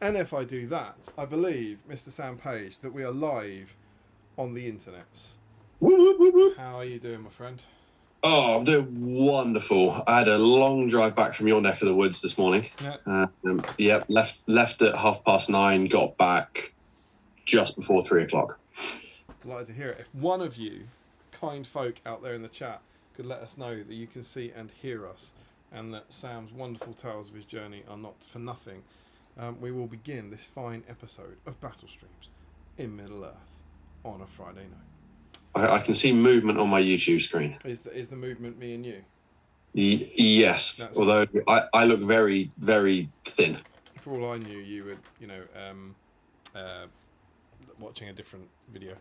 And if I do that, I believe, Mr. Sam Page, that we are live on the internet. Woo, woo, woo, woo. How are you doing, my friend? Oh, I'm doing wonderful. I had a long drive back from your neck of the woods this morning. Yeah. Left at 9:30, got back just before 3 o'clock. Delighted to hear it. If one of you kind folk out there in the chat could let us know that you can see and hear us, and that Sam's wonderful tales of his journey are not for nothing, we will begin this fine episode of Battle Streams in Middle Earth on a Friday night. I can see movement on my YouTube screen. Is the movement me and you? Yes, although I look very, very thin. For all I knew, you were, watching a different video.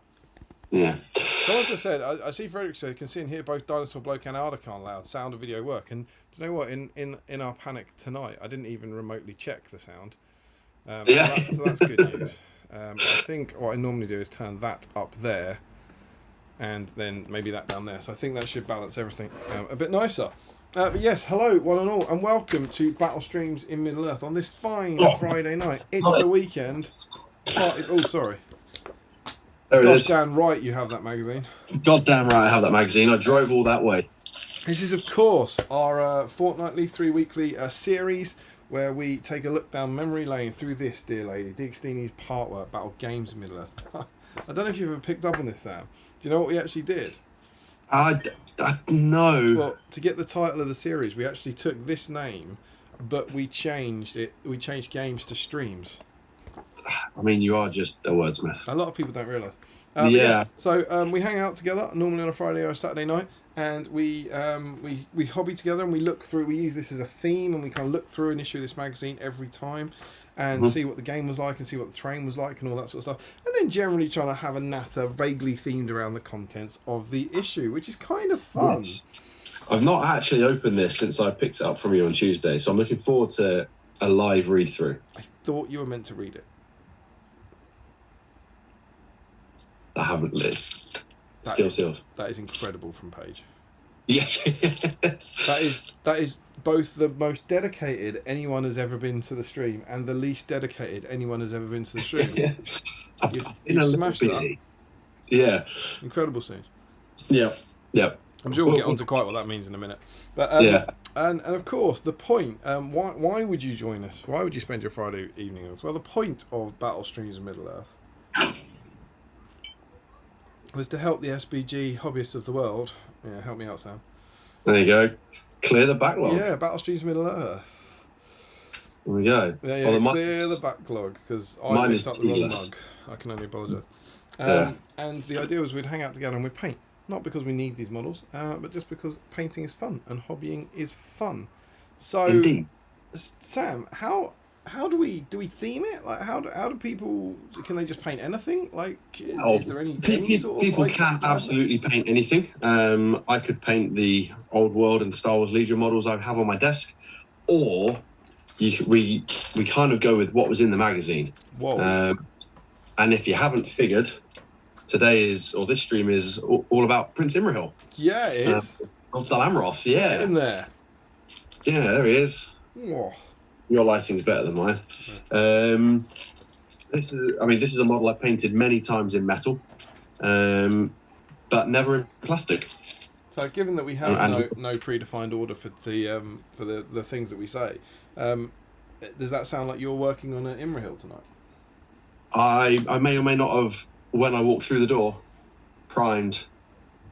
Yeah. So as I said, I see Frederick said, can see and hear both Dinosaur Bloke and Ardacan loud. Sound and video work. And do you know what? In our panic tonight, I didn't even remotely check the sound. So that's good news. I think what I normally do is turn that up there, and then maybe that down there. So I think that should balance everything a bit nicer. But yes, hello one and all, and welcome to Battle Streams in Middle Earth on this fine Friday night. It's the weekend. Oh, sorry. There it is. Goddamn right you have that magazine. Goddamn right I have that magazine. I drove all that way. This is, of course, our fortnightly, 3-weekly series where we take a look down memory lane through this, dear lady, Digstini's Partwork Battle Games in Middle Earth. I don't know if you've ever picked up on this, Sam. Do you know what we actually did? No. Well, to get the title of the series, we actually took this name, but we changed it. We changed games to streams. I mean, you are just a wordsmith. A lot of people don't realise. Yeah. So we hang out together normally on a Friday or a Saturday night, and we hobby together, and we look through. We use this as a theme, and we kind of look through an issue of this magazine every time, and see what the game was like, and see what the train was like, and all that sort of stuff. And then generally trying to have a natter vaguely themed around the contents of the issue, which is kind of fun. I've not actually opened this since I picked it up from you on Tuesday, so I'm looking forward to a live read through. I thought you were meant to read it. I haven't, Liz. Still sealed. That is incredible from Paige. Yeah. That is both the most dedicated anyone has ever been to the stream and the least dedicated anyone has ever been to the stream. You've smashed that. Yeah. Incredible scenes. Yeah. Yeah. I'm sure we'll get on to quite what that means in a minute. But and of course the point. Why would you join us? Why would you spend your Friday evening with us? Well, the point of Battle Streams of Middle Earth was to help the SBG hobbyists of the world. Yeah, help me out, Sam. There you go. Clear the backlog. Yeah, Battle Streams of Middle Earth. There we go. Yeah, clear the backlog because I picked up the wrong mug. I can only apologise. And the idea was we'd hang out together and we'd paint. Not because we need these models, but just because painting is fun and hobbying is fun. So, indeed. Sam, how do we theme it? Like, how do people, can they just paint anything? Like, is there any sort of people can absolutely paint anything. I could paint the Old World and Star Wars Legion models I have on my desk, or we kind of go with what was in the magazine. Whoa. And if you haven't figured, this stream is all about Prince Imrahil. Yeah, it is. Of Dal Amroth, yeah. Get in there. Yeah, there he is. Whoa. Your lighting's better than mine. This is a model I've painted many times in metal, but never in plastic. So, given that we have no predefined order for the things that we say, does that sound like you're working on an Imrahil tonight? I may or may not have, when I walked through the door, primed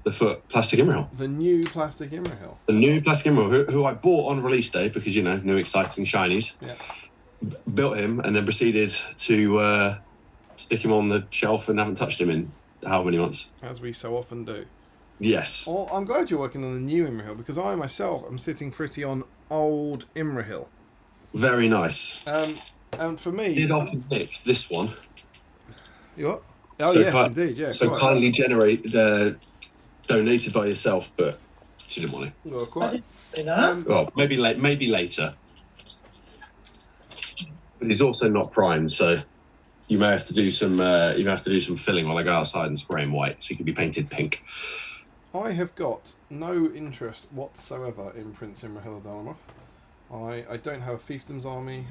the foot plastic Imrahil. The new plastic Imrahil. The new plastic Imrahil, who I bought on release day because, new exciting shinies. Yeah. Built him and then proceeded to stick him on the shelf and haven't touched him in how many months. As we so often do. Yes. Well, I'm glad you're working on the new Imrahil because I myself am sitting pretty on old Imrahil. Very nice. And for me... Did often pick this one. You what? Oh, so yes, indeed, yeah. So kindly donated by yourself, but she didn't want to. Well, quite. Well, maybe later. But he's also not primed, so you may have to do some filling while I go outside and spray him white, so he can be painted pink. I have got no interest whatsoever in Prince Imrahil of Dal Amroth. I don't have a fiefdom's army.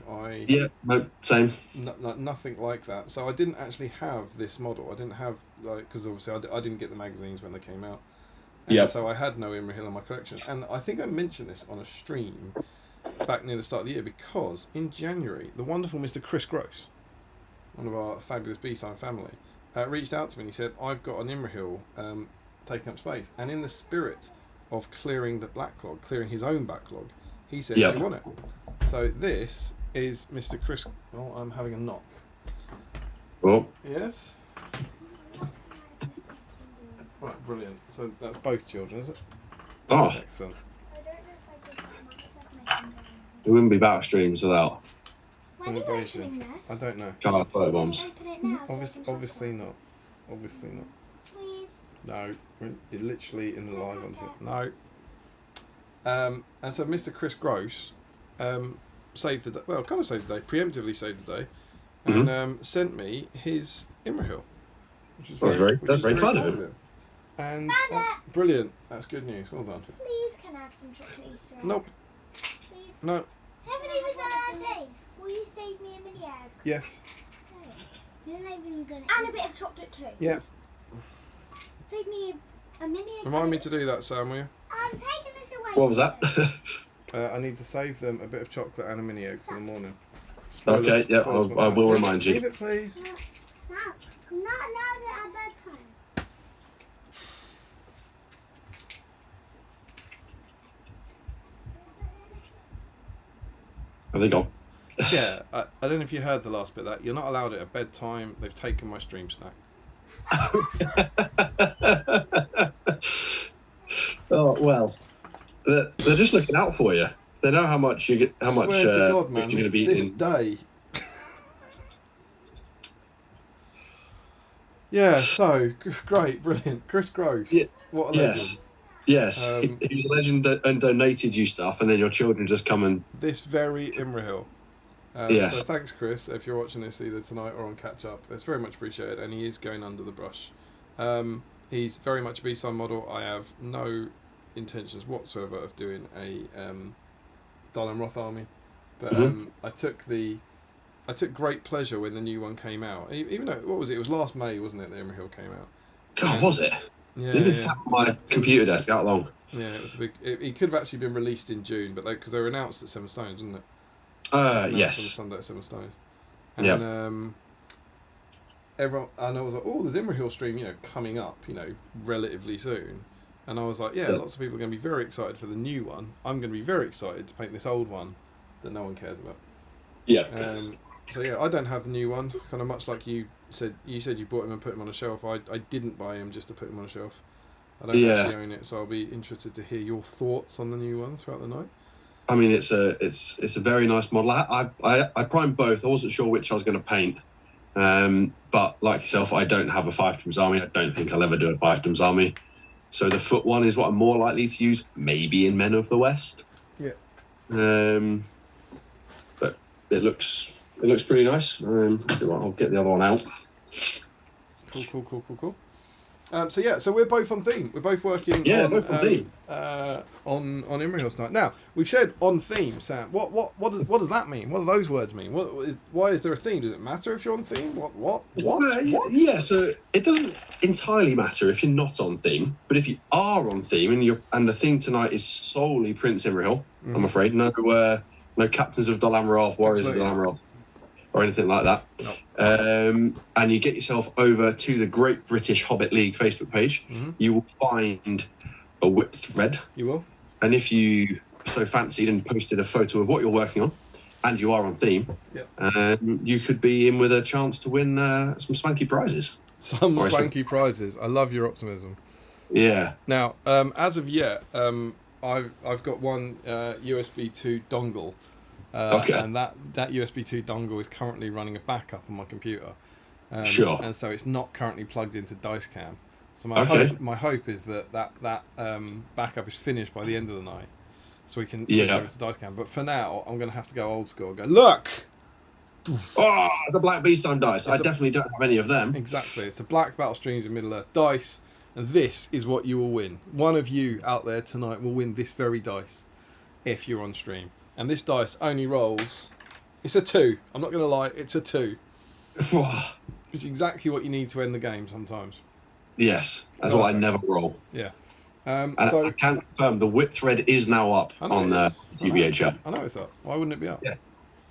Same. Nothing like that. So I didn't actually have this model. I didn't have because obviously I didn't get the magazines when they came out. So I had no Imrahil in my collection. And I think I mentioned this on a stream back near the start of the year because in January the wonderful Mr. Chris Gross, one of our fabulous BSIME family, reached out to me and he said, "I've got an Imrahil taking up space," and in the spirit of clearing the backlog, clearing his own backlog, he said, "Do you want it?" So this is Mr. Chris. Oh, I'm having a knock. Oh. Yes. Right, brilliant. So that's both children, is it? Oh. Excellent. It wouldn't be battle streams without innovation. I don't know. Car photo bombs. Obviously not. Obviously not. Please. No, you're literally in the live on it. No. And so Mr. Chris Gross saved the day. Well, kind of saved the day. Preemptively saved the day, and sent me his Imrahil, which is very kind of him. And brilliant. That's good news. Well done. Please, can I have some chocolate Easter eggs? Nope. Please. No. Haven't even done our day. Will you save me a mini egg? Yes. No. You're not even gonna. And a bit of chocolate too. Yeah. Save me a mini egg. Remind me to do that, Sam, will you? I'm taking this away. What was that? I need to save them a bit of chocolate and a mini egg for the morning. Spoilers, okay, yeah, I will remind you. Leave it, please. No, not now at bedtime. Have they gone? Yeah, I don't know if you heard the last bit of that. You're not allowed it at bedtime. They've taken my stream snack. Oh well, they're just looking out for you. They know how much you get, how much God, man, you're going to be this eating. Day. Yeah. So great, brilliant, Chris Gross. Yeah, what a legend. Yes, he was a legend and donated you stuff, and then your children just come and... This very Imrahil. Yes. So thanks, Chris, if you're watching this either tonight or on catch up. It's very much appreciated, and he is going under the brush. He's very much a BSIME model. I have no intentions whatsoever of doing a Dylan Roth army, but I took great pleasure when the new one came out. Even though, what was it? It was last May, wasn't it? The Imrahil came out. God, was it? Yeah, It's been sat on my computer desk that long. Yeah, it was the big. It could have actually been released in June, but because they were announced at Seven Stones, wasn't it? Yes. On the Sunday at Seven Stones. And Yeah. everyone, and I was like, oh, there's Imrahil stream, coming up, relatively soon. And I was like, yeah, lots of people are going to be very excited for the new one. I'm going to be very excited to paint this old one that no one cares about. Yeah. So yeah, I don't have the new one. Kind of much like you said you bought him and put him on a shelf. I didn't buy him just to put him on a shelf. I don't actually own it, so I'll be interested to hear your thoughts on the new one throughout the night. I mean, it's a very nice model. I primed both. I wasn't sure which I was going to paint, but like yourself, I don't have a Fiefdoms army. I don't think I'll ever do a Fiefdoms army. So the foot one is what I'm more likely to use, maybe in Men of the West. Yeah. But it looks pretty nice. I'll get the other one out. Cool. So we're both on theme. We're both working. Both on theme. On Imrahil tonight. Now we've said on theme, Sam. What does that mean? What do those words mean? Why is there a theme? Does it matter if you're on theme? What? Yeah. So it doesn't entirely matter if you're not on theme, but if you are on theme and the theme tonight is solely Prince Imrahil, I'm afraid no captains of Dol Amroth, warriors of Dol Amroth, or anything like that. No. And you get yourself over to the Great British Hobbit League Facebook page, you will find a whip thread. You will. And if you so fancied and posted a photo of what you're working on, and you are on theme, you could be in with a chance to win some swanky prizes. Some swanky prizes. I love your optimism. Yeah. Now, as of yet, I've got one USB 2 dongle. And that USB 2 dongle is currently running a backup on my computer. Sure. And so it's not currently plugged into Dicecam. So my hope is that backup is finished by the end of the night, so we can switch over to Dicecam. But for now, I'm going to have to go old school and go, look! Oh, the black BSIME dice. I definitely don't have any of them. Exactly. It's a black Battle Streams of Middle-earth dice, and this is what you will win. One of you out there tonight will win this very dice if you're on stream. And this dice only rolls... It's a 2. I'm not going to lie, it's a 2. Which is exactly what you need to end the game sometimes. Yes, that's why I never roll. Yeah. So I can confirm the whip thread is now up on the GBHL. I know it's up. Why wouldn't it be up? Yeah.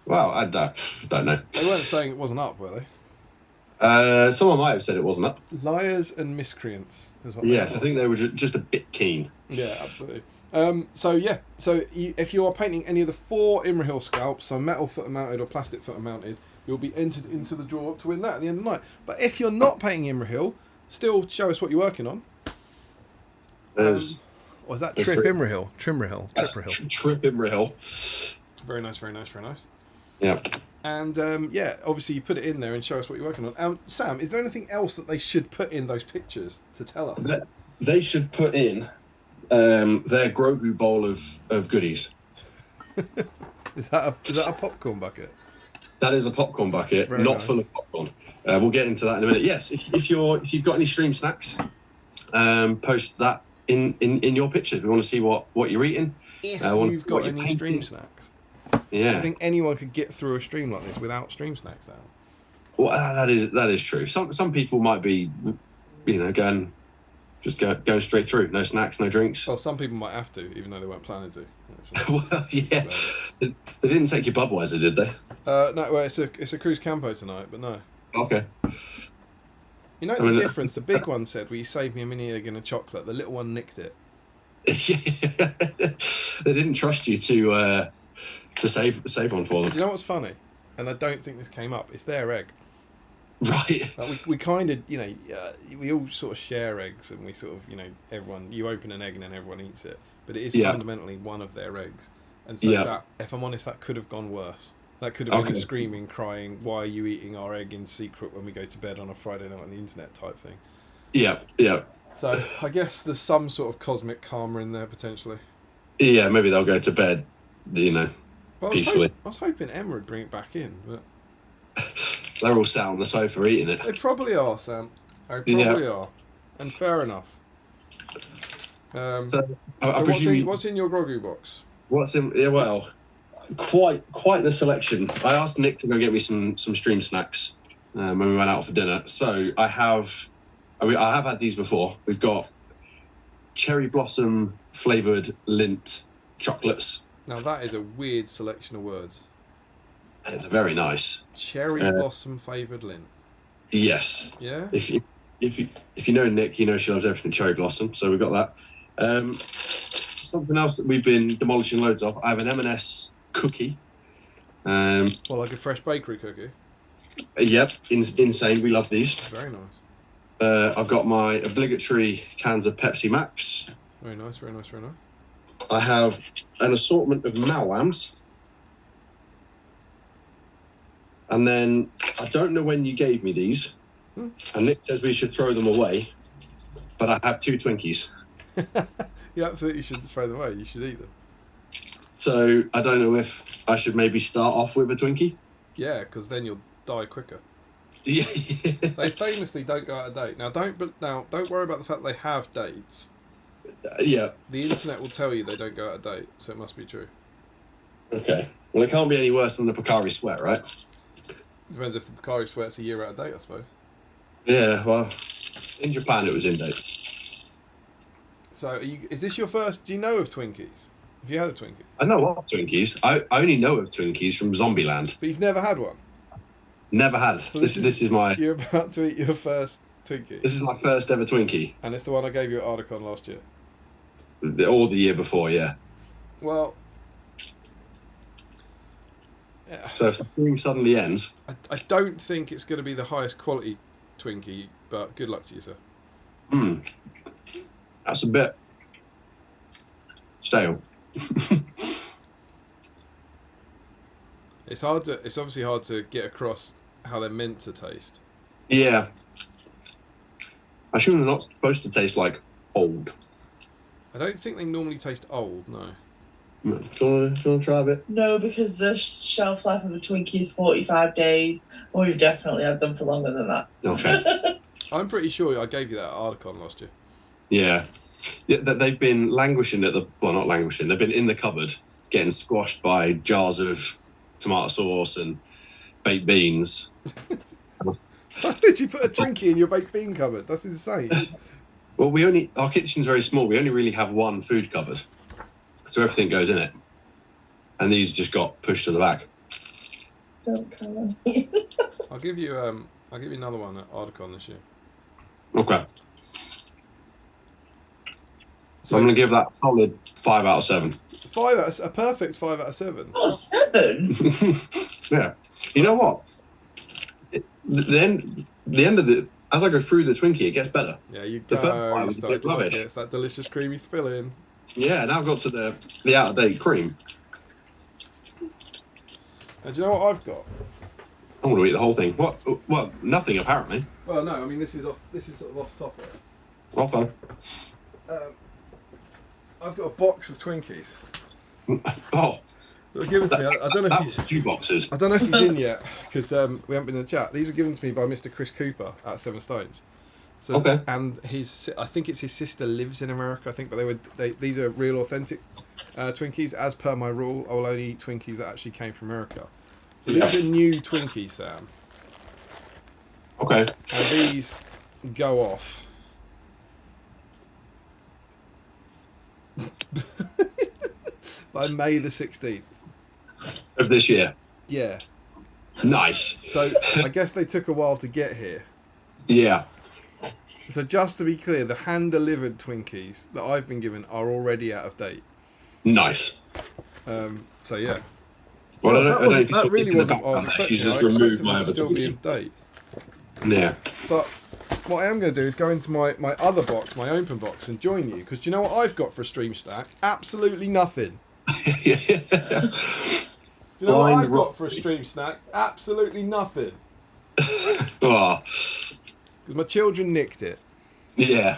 Well, I don't know. They weren't saying it wasn't up, were they? Someone might have said it wasn't up. Liars and miscreants is what Yes, I think they were just a bit keen. Yeah, absolutely. So if you are painting any of the 4 Imrahil scalps, so metal footer mounted or plastic footer mounted, you'll be entered into the draw to win that at the end of the night. But if you're not painting Imrahil, still show us what you're working on. Was that Trip Imrahil? Trimrahil? Trip Imrahil. Very nice. Yeah. And obviously you put it in there and show us what you're working on. Sam, is there anything else that they should put in those pictures to tell us? They should put in their Grogu bowl of goodies. Is that a popcorn bucket? That is a popcorn bucket, Very not nice. full of popcorn. We'll get into that in a minute. Yes, if you've got any stream snacks, post that in your pictures. We want to see what you're eating. If you've got any stream snacks. Yeah. I think anyone could get through a stream like this without stream snacks out. Well, that is true. Some people might be, going straight through. No snacks, no drinks. Well, some people might have to, even though they weren't planning to. Well, yeah. They didn't take your Budweiser, did they? No, well, it's a Cruz Campo tonight, but no. Okay. You know the difference? The big one said, "Will you save me a mini egg and a chocolate?" The little one nicked it. They didn't trust you to save one for them. Do you know what's funny? And I don't think this came up. It's their egg. Right. Like we kind of, we all sort of share eggs, and we sort of, you open an egg and then everyone eats it. But it is fundamentally one of their eggs. And so that, if I'm honest, that could have gone worse. That could have been a screaming, crying, "Why are you eating our egg in secret when we go to bed on a Friday night on the internet" type thing. Yeah. So I guess there's some sort of cosmic karma in there potentially. Yeah, maybe they'll go to bed, Well, peacefully. I was hoping Emma would bring it back in, but They're all sat on the sofa eating it. they probably are, Sam. They probably are, and fair enough. So, I So presume what's in your groggy box? what's in? Yeah, well, quite the selection. I asked Nick to go get me some stream snacks when we went out for dinner. So I have had these before. We've got cherry blossom flavored Lindt chocolates. Now that is a weird selection of words. They're very nice. Cherry blossom flavoured Lindt. Yes. Yeah. If you know Nick, you know she loves everything cherry blossom. So we've got that. Something else that we've been demolishing loads of. I have an M&S cookie. Well, like a fresh bakery cookie. Yep, insane. We love these. Very nice. I've got my obligatory cans of Pepsi Max. Very nice, very nice, very nice. I have an assortment of Malwams. And then, I don't know when you gave me these, and Nick says we should throw them away, but I have 2 Twinkies. You absolutely shouldn't throw them away. You should eat them. So, I don't know if I should maybe start off with a Twinkie. Yeah, because then you'll die quicker. Yeah. They famously don't go out of date. Now, don't worry about the fact they have dates. Yeah. The internet will tell you they don't go out of date, so it must be true. Okay. Well, it can't be any worse than the Pocari Sweat, right? Depends if the Pocari Sweat's a year out of date, I suppose. Yeah, well, in Japan it was in date. So, is this your first? Do you know of Twinkies? Have you had a Twinkie? I know of Twinkies. I only know of Twinkies from Zombieland. But you've never had one? Never had. So this is my... You're about to eat your first Twinkie. This is my first ever Twinkie. And it's the one I gave you at Ardicon last year. Or the year before, yeah. Well... Yeah. So if the stream suddenly ends... I don't think it's going to be the highest quality Twinkie, but good luck to you, sir. That's a bit... stale. It's obviously hard to get across how they're meant to taste. Yeah. I assume they're not supposed to taste like old. I don't think they normally taste old, no. Do you want to try a bit? No, because the shelf life of a Twinkie is 45 days. And we've definitely had them for longer than that. Okay. I'm pretty sure I gave you that at Ardicon last year. Yeah. They've been languishing at the... Well, not languishing. They've been in the cupboard getting squashed by jars of tomato sauce and baked beans. Why did you put a Twinkie in your baked bean cupboard? That's insane. Well, our kitchen's very small. We only really have one food cupboard. So everything goes in it. And these just got pushed to the back. Don't come I'll give you another one at Ardicon this year. Okay. So I'm going to give that a solid 5 out of 7. a perfect 5 out of 7. Oh, 7? Yeah. You know what? The end of the... As I go through the Twinkie, it gets better. Yeah, you The go. first bite was a bit rubbish. It's that delicious creamy filling. Yeah, now I've got to the out-of-date cream. And do you know what I've got? I want to eat the whole thing. What? Well, nothing apparently. Well, no, I mean this is sort of off topic. Well done. I've got a box of Twinkies. Oh, They were given to me. I don't know that if was he's, 2 boxes. I don't know if he's in yet because we haven't been in the chat. These were given to me by Mr. Chris Cooper at 7 Stones. So, Okay. And I think it's his sister lives in America. I think, but these are real authentic Twinkies. As per my rule, I will only eat Twinkies that actually came from America. So these are new Twinkies, Sam. Okay. And these go off. By May the 16th. Of this year. Yeah. Nice. So I guess they took a while to get here. Yeah. So just to be clear, the hand-delivered Twinkies that I've been given are already out of date. Nice. So yeah. Well, I don't know if that really wasn't what I was that. She's expecting. just I expected removed them my to other still be in Twinkie. date. Yeah. But what I am going to do is go into my other box, my open box, and join you. Because do you know what I've got for a stream snack? Absolutely nothing. Do you know what Blind I've got for a stream snack? Absolutely nothing. Oh. Because my children nicked it. Yeah.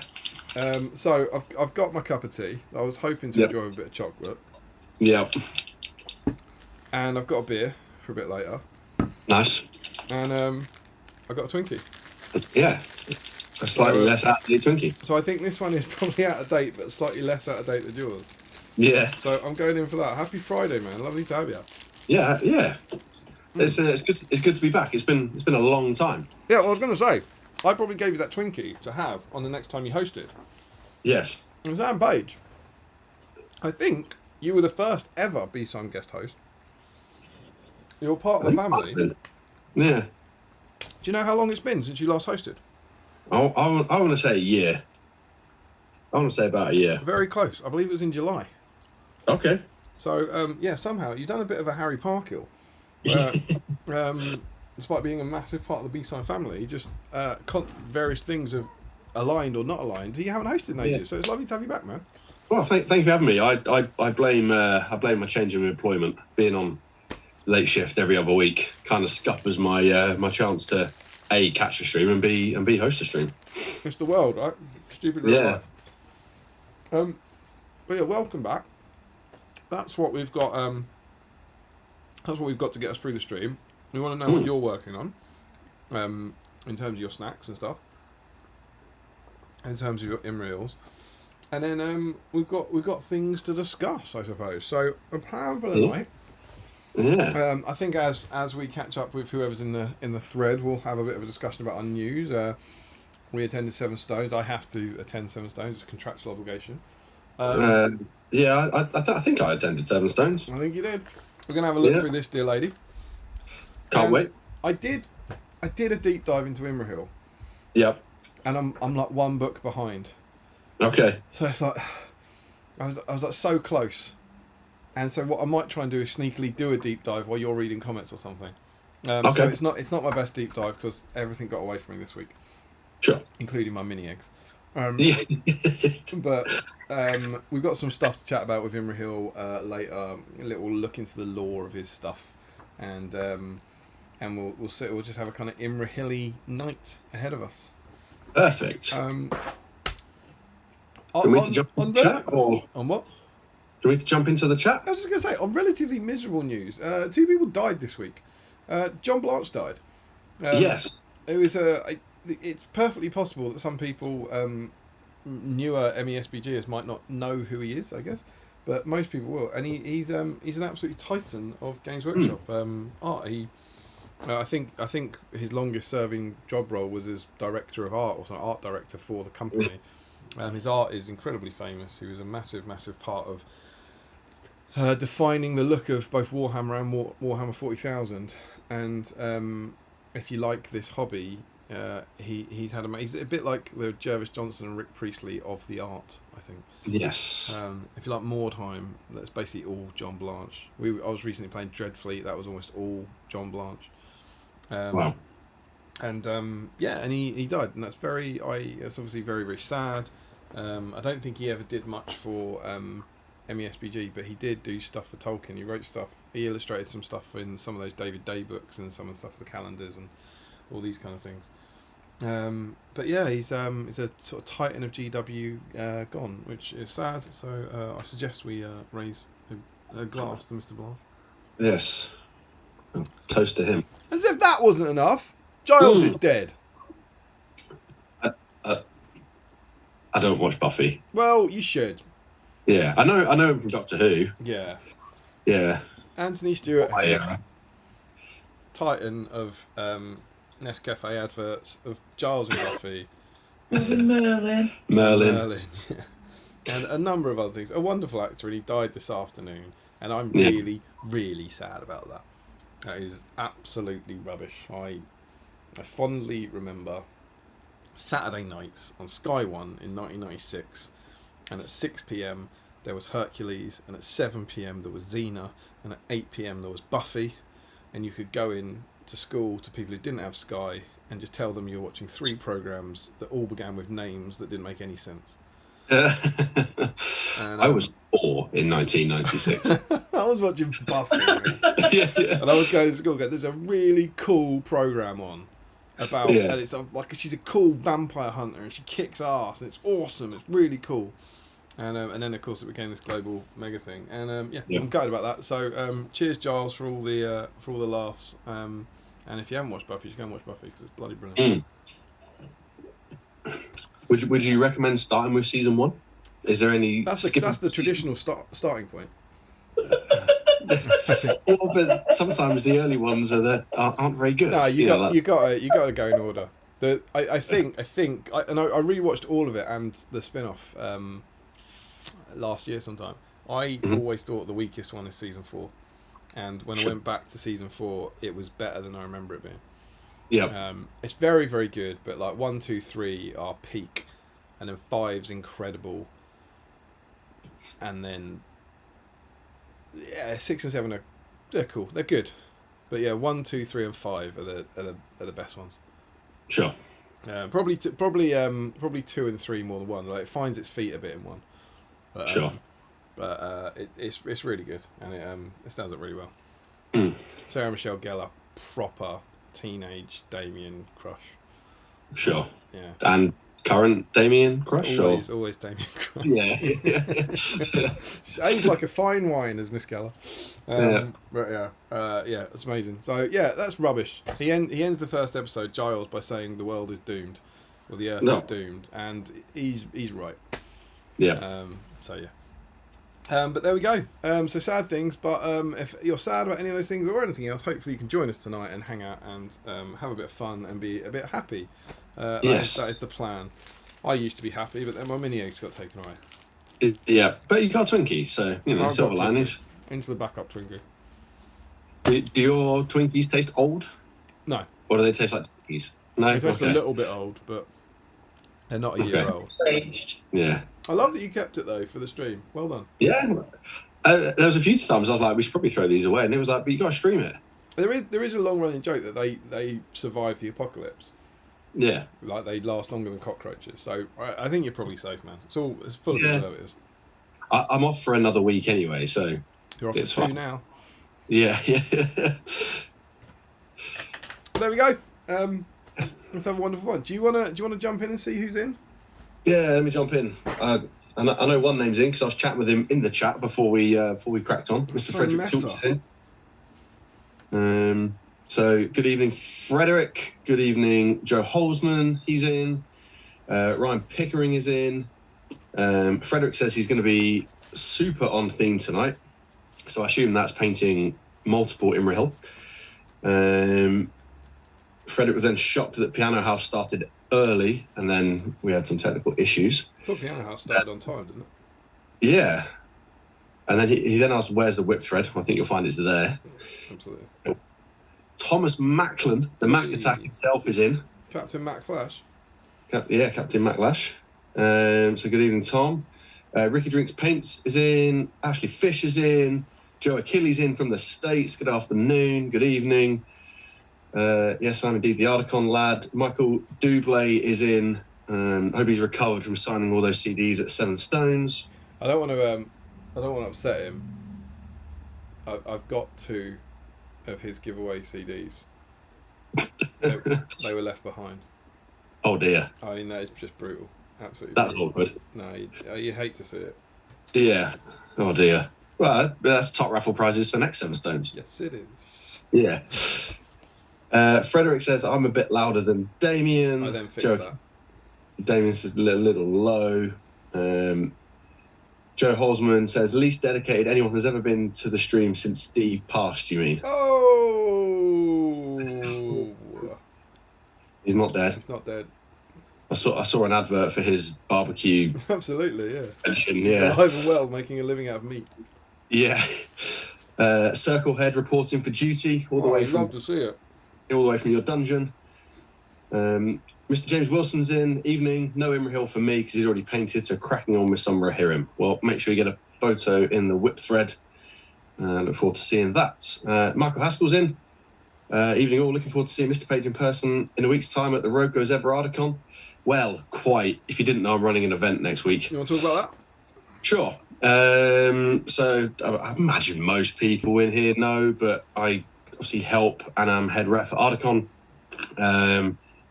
So I've got my cup of tea. I was hoping to Yep. enjoy a bit of chocolate. Yeah. and I've got a beer for a bit later, Nice. and I got a Twinkie. Yeah. A slightly less out of date Twinkie. So I think this one is probably out of date, but slightly less out of date than yours. Yeah. So I'm going in for that. Happy Friday, man. Lovely to have you. Yeah. Yeah. It's good. It's good to be back. It's been a long time. Yeah, well, I was going to say, I probably gave you that Twinkie to have on the next time you hosted. Yes. It was Anne Page. I think you were the first ever BSIME guest host. You're part of the family. Yeah. Do you know how long it's been since you last hosted? I want to say a year. I want to say about a year. Very close. I believe it was in July. Okay. So, yeah, somehow you've done a bit of a Harry Parkill. Despite being a massive part of the BSIME family, just various things have aligned or not aligned. You haven't hosted in ages, so it's lovely to have you back, man. Well, thank you for having me. I blame my change of employment. Being on late shift every other week kind of scuppers my my chance to A, catch a stream, and B host a stream. It's the world, right? Stupid real life. But yeah, welcome back. That's what we've got. That's what we've got to get us through the stream. We want to know what you're working on, in terms of your snacks and stuff, in terms of your Imrahils, and then we've got things to discuss, I suppose. So a plan for the night. Yeah. I think as we catch up with whoever's in the thread, we'll have a bit of a discussion about our news. We attended Seven Stones. I have to attend Seven Stones. It's a contractual obligation. Yeah, I think I attended Seven Stones. I think you did. We're gonna have a look through this, dear lady. Can't wait. I did a deep dive into Imrahil. Yep. And I'm like one book behind. Okay. So it's like I was like so close. And so what I might try and do is sneakily do a deep dive while you're reading comments or something. Okay. So it's not my best deep dive because everything got away from me this week. Sure. Including my mini eggs. But we've got some stuff to chat about with Imrahil later. A little look into the lore of his stuff, and we'll just have a kind of Imrahili night ahead of us. Perfect. Do we need to jump into the chat, or on what? Do we need to jump into the chat? I was just going to say, on relatively miserable news, 2 people died this week. John Blanche died. Yes. It was it's perfectly possible that some people, newer SBGers, might not know who he is, I guess, but most people will. And he's an absolute titan of Games Workshop art. I think his longest serving job role was as director of art, or art director for the company. His art is incredibly famous. He was a massive part of defining the look of both Warhammer and Warhammer 40,000. And if you like this hobby, he's a bit like the Jervis Johnson and Rick Priestley of the art, I think. Yes. If you like Mordheim, that's basically all John Blanche. I was recently playing Dreadfleet. That was almost all John Blanche. Wow. And and he died, and that's it's obviously very, very sad. I don't think he ever did much for MESBG, but he did do stuff for Tolkien. He wrote stuff. He illustrated some stuff in some of those David Day books and some of the stuff for the calendars and all these kind of things. But yeah, he's a sort of titan of GW gone, which is sad. So I suggest we raise a glass to Mr. Blanche. Yes. Toast to him. As if that wasn't enough, Giles is dead. I don't watch Buffy. Well, you should. Yeah, I know him from Doctor Who. Yeah. Yeah. Anthony Stewart, titan of Nescafe adverts, of Giles and Buffy. Was it Merlin? Merlin. Yeah. And a number of other things. A wonderful actor, and he died this afternoon. And I'm really, really sad about that. That is absolutely rubbish. I fondly remember Saturday nights on Sky One in 1996, and at 6 p.m. there was Hercules, and at 7 p.m. there was Xena, and at 8 p.m. there was Buffy, and you could go in to school to people who didn't have Sky and just tell them you were watching 3 programs that all began with names that didn't make any sense. And, I was 4 in 1996. I was watching Buffy, yeah. and I was going to school. There's a really cool program on about, and it's like she's a cool vampire hunter, and she kicks ass, and it's awesome. It's really cool. And then of course it became this global mega thing. And Yeah. I'm gutted about that. So cheers, Giles, for all the laughs. And if you haven't watched Buffy, you should go and watch Buffy because it's bloody brilliant. Would you recommend starting with season 1? Is there any? That's the traditional starting point. Well, but sometimes the early ones aren't very good. No, you got to go in order. I think I rewatched all of it and the spin-off last year sometime. I always thought the weakest one is season 4, and when I went back to season 4, it was better than I remember it being. Yeah. It's very, very good, but like 1, 2, 3 are peak, and then 5's incredible, and then 6 and 7 they're cool, they're good, but 1, 2, 3, and 5 are the best ones. Sure. Probably 2 and 3 more than 1. Like it finds its feet a bit in 1. But, Sure. But it's really good, and it stands up really well. Sarah Michelle Gellar, proper teenage Damien crush. Sure. Yeah. And current Damien crush? Always Damien crush. Yeah. Aged like a fine wine, as Miss Gellar. But it's amazing. So that's rubbish. He ends the first episode, Giles, by saying the world is doomed, or the earth is doomed, and he's right. Yeah. But there we go. So sad things, but if you're sad about any of those things or anything else, hopefully you can join us tonight and hang out and have a bit of fun and be a bit happy. Yes. That is the plan. I used to be happy, but then my mini eggs got taken away. But you got a Twinkie, so silver linings. Into the backup Twinkie. Do your Twinkies taste old? No. Or do they taste like Twinkies? No. They taste a little bit old, but they're not a year old. Aged. Yeah. I love that you kept it though for the stream. Well done. Yeah. There was a few times I was like, we should probably throw these away, and it was like, but you got to stream it. There is a long running joke that they survive the apocalypse. Yeah. Like they last longer than cockroaches. So I think you're probably safe, man. It's full of preservatives. I'm off for another week anyway, so You're off it's for 2 fine. now. Yeah. There we go. Let's have a wonderful one. Do you wanna jump in and see who's in? Yeah, let me jump in. I know one name's in because I was chatting with him in the chat before we cracked on. Mr. So Frederick meta. Tilton's in. So good evening, Frederick. Good evening, Joe Holzman. He's in. Ryan Pickering is in. Frederick says he's going to be super on theme tonight, so I assume that's painting multiple Imrahil. Frederick was then shocked that Piano House started early, and then we had some technical issues. I thought Piano House started on time, didn't it? Yeah. And then he then asked, where's the whip thread? I think you'll find it's there. Absolutely. Thomas Macklin, the Mac Attack himself, is in. Captain Mac Flash. Captain Maclash. So good evening, Tom. Ricky Drinks Paints is in. Ashley Fish is in. Joe Achilles in from the States. Good afternoon. Good evening. Yes, I'm indeed the Articon lad. Michael Dublé is in. Hope he's recovered from signing all those CDs at 7 Stones. I don't want to upset him. I've got 2 of his giveaway CDs. They were left behind. Oh dear. I mean, that is just brutal. Absolutely. That's brutal. awkward. No, you hate to see it. Yeah. Oh dear. Well, that's top raffle prizes for next 7 Stones. Yes, it is. Yeah. Frederick says, I'm a bit louder than Damien. I then fixed that. Damien says a little low. Joe Holzman says, least dedicated anyone has ever been to the stream since Steve passed, you mean? Oh! He's not dead. He's not dead. I saw an advert for his barbecue. Absolutely, yeah. Pension, He's yeah. alive and well, making a living out of meat. Yeah. Circlehead reporting for duty all the way I'd from love to see it. all the way from your dungeon. Mr. James Wilson's in. Evening. No Imrahil for me because he's already painted, so cracking on with some Rahirim. Well, make sure you get a photo in the whip thread. Look forward to seeing that. Michael Haskell's in. Evening all. Looking forward to seeing Mr. Page in person in a week's time at the Road Goes Ever Articon. Well, quite. If you didn't know, I'm running an event next week. You want to talk about that? Sure. So I imagine most people in here know, but I obviously help and I'm head rep for Articon.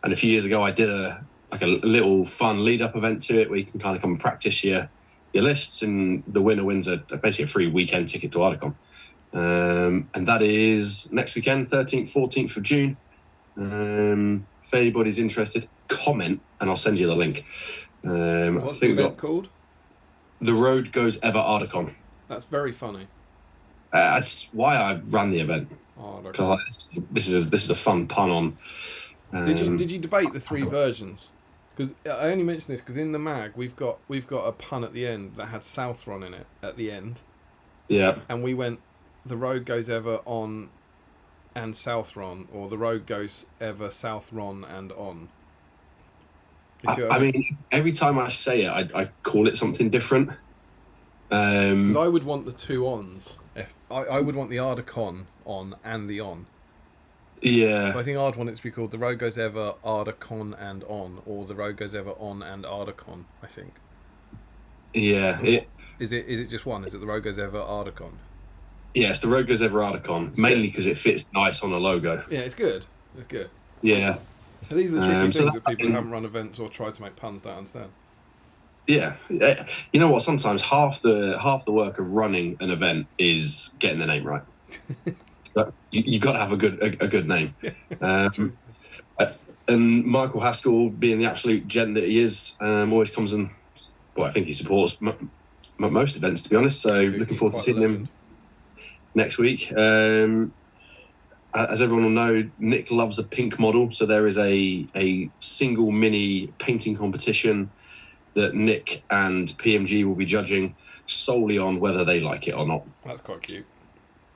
And a few years ago, I did a little fun lead-up event to it where you can kind of come and practice your your lists, and the winner wins basically a free weekend ticket to Ardacon. And that is next weekend, 13th, 14th of June. If anybody's interested, comment and I'll send you the link. What's the event called? The Road Goes Ever Ardacon. That's very funny. That's why I ran the event. Ardacon. This is a fun pun on. Did you debate the 3 versions? Because I only mention this because in the mag we've got a pun at the end that had Southron in it at the end. Yeah. And we went, the road goes ever on and Southron, or the road goes ever Southron and on. I mean, every time I say it, I call it something different. Because I would want the 2 ons. If I would want the Ardacon on and the on. Yeah. So I think I'd want it to be called the road goes ever Ardacon and on, or the road goes ever on and Ardacon. I think. Yeah. Is it just one? Is it the road goes ever Ardacon? Yes, the Road Goes Ever Ardacon, mainly because it fits nice on a logo. Yeah, it's good. It's good. Yeah. These are the tricky things that people who haven't run events or tried to make puns don't understand. Yeah. You know what? Sometimes half the work of running an event is getting the name right. But you got to have a good name. And Michael Haskell, being the absolute gent that he is, always comes and, well, I think he supports most events, to be honest. So looking forward to seeing him next week. As everyone will know, Nick loves a pink model, so there is a single mini painting competition that Nick and PMG will be judging solely on whether they like it or not. That's quite cute.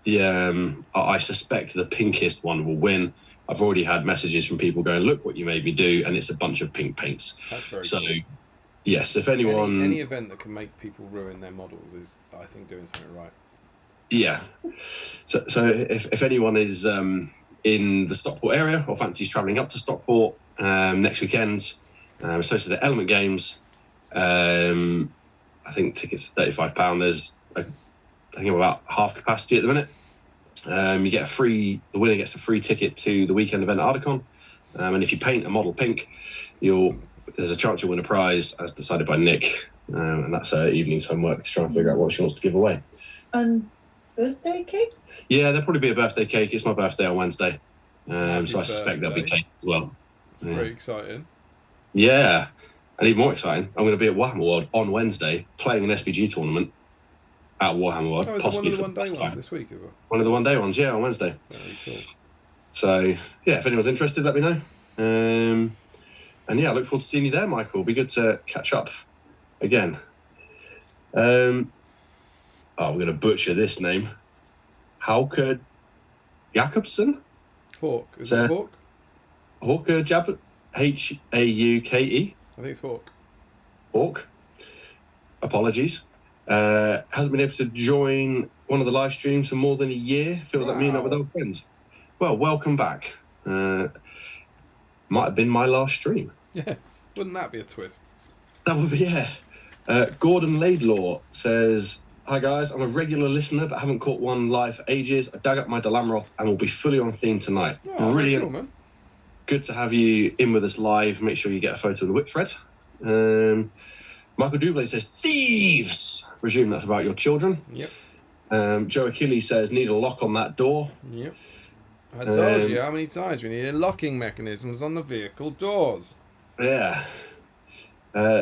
Yeah, I suspect the pinkest one will win. I've already had messages from people going, "Look what you made me do," and it's a bunch of pink paints. That's very so. Cool. Yes, if anyone, any event that can make people ruin their models is, I think, doing something right. Yeah. So if anyone is in the Stockport area or fancies travelling up to Stockport next weekend, especially the Element Games, I think tickets are £35. There's I think about half capacity at the minute. You get the winner gets a free ticket to the weekend event at Ardacon, and if you paint a model pink, there's a chance you'll win a prize as decided by Nick, and that's her evening's homework to try and figure out what she wants to give away. And birthday cake? Yeah, there'll probably be a birthday cake. It's my birthday on Wednesday, so I suspect there'll be birthday. cake as well. Very exciting. Yeah, and even more exciting, I'm going to be at Warhammer World on Wednesday playing an SBG tournament at Warhammer World. Oh, is possibly it one of the for one-day ones this week, is it? One of the one-day ones, yeah, on Wednesday. Very cool. So, yeah, if anyone's interested, let me know. And yeah, I look forward to seeing you there, Michael. It'll be good to catch up again. I'm going to butcher this name. Hauke Jakobsen? Hawk. Is it Hawk? Hauke Jab Hauke? I think it's Hawk. Hawk. Apologies. Hasn't been able to join one of the live streams for more than a year. Feels like meeting up with old friends. Well, welcome back. Might have been my last stream. Yeah, wouldn't that be a twist? That would be, yeah. Gordon Laidlaw says, "Hi guys, I'm a regular listener but haven't caught one live for ages. I dug up my Dalamroth and will be fully on theme tonight." Oh, brilliant. cool, man. Good to have you in with us live. Make sure you get a photo of the whip thread. Michael Dublé says, "Thieves!" Presume that's about your children. Yep. Joe Achilles says, "Need a lock on that door." Yep. I told you how many times we needed locking mechanisms on the vehicle doors. Yeah.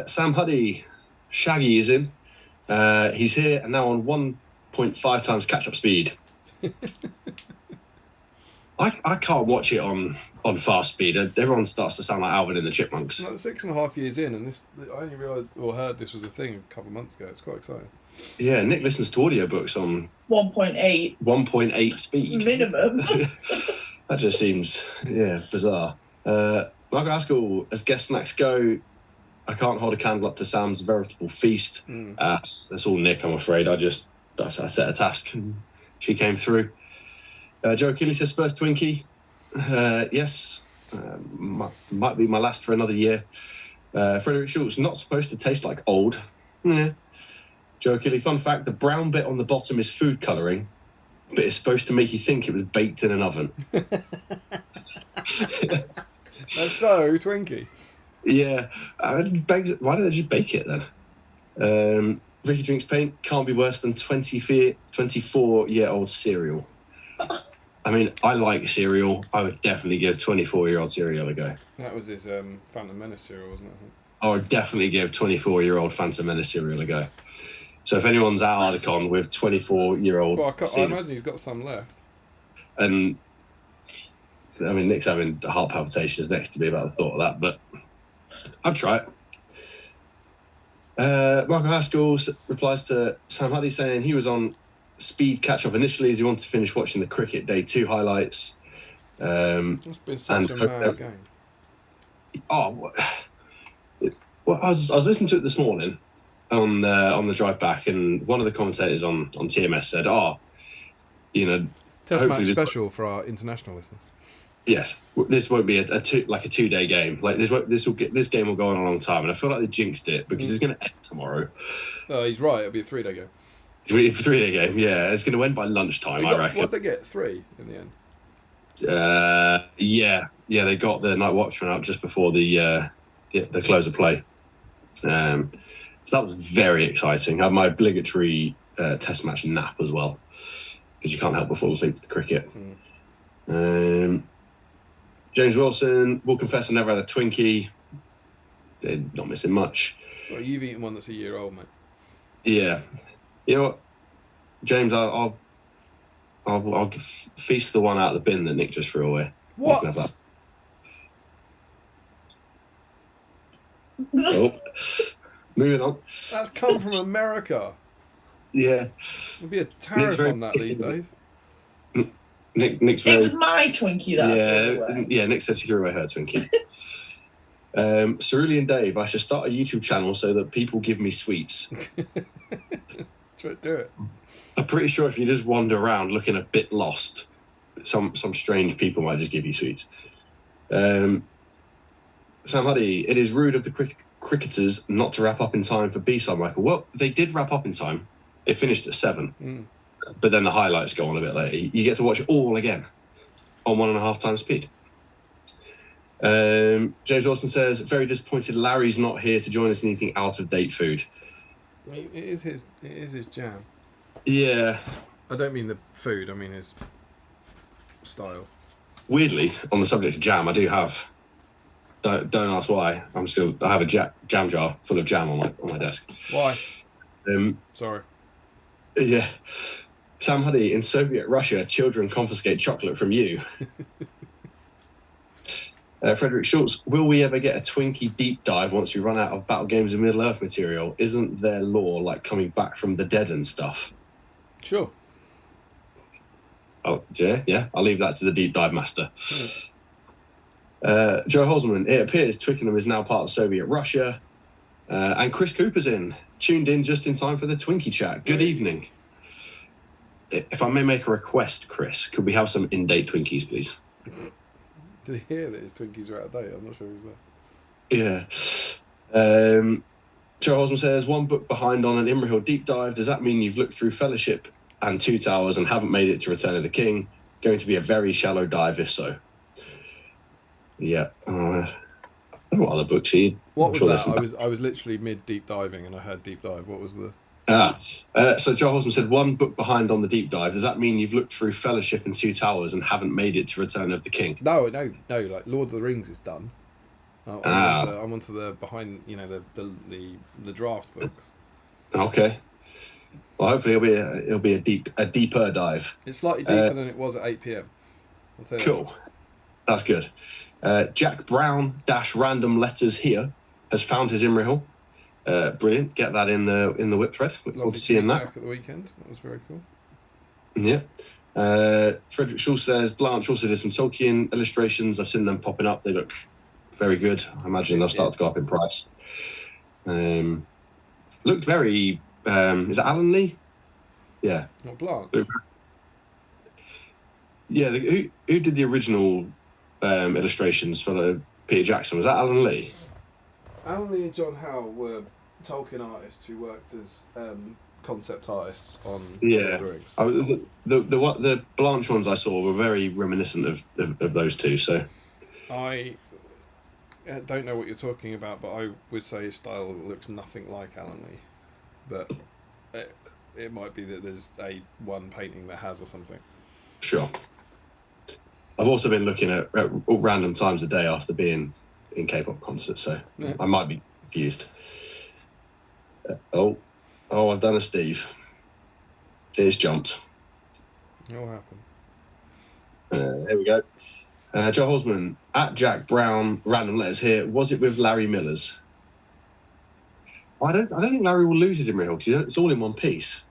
Sam Huddy, Shaggy is in. He's here and now on 1.5 times catch-up speed. I can't watch it on fast speed. Everyone starts to sound like Alvin and the Chipmunks. Like 6.5 years in, and I only realised or heard this was a thing a couple of months ago. It's quite exciting. Yeah, Nick listens to audiobooks on 1.8 speed. minimum. That just seems, bizarre. Michael Haskell, as guest snacks go, I can't hold a candle up to Sam's veritable feast. That's all Nick, I'm afraid. I set a task and she came through. Joe Achilles says, "First Twinkie." Yes, might be my last for another year. Frederick Schultz, "Not supposed to taste like old." Yeah. Joe Achilles, "Fun fact, the brown bit on the bottom is food colouring, but it's supposed to make you think it was baked in an oven." That's so Twinkie. Yeah. Why did they just bake it then? Ricky drinks paint, can't be worse than 24-year-old cereal. I mean, I like cereal. I would definitely give 24-year-old cereal a go. That was his Phantom Menace cereal, wasn't it? I would definitely give 24-year-old Phantom Menace cereal a go. So if anyone's at Ardicon with 24-year-old Well, I cereal, imagine he's got some left. and I mean, Nick's having heart palpitations next to me about the thought of that, but I'd try it. Michael Haskell replies to Sam Huddy saying he was on speed catch-up initially as he wanted to finish watching the cricket day 2 highlights. It's been such a mad game. Well, I was listening to it this morning on the drive back, and one of the commentators on TMS said, Test match special for our international listeners. Yes, this won't be a 2-day game. Like this game will go on a long time, and I feel like they jinxed it because it's going to end tomorrow. Oh, he's right. It'll be a 3-day game. It'll be a 3-day game. Yeah, it's going to end by lunchtime. I reckon. What did they get? 3 in the end. Yeah. They got the night watchman out just before the close of play. So that was very exciting. I had my obligatory test match nap as well because you can't help but fall asleep to the cricket. James Wilson will confess I never had a Twinkie. They're not missing much. Well, you've eaten one that's a year old, mate. Yeah, you know what, James? I'll feast the one out of the bin that Nick just threw away. What? Oh, moving on. That's come from America. Yeah, There'll be a tariff on that these days. Nick's very... It was my Twinkie that I threw away. Yeah, Nick said she threw away her Twinkie. Cerulean Dave, I should start a YouTube channel so that people give me sweets. Try to do it. I'm pretty sure if you just wander around looking a bit lost, some strange people might just give you sweets. Sam Huddy, it is rude of the cricketers not to wrap up in time for BSIME, Michael. Well, they did wrap up in time. It finished at 7. But then the highlights go on a bit later. You get to watch it all again on 1.5 times speed. James Wilson says, very disappointed Larry's not here to join us in eating out-of-date food. It is his jam. Yeah. I don't mean the food, I mean his style. Weirdly, on the subject of jam, I do have... Don't ask why. I have a jam jar full of jam on my desk. Why? Sorry. Yeah. Sam Huddy, in Soviet Russia, children confiscate chocolate from you. Frederick Schultz, will we ever get a Twinkie deep dive once we run out of Battle Games of Middle-earth material? Isn't there lore like coming back from the dead and stuff? Sure. Oh, yeah. I'll leave that to the deep dive master. Joe Holzman, it appears Twickenham is now part of Soviet Russia. And Chris Cooper's tuned in just in time for the Twinkie chat. Good evening. If I may make a request, Chris, could we have some in-date Twinkies, please? Did he hear that his Twinkies are out of date? I'm not sure he was there. Yeah. Joe Holzman says, 1 book behind on an Imrahil deep dive. Does that mean you've looked through Fellowship and 2 Towers and haven't made it to Return of the King? Going to be a very shallow dive if so. Yeah. I don't know what other books he... What was that? I was literally mid deep diving and I heard deep dive. What was the... So Joe Holzman said, 1 book behind on the deep dive. Does that mean you've looked through Fellowship and 2 Towers and haven't made it to Return of the King? No. Like Lord of the Rings is done. I'm onto the behind, the draft books. Okay. Well, hopefully it'll be a deeper dive. It's slightly deeper than it was at 8 p.m. Cool. That's good. Jack Brown - random letters here has found his Imrahil. Brilliant. Get that in the whip thread. Look forward to seeing that. Back at the weekend. That was very cool. Yeah. Frederick Schultz says Blanche also did some Tolkien illustrations. I've seen them popping up. They look very good. I imagine they'll start to go up in price. Looked very... is it Alan Lee? Yeah. Not Blanche. Yeah. Who did the original illustrations for Peter Jackson? Was that Alan Lee? Alan Lee and John Howe were Tolkien artists who worked as concept artists on Lord of the Rings. The Blanche ones I saw were very reminiscent of those two. So I don't know what you're talking about, but I would say his style looks nothing like Alan Lee. But it might be that there's one painting that has or something. Sure. I've also been looking at random times a day after being in K-pop concerts, so Yeah. I might be confused. I've done a Steve. It's jumped. What happened? Here we go. Joe Hosman, at Jack Brown, random letters here. Was it with Larry Miller's? Well, I don't think Larry will lose his Imrahil because it's all in one piece.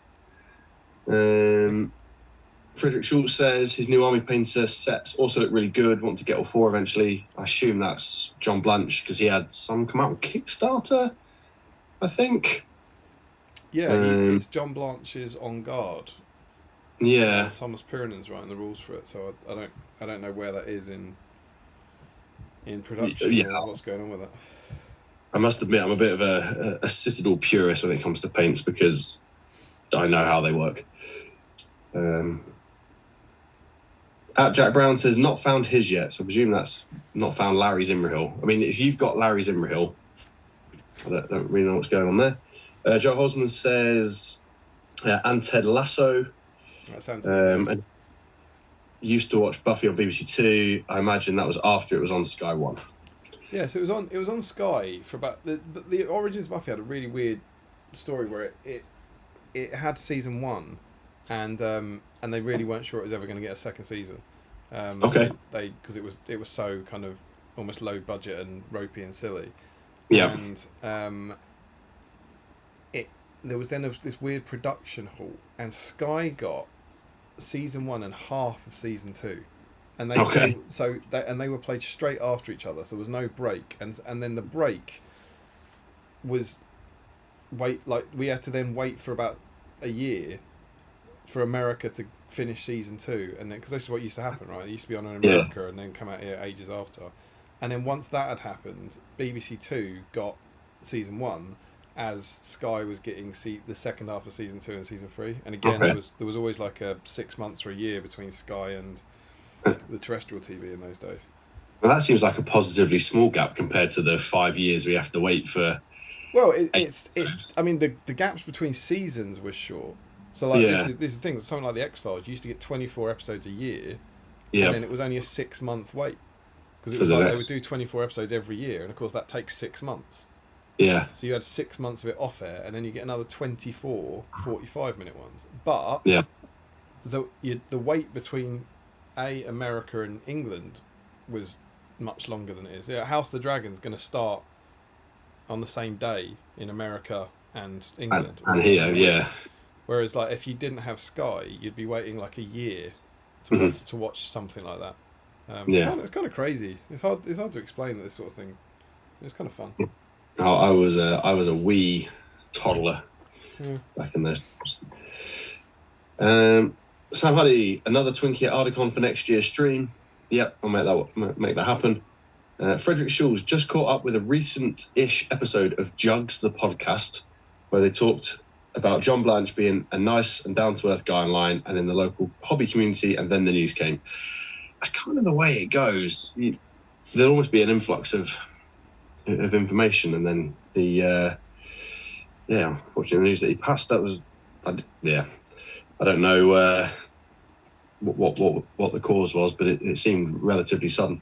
Frederick Schultz says his new Army Painter sets also look really good. Want to get all 4 eventually. I assume that's John Blanche because he had some come out on Kickstarter, I think. Yeah, it's John Blanche's On Guard. Yeah. Thomas Pirinen's writing the rules for it, so I don't know where that is in production. Yeah. Or what's going on with it. I must admit, I'm a bit of a Citadel purist when it comes to paints because I know how they work. At Jack Brown says not found his yet, so I presume that's not found Larry's Imrahil. I mean, if you've got Larry's Imrahil, I don't really know what's going on there. Joe Hosman says and Ted Lasso. That sounds and used to watch Buffy on BBC Two. I imagine that was after it was on Sky One. Yes, it was on Sky for about the Origins of Buffy had a really weird story where it had season 1, and they really weren't sure it was ever going to get a second season. Okay. Because it was so kind of almost low budget and ropey and silly. Yeah. And there was then this weird production halt, and Sky got season 1 and half of season 2. And they were played straight after each other, so there was no break, and then the break was we had to then wait for about a year for America to finish season 2, and then because this is what used to happen, right? It used to be on in America and then come out here ages after, and then once that had happened, BBC Two got season 1 as Sky was getting the second half of season 2 and season 3, and again there was always like a 6 months or a year between Sky and the terrestrial TV in those days. Well, that seems like a positively small gap compared to the 5 years we have to wait for. Well, I mean, the gaps between seasons was short. So like this is the thing. Something like the X-Files, you used to get 24 episodes a year, and then it was only a 6-month wait because it was like they would do 24 episodes every year, and of course that takes 6 months. Yeah. So you had 6 months of it off air, and then you get another 24 45-minute ones. But the wait between America and England was much longer than it is. Yeah, House of the Dragon's going to start on the same day in America and England. And here, yeah. Whereas, like, if you didn't have Sky, you'd be waiting like a year to watch something like that. It's kind of crazy. It's hard to explain this sort of thing. It's kind of fun. Oh, I was a wee toddler back in those times. Sam Huddy, another Twinkie at Ardicon for next year's stream. Yep, I'll make that happen. Frederick Schulz just caught up with a recent-ish episode of Jugs, the podcast, where they talked about John Blanche being a nice and down-to-earth guy online and in the local hobby community, and then the news came. That's kind of the way it goes. There'll almost be an influx of information, and then unfortunately, the news that he passed, that was, I don't know what the cause was, but it seemed relatively sudden.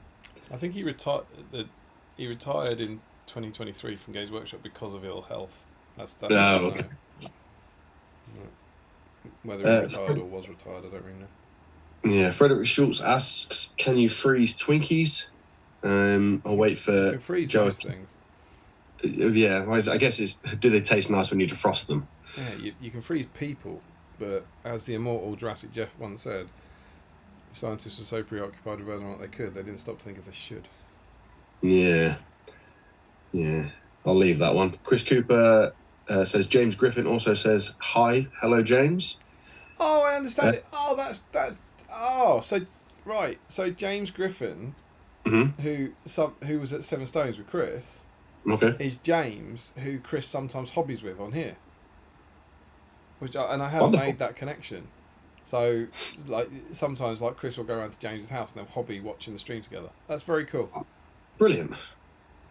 I think he retired in 2023 from Games Workshop because of ill health. That's okay. Whether he retired or was retired, I don't really know. Yeah, Frederick Schultz asks, "Can you freeze Twinkies?" I'll wait for you can freeze Joe. Those things. Yeah, I guess it's, do they taste nice when you defrost them? Yeah, you can freeze people, but as the immortal Jurassic Jeff once said, scientists were so preoccupied with whether or not they could, they didn't stop to think if they should. Yeah. I'll leave that one. Chris Cooper says James Griffin also says hi. Hello, James. Oh, I understand it. Oh, that's. Oh, so James Griffin, who was at Seven Stones with Chris, is James who Chris sometimes hobbies with on here. I hadn't made that connection. So, like, sometimes, like, Chris will go around to James's house and they'll hobby watching the stream together. That's very cool. Brilliant.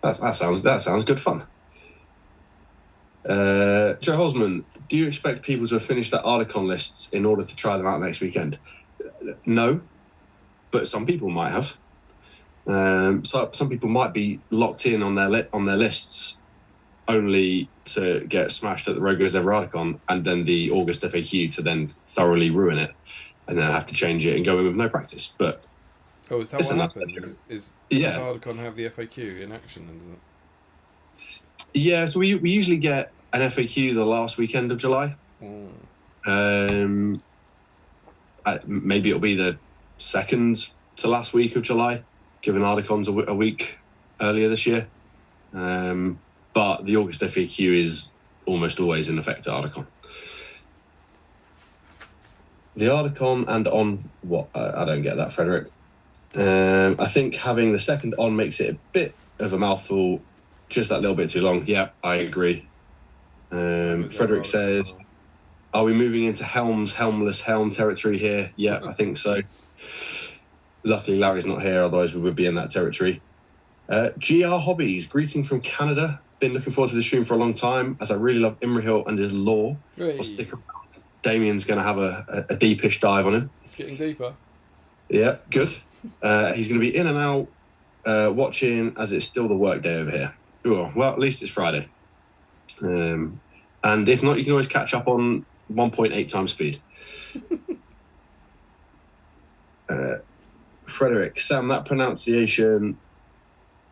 That sounds good fun. Joe Hosman, do you expect people to have finished their Ardicon lists in order to try them out next weekend? No, but some people might have. So some people might be locked in on their lists only to get smashed at the Road Goes Ever Ardicon and then the August FAQ to then thoroughly ruin it and then have to change it and go in with no practice. But is that what happens? Does Ardicon have the FAQ in action? Isn't it? Yeah, so we usually get an FAQ the last weekend of July. Maybe it'll be the second to last week of July, given Ardicon's a week earlier this year. But the August FAQ is almost always in effect at Ardicon. The Ardicon and on what? I don't get that, Frederick. I think having the second on makes it a bit of a mouthful, just that little bit too long. Yeah, I agree. Frederick says, are we moving into helmless helm territory here? Yeah, I think so. Luckily, Larry's not here, otherwise we would be in that territory. GR Hobbies, greeting from Canada. Been looking forward to this stream for a long time, as I really love Imrahil and his lore. I'll stick around. Damien's going to have a deepish dive on him. It's getting deeper. Yeah, good. He's going to be in and out watching, as it's still the work day over here. Ooh, well, at least it's Friday. And if not, you can always catch up on 1.8 times speed. Frederick, Sam, that pronunciation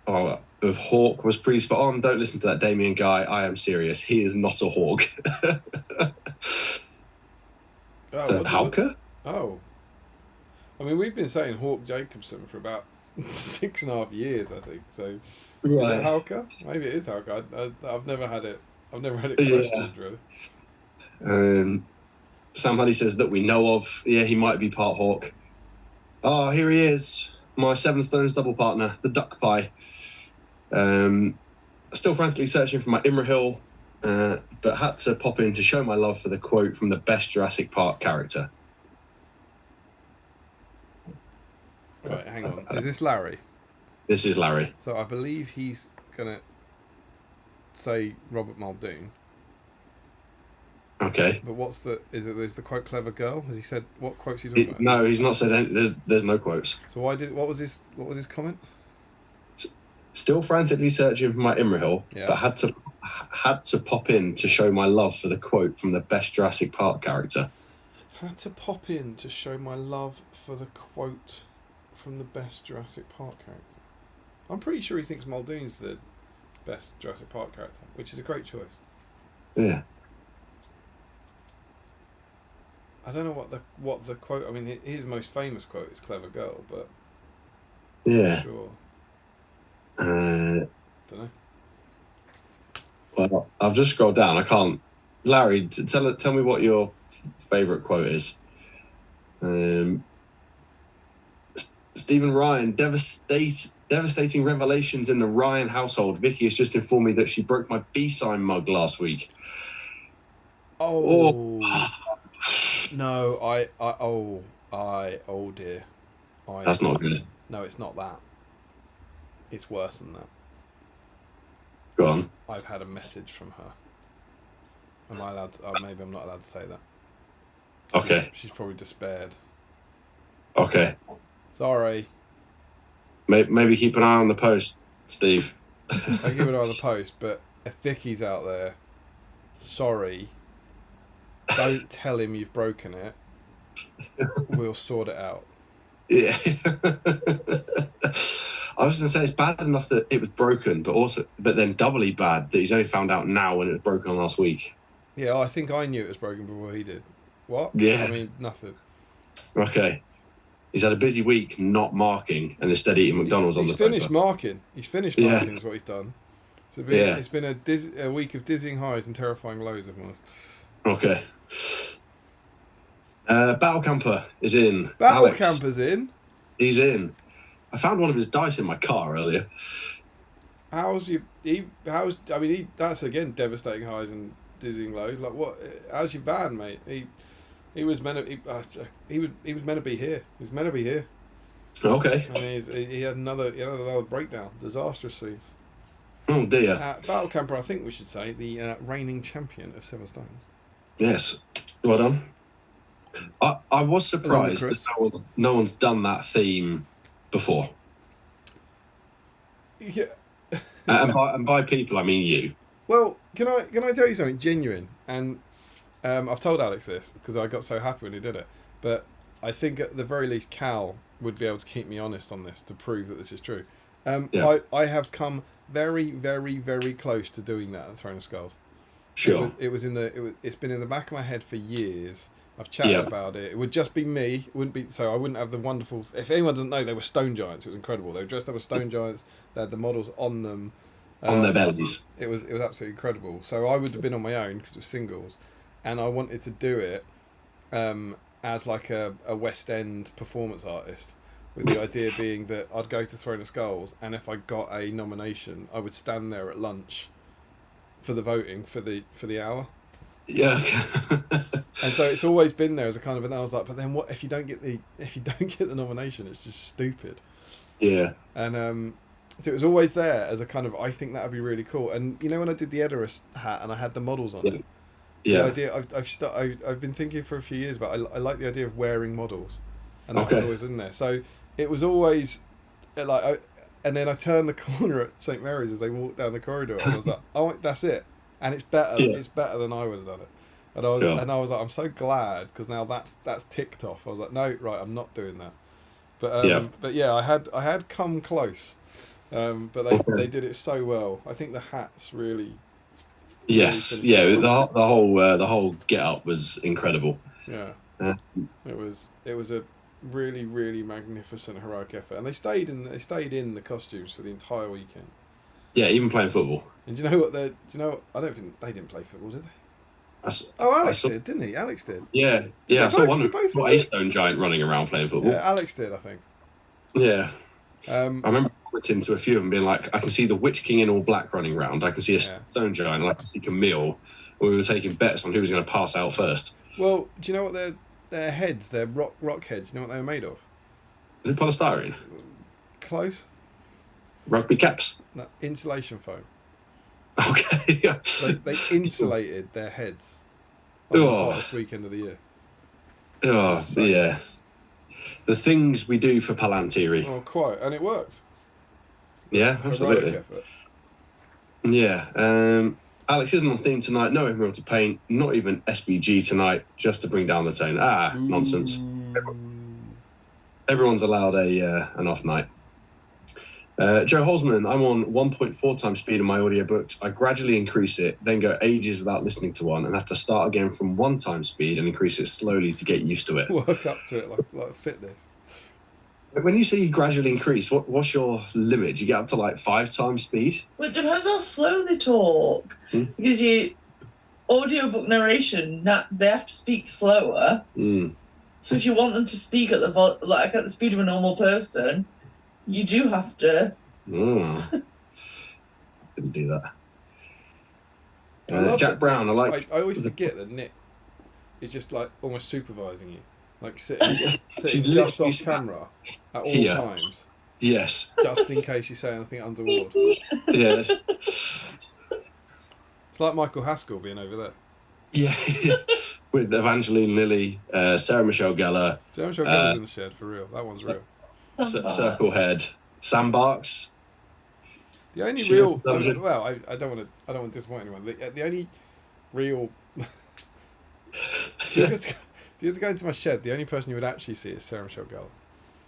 of hawk was pretty spot on. Don't listen to that Damien guy. I am serious. He is not a hawk. Hawker? Oh. I mean, we've been saying Hawk Jacobson for about 6.5 years, I think. So, is it Hawker? Maybe it is Hawker. I've never had it. I've never had it questioned, really. Sam Honey says that we know of. Yeah, he might be part hawk. Oh, here he is. My Seven Stones double partner, the duck pie. Still frantically searching for my Imrahil, but had to pop in to show my love for the quote from the best Jurassic Park character. Right, hang on. Is this Larry? This is Larry. So I believe he's going to say Robert Muldoon. Okay. But is the quote clever girl? Has he said what quotes he's talking about? No, he's not said any. There's no quotes. So what was his comment? Still frantically searching for my Imrahil, but had to pop in to show my love for the quote from the best Jurassic Park character. Had to pop in to show my love for the quote from the best Jurassic Park character. I'm pretty sure he thinks Muldoon's the best Jurassic Park character, which is a great choice. Yeah. I don't know what the quote. I mean, his most famous quote is "clever girl," but yeah, sure. Don't know. Well, I've just scrolled down. I can't. Larry, tell me what your favourite quote is. Stephen Ryan, devastating revelations in the Ryan household. Vicky has just informed me that she broke my BSIME mug last week. Oh. No, oh dear. That's not good. No, it's not that. It's worse than that. Go on. I've had a message from her. Am I allowed to? Maybe I'm not allowed to say that. Okay. She's probably despaired. Okay. Sorry. Maybe keep an eye on the post, Steve. I keep an eye on the post, but if Vicky's out there, sorry. Don't tell him you've broken it. We'll sort it out. Yeah. I was going to say it's bad enough that it was broken, but then doubly bad that he's only found out now when it was broken last week. Yeah, I think I knew it was broken before he did. What? Yeah. I mean, nothing. Okay. He's had a busy week not marking and instead eating McDonald's on the sofa. He's finished marking is what he's done. So it's been a week of dizzying highs and terrifying lows of mine. Okay. Battle Camper is in. Battle Camper's in? He's in. I found one of his dice in my car earlier. That's again devastating highs and dizzying lows. Like what? How's your van, mate? He was meant to. He was meant to be here. He was meant to be here. Okay. I mean, he had another breakdown. Disastrous scenes. Oh dear. Battle Camper, I think we should say, the reigning champion of Seven Stones. Yes. Well done. I was surprised that Ludicrous. no one's done that theme before. Yeah. And by people, I mean you. Well, can I tell you something genuine? And I've told Alex this because I got so happy when he did it. But I think at the very least, Cal would be able to keep me honest on this to prove that this is true. I have come very, very, very close to doing that at Throne of Skulls. Sure. It's been in the back of my head for years. I've chatted about it. It would just be me. It wouldn't be so. I wouldn't have the wonderful. If anyone doesn't know, they were stone giants. It was incredible. They were dressed up as stone giants. They had the models on them. On their bellies. It was absolutely incredible. So I would have been on my own because it was singles, and I wanted to do it as like a West End performance artist, with the idea being that I'd go to Throne of Skulls, and if I got a nomination, I would stand there at lunch for the voting for the hour. Yeah. And so it's always been there as a kind of, and I was like, but then what if you don't get the nomination? It's just stupid. Yeah. And so it was always there as a kind of, I think that would be really cool. And you know when I did the Edoras hat and I had the models on it, Yeah. the idea I've been thinking for a few years, but I like the idea of wearing models, and that was always in there. So it was always like, and then I turned the corner at St Mary's as they walked down the corridor, and I was like, oh, that's it, and it's better. Yeah. It's better than I would have done it. And I was like, I'm so glad because now that's ticked off. I was like, no, right, I'm not doing that. But yeah, I had come close, but they did it so well. I think the hats really. Yes, yeah, the whole get up was incredible. Yeah, it was a really, really magnificent heroic effort, and they stayed in the costumes for the entire weekend. Yeah, even playing football. And do you know what? I don't think they didn't play football, did they? Alex did, didn't he? Alex did. Yeah. I saw one a stone giant running around playing football. Yeah, Alex did, I think. Yeah. I remember commenting to a few of them being like, I can see the Witch King in all black running around. I can see a stone giant, and I can see Camille. We were taking bets on who was going to pass out first. Well, do you know what their heads, their rock heads, you know what they were made of? Is it polystyrene? Close. Rugby caps? No, insulation foam. Okay. They insulated their heads on the hottest weekend of the year. Oh, yeah. The things we do for Palantiri. Oh, quite. And it worked. Yeah, absolutely. Yeah. Alex isn't on theme tonight. No Imrahil to paint. Not even SBG tonight, just to bring down the tone. Nonsense. Everyone's allowed an off night. Joe Holzman, I'm on 1.4 times speed in my audiobooks. I gradually increase it, then go ages without listening to one and have to start again from 1 times speed and increase it slowly to get used to it. Work up to it like fitness. When you say you gradually increase, what's your limit? Do you get up to like 5 times speed? Well, it depends how slow they talk. Because you audiobook narration, they have to speak slower. So if you want them to speak at the speed of a normal person, you do have to. Couldn't do that. Jack Brown, I always forget that Nick is just like almost supervising you, like sitting just off camera at all times. Yes. Just in case you say anything untoward. Yeah. It's like Michael Haskell being over there. Yeah. With Evangeline Lilly, Sarah Michelle Gellar. Sarah Michelle Gellar's in the shed for real. That one's real. Circle Head, Sam Barks. The only real, well, I don't want to disappoint anyone. The only real, if you were to go into my shed, the only person you would actually see is Sarah Michelle Gellar.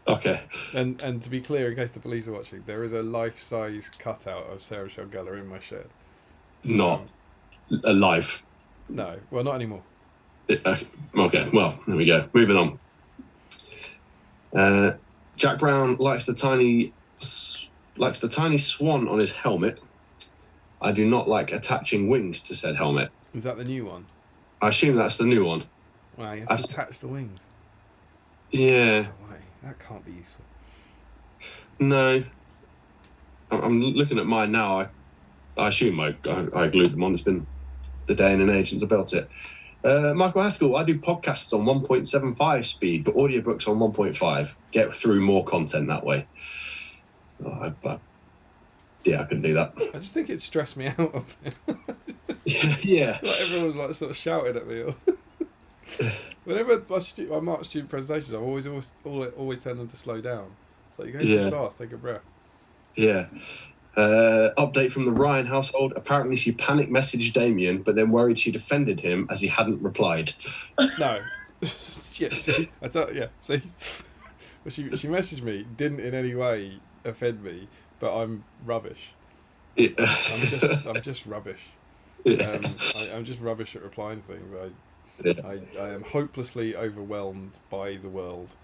Okay. And to be clear, in case the police are watching, there is a life-size cutout of Sarah Michelle Gellar in my shed. Not alive. No, well, not anymore. Okay, well, there we go. Moving on. Jack Brown likes the tiny swan on his helmet. I do not like attaching wings to said helmet. Is that the new one? I assume that's the new one. Wow, you have to attach the wings. Yeah. No way. That can't be useful. No. I'm looking at mine now. I assume I glued them on. It's been the day and an age since I built it. Michael Haskell, I do podcasts on 1.75 speed, but audiobooks on 1.5. Get through more content that way. Yeah, I couldn't do that. I just think it stressed me out a bit. Yeah. Like everyone was like sort of shouting at me. Whenever I mark student presentations, I've always tell them to slow down. It's like you're going too fast. Take a breath. Yeah. Update from the Ryan household. Apparently, she panic messaged Damien, but then worried she'd offended him as he hadn't replied. No. Yeah. See, See. Well, she messaged me. Didn't in any way offend me, but I'm rubbish. Yeah. I'm just rubbish. Yeah. I'm just rubbish at replying things. Yeah. I am hopelessly overwhelmed by the world,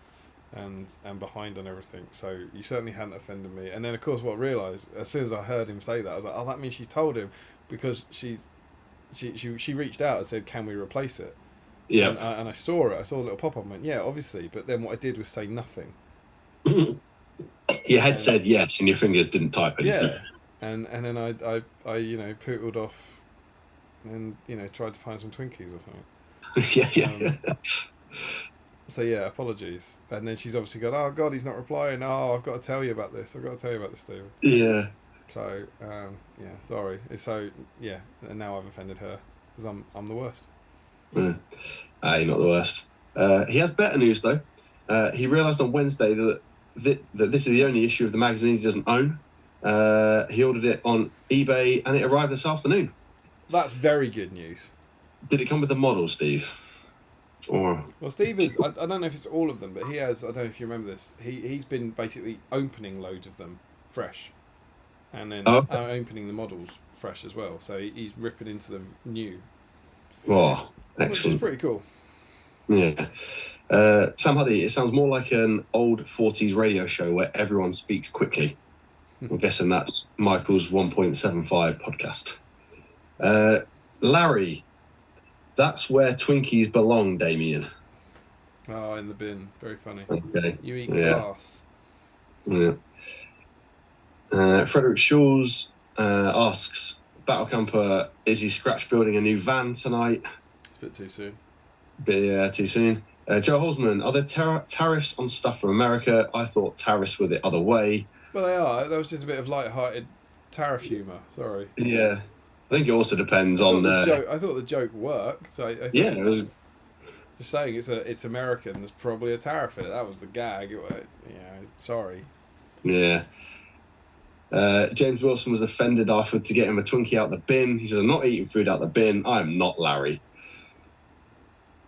and behind on everything. So you certainly hadn't offended me. And then of course, what I realised as soon as I heard him say that, I was like, oh, that means she told him, because she reached out and said, can we replace it? Yeah. And I saw it. I saw a little pop up and went, yeah, obviously. But then what I did was say nothing. Your head said yes, and your fingers didn't type anything. Yeah. And then I pootled off, and tried to find some Twinkies or something. Yeah. So yeah, apologies. And then she's obviously gone, oh God, he's not replying. Oh, I've got to tell you about this. Stephen. Yeah. So yeah, sorry. So yeah, and now I've offended her because I'm the worst. You're not the worst. He has better news though. He realised on Wednesday that this is the only issue of the magazine he doesn't own. He ordered it on eBay and it arrived this afternoon. That's very good news. Did it come with the model, Steve? Or well, Steve is. I don't know if it's all of them, but he has. I don't know if you remember this. He's been basically opening loads of them fresh, and then opening the models fresh as well. So he's ripping into them new. Oh, excellent! Which is pretty cool. Yeah. Sam Huddy, it sounds more like an old 40s radio show where everyone speaks quickly. I'm guessing that's Michael's 1.75 podcast. Larry, that's where Twinkies belong, Damien. Oh, in the bin. Very funny. Okay. You eat glass. Yeah. Frederick Shaw's asks, Battle Camper, is he scratch building a new van tonight? It's a bit too soon. Too soon. Joe Holzman, are there tariffs on stuff from America? I thought tariffs were the other way. Well, they are. That was just a bit of light-hearted tariff humour. Sorry. Yeah. I think it also depends on... I thought the joke worked. So I think it was... Just saying it's American, there's probably a tariff in it. That was the gag. Sorry. Yeah. James Wilson was offended I offered to get him a Twinkie out the bin. He says, I'm not eating food out the bin. I'm not Larry.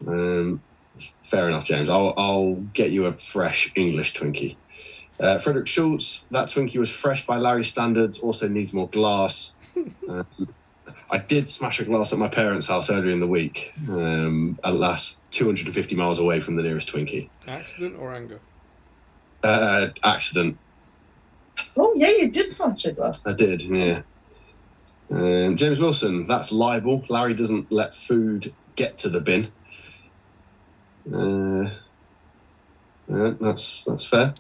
Fair enough, James. I'll get you a fresh English Twinkie. Frederick Schultz, that Twinkie was fresh by Larry's standards, also needs more glass. I did smash a glass at my parents' house earlier in the week, at last 250 miles away from the nearest Twinkie. Accident or anger? Accident. Oh, yeah, you did smash a glass. I did, yeah. James Wilson, that's libel. Larry doesn't let food get to the bin. That's fair.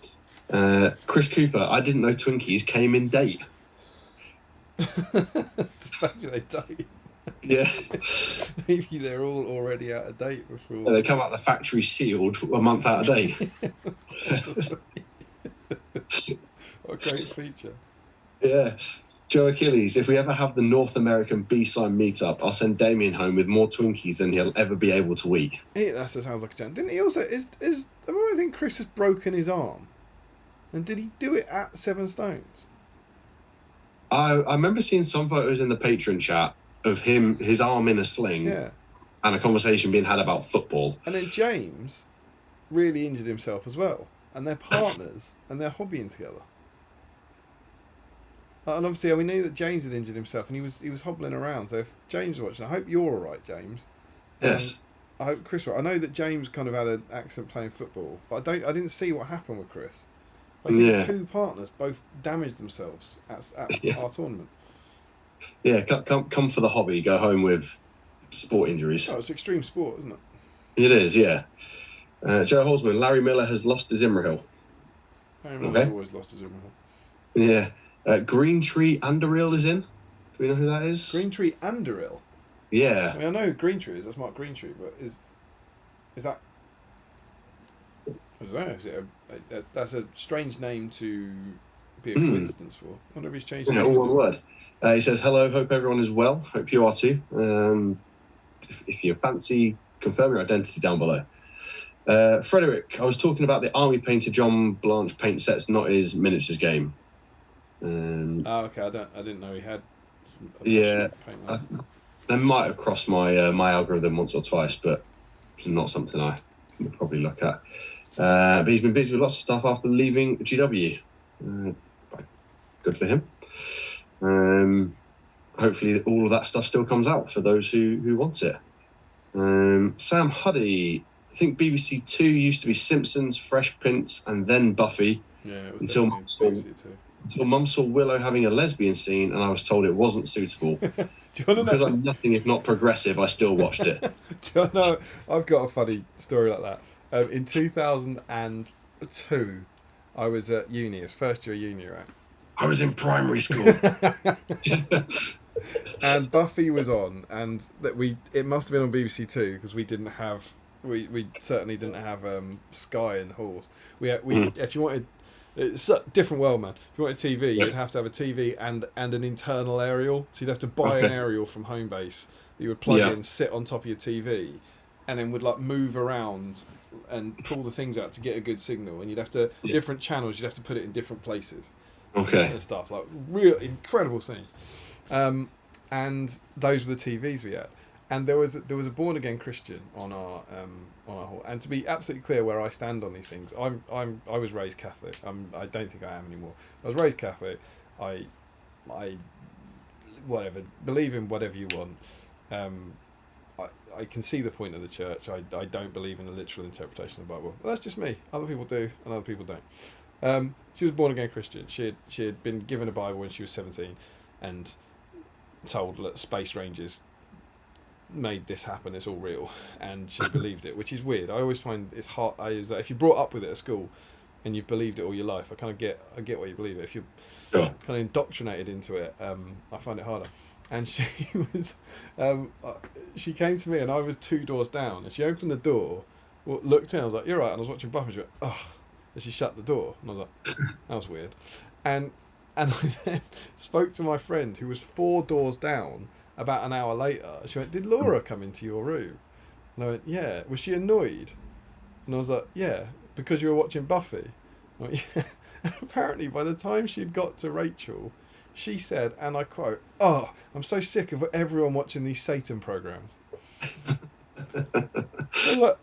Chris Cooper, I didn't know Twinkies came in date. They don't. Yeah. Maybe they're all already out of date before. Yeah, they come out the factory sealed a month out of date. What a great feature. Yeah. Joe Achilles, if we ever have the North American BSIME meetup, I'll send Damien home with more Twinkies than he'll ever be able to eat. That sounds like a chance. Didn't he also... I think Chris has broken his arm. And did he do it at 7 Stones? I remember seeing some photos in the Patreon chat of him, his arm in a sling, and a conversation being had about football. And then James really injured himself as well. And they're partners, and they're hobbying together. And obviously, we knew that James had injured himself, and he was hobbling around. So if James is watching, I hope you're all right, James. Yes. I hope Chris. I know that James kind of had an accident playing football, but I didn't see what happened with Chris. I think 2 partners both damaged themselves at our tournament. Yeah, come for the hobby, go home with sport injuries. Oh, it's extreme sport, isn't it? It is, yeah. Joe Holzman, Larry Miller has lost his Imrahil. Larry Miller's always lost his Imrahil. Yeah. Green Tree Underhill is in. Do we know who that is? Green Tree Underhill? Yeah. I mean, I know who Green Tree is. That's Mark Green Tree, but is that... I don't know. That's a strange name to be a coincidence for. I wonder if he's changed. Yeah, all one word. He says, hello, hope everyone is well. Hope you are too. If you fancy, confirm your identity down below. Frederick, I was talking about the army painter John Blanche paint sets, not his miniatures game. Okay, I didn't know he had. Yeah, they might have crossed my my algorithm once or twice, but it's not something I would probably look at. But he's been busy with lots of stuff after leaving GW. Good for him. Hopefully all of that stuff still comes out for those who want it. Sam Huddy, I think BBC Two used to be Simpsons, Fresh Prince, and then Buffy. Yeah, it was until Mum saw Willow having a lesbian scene, and I was told it wasn't suitable. Do you want to know? Because I'm nothing if not progressive, I still watched it. Do you want to know? I've got a funny story like that. In 2002, I was at uni. It's first year uni, right? I was in primary school. And Buffy was on, and it must have been on BBC Two because we didn't have we certainly didn't have Sky in halls. If you wanted, it's a different world, man. If you wanted TV, you'd have to have a TV and an internal aerial. So you'd have to buy an aerial from Homebase that you would plug in, sit on top of your TV, and then would like move around and pull the things out to get a good signal. And you'd have to different channels. You'd have to put it in different places. And stuff like real incredible scenes. And those were the TVs we had. And there was a born again Christian on our hall. And to be absolutely clear where I stand on these things, I was raised Catholic. I don't think I am anymore. I was raised Catholic. I whatever, believe in whatever you want. I can see the point of the church. I don't believe in the literal interpretation of the Bible. But that's just me. Other people do, and other people don't. She was born again Christian. She had been given a Bible when she was 17, and told that space rangers made this happen. It's all real, and she believed it, which is weird. I always find it's hard. Is that if you're brought up with it at school, and you've believed it all your life, I kind of get why you believe it. If you're kind of indoctrinated into it, I find it harder. And she was, she came to me, and I was 2 doors down, and she opened the door, looked in. I was like, "You're right," and I was watching Buffy. She went, "Oh." And she shut the door, and I was like, that was weird. And I then spoke to my friend who was 4 doors down about an hour later. She went, "Did Laura come into your room?" And I went, "Yeah." "Was she annoyed?" And I was like, "Yeah, because you were watching Buffy." I went, "Yeah." And apparently by the time she'd got to Rachel, she said, and I quote, "Oh, I'm so sick of everyone watching these Satan programs."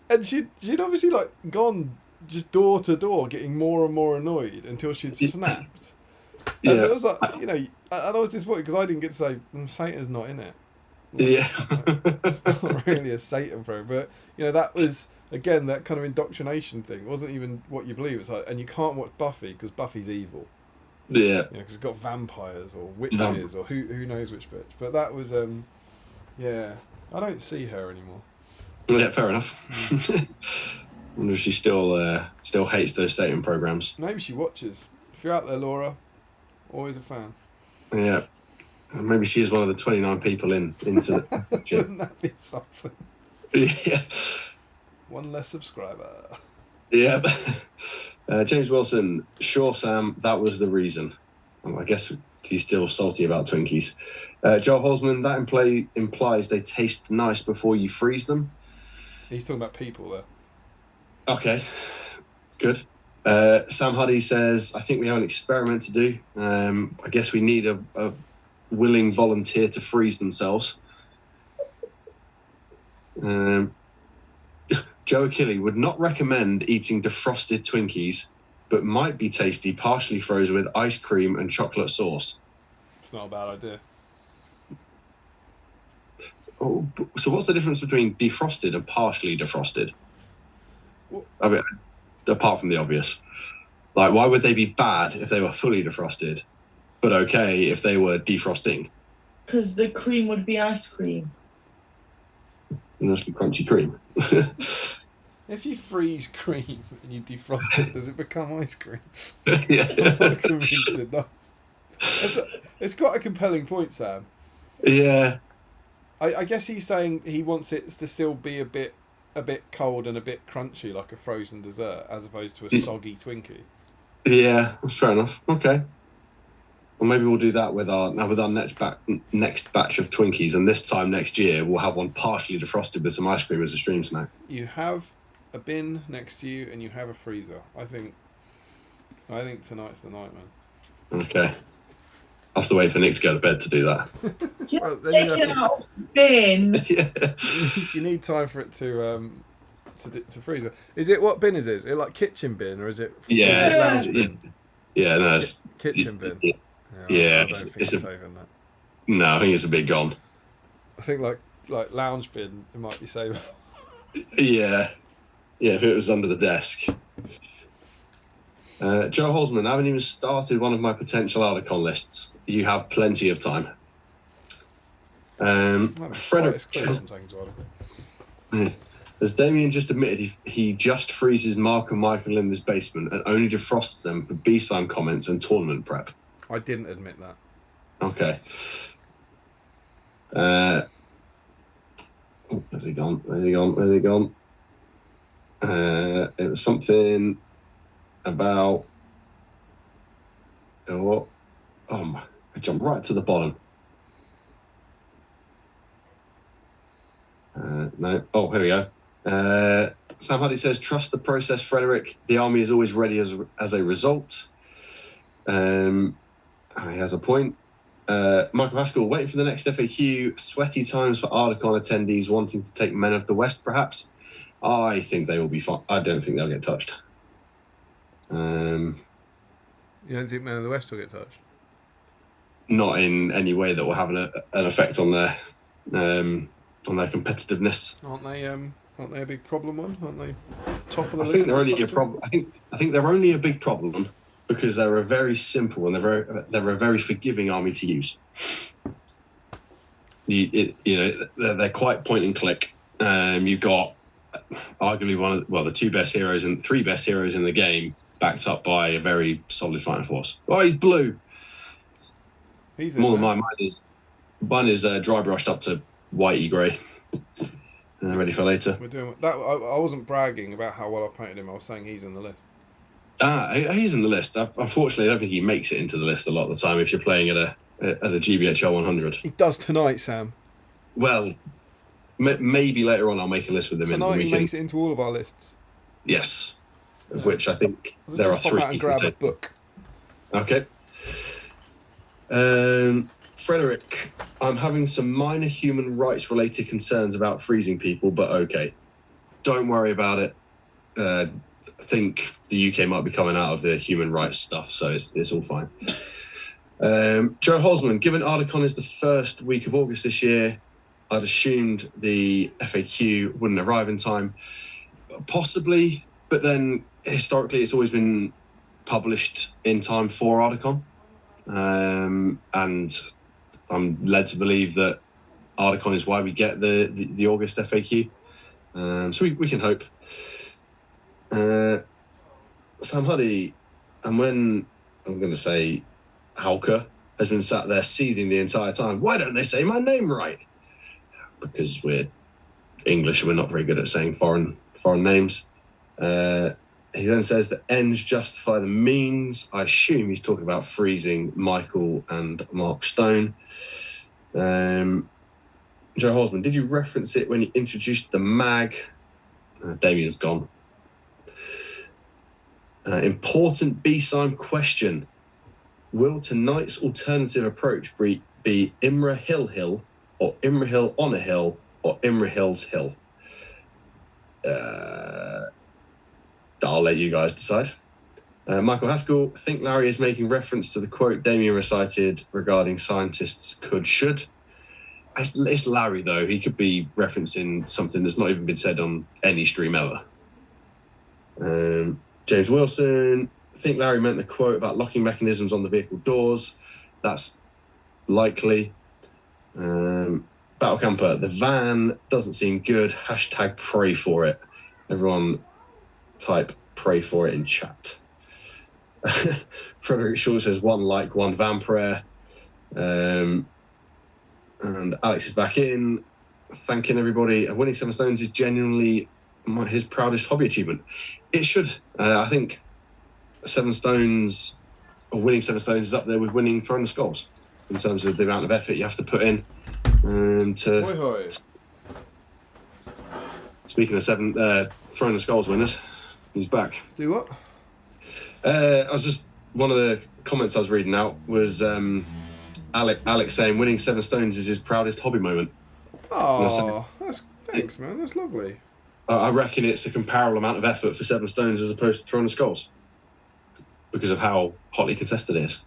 And she'd obviously like gone just door to door, getting more and more annoyed until she'd snapped. And it was like, and I was disappointed because I didn't get to say Satan's not in it. It's not really a Satan program, but that was again that kind of indoctrination thing. It wasn't even what you believe. It's like, and you can't watch Buffy because Buffy's evil. Because it's got vampires or witches or who knows which bitch. But that was I don't see her anymore. Yeah, fair enough. I wonder if she still hates those Satan programs. Maybe she watches. If you're out there, Laura, always a fan. Yeah. Maybe she is one of the 29 people into the... Shouldn't that be something? Yeah. One less subscriber. Yeah. James Wilson, sure, Sam, that was the reason. I guess he's still salty about Twinkies. Joe Holzman, that implies they taste nice before you freeze them. He's talking about people there. Okay, good. Sam Huddy says, I think we have an experiment to do. I guess we need a willing volunteer to freeze themselves. Joe Achille would not recommend eating defrosted Twinkies, but might be tasty partially frozen with ice cream and chocolate sauce. It's not a bad idea. Oh, so what's the difference between defrosted and partially defrosted? I mean, apart from the obvious, like why would they be bad if they were fully defrosted, but okay if they were defrosting? Because the cream would be ice cream. And that's the crunchy cream. If you freeze cream and you defrost it, does it become ice cream? Yeah. I'm not convinced it does. It's got a compelling point, Sam. Yeah. I guess he's saying he wants it to still be a bit cold and a bit crunchy, like a frozen dessert, as opposed to a soggy Twinkie. Yeah, that's fair enough. Okay. Well, maybe we'll do that with our next batch of Twinkies, and this time next year we'll have one partially defrosted with some ice cream as a stream snack. You have a bin next to you, and you have a freezer. I think tonight's the night, man. Okay. I have to wait for Nick to go to bed to do that. Well, then you Take have it out, bin. Yeah. you need time for it to freezer. Is it, what bin is it? Is it like kitchen bin, or is it? Yeah. Is it lounge bin? Yeah, no, it's Kitchen bin. Yeah, I don't it's think a- it's saving that. no, I think it's a bit gone. I think like lounge bin, it might be saving. Yeah. Yeah, if it was under the desk. Joe Holzman, I haven't even started one of my potential Articon lists. You have plenty of time. Frederick, as Damien just admitted, he just freezes Mark and Michael in his basement and only defrosts them for BSIME comments and tournament prep. I didn't admit that. Okay. Where's he gone? It was something about. Oh my! I jumped right to the bottom. No. Oh, here we go. Sam Huddy says, "Trust the process, Frederick. The army is always ready as a result." He has a point. Michael Haskell, waiting for the next FAQ. Sweaty times for Ardicon attendees wanting to take Men of the West, perhaps. I think they will be fine. I don't think they'll get touched. You don't think Men of the West will get touched? Not in any way that will have an effect on their competitiveness. Aren't they a big problem one? Aren't they top of the list? I think they're only a problem. I think they're only a big problem because they're a very simple and they're a very forgiving army to use. They're quite point and click. You've got arguably the two best heroes and three best heroes in the game, backed up by a very solid fighting force. Oh, he's blue. He's more than mine. Mine is dry brushed up to whitey grey. Ready for later. We're doing that. I wasn't bragging about how well I've painted him. I was saying he's in the list. He's in the list. Unfortunately, I don't think he makes it into the list a lot of the time if you're playing at a GBHL 100. He does tonight, Sam. Well, maybe later on I'll make a list with him. Tonight he makes it into all of our lists. Yes, of which I think there are three. Out and grab a book. Okay. Frederick, I'm having some minor human rights related concerns about freezing people, but okay. Don't worry about it. I think the UK might be coming out of the human rights stuff, so it's all fine. Joe Hosman, given Ardicon is the first week of August this year, I'd assumed the FAQ wouldn't arrive in time. Possibly, but then historically it's always been published in time for Ardicon. And I'm led to believe that Ardicon is why we get the August FAQ. So we can hope. Sam Huddy, and when I'm going to say Hauke has been sat there seething the entire time. Why don't they say my name right? Because we're English and we're not very good at saying foreign names. He then says the ends justify the means. I assume he's talking about freezing Michael and Mark Stone. Joe Hosman, did you reference it when you introduced the mag? Damien's gone. Important BSIME question. Will tonight's alternative approach be Imrahil Hill or Imrahil on a hill or Imrahil's hill? I'll let you guys decide. Michael Haskell, I think Larry is making reference to the quote Damien recited regarding scientists should. It's Larry, though. He could be referencing something that's not even been said on any stream ever. James Wilson, I think Larry meant the quote about locking mechanisms on the vehicle doors. That's likely. Battle Camper, the van doesn't seem good. Hashtag pray for it. Everyone type pray for it in chat. Frederick Shaw says one van prayer. And Alex is back in, thanking everybody. Winning 7 stones is genuinely his proudest hobby achievement. It should. I think 7 stones winning 7 stones is up there with winning Throwing the Skulls in terms of the amount of effort you have to put in. And Hoi hoi. speaking of Throwing the Skulls winners, he's back. Do what? I was just one of the comments I was reading out was Alex saying winning 7 stones is his proudest hobby moment. Oh, thanks, man. That's lovely. I reckon it's a comparable amount of effort for 7 stones as opposed to Throwing the Skulls because of how hotly contested it is.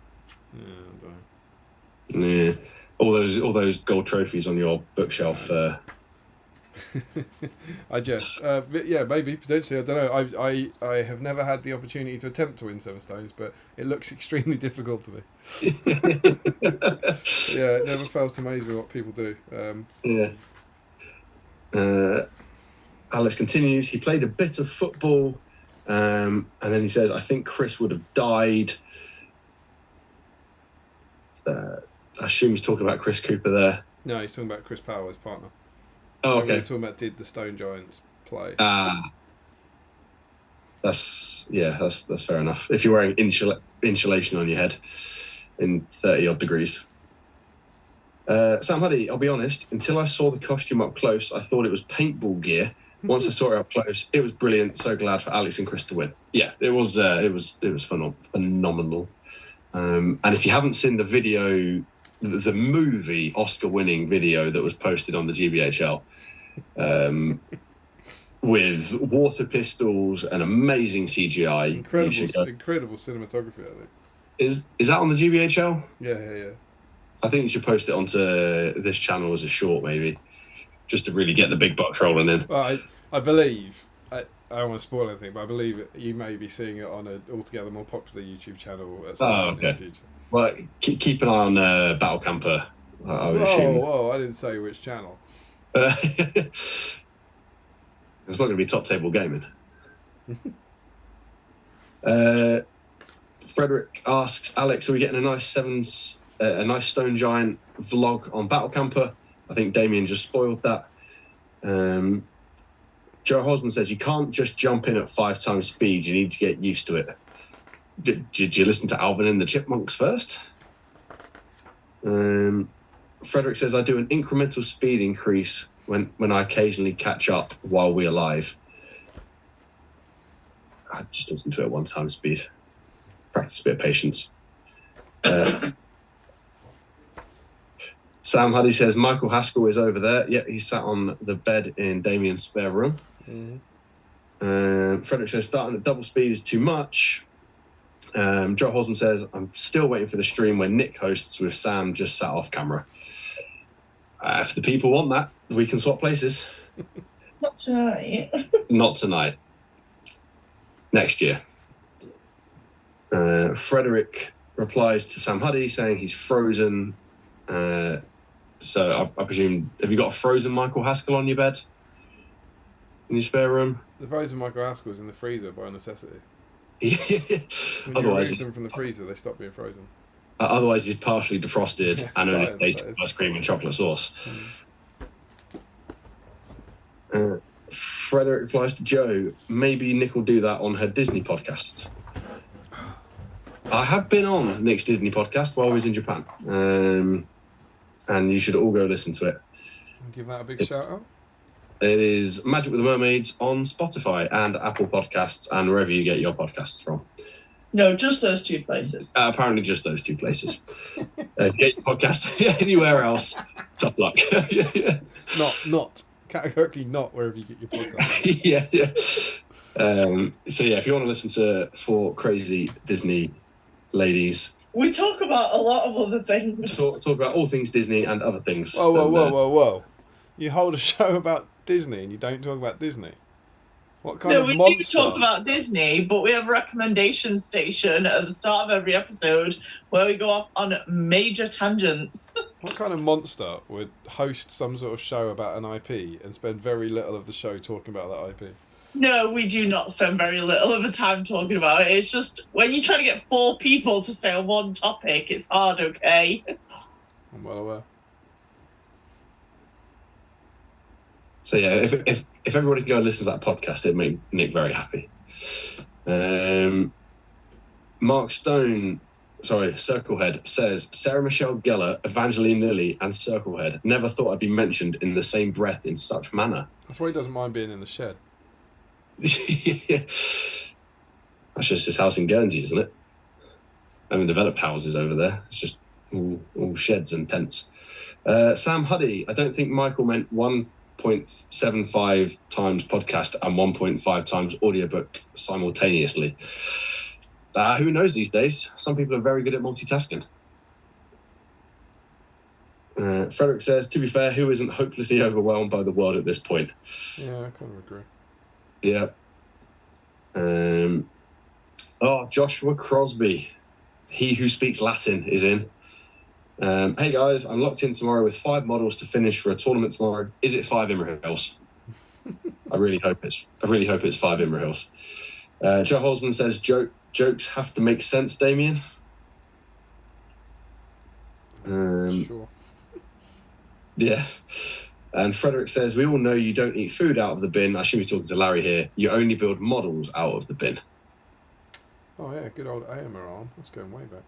Yeah, all those gold trophies on your bookshelf. I jest. But yeah, maybe potentially. I don't know. I have never had the opportunity to attempt to win 7 stones, but it looks extremely difficult to me. Yeah, it never fails to amaze me what people do. Yeah. Alex continues. He played a bit of football, and then he says, "I think Chris would have died." I assume he's talking about Chris Cooper there. No, he's talking about Chris Powell, his partner. Oh, We okay. were talking about did the Stone Giants play? That's fair enough. If you're wearing insulation on your head in 30-odd degrees. Sam Huddy, I'll be honest, until I saw the costume up close, I thought it was paintball gear. Once I saw it up close, it was brilliant. So glad for Alex and Chris to win. Yeah, it was phenomenal. And if you haven't seen the video, the movie Oscar-winning video that was posted on the GBHL, with water pistols and amazing CGI, Incredible cinematography, I think. Is that on the GBHL? Yeah. I think you should post it onto this channel as a short, maybe, just to really get the big bucks rolling in. Well, I believe, I don't want to spoil anything, but I believe you may be seeing it on an altogether more popular YouTube channel at some point in the future. Well, keep an eye on Battle Camper, I would assume. Whoa, I didn't say which channel. It's not going to be top table gaming. Frederick asks, Alex, are we getting a nice Stone Giant vlog on Battle Camper? I think Damien just spoiled that. Joe Hosman says, you can't just jump in at 5 times speed. You need to get used to it. Did you listen to Alvin and the Chipmunks first? Frederick says, I do an incremental speed increase when I occasionally catch up while we're live. I just listen to it at 1 time speed. Practice a bit of patience. Sam Huddy says, Michael Haskell is over there. Yep, he's sat on the bed in Damien's spare room. Frederick says, starting at double speed is too much. Joe Hosman says, I'm still waiting for the stream where Nick hosts with Sam just sat off camera. If the people want that, we can swap places. Not tonight. Not tonight. Next year. Frederick replies to Sam Huddy saying he's frozen. So I presume, have you got a frozen Michael Haskell on your bed? In your spare room? The frozen Michael Haskell is in the freezer by necessity. When you Otherwise, remove them from the freezer, they stop being frozen. Otherwise, he's partially defrosted and only Science, tastes that is. ice cream and chocolate sauce. Frederick replies to Joe, maybe Nick will do that on her Disney podcast. I have been on Nick's Disney podcast while I was in Japan. And you should all go listen to it. Give that a big shout out. It is Magic with the Mermaids on Spotify and Apple Podcasts and wherever you get your podcasts from. No, just those 2 places. Apparently just those 2 places. Get your podcast anywhere else. Tough luck. Not categorically not wherever you get your podcast. Yeah. So yeah, if you want to listen to 4 crazy Disney ladies, We talk about a lot of other things. talk about all things Disney and other things. Whoa. You hold a show about Disney and you don't talk about Disney. What kind No, of we monster? do talk about Disney, but we have a recommendation station at the start of every episode where we go off on major tangents. What kind of monster would host some sort of show about an IP and spend very little of the show talking about that IP? No, we do not spend very little of the time talking about it. It's just when you try to get 4 people to stay on one topic, it's hard, okay? I'm well aware. So yeah, if everybody can go and listen to that podcast, it'd make Nick very happy. Mark Stone Circlehead says Sarah Michelle Gellar, Evangeline Lilly, and Circlehead. Never thought I'd be mentioned in the same breath in such manner. That's why he doesn't mind being in the shed. That's just his house in Guernsey, isn't it? I haven't developed houses over there. It's just all sheds and tents. Sam Huddy, I don't think Michael meant 1.75 times podcast and 1.5 times audiobook simultaneously. Who knows these days? Some people are very good at multitasking. Frederick says, to be fair, who isn't hopelessly overwhelmed by the world at this point? Yeah, I kind of agree. Yeah. Joshua Crosby, he who speaks Latin, is in. Hey guys, I'm locked in tomorrow with 5 models to finish for a tournament tomorrow. Is it 5 Imrahils? I really hope it's 5 Imrahils. Joe Holzman says jokes have to make sense, Damien. Sure. Yeah. And Frederick says, we all know you don't eat food out of the bin. I assume he's talking to Larry here. You only build models out of the bin. Oh yeah, good old Imrahil. That's going way back.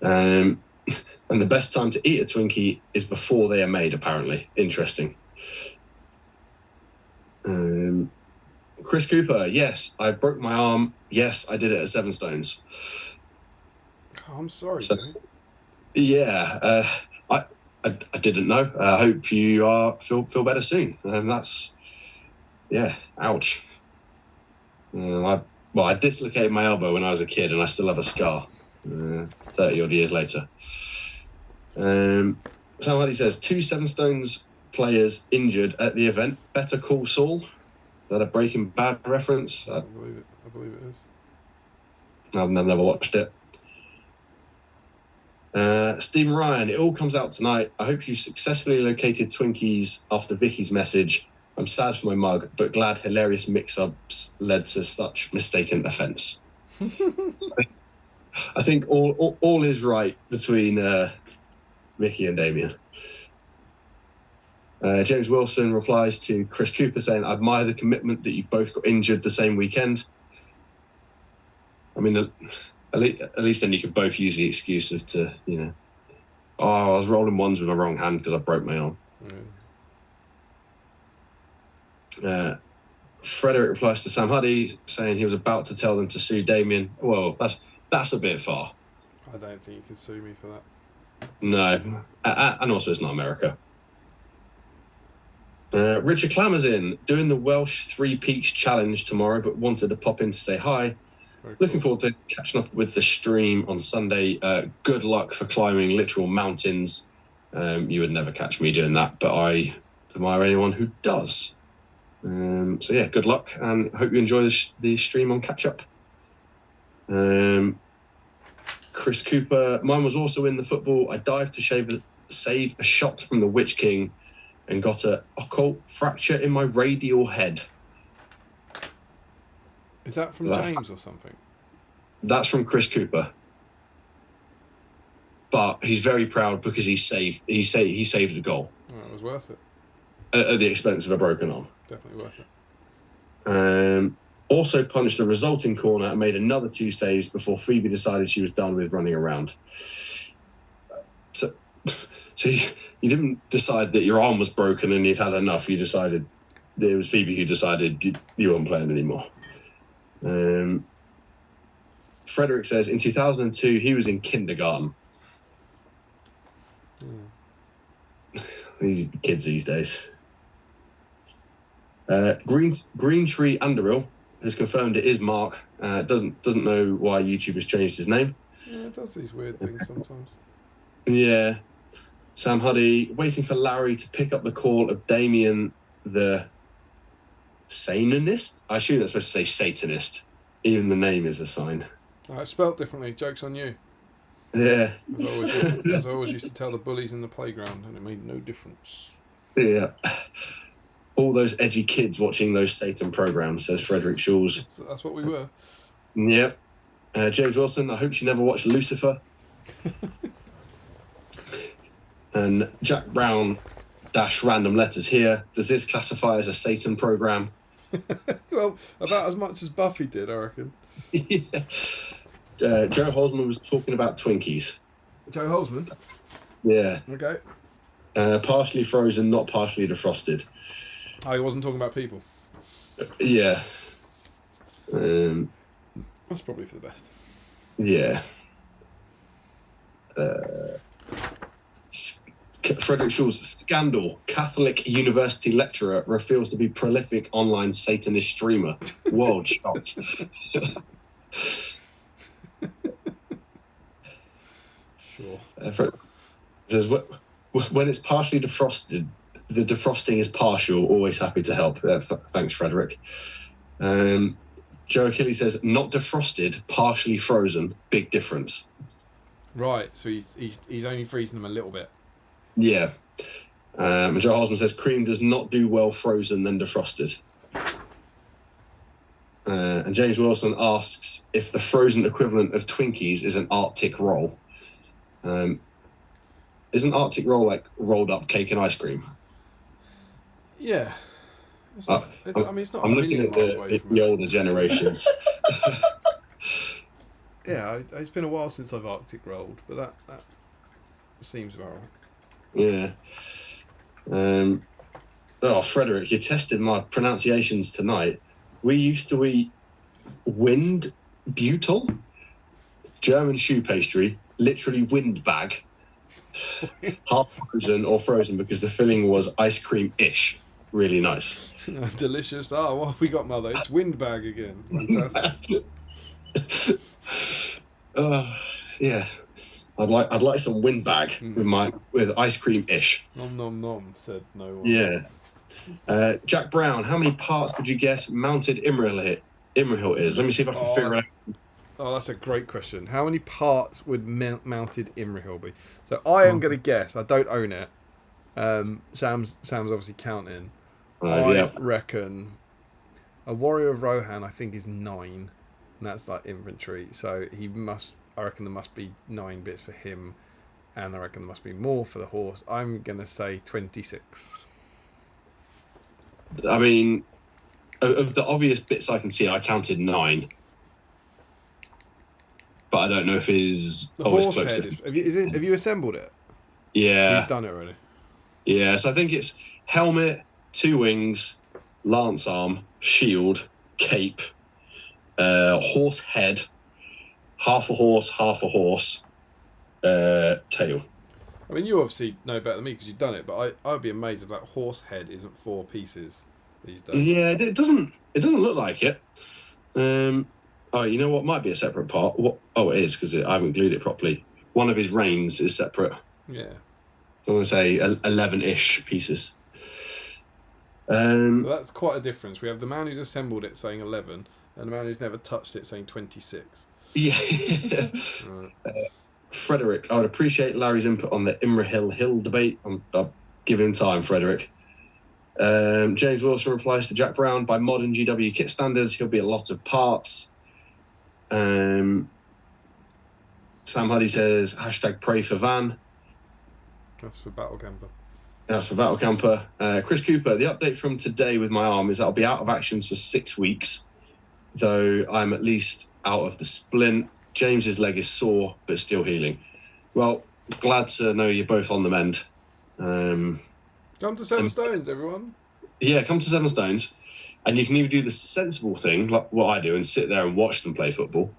And the best time to eat a Twinkie is before they are made, apparently. Interesting. Chris Cooper, yes, I broke my arm. Yes, I did it at 7 stones. Oh, I'm sorry, So, dude. yeah, I didn't know. I hope you feel better soon. That's, yeah, ouch. I dislocated my elbow when I was a kid, and I still have a scar 30 odd years later. Sam Hardy says 2 7 stones players injured at the event. Better Call Saul. Is that a Breaking Bad reference? I believe it is. I've never watched it. Stephen Ryan, it all comes out tonight. I hope you successfully located Twinkies after Vicky's message. I'm sad for my mug, but glad hilarious mix-ups led to such mistaken offence. I think all is right between Mickey and Damien. James Wilson replies to Chris Cooper saying, I admire the commitment that you both got injured the same weekend. I mean, at least then you could both use the excuse of I was rolling ones with my wrong hand because I broke my arm. Yeah. Frederick replies to Sam Huddy saying he was about to tell them to sue Damien. Well, that's a bit far. I don't think you can sue me for that. No. And also it's not America. Richard Clammer's in, doing the Welsh 3 Peaks Challenge tomorrow, but wanted to pop in to say hi. Looking forward to catching up with the stream on Sunday. Good luck for climbing literal mountains. You would never catch me doing that, but I admire anyone who does. So yeah, good luck, and hope you enjoy the stream on Catch Up. Chris Cooper, mine was also in the football. I dived to save a shot from the Witch King and got a occult fracture in my radial head. Is that from James or something? That's from Chris Cooper. But he's very proud because he saved a goal. Oh, it was worth it. At the expense of a broken arm. Definitely worth it. Also punched the resulting corner and made another 2 saves before Phoebe decided she was done with running around. So you didn't decide that your arm was broken and you'd had enough. You decided it was Phoebe who decided you weren't playing anymore. Frederick says in 2002 he was in kindergarten. These kids these days. Green Tree Underhill has confirmed it is Mark. Doesn't know why YouTube has changed his name. Yeah, it does these weird things sometimes. Yeah. Sam Huddy waiting for Larry to pick up the call of Damien the Satanist. I assume that's supposed to say Satanist. Even the name is a sign. It's spelt differently. Joke's on you. Yeah. As I always used to tell the bullies in the playground, and it made no difference. Yeah. All those edgy kids watching those Satan programs, says Frederick Schulz. That's what we were. Yep. James Wilson, I hope she never watched Lucifer. And Jack Brown - random letters here. Does this classify as a Satan program? Well, about as much as Buffy did, I reckon. Yeah. Joe Holzman was talking about Twinkies. Joe Holzman? Yeah. Okay. Partially frozen, not partially defrosted. Oh, he wasn't talking about people. Yeah. That's probably for the best. Yeah. Frederick Shaw's scandal. Catholic university lecturer reveals to be prolific online Satanist streamer. World shocked. Sure. Says, when it's partially defrosted, the defrosting is partial. Always happy to help. Thanks, Frederick. Joe Achilles says, not defrosted, partially frozen. Big difference. Right, so he's only freezing them a little bit. Yeah. And Joe Holzman says, cream does not do well frozen than defrosted. And James Wilson asks if the frozen equivalent of Twinkies is an Arctic roll. Isn't Arctic roll like rolled up cake and ice cream? Yeah. It's not, it's not. I'm looking at the older generations. Yeah, it's been a while since I've Arctic rolled, but that seems about right. Yeah. Frederick, you tested my pronunciations tonight. We used to eat wind butyl, German shoe pastry, literally wind bag, half frozen or frozen because the filling was ice cream-ish. Really nice. Delicious. Oh, what have we got, Mother? It's windbag again. Fantastic. Yeah. I'd like some windbag with ice cream-ish. Nom nom nom, said no one. Yeah. Jack Brown, how many parts would you guess mounted Imrahil is? Let me see if I can figure it out. Oh, that's a great question. How many parts would mounted Imrahil be? So I am going to guess. I don't own it. Sam's obviously counting. I reckon a Warrior of Rohan, I think, is 9, and that's like infantry. So I reckon there must be 9 bits for him, and I reckon there must be more for the horse. I'm gonna say 26. I mean, of the obvious bits I can see, I counted 9. But I don't know if his horse head is. Have you assembled it? Yeah. So you've done it already. Yeah, so I think it's helmet, 2 wings, lance arm, shield, cape, horse head, half a horse, tail. I mean, you obviously know better than me because you've done it, but I'd be amazed if that horse head isn't 4 pieces these days. Yeah, it doesn't look like it. Oh, you know what might be a separate part? Oh, it is because I haven't glued it properly. One of his reins is separate. Yeah. So I'm going to say 11-ish pieces. So that's quite a difference. We have the man who's assembled it saying 11, and the man who's never touched it saying 26. Yeah. Right. Frederick, I would appreciate Larry's input on the Imrahil Hill debate. I'll give him time, Frederick. James Wilson replies to Jack Brown, by modern GW kit standards, he'll be a lot of parts. Sam Huddy says, #pray for Van. That's for Battle Camper. That's for Battle Camper. Chris Cooper, the update from today with my arm is that I'll be out of actions for 6 weeks, though I'm at least out of the splint. James's leg is sore, but still healing. Well, glad to know you're both on the mend. Come to Seven Stones, everyone. Yeah, come to Seven Stones. And you can either do the sensible thing, like what I do, and sit there and watch them play football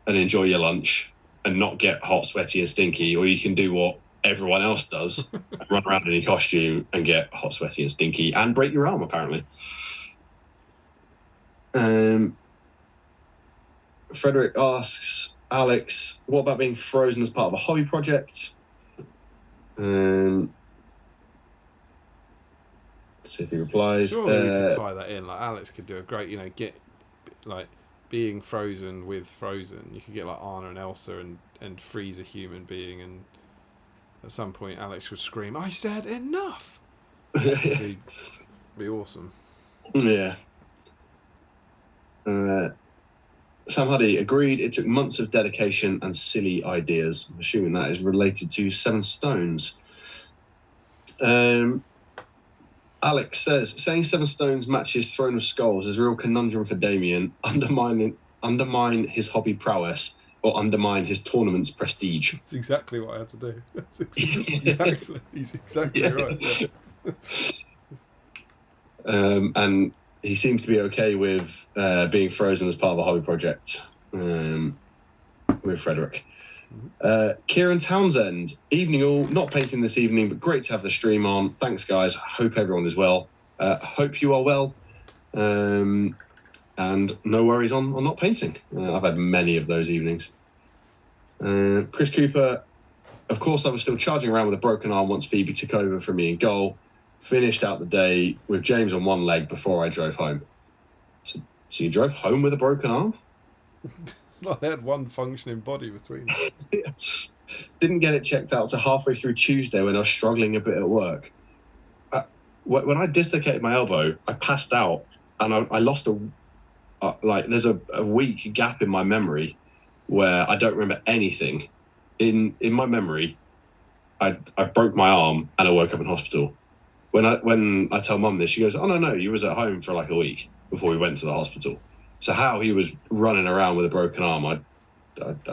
and enjoy your lunch and not get hot, sweaty and stinky, or you can do what everyone else does, run around in your costume and get hot, sweaty and stinky and break your arm, apparently. Frederick asks, Alex, what about being frozen as part of a hobby project? Let's see if he replies. Surely we could tie that in. Like Alex could do a great, get like being frozen with Frozen. You could get like Anna and Elsa and freeze a human being, and at some point Alex would scream, "I said enough." It'd be awesome. Yeah. Sam Huddy agreed. It took months of dedication and silly ideas. I'm assuming that is related to Seven Stones. Alex says, saying Seven Stones matches Throne of Skulls is a real conundrum for Damien, undermining undermine his hobby prowess or undermine his tournament's prestige. That's exactly what I had to do. That's exactly. He's exactly right. Yeah. And he seems to be okay with being frozen as part of a hobby project with Frederick. Kieran Townsend, evening all. Not painting this evening, but great to have the stream on. Thanks, guys. Hope everyone is well. Hope you are well. And no worries on not painting. I've had many of those evenings. Chris Cooper, of course, I was still charging around with a broken arm once Phoebe took over from me in goal. Finished out the day with James on one leg before I drove home. So you drove home with a broken arm? Well, they had one functioning body between them. Didn't get it checked out until halfway through Tuesday when I was struggling a bit at work. When I dislocated my elbow, I passed out and I lost there's a week gap in my memory where I don't remember anything. In my memory, I broke my arm and I woke up in hospital. When I tell Mum this, she goes, "Oh no, you was at home for like a week before we went to the hospital." So how he was running around with a broken arm, I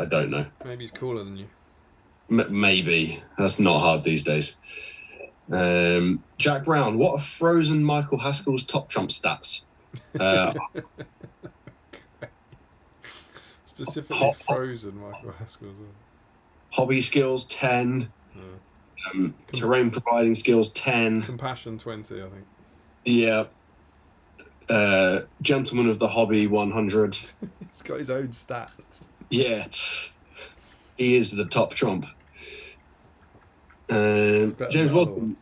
don't know. Maybe he's cooler than you. Maybe. That's not hard these days. Jack Brown, what are frozen Michael Haskell's top trump stats? Specifically frozen Michael Haskell as well. Hobby skills 10. Terrain providing skills 10. Compassion 20, I think. Yeah. Gentleman of the hobby 100. He's got his own stats. Yeah. He is the top trump. James Watson,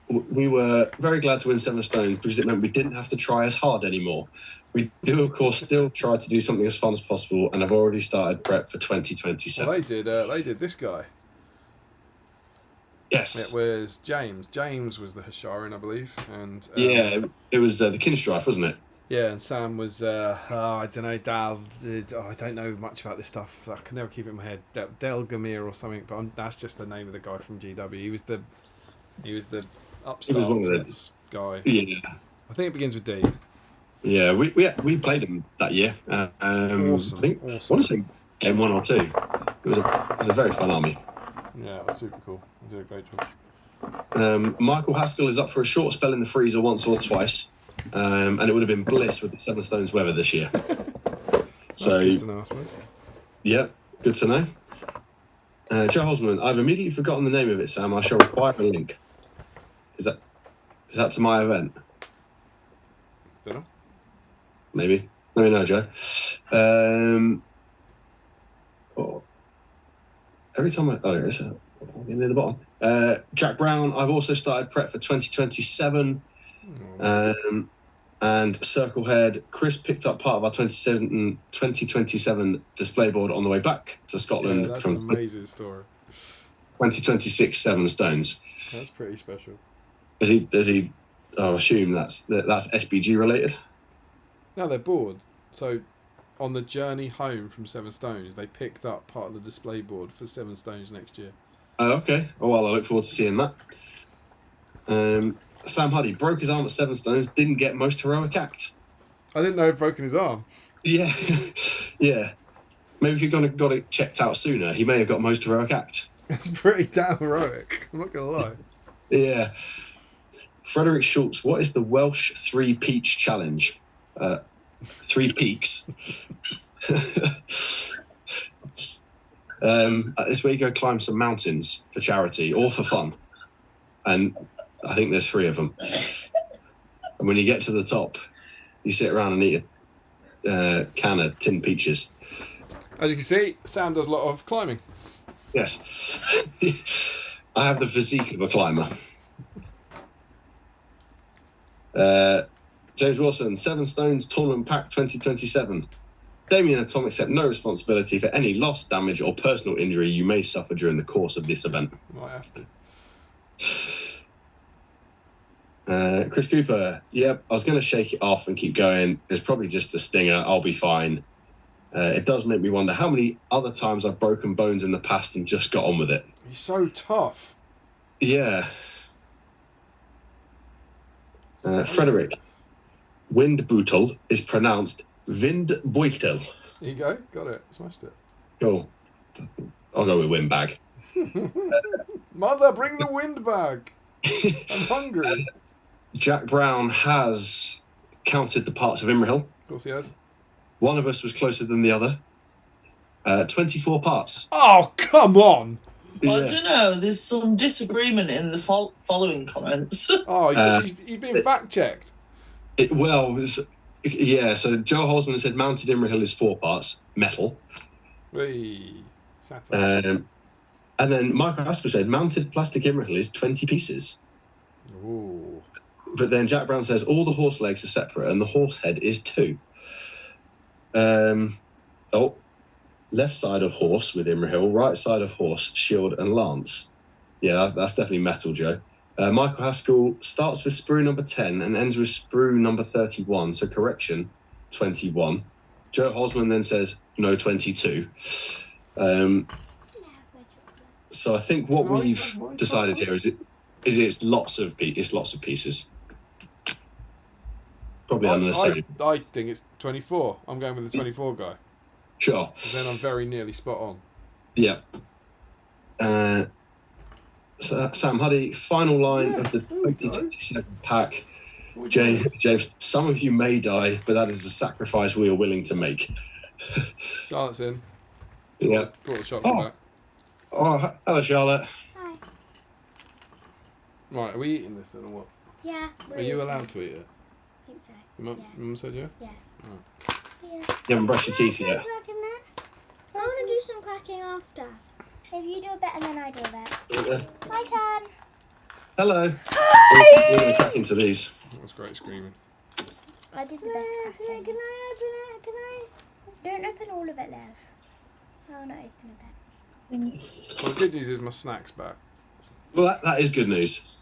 we were very glad to win 7 stones because it meant we didn't have to try as hard anymore. We do, of course, still try to do something as fun as possible, and I've already started prep for 2027. Well, they did this guy. Yes. It was James. James was the Hasharin, I believe. And yeah, it was the Kinstrife, wasn't it? Yeah, and Sam was, I don't know, I don't know much about this stuff. I can never keep it in my head. Del Gamir or something, but that's just the name of the guy from GW. He was the upstart Prince guy. Yeah. I think it begins with D. Yeah, we played him that year. Awesome. I think I want to say game 1 or 2. It was a very fun army. Yeah, it was super cool. You did a great job. Michael Haskell is up for a short spell in the freezer once or twice, and it would have been bliss with the 7 stones weather this year. So, good to know, I suppose. Yeah, good to know. Joe Hosman, I've immediately forgotten the name of it, Sam. I shall require a link. Is that to my event? Don't know. Maybe. Let me know, Joe. Every time it's near the bottom. Jack Brown, I've also started prep for 2027. And Circlehead, Chris picked up part of our 2027 display board on the way back to Scotland. Yeah, that's from an amazing story. 2026 7 stones. That's pretty special. Is he? I assume that's SBG related. No, they're bored. So, on the journey home from 7 stones, they picked up part of the display board for 7 stones next year. Oh, okay. Oh, well, I look forward to seeing that. Sam Huddy broke his arm at 7 stones, didn't get most heroic act. I didn't know he'd broken his arm. Yeah. Yeah. Maybe if you'd got it checked out sooner, he may have got most heroic act. It's pretty damn heroic. I'm not going to lie. Yeah. Frederick Schultz, what is the Welsh 3 Peach Challenge? 3 peaks. It's where you go climb some mountains for charity or for fun. And I think there's 3 of them. And when you get to the top, you sit around and eat a can of tinned peaches. As you can see, Sam does a lot of climbing. Yes. I have the physique of a climber. James Wilson, 7 stones tournament pack 2027. Damien and Tom accept no responsibility for any loss, damage, or personal injury you may suffer during the course of this event. Might have to. Chris Cooper, yep, I was going to shake it off and keep going. It's probably just a stinger. I'll be fine. It does make me wonder how many other times I've broken bones in the past and just got on with it. He's so tough. Yeah. Frederick, Windbeutel is pronounced Windbeutel. There you go. Got it. Smashed it. Cool. I'll go with windbag. Mother, bring the wind bag. I'm hungry. Jack Brown has counted the parts of Imrahil. Of course he has. One of us was closer than the other. 24 parts. Oh, come on. Well, I don't know. There's some disagreement in the following comments. Oh, he's been fact-checked. So Joe Holzman said mounted Imrahil is 4 parts, metal. Hey, satire. And then Michael Haskell said mounted plastic Imrahil is 20 pieces. Ooh. But then Jack Brown says all the horse legs are separate and the horse head is 2. Left side of horse with Imrahil, right side of horse, shield and lance. Yeah, that's definitely metal, Joe. Michael Haskell starts with sprue number 10 and ends with sprue number 31. So correction, 21. Joe Holzman then says no, 22. So I think what we've decided here is it's lots of pieces. Probably unnecessary. I think it's 24. I'm going with the 24 guy. Sure. Then I'm very nearly spot on. Yeah. So Sam Huddy, final line of the 2027 pack. James, some of you may die, but that is a sacrifice we are willing to make. Charlotte's in. Yeah. Got the chocolate back. Oh, hello, Charlotte. Hi. Right, are we eating this then or what? Yeah. Are you allowed to eat it? I think so. Your mum said yeah? Yeah. Right. Yeah. You haven't brushed your teeth yet. I want to do some cracking after. If you do a bit and then I do a bit. My turn. Hello. Hi. We're going to crack into these. That was great screaming. I did the best cracking. Can I open it? Can I? Don't open all of it, Lev. I want to open a bit. Well, the good news is my snack's back. Well, that is good news.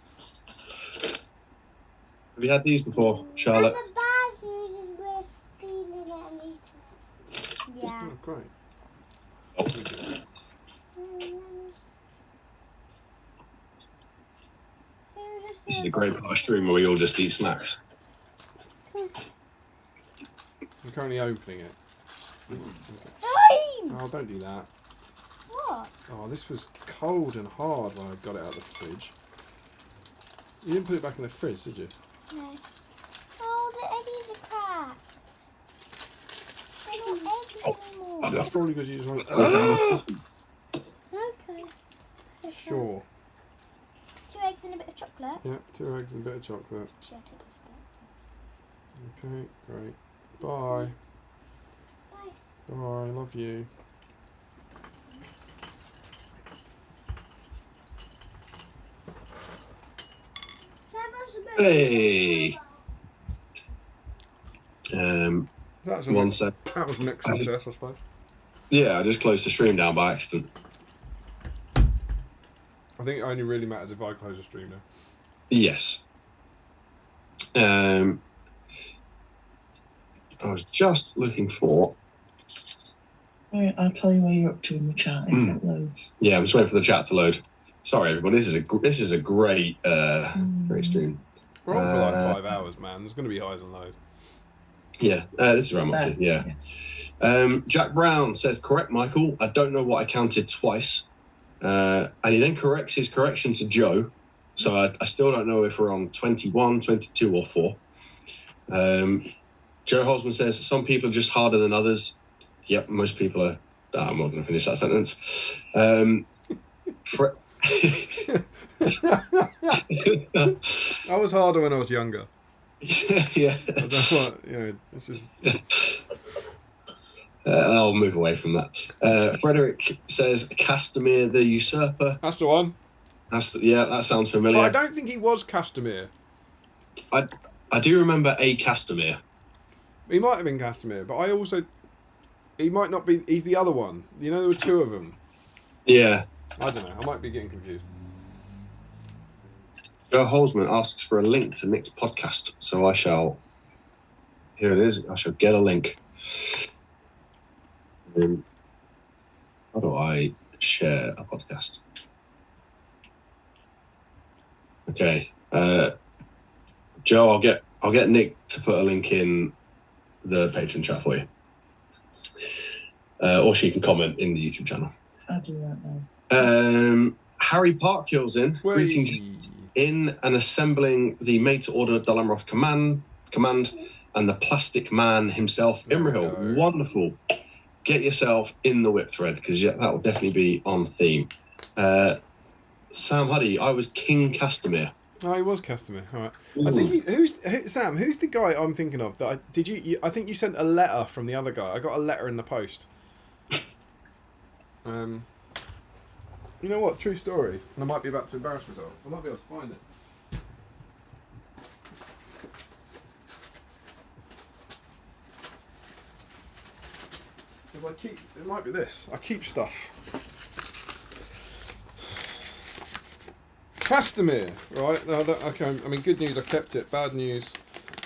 Have you had these before, Charlotte? And the bad news is we're stealing it and eating it. Yeah. Oh, great. This is a great part of stream where we all just eat snacks. I'm currently opening it. Time! Oh, don't do that. What? Oh, this was cold and hard when I got it out of the fridge. You didn't put it back in the fridge, did you? No. Oh, the eggies are cracked. They're not eggs anymore. That's probably because you just want. Okay. Sure. 2 eggs and a bit of chocolate. Yeah, 2 eggs and a bit of chocolate. Should I take this bit? Okay, great. Bye. Bye. Bye, love you. Hey. That was One sec. That was mixed success, I suppose. Yeah, I just closed the stream down by accident. I think it only really matters if I close the stream now. Yes. I was just looking for. Right, I'll tell you where you're up to in the chat if it loads. Yeah, I'm just waiting for the chat to load. Sorry, everybody. This is a great great stream. We're on for like 5 hours, man. There's going to be highs and lows. Yeah, this is where I'm up to. Yeah. Jack Brown says, correct, Michael. I don't know what I counted twice. And he then corrects his correction to Joe. So I still don't know if we're on 21, 22 or 4. Joe Holzman says, some people are just harder than others. Yep, most people are. I'm not going to finish that sentence. I was harder when I was younger. Yeah. But that's what, it's just. I'll move away from that. Frederick says, Castamere the Usurper. That's the one. That sounds familiar. Well, I don't think he was Castamere. I do remember a Castamere. He might have been Castamere, but I also. He might not be. He's the other one. You know, there were 2 of them. Yeah. I don't know. I might be getting confused. Joe Holzman asks for a link to Nick's podcast, so I shall. Here it is. I shall get a link. How do I share a podcast? Okay, Joe, I'll get Nick to put a link in the Patreon chat for you. or she can comment in the YouTube channel. I'll do that now. Harry Parkhill's in. Greetings in and assembling the made-to-order Dalamroth command, and the plastic man himself, Imrahil. Wonderful. Get yourself in the whip thread, because that will definitely be on theme. Sam Huddy, I was King Castamere. Oh, he was Castamere. All right. I think Sam? Who's the guy I'm thinking of? That I think you sent a letter from the other guy. I got a letter in the post. You know what? True story. And I might be about to embarrass myself. I might be able to find it. Because it might be this. I keep stuff. Castamere, right? No, okay. I mean, good news, I kept it. Bad news,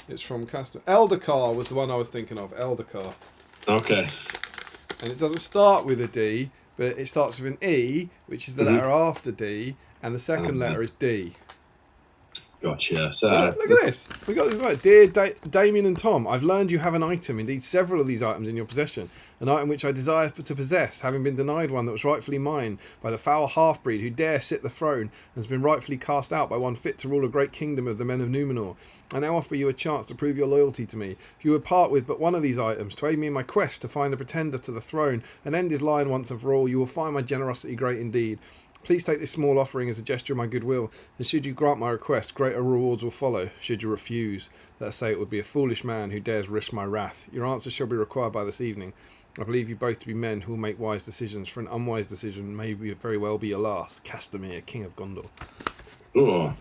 it's from Castamere. Eldercar was the one I was thinking of. Eldercar. Okay. And it doesn't start with a D, but it starts with an E, which is the letter after D, and the second letter is D. Gotcha. So look at this. We got this right. Dear Damien and Tom, I've learned you have an item, indeed several of these items in your possession. An item which I desire to possess, having been denied one that was rightfully mine by the foul half-breed who dare sit the throne, and has been rightfully cast out by one fit to rule a great kingdom of the men of Numenor. I now offer you a chance to prove your loyalty to me. If you would part with but one of these items, to aid me in my quest to find the pretender to the throne, and end his line once and for all, you will find my generosity great indeed. Please take this small offering as a gesture of my goodwill, and should you grant my request, greater rewards will follow. Should you refuse, let us say it would be a foolish man who dares risk my wrath. Your answer shall be required by this evening. I believe you both to be men who will make wise decisions, for an unwise decision may very well be your last. Castamere, King of Gondor. Oh.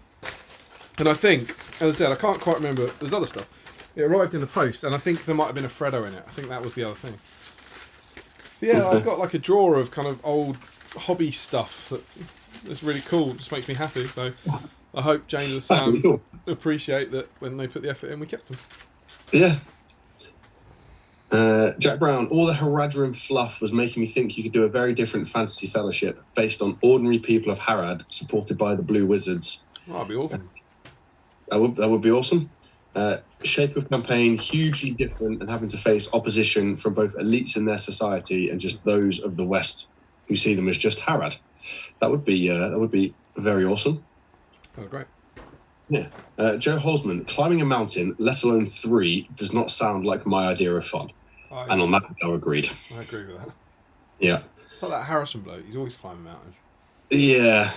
And I think, as I said, I can't quite remember, there's other stuff. It arrived in the post, and I think there might have been a Freddo in it. I think that was the other thing. So yeah, I've got like a drawer of kind of old hobby stuff that's really cool. It just makes me happy. So I hope James and Sam appreciate that when they put the effort in, we kept them. Yeah. Jack Brown, all the Haradrim fluff was making me think you could do a very different fantasy fellowship based on ordinary people of Harad, supported by the Blue Wizards. Oh, that'd be awesome. That would be awesome. Shape of campaign hugely different, and having to face opposition from both elites in their society and just those of the West who see them as just Harad. That would be very awesome. Sounds great. Yeah. Joe Hosman, climbing a mountain, let alone 3, does not sound like my idea of fun. And on that, I agreed. I agree with that. Yeah. It's like that Harrison bloke. He's always climbing mountains. Yeah.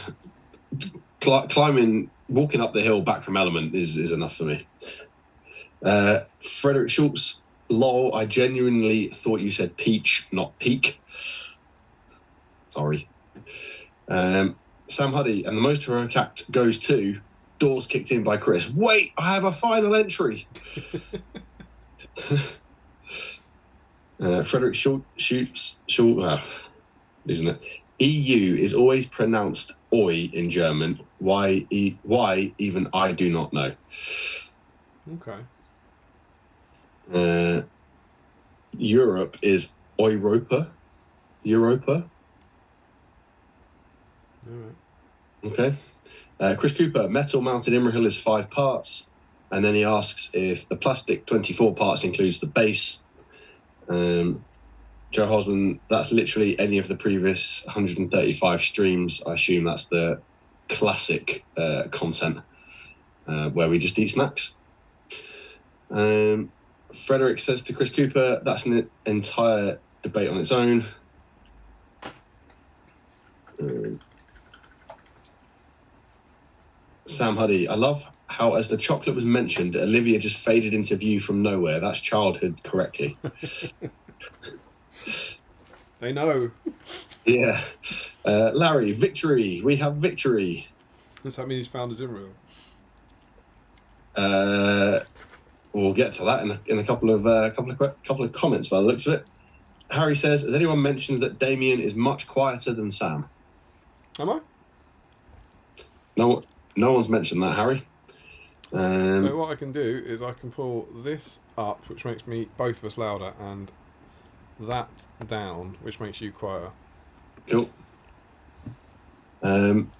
Walking up the hill back from Element is enough for me. Frederick Schultz, lol, I genuinely thought you said peach, not peak. Sorry. Sam Huddy, and the most heroic act goes to doors kicked in by Chris. Wait, I have a final entry. Frederick Schultz, isn't it? EU is always pronounced oi in German. Why even I do not know. Okay. Europe is Europa. All right. Okay. Chris Cooper, metal mounted Imrahil is 5 parts, and then he asks if the plastic 24 parts includes the base. Joe Hosman, that's literally any of the previous 135 streams. I assume that's the classic content where we just eat snacks. Frederick says to Chris Cooper, that's an entire debate on its own. Sam Huddy, I love how as the chocolate was mentioned, Olivia just faded into view from nowhere. That's childhood correctly. They know. Yeah. Larry, victory. We have victory. Does that mean he's found his Imrahil? We'll get to that in a couple of comments by the looks of it. Harry says, has anyone mentioned that Damien is much quieter than Sam? Am I? No one's mentioned that, Harry. So what I can do is I can pull this up, which makes both of us louder, and that down, which makes you quieter. Cool. Sam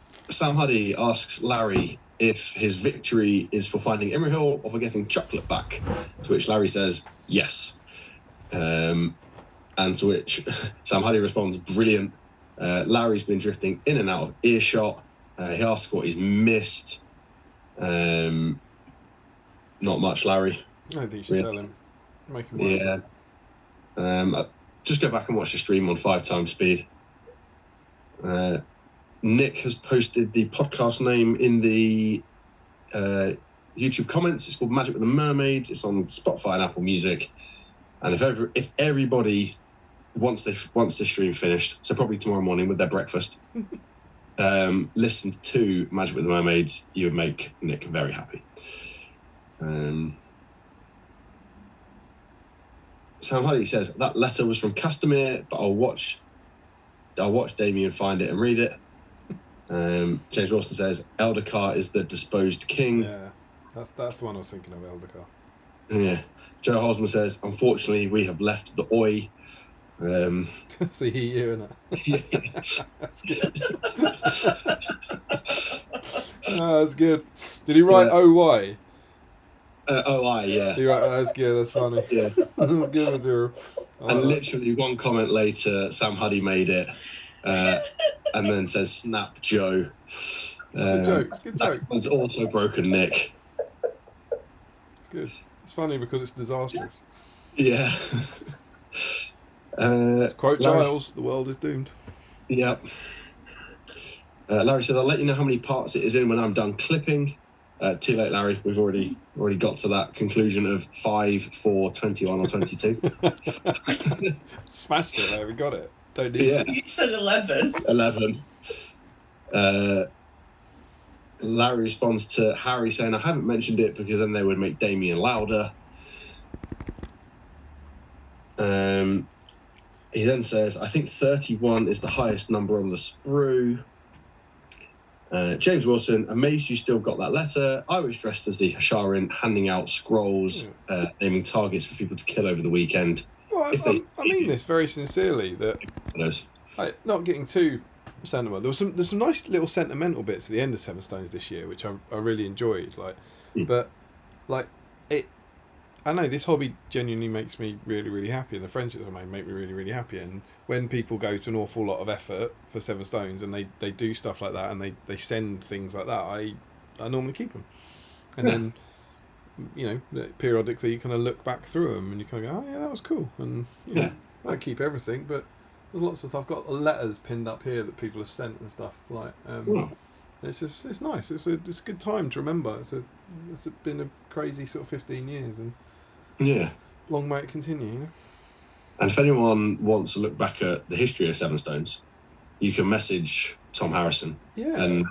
Huddy asks Larry if his victory is for finding Imrahil or for getting chocolate back, to which Larry says yes. And to which Sam Huddy responds, brilliant. Larry's been drifting in and out of earshot. He asks what he's missed. Not much, Larry. I think you should tell him. Make him work. Yeah. Just go back and watch the stream on 5 times speed. Nick has posted the podcast name in the YouTube comments. It's called Magic with the Mermaids. It's on Spotify and Apple Music. And if everybody, once the stream finished, so probably tomorrow morning with their breakfast, listen to Magic with the Mermaids, you would make Nick very happy. Sam Huddy says that letter was from Castamere, but I'll watch Damien find it and read it. James Wilson says Eldercar is the disposed king. Yeah, that's the one I was thinking of, Eldercar. Yeah. Joe Hosmer says, unfortunately, we have left the oi. That's the EU, isn't it? That's good. Oh, that's good. Did he write OY? OI, yeah. He wrote, that's good, that's funny. Yeah. That's good material. And literally one comment later, Sam Huddy made it, and then says, snap Joe. Good joke, it's a good joke. That was also broken Nick. It's good. It's funny because it's disastrous. Yeah. Quote Giles, the world is doomed. Yep. Larry says, I'll let you know how many parts it is in when I'm done clipping. Too late, Larry. We've already got to that conclusion of 5, 4, 21 or 22. Smashed it there, we got it. Don't need Yeah. You said 11. 11. Larry responds to Harry saying, I haven't mentioned it because then they would make Damien louder. He then says, I think 31 is the highest number on the sprue. James Wilson, amazed you still got that letter. I was dressed as the Hasharin, handing out scrolls, naming targets for people to kill over the weekend. Well, I mean this very sincerely, that not getting too sentimental. There's some nice little sentimental bits at the end of Seven Stones this year, which I really enjoyed. But I know this hobby genuinely makes me really, really happy, and the friendships I make me really, really happy. And when people go to an awful lot of effort for Seven Stones and they do stuff like that and they send things like that, I normally keep them. And then, periodically you kind of look back through them and you kind of go, oh yeah, that was cool. And I keep everything, but there's lots of stuff. I've got letters pinned up here that people have sent and stuff. It's nice. It's a good time to remember. It's been a crazy sort of 15 years and. Yeah. Long may it continue, And if anyone wants to look back at the history of Seven Stones, you can message Tom Harrison and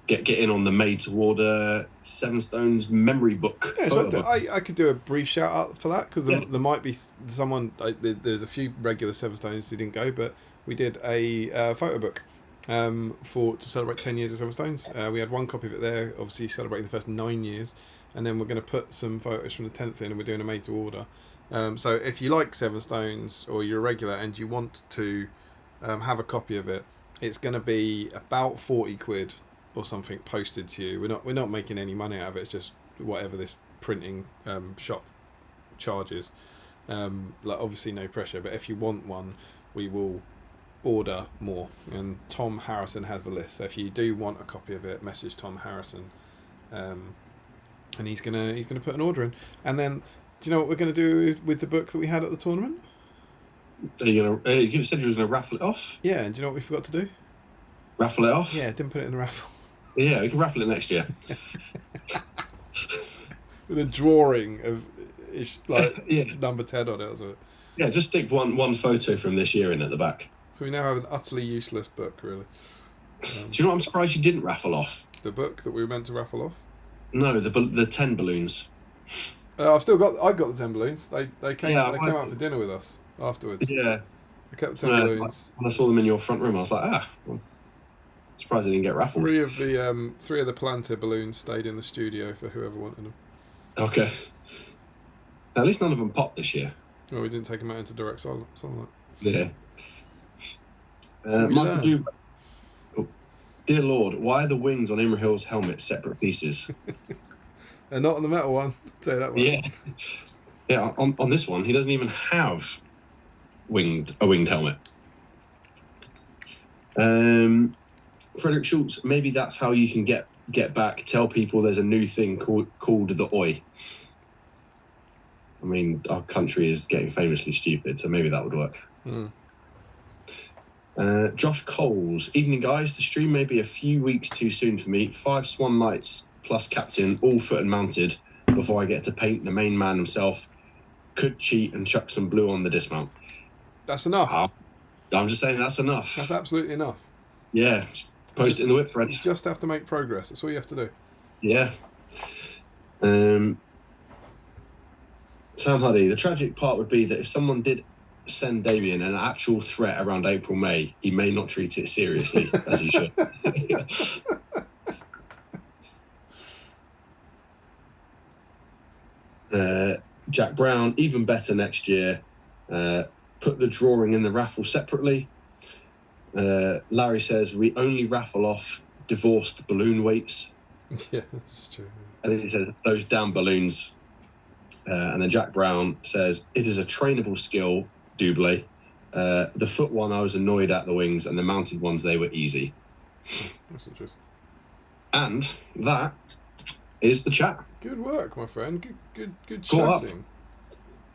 get in on the made-to-order Seven Stones memory book. Yeah, so I could do a brief shout-out for that, because there might be someone... there's a few regular Seven Stones who didn't go, but we did a photo book to celebrate 10 years of Seven Stones. We had one copy of it there, obviously celebrating the first 9 years. And then we're going to put some photos from the 10th in, and we're doing a made-to-order. So if you like Seven Stones, or you're a regular and you want to have a copy of it, it's going to be about 40 quid or something posted to you. We're not making any money out of it. It's just whatever this printing shop charges. Obviously no pressure, but if you want one, we will order more. And Tom Harrison has the list. So if you do want a copy of it, message Tom Harrison. And he's gonna put an order in. And then, do you know what we're gonna do with the book that we had at the tournament? Are you gonna? You said you were gonna raffle it off. Yeah. And do you know what we forgot to do? Raffle it off. Yeah, didn't put it in the raffle. Yeah, we can raffle it next year. With a drawing of number 10 on it or something. Yeah, just stick one photo from this year in at the back. So we now have an utterly useless book, really. Do you know what I'm surprised you didn't raffle off? The book that we were meant to raffle off. No, the 10 balloons. I got the 10 balloons. They came out for dinner with us afterwards. Yeah. I kept the 10 balloons. When I saw them in your front room, I was like, surprised they didn't get raffled. 3 of the Palantir balloons stayed in the studio for whoever wanted them. Okay. Now, at least none of them popped this year. Well, we didn't take them out into direct sunlight. Yeah. Michael Dube. Dear Lord, why are the wings on Imrahil's helmet separate pieces? They're not on the metal one. I'll tell you that one. Yeah. Yeah, on this one, he doesn't even have winged helmet. Frederick Schultz, maybe that's how you can get back. Tell people there's a new thing called the Oi. I mean, our country is getting famously stupid, so maybe that would work. Josh Coles, evening guys. The stream may be a few weeks too soon for me. 5 Swan Knights plus captain, all foot and mounted, before I get to paint the main man himself. Could cheat and chuck some blue on the dismount. That's enough. I'm just saying that's enough. That's absolutely enough. Yeah. Post it in the whip thread. You just have to make progress. That's all you have to do. Yeah. Sam Huddy, the tragic part would be that if someone did send Damien an actual threat around April, May, he may not treat it seriously as he should. Jack Brown, even better next year. Put the drawing in the raffle separately. Larry says we only raffle off divorced balloon weights. Yeah, that's true. And then he says those down balloons. And then Jack Brown says it is a trainable skill, double. The foot one I was annoyed at the wings, and the mounted ones they were easy. That's interesting. And that is the chat. Good work, my friend. Good Caught chatting.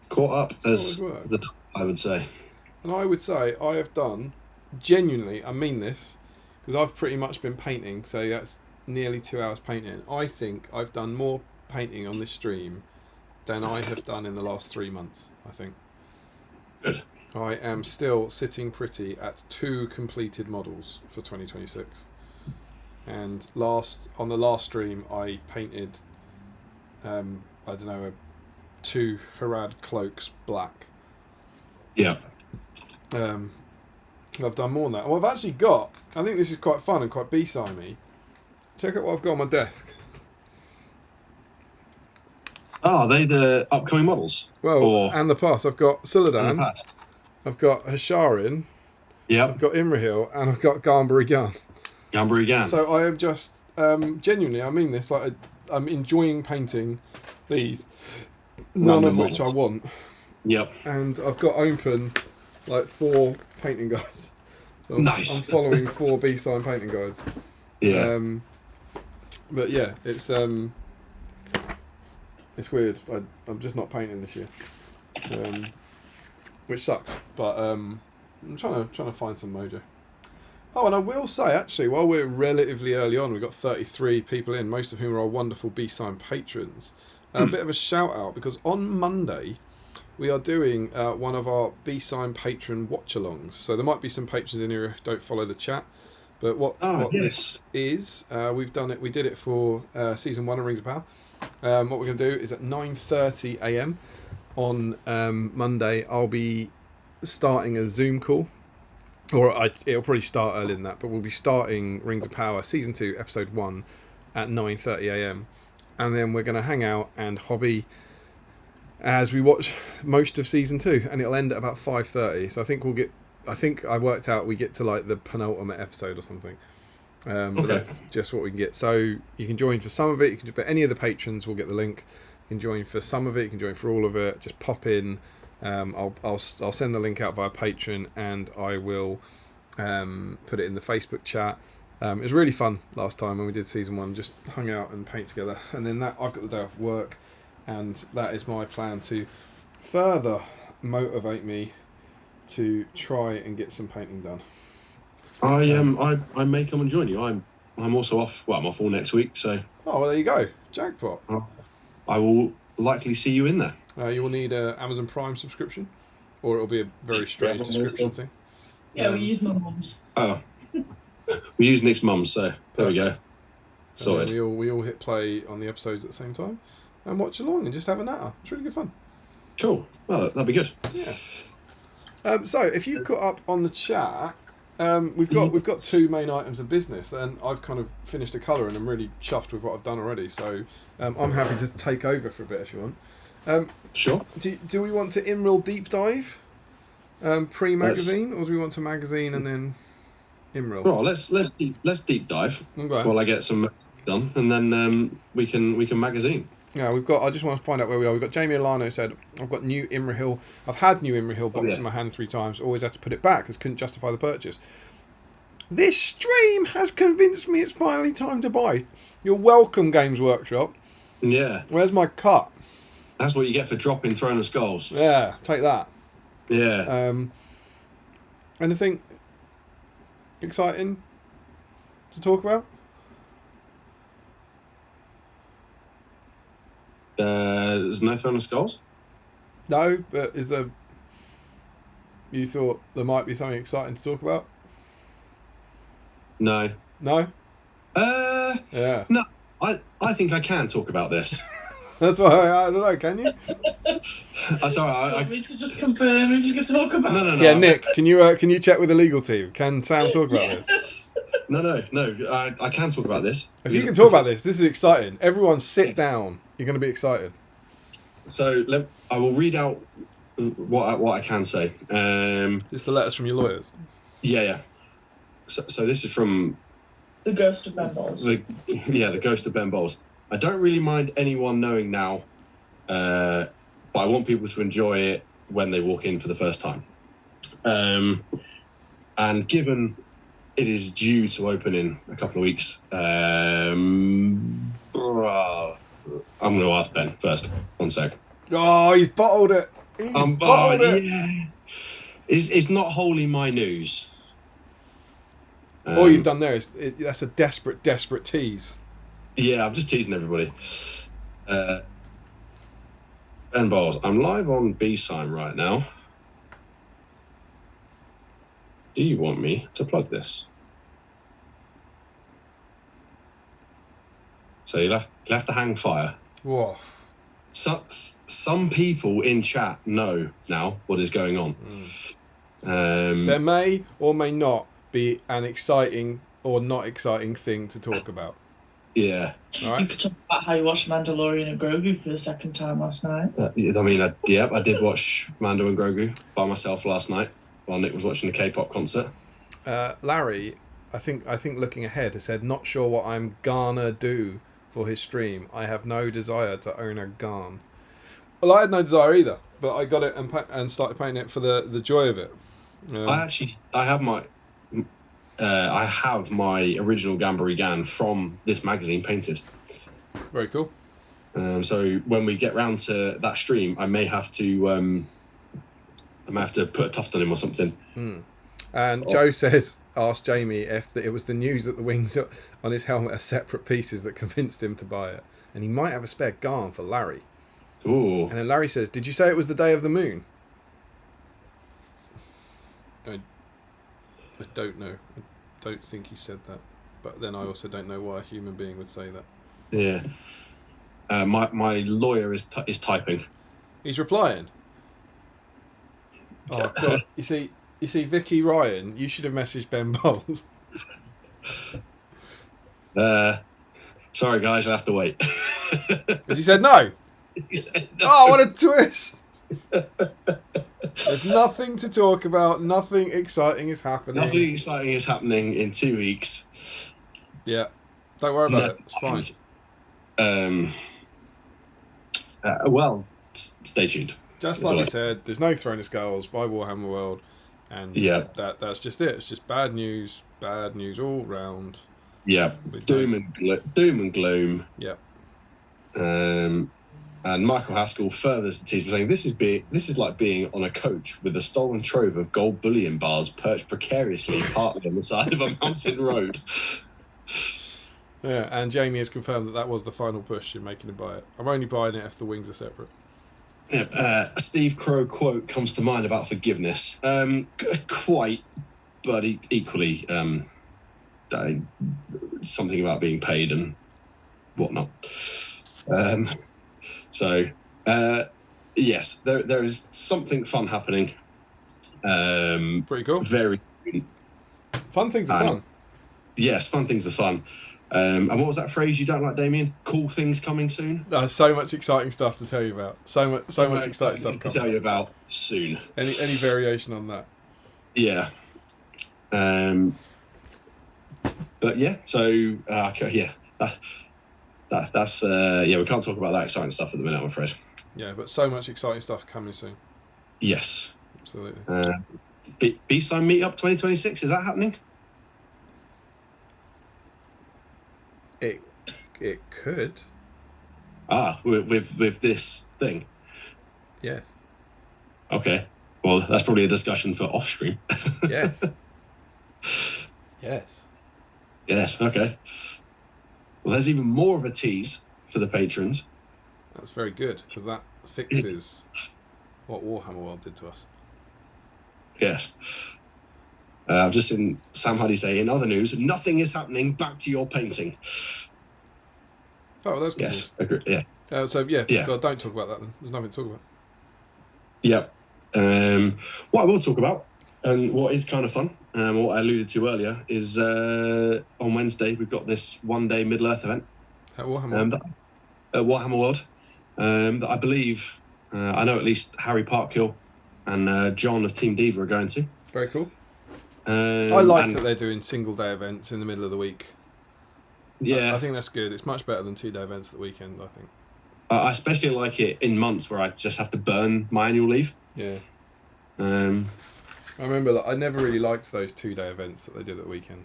Caught up as Solid work. I would say. And I would say I have done, genuinely, I mean this, because I've pretty much been painting, so that's nearly 2 hours painting. I think I've done more painting on this stream than I have done in the last 3 months, I think. Good. I am still sitting pretty at 2 completed models for 2026. And on the last stream, I painted, I don't know, 2 Harad cloaks black. Yeah. I've done more than that. Well, I've actually got, I think this is quite fun and quite BSIME. Check out what I've got on my desk. Are they the upcoming models? Well, and the past. I've got In the Siladan, past? I've got Hasharin, Yep. I've got Imrahil, and I've got Garnbury Gun. Gambari Gan. So I am just, genuinely, I mean this, like I'm enjoying painting these, none of which I want. Yep. And I've got open like 4 painting guides. So Nice. I'm following 4 BSIME painting guides. Yeah. But yeah, it's weird. I'm just not painting this year, which sucks. But I'm trying to find some mojo. Oh, and I will say actually, while we're relatively early on, we've got 33 people in, most of whom are our wonderful BSIME patrons. A bit of a shout out because on Monday we are doing one of our BSIME patron watch-alongs. So there might be some patrons in here who don't follow the chat. But what this is, we did it for season 1 of Rings of Power. What we're going to do is at 9:30 a.m. on Monday, I'll be starting a Zoom call, or it'll probably start earlier than that, but we'll be starting Rings of Power season 2, episode 1 at 9:30 a.m. and then we're going to hang out and hobby as we watch most of season 2, and it'll end at about 5:30. So I think I worked out we get to like the penultimate episode or something. But that's just what we can get. So you can join for some of it. But any of the patrons will get the link. You can join for some of it. You can join for all of it. Just pop in. I'll send the link out via Patreon, and I will put it in the Facebook chat. It was really fun last time when we did season 1. Just hung out and paint together. And then I've got the day off work, and that is my plan to further motivate me to try and get some painting done. I may come and join you. I'm also off. Well, I'm off all next week, so. Oh, well, there you go. Jackpot. I will likely see you in there. You will need an Amazon Prime subscription, or it'll be a very strange description thing. Yeah, we use my mum's. Oh, we use Nick's mum's, so there we go. Sorted. We all hit play on the episodes at the same time and watch along and just have a natter. It's really good fun. Cool. Well, that'd be good. Yeah. So if you've caught up on the chat, we've got 2 main items of business, and I've kind of finished a colour, and I'm really chuffed with what I've done already. So I'm happy to take over for a bit if you want. Sure. Do we want to Imrahil deep dive pre-magazine, or do we want to magazine and then Imrahil? Well, let's deep dive Okay. while I get some done, and then we can magazine. Yeah, we've got. I just want to find out where we are. We've got Jamie Alano said, "I've got new Imrahil. I've had new Imrahil box in my hand 3 times. Always had to put it back because couldn't justify the purchase. This stream has convinced me it's finally time to buy. You're welcome, Games Workshop. Yeah. Where's my cut? That's what you get for dropping Throne of Skulls. Yeah, take that. Yeah. Anything exciting to talk about? There's no Throne of Skulls? No, but is there... You thought there might be something exciting to talk about? No. No? Yeah. No, I think I can talk about this. That's why I don't know, can you? Sorry, I want me to just confirm if you can talk about No. Yeah, Nick, can you check with the legal team? Can Sam talk about this? No. I can talk about this. If you can talk about this is exciting. Everyone sit down. You're going to be excited. So I will read out what I can say. It's the letters from your lawyers. Yeah. So this is from the Ghost of Ben Bowles. The Ghost of Ben Bowles. I don't really mind anyone knowing now, but I want people to enjoy it when they walk in for the first time. And given it is due to open in a couple of weeks, I'm going to ask Ben first. 1 sec. Oh, he's bottled it. Bottled it. Yeah. It's not wholly my news. All you've done there is that's a desperate tease. Yeah, I'm just teasing everybody. Ben Bowles, I'm live on BSIME right now. Do you want me to plug this? So you'll have to hang fire. Whoa. Some people in chat know now what is going on. There may or may not be an exciting or not exciting thing to talk about. Yeah. All right. You could talk about how you watched Mandalorian and Grogu for the second time last night. I did watch Mando and Grogu by myself last night while Nick was watching the K-pop concert. Larry, I think looking ahead, has said, not sure what I'm gonna do for his stream. I have no desire to own a gun. Well, I had no desire either, but I got it and started painting it for the joy of it. I have my original Gambari Gan from this magazine painted. Very cool. So when we get round to that stream, I may have to put a tuft on him or something. And Joe says, ask Jamie if it was the news that the wings on his helmet are separate pieces that convinced him to buy it, and he might have a spare Garn for Larry. Ooh. And then Larry says, did you say it was the day of the moon? I don't know. I don't think he said that. But then I also don't know why a human being would say that. Yeah. My lawyer is typing. He's replying. Oh God! You see, Vicky Ryan. You should have messaged Ben Bowles. Sorry guys, I have to wait. Because he said no. Oh, what a twist! There's nothing to talk about. Nothing exciting is happening. Nothing exciting is happening in 2 weeks. Yeah, don't worry about it. It's fine. Well, stay tuned. Just like we said, there's no Throne of Skulls by Warhammer World, and that's just it. It's just bad news all round. Yeah, doom and gloom. Yeah. And Michael Haskell furthers the tease by saying this is like being on a coach with a stolen trove of gold bullion bars perched precariously partly on the side of a mountain road. Yeah, and Jamie has confirmed that was the final push in making him buy it. I'm only buying it if the wings are separate. Yeah, a Steve Crow quote comes to mind about forgiveness. Quite, but equally something about being paid and whatnot. Yes, there is something fun happening. Pretty cool. Very fun things are fun. Yes, fun things are fun. And what was that phrase you don't like, Damien? Cool things coming soon? There's so much exciting stuff to tell you about. So much exciting stuff to tell you about soon. Any variation on that? Yeah. But yeah, so that's we can't talk about that exciting stuff at the minute, I'm afraid. Yeah, but so much exciting stuff coming soon. Yes. Absolutely. BSIME Meetup 2026, is that happening? It could. With this thing. Yes. Okay. Well, that's probably a discussion for off stream. Yes. Yes. Yes. Okay. Well, there's even more of a tease for the patrons. That's very good, because that fixes what Warhammer World did to us. Yes. I've just seen Sam Huddy say, in other news, nothing is happening. Back to your painting. Oh, that's good. Yes. Agree. Yeah. Yeah. Well, don't talk about that then. There's nothing to talk about. Yep. What I will talk about, and what is kind of fun, what I alluded to earlier, is on Wednesday we've got this one-day Middle-earth event At Warhammer. At Warhammer World, that I believe, I know at least Harry Parkhill and John of Team Diva are going to. Very cool. I like that they're doing single-day events in the middle of the week. Yeah. I think that's good. It's much better than 2-day events at the weekend, I think. I especially like it in months where I just have to burn my annual leave. Yeah. I remember that I never really liked those 2-day events that they did at the weekend.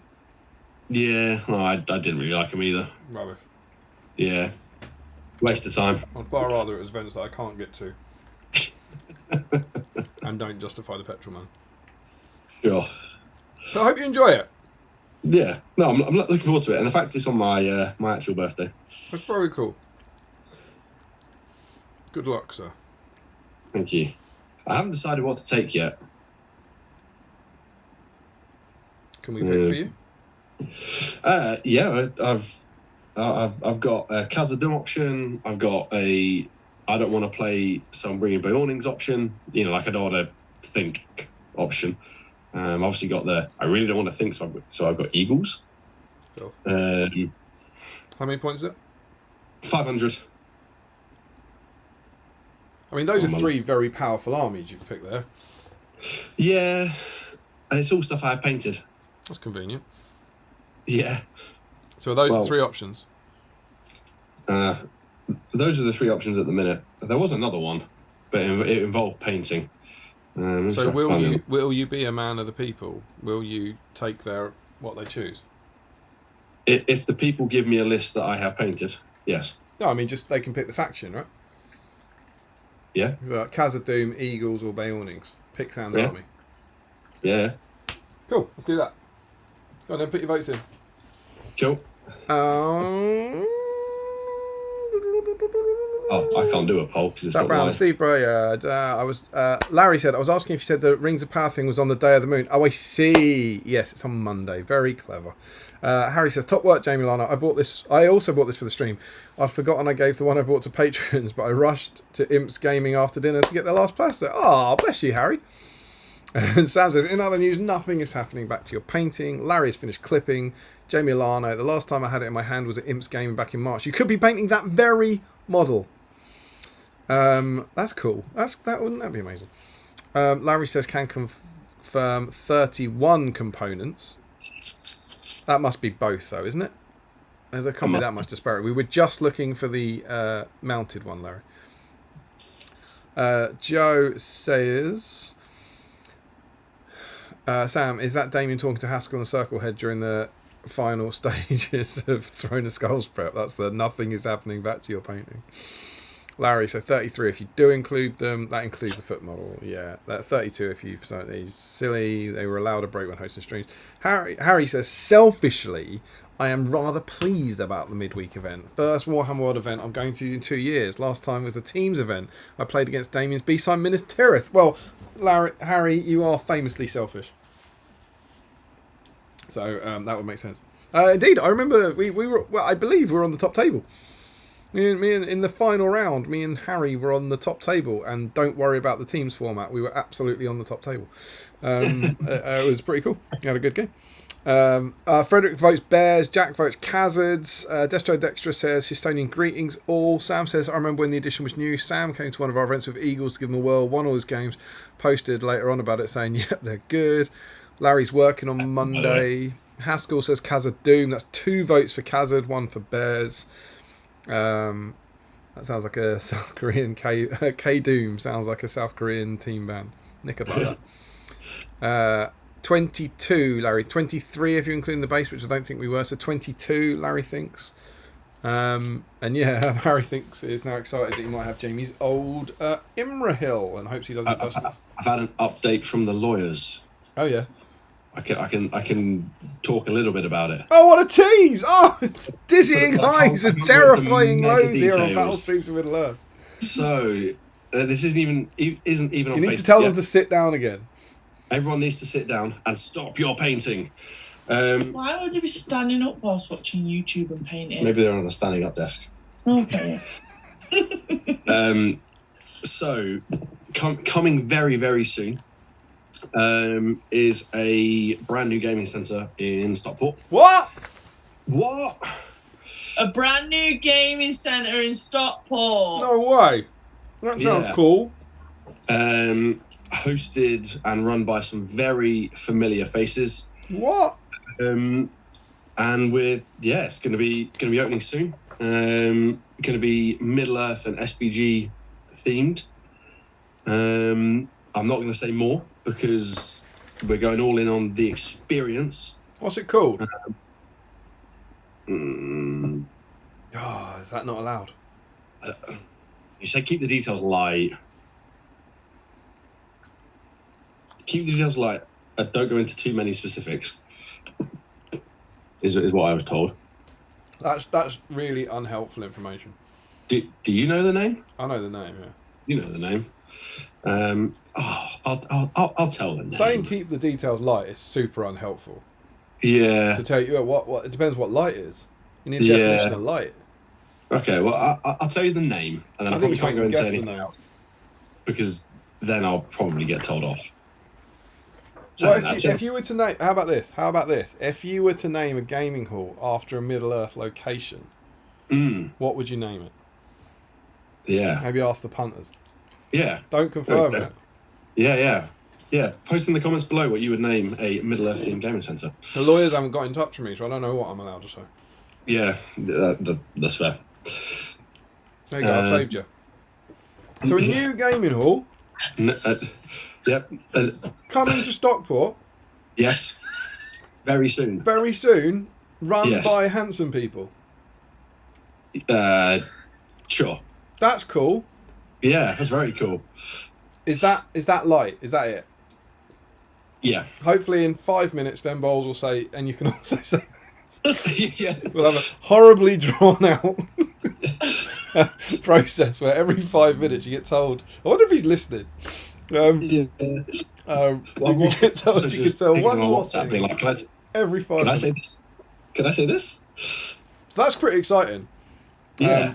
Yeah, I didn't really like them either. Rubbish. Yeah. Waste of time. I'd far rather it was events that I can't get to. And don't justify the petrol man. Sure. So I hope you enjoy it. Yeah. No, I'm looking forward to it. And the fact it's on my my actual birthday. That's very cool. Good luck, sir. Thank you. I haven't decided what to take yet. Can we pick for you? Yeah, I've got a Khazad-dûm option. I've got a I don't want to play, so I'm bringing Bionings option. You know, like I don't want to think option. Obviously got the I really don't want to think, so I've got Eagles. Cool. How many points is it? 500. I mean, those are 3 very powerful armies you've picked there. Yeah, and it's all stuff I have painted. That's convenient. Yeah. So are those the 3 options? Those are the 3 options at the minute. There was another one, but it involved painting. So will you be a man of the people? Will you take what they choose? If the people give me a list that I have painted, yes. No, I mean just they can pick the faction, right? Yeah. So Khazad-dûm, Eagles, or Bionings. Pick Sam's army. Yeah. Cool. Let's do that. Go on then, put your votes in. Cool. Oh, I can't do a poll because it's not Brown, live. Steve Bray, Larry said, I was asking if you said the Rings of Power thing was on the day of the moon. Oh, I see. Yes, it's on Monday. Very clever. Harry says, top work, Jamie Lana. I also bought this for the stream. I'd forgotten I gave the one I bought to patrons, but I rushed to Imps Gaming after dinner to get their last plaster. Oh, bless you, Harry. And Sam says, in other news, nothing is happening. Back to your painting. Larry has finished clipping. Jamie Lano, the last time I had it in my hand was at Imps Gaming back in March. You could be painting that very model. That's cool. Wouldn't that be amazing? Larry says can confirm 31 components. That must be both though, isn't it? There can't be that much disparity. We were just looking for the mounted one, Larry. Joe says, Sam, is that Damien talking to Haskell and Circle Head during the final stages of Throne of Skulls prep? That's the nothing is happening back to your painting. Larry, so 33 if you do include them, that includes the foot model. Yeah, that 32 if you he's silly. They were allowed a break when hosting streams. Harry says, selfishly, I am rather pleased about the midweek event. First Warhammer World event I'm going to in 2 years. Last time was the teams event. I played against Damien's BSIME Minas Tirith. Well, Harry, you are famously selfish. So that would make sense. Indeed, I remember we were. Well, I believe we were on the top table. Me and in the final round, me and Harry were on the top table, and don't worry about the teams format. We were absolutely on the top table. It was pretty cool. We had a good game. Frederick votes Bears. Jack votes Khazards. Destro Dextra says Houstonian greetings all. Sam says I remember when the edition was new. Sam came to one of our events with Eagles to give them a whirl. Won all his games. Posted later on about it saying, "Yep, they're good." Larry's working on Monday. Haskell says Khazad-dûm. That's 2 votes for Khazad, 1 for Bears. That sounds like a South Korean K Doom sounds like a South Korean team band. Nick would like that. 22, Larry. 23 if you're including the bass, which I don't think we were. So 22, Larry thinks. And yeah, Harry thinks is now excited that he might have Jamie's old Imrahil and hopes he doesn't touch this. I've had an update from the lawyers. Oh yeah. I can talk a little bit about it. Oh, what a tease! Oh, it's dizzying highs and terrifying lows here on Battle Streams of Middle Earth. So this isn't even on Facebook. You need to tell them to sit down again. Everyone needs to sit down and stop your painting. Why would you be standing up whilst watching YouTube and painting? Maybe they're on a standing up desk. Okay. So, coming very, very soon is a brand new gaming centre in Stockport. What? A brand new gaming centre in Stockport. No way. That sounds cool. Hosted and run by some very familiar faces. What? And it's going to be opening soon. Going to be Middle Earth and SBG themed. I'm not going to say more because we're going all in on the experience. What's it called? Is that not allowed? You said keep the details light. Keep the details light. Don't go into too many specifics. Is what I was told. That's really unhelpful information. Do you know the name? I know the name. Yeah. You know the name. I'll tell the name. Saying keep the details light is super unhelpful. Yeah. To tell you what it depends what light is. You need a definition of light. Okay, well I'll tell you the name, and then I probably can't go into anything else because then I'll probably get told off. Well, if you were to name, how about this? If you were to name a gaming hall after a Middle Earth location, what would you name it? Yeah. Maybe ask the punters. Yeah. Don't confirm it. Yeah. Post in the comments below what you would name a Middle Earth themed gaming centre. The lawyers haven't got in touch with me, so I don't know what I'm allowed to say. Yeah, that's fair. There you go, I saved you. So a new gaming hall. Yep. Coming to Stockport. Yes. Very soon. Very soon. Run by handsome people. Sure. That's cool. Yeah, that's very cool. Is that light? Is that it? Yeah. Hopefully in 5 minutes Ben Bowles will say, and you can also say yeah. We'll have a horribly drawn out process where every 5 minutes you get told. I wonder if he's listening. You get told one more thing like, every 5 minutes. Can I say this? Can I say this? So that's pretty exciting. Yeah.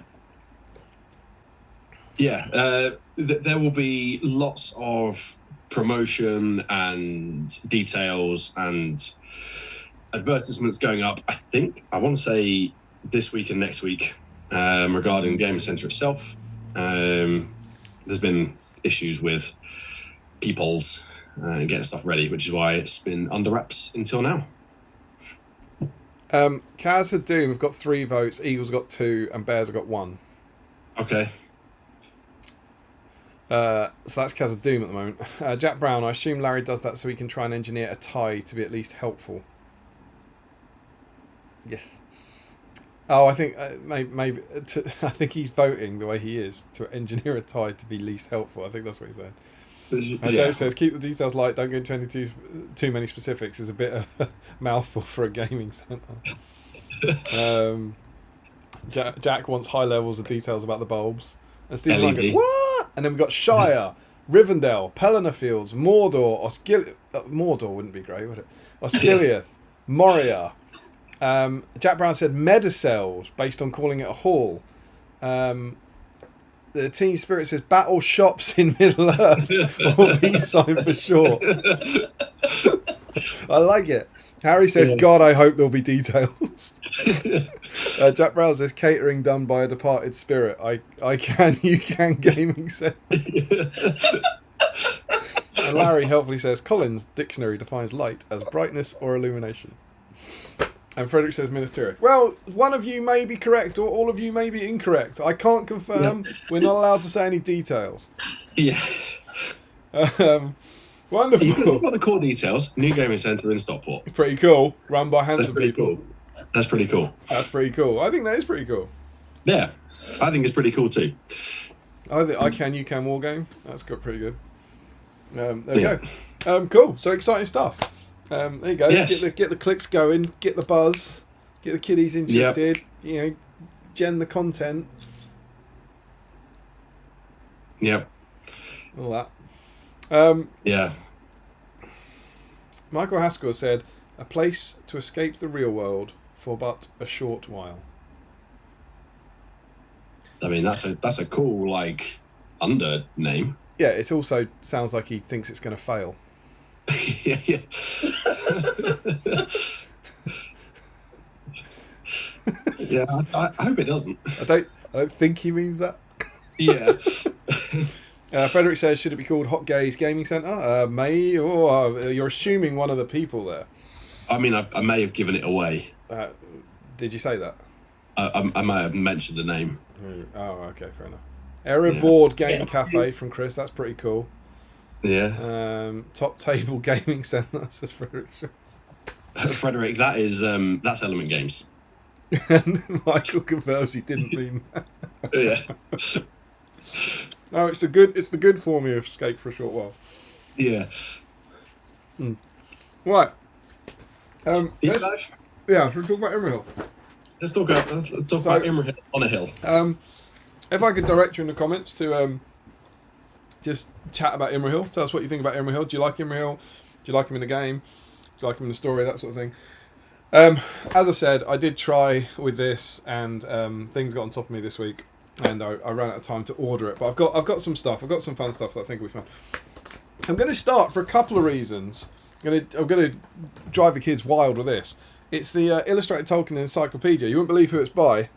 There will be lots of promotion and details and advertisements going up. I want to say this week and next week regarding the gaming centre itself. There's been issues with people's getting stuff ready, which is why it's been under wraps until now. Kaz and Doom have got 3 votes, Eagles have got 2, and Bears have got 1. Okay. So that's Kaz and Doom at the moment. Jack Brown, I assume Larry does that so he can try and engineer a tie to be at least helpful. Yes. Oh, I think maybe I think he's voting the way he is to engineer a tie to be least helpful. I think that's what he's saying. Joe says, keep the details light, don't go into too many specifics. Is a bit of a mouthful for a gaming centre. Jack wants high levels of details about the bulbs. And Stephen Lang goes, what? And then we've got Shire, Rivendell, Pelennor Fields, Mordor, Mordor wouldn't be great, would it? Osgiliath, Moria. Jack Brown said Medicels, based on calling it a hall. The Teen Spirit says Battle Shops in Middle Earth, or BSIME for short. I like it. Harry says, God, I hope there'll be details. Jack Brown says, catering done by a departed spirit. I can, you can, gaming set. And Larry helpfully says, Collins' dictionary defines light as brightness or illumination. And Frederick says Ministerial. Well, one of you may be correct, or all of you may be incorrect. I can't confirm. We're not allowed to say any details. Yeah. Wonderful. You've got the core details. New gaming centre in Stockport. Pretty cool. Run by handsome That's pretty people. cool. That's pretty cool. That's pretty cool. I think that is pretty cool. Yeah, I think it's pretty cool too. I think I Can, You Can War Game. That's got pretty good. There we go. Cool. So exciting stuff. There you go. Yes. Get the clicks going. Get the buzz. Get the kiddies interested. You know, gen the content. Yep. All that. Yeah. Michael Haskell said, "A place to escape the real world for but a short while." I mean, that's a cool like under name. Yeah, it also sounds like he thinks it's going to fail. Yeah. Yeah, I hope it doesn't. I don't think he means that. Yeah. Frederick says, should it be called Hot Gaze Gaming Centre? May, or you're assuming one of the people there. I mean, I may have given it away. Did you say that? I may have mentioned the name. Oh, okay, fair enough. Error Board Gaming Cafe from Chris. That's pretty cool. Yeah. Top Table Gaming Centre, says Frederick. Frederick, that's Element Games. And Michael confirms he didn't mean that. Yeah. No, it's the good form of escape for a short while. Yeah. Right. Deep dive? Yeah, should we talk about Imrahil? Let's talk about Imrahil on a hill. If I could direct you in the comments to just chat about Imrahil, tell us what you think about Imrahil. Do you like Imrahil? Do you like him in the game? Do you like him in the story? That sort of thing. As I said, I did try with this, and things got on top of me this week, and I ran out of time to order it. But I've got some stuff. I've got some fun stuff that I think will be fun. I'm going to start for a couple of reasons. I'm going to drive the kids wild with this. It's the Illustrated Tolkien Encyclopedia. You wouldn't believe who it's by.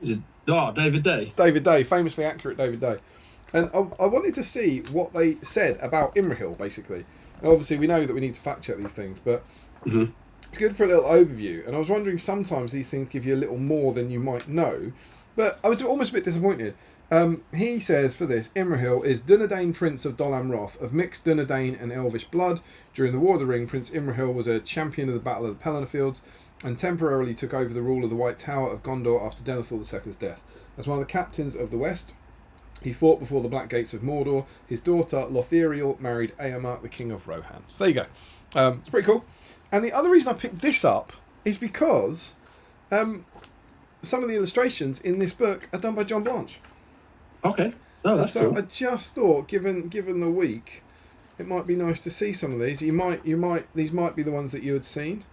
Is it? Oh, David Day. David Day, famously accurate David Day. And I wanted to see what they said about Imrahil, basically. Now, obviously, we know that we need to fact check these things, but it's good for a little overview. And I was wondering, sometimes these things give you a little more than you might know. But I was almost a bit disappointed. He says for this, Imrahil is Dunedain, Prince of Dol Amroth, of mixed Dunedain and Elvish blood. During the War of the Ring, Prince Imrahil was a champion of the Battle of the Pelennor Fields and temporarily took over the rule of the White Tower of Gondor after Denethor II's death. As one of the captains of the West, he fought before the Black Gates of Mordor. His daughter, Lothiriel, married Eomer, the King of Rohan. So there you go. It's pretty cool. And the other reason I picked this up is because some of the illustrations in this book are done by John Blanche. Okay. Oh, that's so cool. I just thought, given the week, it might be nice to see some of these. These might be the ones that you had seen.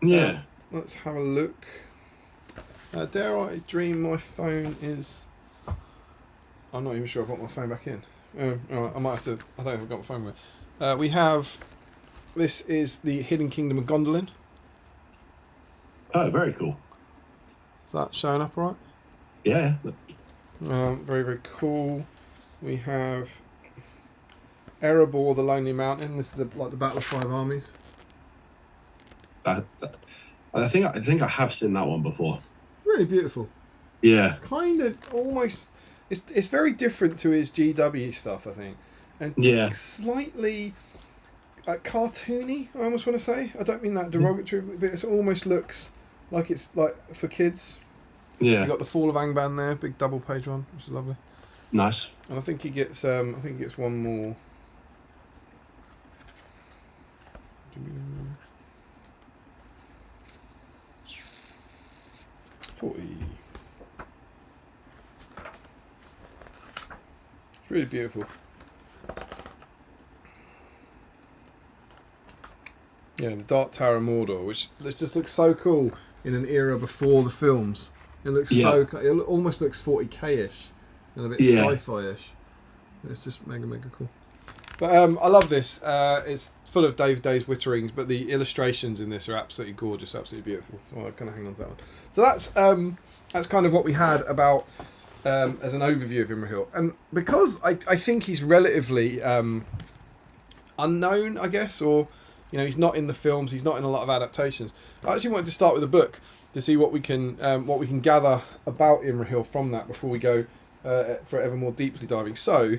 Yeah. Let's have a look. Dare I dream my phone is... I'm not even sure I've got my phone back in. Alright, I might have to... I don't know if I've got my phone with. We have... This is the Hidden Kingdom of Gondolin. Oh, very cool. Is that showing up all right? Yeah. Very, very cool. We have Erebor, the Lonely Mountain. This is the Battle of Five Armies. I think I have seen that one before. Really beautiful. Yeah. Kind of almost... It's very different to his GW stuff, I think. And slightly cartoony, I almost want to say. I don't mean that derogatory, but it almost looks like it's like for kids. Yeah. You got the Fall of Angband there, big double page one, which is lovely. Nice. And I think he gets one more. $40. It's really beautiful. Yeah, the Dark Tower of Mordor, which just looks so cool in an era before the films. It looks it almost looks 40k-ish and a bit sci-fi-ish. It's just mega cool. But I love this. It's full of David Day's witterings, but the illustrations in this are absolutely gorgeous, absolutely beautiful. So I'm kind of hang on to that one. So that's kind of what we had about as an overview of Imrahil. And because I think he's relatively unknown, I guess, or You know, he's not in the films. He's not in a lot of adaptations. I actually wanted to start with a book to see what we can gather about Imrahil from that before we go for ever more deeply diving. So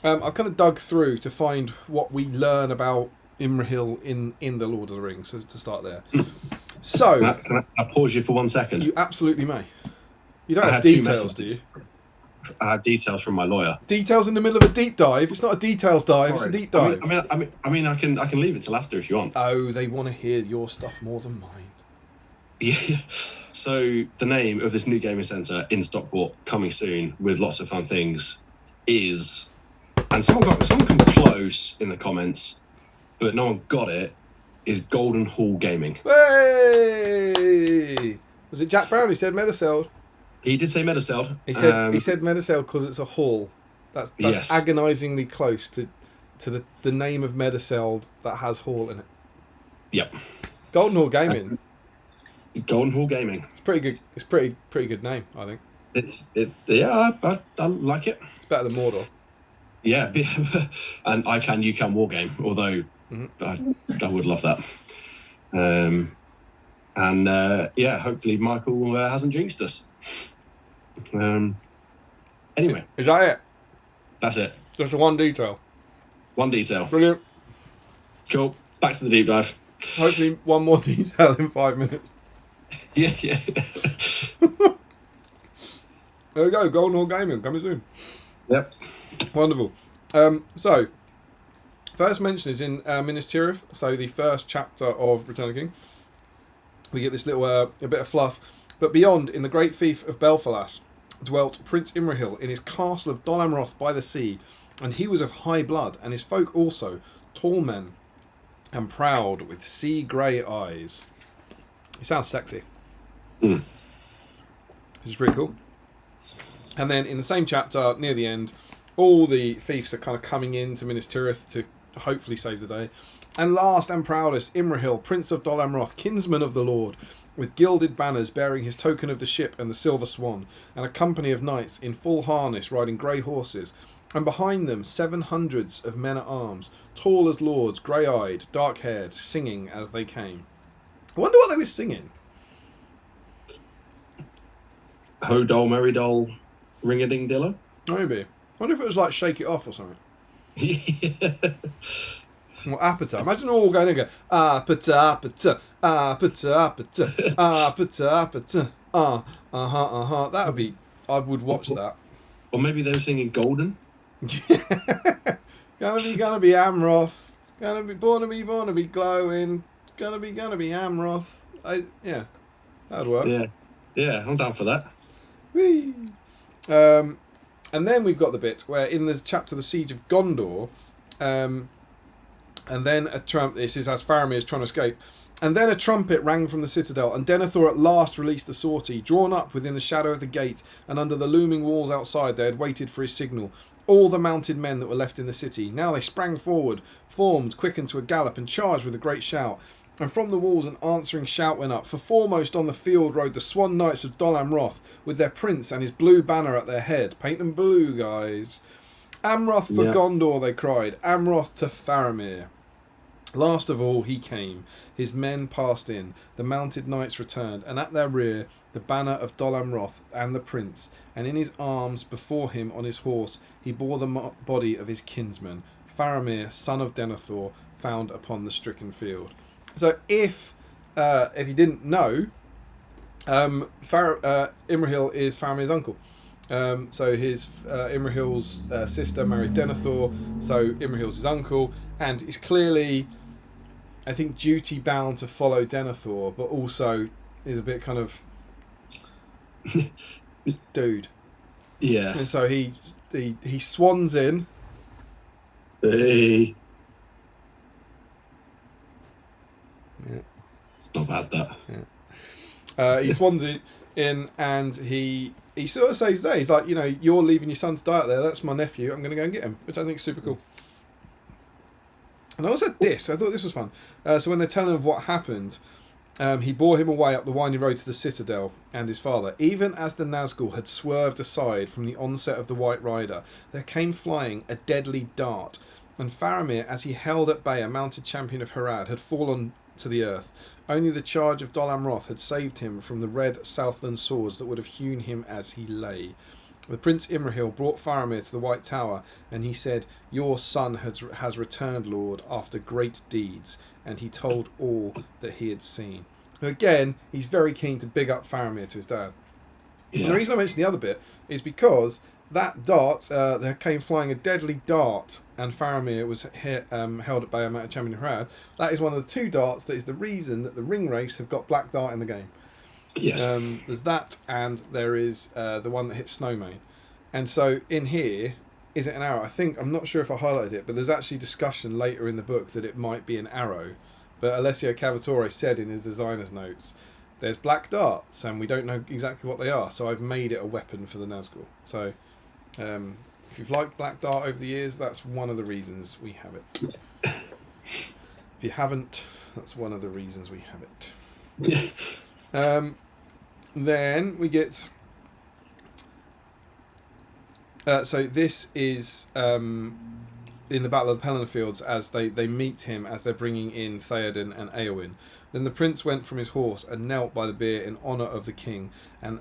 I kind of dug through to find what we learn about Imrahil in the Lord of the Rings. So to start there. So can I pause you for 1 second? You absolutely may. You don't I have had 2 details, do you? messages. I have details from my lawyer. Details in the middle of a deep dive. It's not a details dive. It's a deep dive. I mean, I can leave it till after if you want. Oh, they want to hear your stuff more than mine. Yeah. So the name of this new gaming centre in Stockport, coming soon with lots of fun things, is, and someone come close in the comments, but no one got it. Is Golden Hall Gaming. Hey! Was it Jack Brown who said Mediceld? He did say Mediceld. He said Mediceld because it's a hall. That's yes. agonisingly close to the name of Mediceld that has hall in it. Yep. Golden Hall Gaming. Golden Hall Gaming. It's pretty good. It's pretty good name, I think. I like it. It's better than Mordor. Yeah, and you can war game. Although I would love that. Hopefully Michael hasn't jinxed us. Anyway, Is that it? that's it. Just one detail. One detail. Brilliant. Cool. Back to the deep dive. Hopefully one more detail in 5 minutes. Yeah. There we go. Golden Hall Gaming coming soon. Yep. Wonderful. So, first mention is in Minas Tirith, so the first chapter of Return of the King. We get this little a bit of fluff. But beyond, in the great fief of Belfalas, dwelt Prince Imrahil in his castle of Dol Amroth by the sea, and he was of high blood, and his folk also, tall men, and proud with sea grey eyes. It sounds sexy. Which is pretty cool. And then in the same chapter, near the end, all the fiefs are kind of coming into Minas Tirith to hopefully save the day. And last and proudest, Imrahil, Prince of Dol Amroth, kinsman of the Lord, with gilded banners bearing his token of the ship and the silver swan, and a company of knights in full harness riding grey horses, and behind them 700 of men-at-arms, tall as lords, grey-eyed, dark-haired, singing as they came. I wonder what they were singing. Ho dol, merry dol, ring-a-ding-dillo? Maybe. I wonder if it was like Shake It Off or something. Or Apata. Imagine all going and go, Apata, Apata, Apata, Apata, Apata, Apata, That would be, I would watch that. Or maybe they were singing Golden? Gonna be Amroth. Gonna be born to be glowing. Gonna be Amroth. Yeah, that'd work. Yeah, I'm down for that. Whee! And then we've got the bit where in the chapter The Siege of Gondor, and then this is as Faramir is trying to escape, and then a trumpet rang from the citadel, and Denethor at last released the sortie. Drawn up within the shadow of the gate, and under the looming walls outside, they had waited for his signal. All the mounted men that were left in the city. Now they sprang forward, formed, quickened to a gallop, and charged with a great shout. And from the walls an answering shout went up, for foremost on the field rode the Swan Knights of Dol Amroth, with their prince and his blue banner at their head. Paint them blue, guys. Amroth for Gondor, they cried. Amroth to Faramir. Last of all he came. His men passed in. The mounted knights returned, and at their rear the banner of Dol Amroth and the prince, and in his arms before him on his horse he bore the body of his kinsman, Faramir, son of Denethor, found upon the stricken field. So if you didn't know, Imrahil is Faramir's uncle. So his Imrahil's sister marries Denethor, so Imrahil's his uncle, and is clearly, I think, duty bound to follow Denethor, but also is a bit kind of dude. Yeah. And so he swans in. Hey. Yeah. It's not bad, that. Yeah. He swans it in, and he sort of saves the day. He's like, you're leaving your son to die out there. That's my nephew. I'm going to go and get him, which I think is super cool. And I also I thought this was fun. So when they're telling of what happened, he bore him away up the winding road to the citadel and his father. Even as the Nazgul had swerved aside from the onset of the White Rider, there came flying a deadly dart, And Faramir, as he held at bay a mounted champion of Harad, had fallen to the earth. Only the charge of Dol Amroth had saved him from the red Southland swords that would have hewn him as he lay. The Prince Imrahil brought Faramir to the White Tower, and he said, "Your son has returned, Lord, after great deeds." And he told all that he had seen. Again, he's very keen to big up Faramir to his dad. Yeah. And the reason I mentioned the other bit is because that dart, there came flying a deadly dart, and Faramir was held at bay a mounted champion of Harad. That is one of the 2 darts that is the reason that the ring race have got black dart in the game. Yes. There's that, and there is the one that hits Snowmane. And so in here, is it an arrow? I'm not sure if I highlighted it, but there's actually discussion later in the book that it might be an arrow. But Alessio Cavatore said in his designer's notes, there's black darts, and we don't know exactly what they are, so I've made it a weapon for the Nazgul. So if you've liked black dart over the years, that's one of the reasons we have it. If you haven't, that's one of the reasons we have it. Then we get... so this is in the Battle of the Pelennor Fields, as they meet him as they're bringing in Theoden and Eowyn. Then the prince went from his horse and knelt by the bier in honour of the king and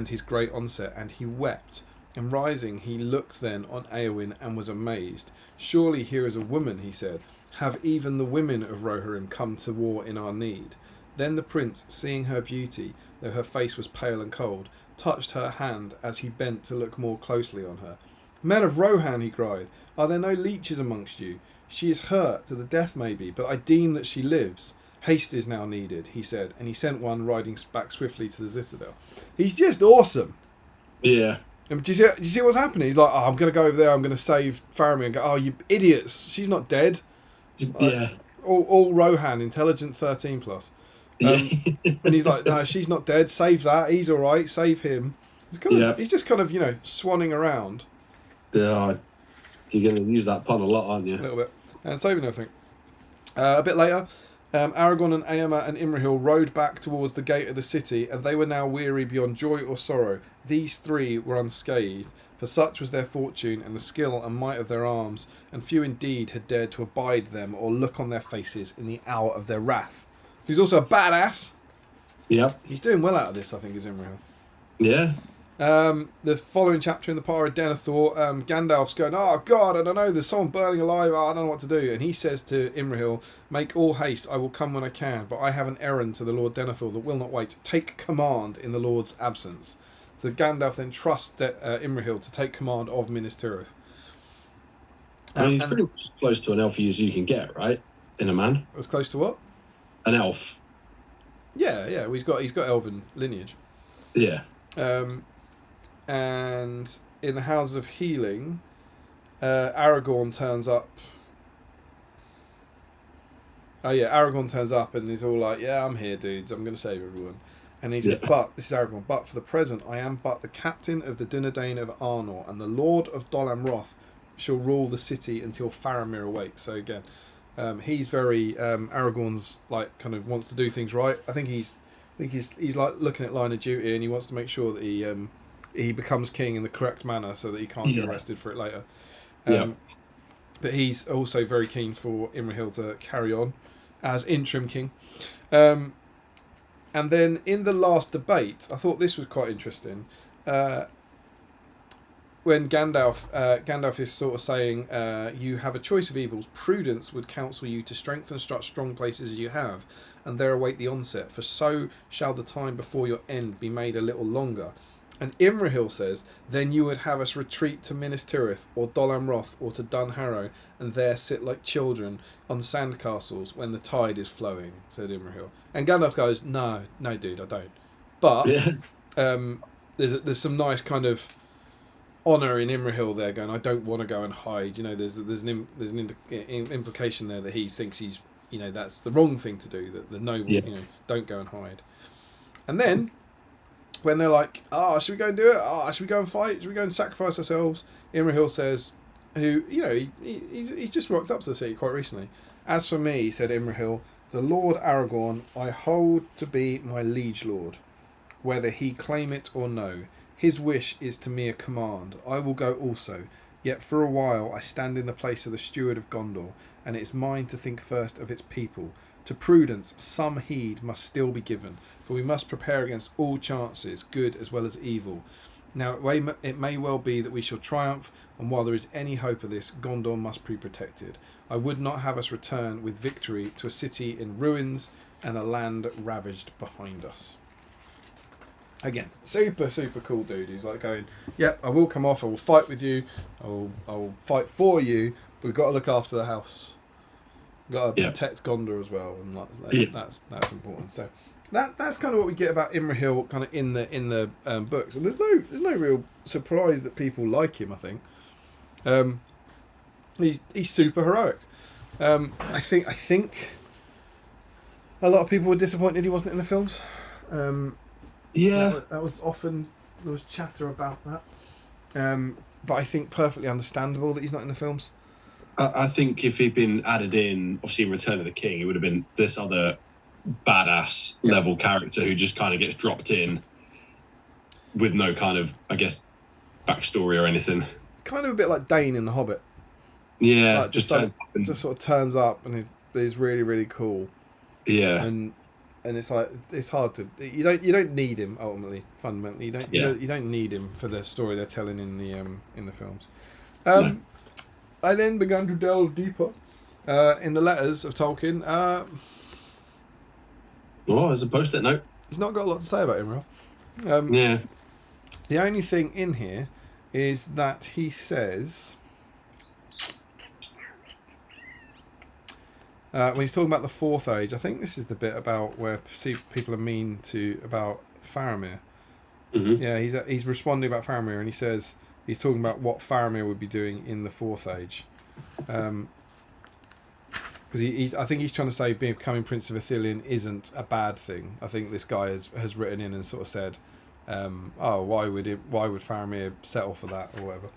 his great onset, and he wept. And rising, he looked then on Eowyn and was amazed. "Surely here is a woman," he said. "Have even the women of Rohirrim come to war in our need?" Then the prince, seeing her beauty, though her face was pale and cold, touched her hand as he bent to look more closely on her. "Men of Rohan," he cried, "are there no leeches amongst you? She is hurt to the death maybe, but I deem that she lives. Haste is now needed," he said, and he sent one riding back swiftly to the citadel. He's just awesome. Yeah. And do you see what's happening? He's like, "Oh, I'm going to go over there, I'm going to save Faramir," and go, "Oh, you idiots, she's not dead." Yeah. All Rohan, intelligent 13 plus. And he's like, "No, she's not dead, save that, he's alright, save him." He's just kind of, swanning around. Yeah, you're going to use that pun a lot, aren't you? A little bit. And saving everything. A bit later, Aragorn and Éomer and Imrahil rode back towards the gate of the city, and they were now weary beyond joy or sorrow. These 3 were unscathed, for such was their fortune and the skill and might of their arms, and few indeed had dared to abide them or look on their faces in the hour of their wrath. He's also a badass. Yep. He's doing well out of this, I think, is Imrahil. Yeah. The following chapter in the Power of Denethor, Gandalf's going, "Oh God, I don't know, there's someone burning alive, I don't know what to do." And he says to Imrahil, "Make all haste, I will come when I can, but I have an errand to the Lord Denethor that will not wait. Take command in the Lord's absence." So Gandalf then trusts Imrahil to take command of Minas Tirith. I mean, he's pretty much close to an elf as you can get, right? In a man. As close to what? An elf. Yeah. Well, he's got elven lineage. Yeah. And in the Houses of Healing, Aragorn turns up. Oh yeah, Aragorn turns up and he's all like, "Yeah, I'm here, dudes. I'm going to save everyone." And he said, "But," this is Aragorn, "but for the present I am but the captain of the Dunedain of Arnor, and the Lord of Dol Amroth shall rule the city until Faramir awakes." So again, he's very Aragorn's like kind of wants to do things right. I think he's like looking at line of duty, and he wants to make sure that he becomes king in the correct manner so that he can't get arrested for it later. But he's also very keen for Imrahil to carry on as interim king. And then in the last debate, I thought this was quite interesting. When Gandalf is sort of saying, "You have a choice of evils. Prudence would counsel you to strengthen such strong places as you have, and there await the onset. For so shall the time before your end be made a little longer." And Imrahil says, "Then you would have us retreat to Minas Tirith, or Dol Amroth, or to Dun Harrow, and there sit like children on sand castles when the tide is flowing," said Imrahil. And Gandalf goes, no, dude, I don't. But there's some nice kind of honour in Imrahil there, going, "I don't want to go and hide." There's an implication there that he thinks he's, that's the wrong thing to do. That the noble, don't go and hide. And then, when they're like, "Oh, should we go and do it? Oh, should we go and fight? Should we go and sacrifice ourselves?" Imrahil says, he's just rocked up to the city quite recently. "As for me," said Imrahil, "the Lord Aragorn I hold to be my liege lord, whether he claim it or no. His wish is to me a command. I will go also. Yet for a while I stand in the place of the steward of Gondor, and it is mine to think first of its people. To prudence some heed must still be given, for we must prepare against all chances, good as well as evil. Now it may well be that we shall triumph, and while there is any hope of this, Gondor must be protected. I would not have us return with victory to a city in ruins and a land ravaged behind us. Again, super cool dude. He's like going, yep, I will come off, I will fight with you, I will fight for you, but we've got to look after the house. We've got to protect Gondor as well, and that's important. So that's kind of what we get about Imrahil kind of in the books, and there's no real surprise that people like him. I think he's super heroic. I think a lot of people were disappointed he wasn't in the films. That was often, there was chatter about that. But I think perfectly understandable that he's not in the films. I think if he'd been added in, obviously in Return of the King, it would have been this other badass level character who just kind of gets dropped in with no kind of, I guess, backstory or anything. Kind of a bit like Dane in The Hobbit. Yeah, like, just sort of turns up and he's really, really cool. Yeah. And it's like, it's hard to, you don't need him ultimately, fundamentally. You don't need him for the story they're telling in the films. No. I then began to delve deeper in the letters of Tolkien. As a post-it note. He's not got a lot to say about Imrahil. The only thing in here is that he says, when he's talking about the Fourth Age, I think this is the bit about where people are mean about Faramir. Mm-hmm. Yeah, he's responding about Faramir, and he says he's talking about what Faramir would be doing in the Fourth Age. Because I think he's trying to say becoming Prince of Ithilien isn't a bad thing. I think this guy has written in and sort of said, why would Faramir settle for that or whatever.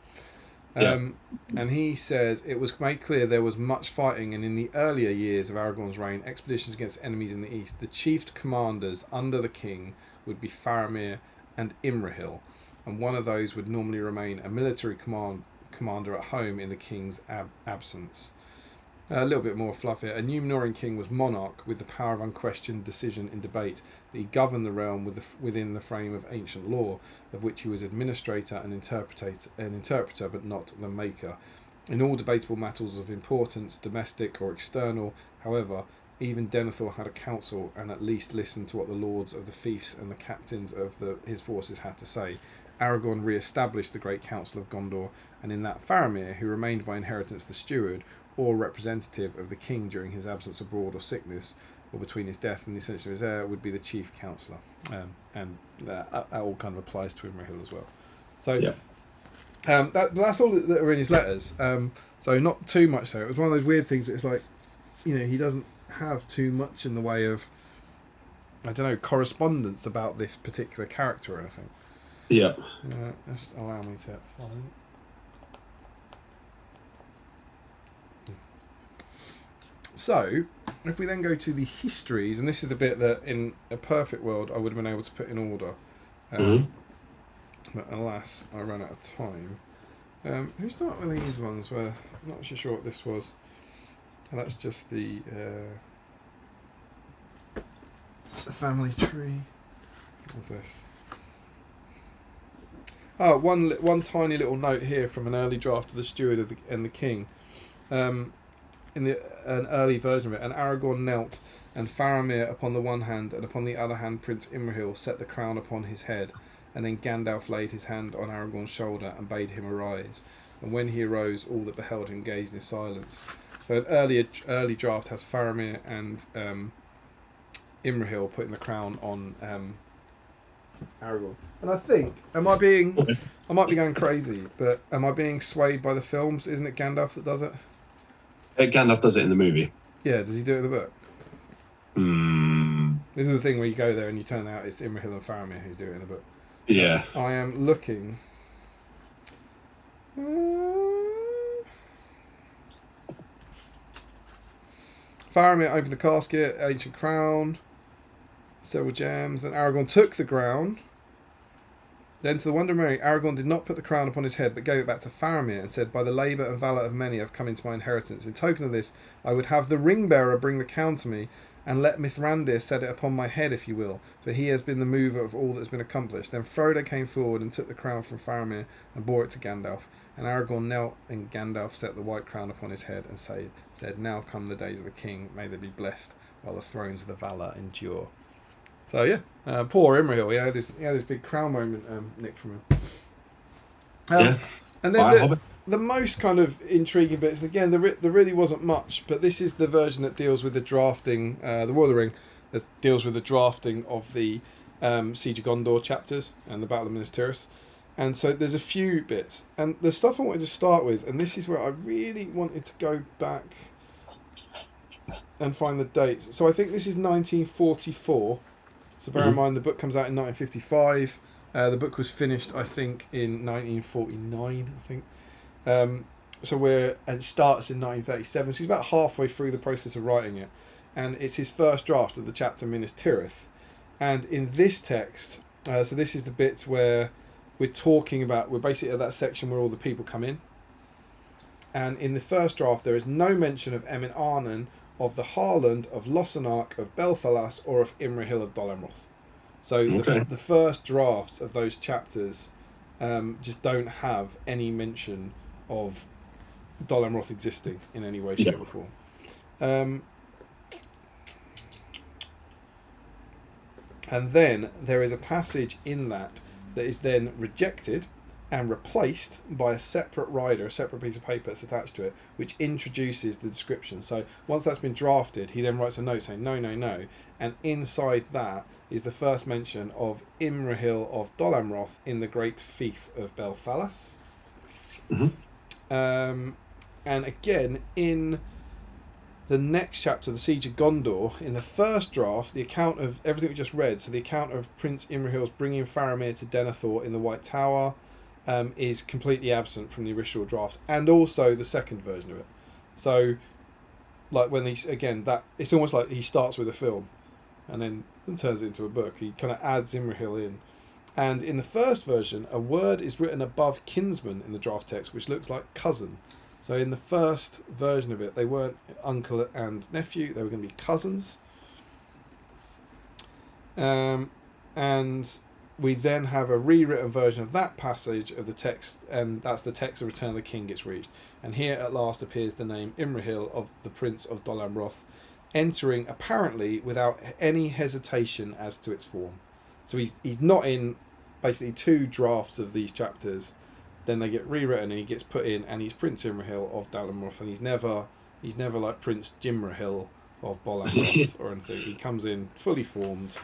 And he says it was made clear there was much fighting, and in the earlier years of Aragorn's reign, expeditions against enemies in the east, the chief commanders under the king would be Faramir and Imrahil, and one of those would normally remain a military commander at home in the king's absence. A little bit more fluff here. A Númenórean king was monarch with the power of unquestioned decision in debate, but he governed the realm within the frame of ancient law, of which he was administrator and interpreter, but not the maker. In all debatable matters of importance, domestic or external, however, even Denethor had a council and at least listened to what the lords of the fiefs and the captains of his forces had to say. Aragorn re-established the Great Council of Gondor, and in that Faramir, who remained by inheritance the steward, or representative of the king during his absence abroad or sickness, or between his death and the ascension of his heir, would be the chief counsellor. And that all kind of applies to Imrahil as well. So that's all that are in his letters. So not too much so. It was one of those weird things that it's like, he doesn't have too much in the way of, I don't know, correspondence about this particular character or anything. Yeah. Just allow me to find. So, if we then go to the histories, and this is the bit that in a perfect world I would have been able to put in order, but alas, I ran out of time. Who started with these ones? Where I'm not actually sure what this was. That's just the family tree. What's this? Oh, one tiny little note here from an early draft of the Steward and the King. In an early version of it, and Aragorn knelt, and Faramir upon the one hand, and upon the other hand Prince Imrahil set the crown upon his head, and then Gandalf laid his hand on Aragorn's shoulder and bade him arise. And when he arose, all that beheld him gazed in silence. So an early draft has Faramir and Imrahil putting the crown on Aragorn. And I think, I might be going crazy, but am I being swayed by the films? Isn't it Gandalf that does it? Gandalf does it in the movie. Yeah, does he do it in the book? This is the thing where you go there and you turn out it's Imrahil and Faramir who do it in the book. Yeah. I am looking. Faramir opened the casket, ancient crown, several gems. Then Aragorn took the crown, Then to the wonder of many, Aragorn did not put the crown upon his head, but gave it back to Faramir, and said, "By the labour and valour of many I have come into my inheritance. In token of this, I would have the ring-bearer bring the crown to me, and let Mithrandir set it upon my head, if you will, for he has been the mover of all that has been accomplished." Then Frodo came forward and took the crown from Faramir and bore it to Gandalf. And Aragorn knelt, and Gandalf set the white crown upon his head and said, "Now come the days of the king. May they be blessed, while the thrones of the Valar endure." So yeah, poor Imrahil. He had this big crown moment nicked from him. Yeah. And then the most kind of intriguing bits, and again, there really wasn't much, but this is the version that deals with the drafting, the War of the Ring, that deals with the drafting of the Siege of Gondor chapters and the Battle of Minas Tirith. And so there's a few bits. And the stuff I wanted to start with, and this is where I really wanted to go back and find the dates. So I think this is 1944. So bear in mind, the book comes out in 1955. The book was finished, I think, in 1949, I think. And it starts in 1937. So he's about halfway through the process of writing it. And it's his first draft of the chapter Minas Tirith. And in this text, so this is the bit where we're basically at that section where all the people come in. And in the first draft, there is no mention of Emin Arnon, of the Harland, of Lossarnach, of Belfalas, or of Imrahil of Dol Amroth. So the first drafts of those chapters just don't have any mention of Dol Amroth existing in any way, shape, or form. And then there is a passage in that is then rejected and replaced by a separate rider, a separate piece of paper that's attached to it, which introduces the description. So once that's been drafted, he then writes a note saying, no, no, no. And inside that is the first mention of Imrahil of Dol Amroth in the great fief of Belfalas. And again, in the next chapter, the Siege of Gondor, in the first draft, the account of everything we just read, so the account of Prince Imrahil's bringing Faramir to Denethor in the White Tower, is completely absent from the original draft, and also the second version of it. So, like when it's almost like he starts with a film, and then turns it into a book. He kind of adds Imrahil in, and in the first version, a word is written above kinsman in the draft text, which looks like cousin. So in the first version of it, they weren't uncle and nephew; they were going to be cousins. And we then have a rewritten version of that passage of the text, and that's the text of Return of the King gets reached. And here at last appears the name Imrahil of the Prince of Dol Amroth, entering apparently without any hesitation as to its form. So he's not in basically two drafts of these chapters. Then they get rewritten and he gets put in, and he's Prince Imrahil of Dol Amroth, and he's never like Prince Jimrahil of Bol Amroth or anything. He comes in fully formed.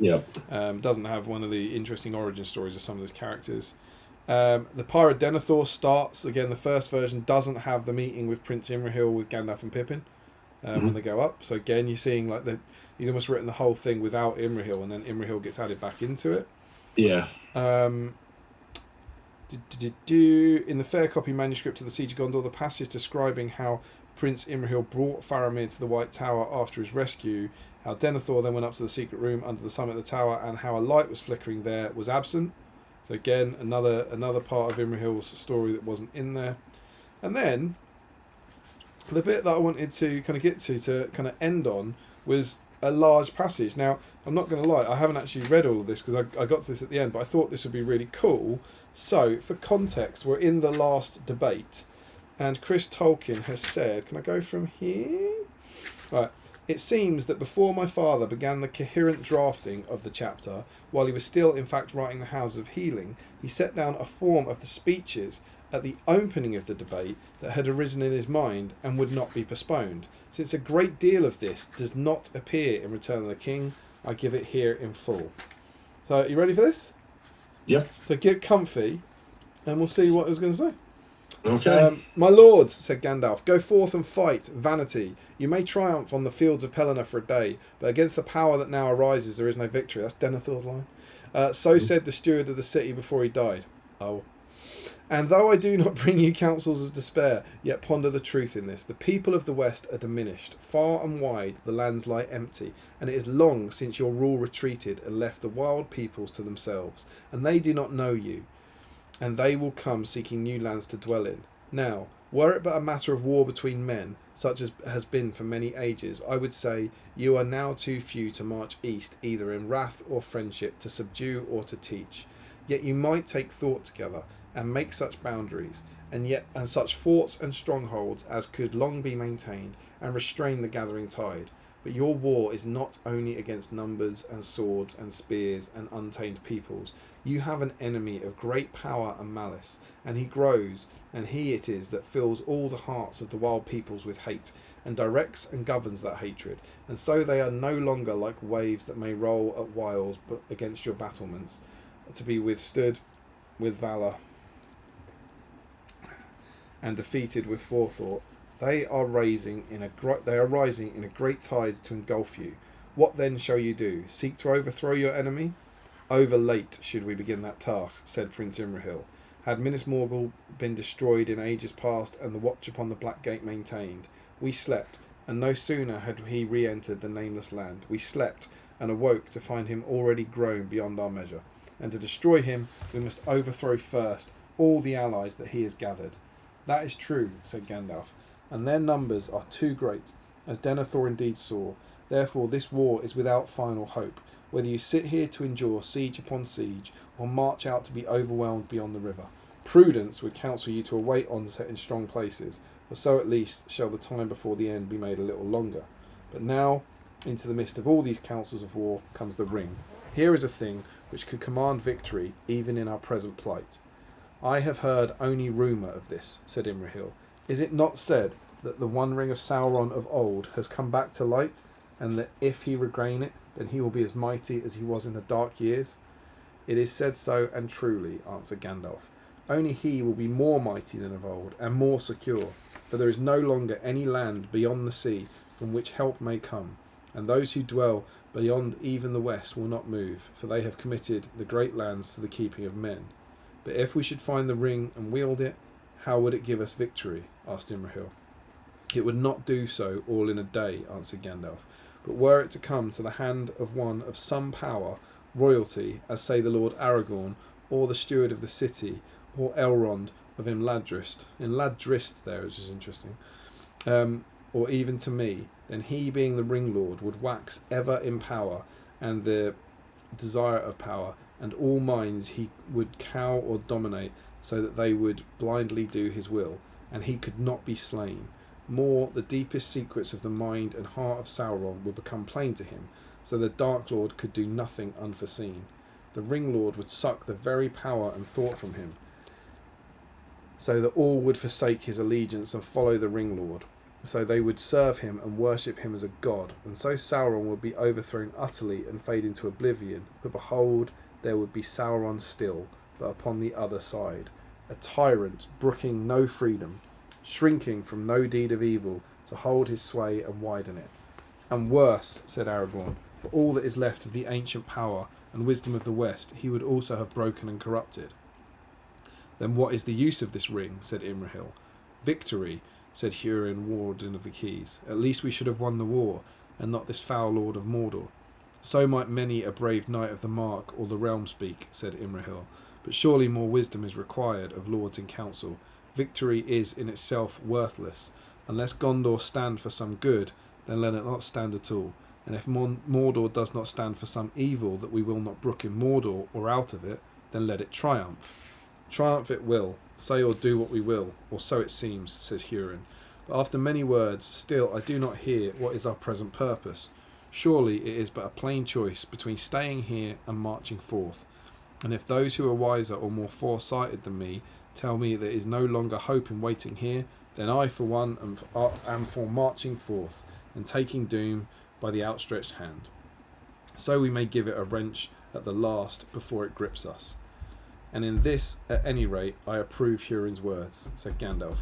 Yep. Doesn't have one of the interesting origin stories of some of his characters. The Pyre of Denethor starts again. The first version doesn't have the meeting with Prince Imrahil with Gandalf and Pippin when they go up. So again, you're seeing like he's almost written the whole thing without Imrahil, and then Imrahil gets added back into it. Yeah. In the fair copy manuscript of the Siege of Gondor, the passage describing how Prince Imrahil brought Faramir to the White Tower after his rescue, how Denethor then went up to the secret room under the summit of the tower, and how a light was flickering there, was absent. So again, another part of Imrahil's story that wasn't in there. And then the bit that I wanted to kind of get to kind of end on was a large passage. Now, I'm not going to lie, I haven't actually read all of this because I got to this at the end, but I thought this would be really cool. So, for context, we're in the last debate, and Chris Tolkien has said, can I go from here? Right. It seems that before my father began the coherent drafting of the chapter, while he was still in fact writing the Houses of Healing, he set down a form of the speeches at the opening of the debate that had arisen in his mind and would not be postponed. Since a great deal of this does not appear in Return of the King, I give it here in full. So, you ready for this? Yep. So get comfy, and we'll see what I was going to say. Okay. My lords, said Gandalf, go forth and fight, vanity. You may triumph on the fields of Pelennor for a day, but against the power that now arises there is no victory. That's Denethor's line. So said the steward of the city before he died. Oh. And though I do not bring you counsels of despair, yet ponder the truth in this. The people of the West are diminished. Far and wide the lands lie empty, and it is long since your rule retreated and left the wild peoples to themselves. And they do not know you, and they will come seeking new lands to dwell in. Now, were it but a matter of war between men, such as has been for many ages, I would say you are now too few to march east, either in wrath or friendship, to subdue or to teach. Yet you might take thought together, and make such boundaries, and such forts and strongholds as could long be maintained, and restrain the gathering tide. But your war is not only against numbers and swords and spears and untamed peoples. You have an enemy of great power and malice, and he grows, and he it is that fills all the hearts of the wild peoples with hate, and directs and governs that hatred. And so they are no longer like waves that may roll at whiles but against your battlements, to be withstood with valour and defeated with forethought. They are rising in a great tide to engulf you. What then shall you do? Seek to overthrow your enemy? Over late should we begin that task, said Prince Imrahil. Had Minas Morgul been destroyed in ages past and the watch upon the Black Gate maintained, we slept, and no sooner had he re-entered the nameless land. We slept and awoke to find him already grown beyond our measure. And to destroy him, we must overthrow first all the allies that he has gathered. That is true, said Gandalf, and their numbers are too great, as Denethor indeed saw. Therefore this war is without final hope, whether you sit here to endure siege upon siege, or march out to be overwhelmed beyond the river. Prudence would counsel you to await onset in strong places, for so at least shall the time before the end be made a little longer. But now, into the midst of all these counsels of war, comes the ring. Here is a thing which could command victory even in our present plight. I have heard only rumour of this, said Imrahil. Is it not said that the one ring of Sauron of old has come back to light, and that if he regain it, then he will be as mighty as he was in the dark years? It is said so, and truly, answered Gandalf. Only he will be more mighty than of old, and more secure, for there is no longer any land beyond the sea from which help may come, and those who dwell beyond even the west will not move, for they have committed the great lands to the keeping of men. But if we should find the ring and wield it, how would it give us victory? Asked Imrahil. It would not do so all in a day, answered Gandalf. But were it to come to the hand of one of some power, royalty, as say the Lord Aragorn, or the steward of the city, or Elrond of Imladrist there, which is interesting, or even to me, then he, being the ring lord, would wax ever in power, and the desire of power, and all minds he would cow or dominate, so that they would blindly do his will, and he could not be slain. More, the deepest secrets of the mind and heart of Sauron would become plain to him, so the Dark Lord could do nothing unforeseen. The Ring Lord would suck the very power and thought from him, so that all would forsake his allegiance and follow the Ring Lord. So they would serve him and worship him as a god, and so Sauron would be overthrown utterly and fade into oblivion. But behold, there would be Sauron still, but upon the other side, a tyrant brooking no freedom, shrinking from no deed of evil, to hold his sway and widen it. And worse, said Aragorn, for all that is left of the ancient power and wisdom of the West, he would also have broken and corrupted. Then what is the use of this ring? Said Imrahil. Victory, said Hurin, Warden of the Keys. At least we should have won the war, and not this foul lord of Mordor. So might many a brave knight of the Mark or the Realm speak, said Imrahil. But surely more wisdom is required of lords in council. Victory is in itself worthless. Unless Gondor stand for some good, then let it not stand at all. And if Mordor does not stand for some evil that we will not brook in Mordor or out of it, then let it triumph. Triumph it will, say or do what we will, or so it seems, says Hurin. But after many words, still I do not hear what is our present purpose. Surely it is but a plain choice between staying here and marching forth. And if those who are wiser or more foresighted than me tell me there is no longer hope in waiting here, then I for one am for marching forth and taking doom by the outstretched hand. So we may give it a wrench at the last before it grips us. And in this, at any rate, I approve Hurin's words, said Gandalf,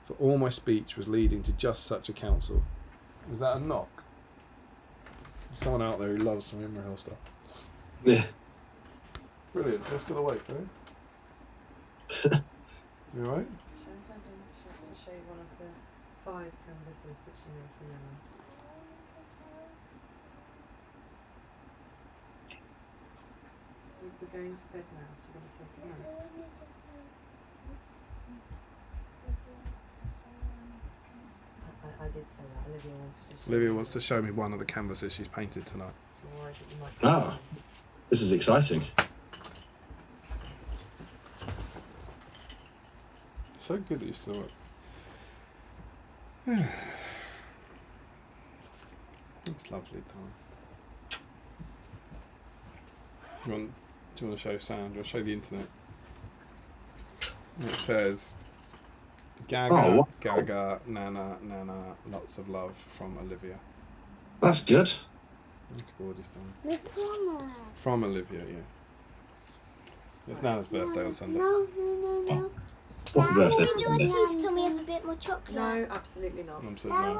for all my speech was leading to just such a counsel. Was that a knock? Someone out there who loves some Imrahil stuff. Yeah. Brilliant. You're still awake, eh? You alright? She wants to show you one of the 5 canvases that she made for Yemen. We're going to bed now, so we're going to say goodnight. I did say that. Olivia wants to show me one of the canvases she's painted tonight. Ah, this is exciting. So good that you still work. That's lovely, darling. Do you want to show sound? Or show the internet? It says Gaga, wow. Gaga, Nana, Nana, lots of love from Olivia. That's good. That's gorgeous, darling. From Olivia, yeah. It's Nana's birthday on Sunday. No. What birthday? Can Sunday? we have a bit more chocolate? No, absolutely not. Mum says no.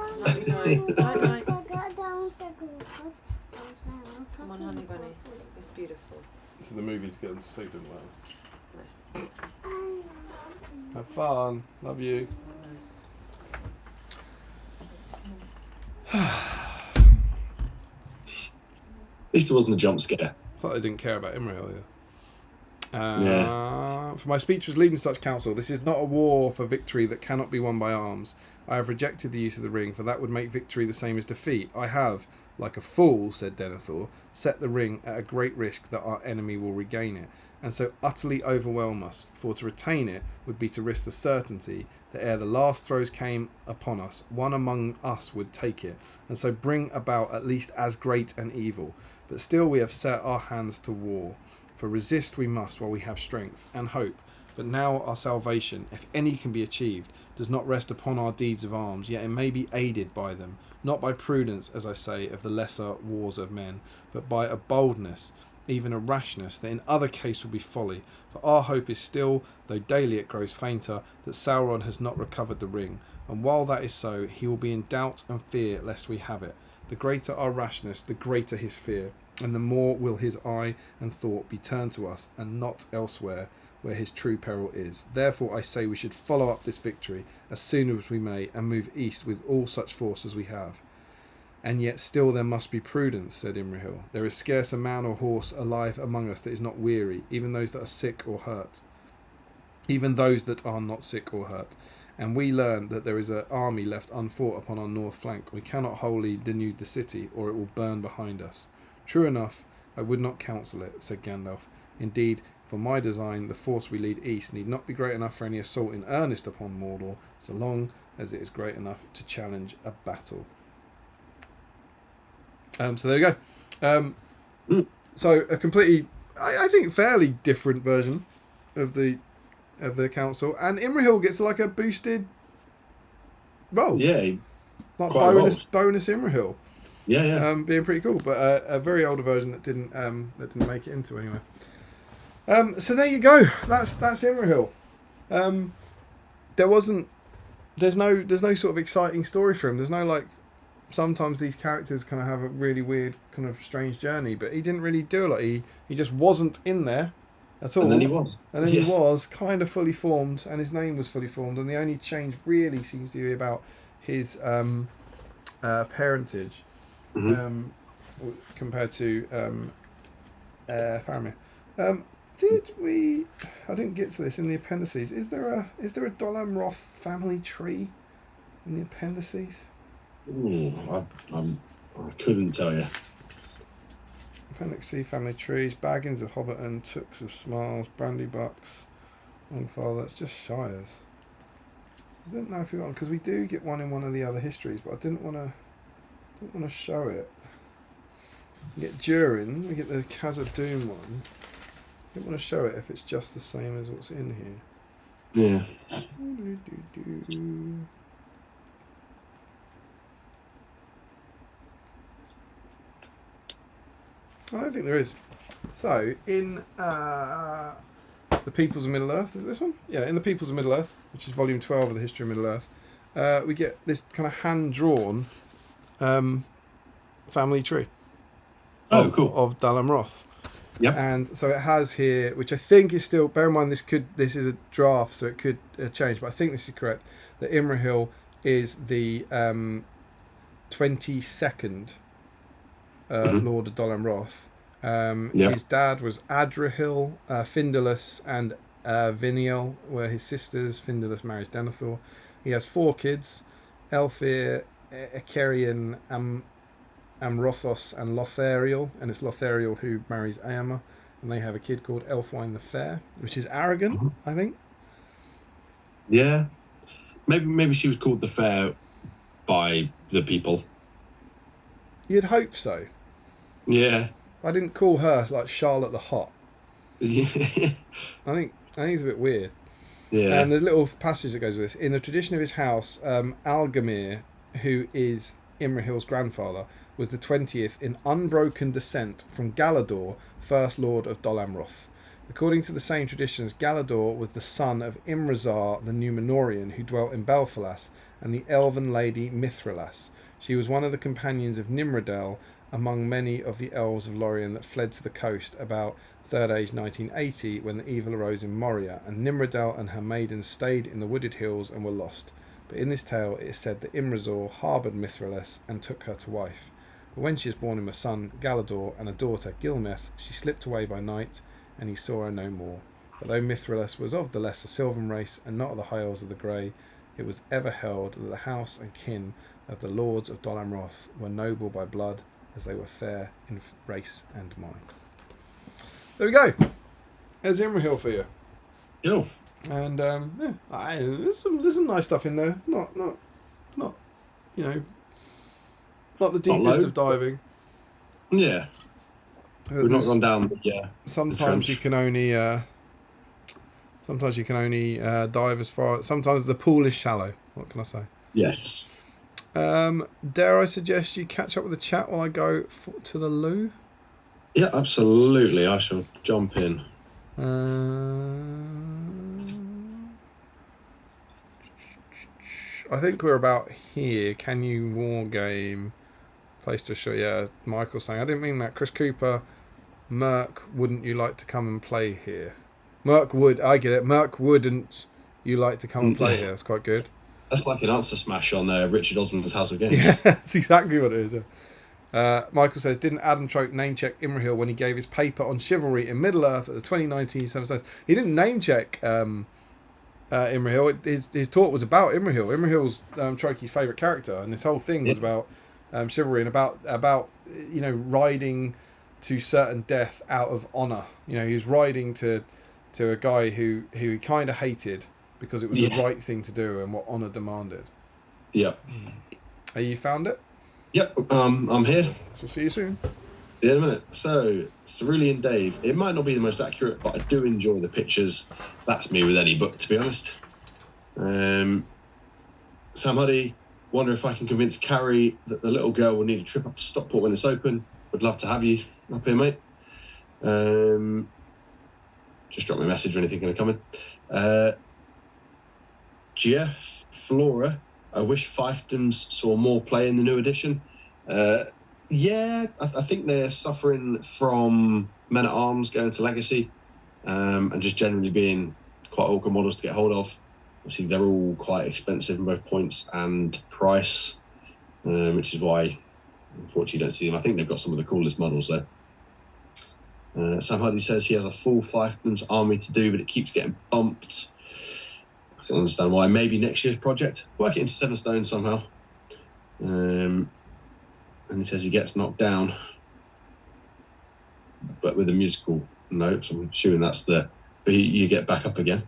Come on, honey bunny. It's beautiful. So the movie to get them to sleep, didn't work. Have fun. Love you. At least it wasn't a jump scare. Thought I didn't care about Imrahil either. Yeah. For my speech was leading such counsel, this is not a war for victory that cannot be won by arms. I have rejected the use of the ring, for that would make victory the same as defeat. I have, like a fool, said Denethor, set the ring at a great risk that our enemy will regain it, and so utterly overwhelm us, for to retain it would be to risk the certainty that ere the last throes came upon us, one among us would take it, and so bring about at least as great an evil. But still we have set our hands to war, for resist we must while we have strength and hope. But now our salvation, if any can be achieved, does not rest upon our deeds of arms, yet it may be aided by them, not by prudence, as I say, of the lesser wars of men, but by a boldness, even a rashness, that in other case will be folly. For our hope is still, though daily it grows fainter, that Sauron has not recovered the ring, and while that is so, he will be in doubt and fear lest we have it. The greater our rashness, the greater his fear, and the more will his eye and thought be turned to us, and not elsewhere, where his true peril is. Therefore I say we should follow up this victory as soon as we may, and move east with all such force as we have. And yet still there must be prudence, said Imrahil. There is scarce a man or horse alive among us that is not weary, even those that are sick or hurt. Even those that are not sick or hurt. And we learn that there is an army left unfought upon our north flank. We cannot wholly denude the city, or it will burn behind us. True enough, I would not counsel it, said Gandalf. Indeed, for my design, the force we lead east need not be great enough for any assault in earnest upon Mordor, so long as it is great enough to challenge a battle. So there you go. So a completely, I think, fairly different version of the council, and Imrahil gets like a boosted roll. Yeah, like quite bonus Imrahil. yeah. Being pretty cool, but a very older version that didn't make it into anyway. So there you go. That's Imrahil. There's no sort of exciting story for him. There's no, like, sometimes these characters kind of have a really weird kind of strange journey, but he didn't really do a lot. He just wasn't in there at all. And then he was. And then he was kind of fully formed, and his name was fully formed, and the only change really seems to be about his parentage. Mm-hmm. Compared to Faramir. Did we? I didn't get to this in the appendices. Is there a Dolam Roth family tree in the appendices? Ooh, I couldn't tell you. Appendix C, family trees. Baggins of Hobbiton, Tooks of Smiles, Brandybucks, Longfather. That's just Shires. I don't know if we got one, because we do get one in one of the other histories, but I didn't want to show it. We get Durin, we get the Khazad-dûm one. I don't want to show it if it's just the same as what's in here. Yeah. I don't think there is. So, in The Peoples of Middle-earth, is it this one? Yeah, in The Peoples of Middle-earth, which is volume 12 of the History of Middle-earth, we get this kind of hand-drawn family tree. Oh, cool. Of Dalam Roth. Yep. And so it has here, which I think is still. Bear in mind, this is a draft, so it could change. But I think this is correct. That Imrahil is the 22nd Lord of Dol Amroth. His dad was Adrahil, Findalus, and Viniel were his sisters. Findalus marries Denethor. He has 4 kids: Elfir, Ekerion, Amrothos, and Lothariel. And it's Lothariel who marries Aemma, and they have a kid called Elfwine the Fair, which is arrogant, I think. Yeah, maybe she was called the Fair by the people. You'd hope so. Yeah. I didn't call her like Charlotte the Hot. Yeah. I think it's a bit weird. Yeah. And there's a little passage that goes with this. In the tradition of his house, Algamir, who is Imrahil's grandfather, was the 20th in unbroken descent from Galador, first lord of Dol Amroth. According to the same traditions, Galador was the son of Imrazar the Númenórean, who dwelt in Belfalas, and the elven lady Mithrilas. She was one of the companions of Nimrodel, among many of the elves of Lorien that fled to the coast about Third Age 1980 when the evil arose in Moria, and Nimrodel and her maidens stayed in the wooded hills and were lost. But in this tale it is said that Imrazor harboured Mithrilis and took her to wife. But when she was born him a son, Galador, and a daughter, Gilmeth, she slipped away by night, and he saw her no more. But though Mithrilis was of the lesser Sylvan race, and not of the High Elves of the Grey, it was ever held that the house and kin of the lords of Dol Amroth were noble by blood, as they were fair in race and mind. There we go. There's Imrahil for you. Yo. And there's some nice stuff in there. Not you know, not the deepest of diving. Yeah. We've not gone down. Yeah. Sometimes you can only dive as far. Sometimes the pool is shallow. What can I say? Yes. Dare I suggest you catch up with the chat while I go to the loo? Yeah, absolutely. I shall jump in. I think we're about here. Can you wargame? Place to show. Yeah, Michael's saying, I didn't mean that. Chris Cooper, Merc, wouldn't you like to come and play here? Merc would. I get it. Merc, wouldn't you like to come and play here? That's quite good. That's like an answer smash on Richard Osman's House of Games. Yeah, that's exactly what it is. Michael says, didn't Adam Troke name check Imrahil when he gave his paper on chivalry in Middle Earth at the 2019 Seven Stones? He didn't name check Imrahil. His talk was about Imrahil. Imrahil's Troke's favourite character, and this whole thing was about chivalry and about riding to certain death out of honour. He was riding to a guy who he kind of hated because it was the right thing to do and what honour demanded. Yep. Have you found it? Yep. I'm here. So see you soon. See you in a minute. So, Cerulean Dave. It might not be the most accurate, but I do enjoy the pictures. That's me with any book, to be honest. Sam Huddy. Wonder if I can convince Carrie that the little girl will need a trip up to Stockport when it's open. Would love to have you up here, mate. Just drop me a message when you think I'm going to come in. Jeff Flora. I wish fiefdoms saw more play in the new edition. I think they're suffering from Men at Arms going to Legacy, and just generally being quite awkward models to get hold of. Obviously, they're all quite expensive in both points and price, which is why, unfortunately, you don't see them. I think they've got some of the coolest models there. Sam Hardy says he has a full fiefdoms army to do, but it keeps getting bumped. I can understand why. Maybe next year's project. Work it into 7 Stones somehow. And he says he gets knocked down, but with a musical note. So I'm assuming that's but you get back up again.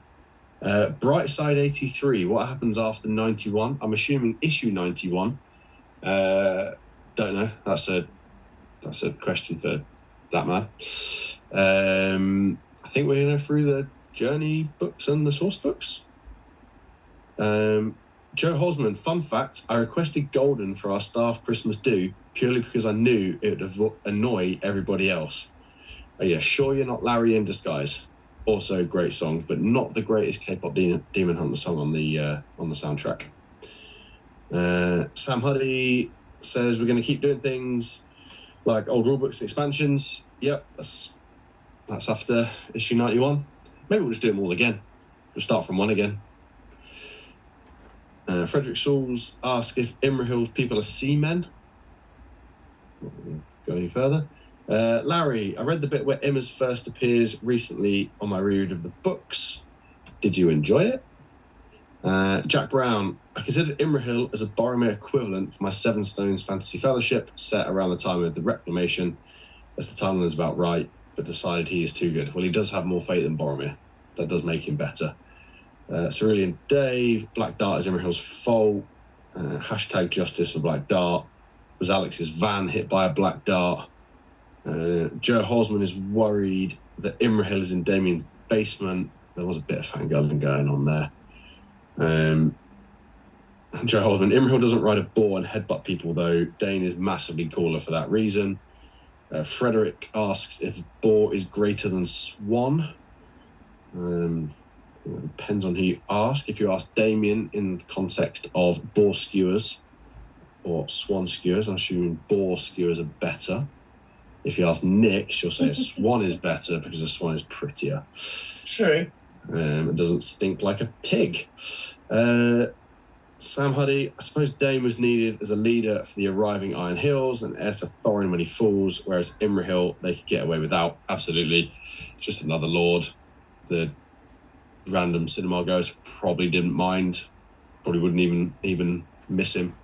Brightside 83. What happens after 91? I'm assuming issue 91. Don't know. That's a question for that man. I think we're going to go through the Journey books and the source books. Joe Hosman, fun fact, I requested Golden for our staff Christmas do purely because I knew it would annoy everybody else. Oh yeah, sure you're not Larry in Disguise. Also a great song, but not the greatest K-pop Demon Hunter song on the soundtrack. Sam Huddy says we're going to keep doing things like old rulebooks and expansions. Yep, that's That's after issue 91. Maybe we'll just do them all again. We'll start from 1 again. Frederick Sauls asks if Imrahil's people are seamen. Go any further. Larry, I read the bit where Imra's first appears recently on my read of the books. Did you enjoy it? Jack Brown, I considered Imrahil as a Boromir equivalent for my Seven Stones Fantasy Fellowship set around the time of the Reclamation, as the timeline is about right, but decided he is too good. Well, he does have more fate than Boromir. That does make him better. Cerulean Dave, Black Dart is Imrahil's fault. Hashtag justice for Black Dart. Was Alex's van hit by a black dart? Joe Hosman is worried that Imrahil is in Damien's basement. There was a bit of fangirling going on there. Joe Hosman, Imrahil doesn't ride a boar and headbutt people, though. Dane is massively cooler for that reason. Frederick asks if boar is greater than swan. Depends on who you ask. If you ask Damien in the context of boar skewers or swan skewers, I'm assuming boar skewers are better. If you ask Nick, she'll say a swan is better because a swan is prettier. True. It doesn't stink like a pig. Sam Huddy, I suppose Dane was needed as a leader for the arriving Iron Hills and heir to Thorin when he falls, whereas Imrahil they could get away without. Absolutely. Just another lord. The random cinema goers probably didn't mind. Probably wouldn't even miss him.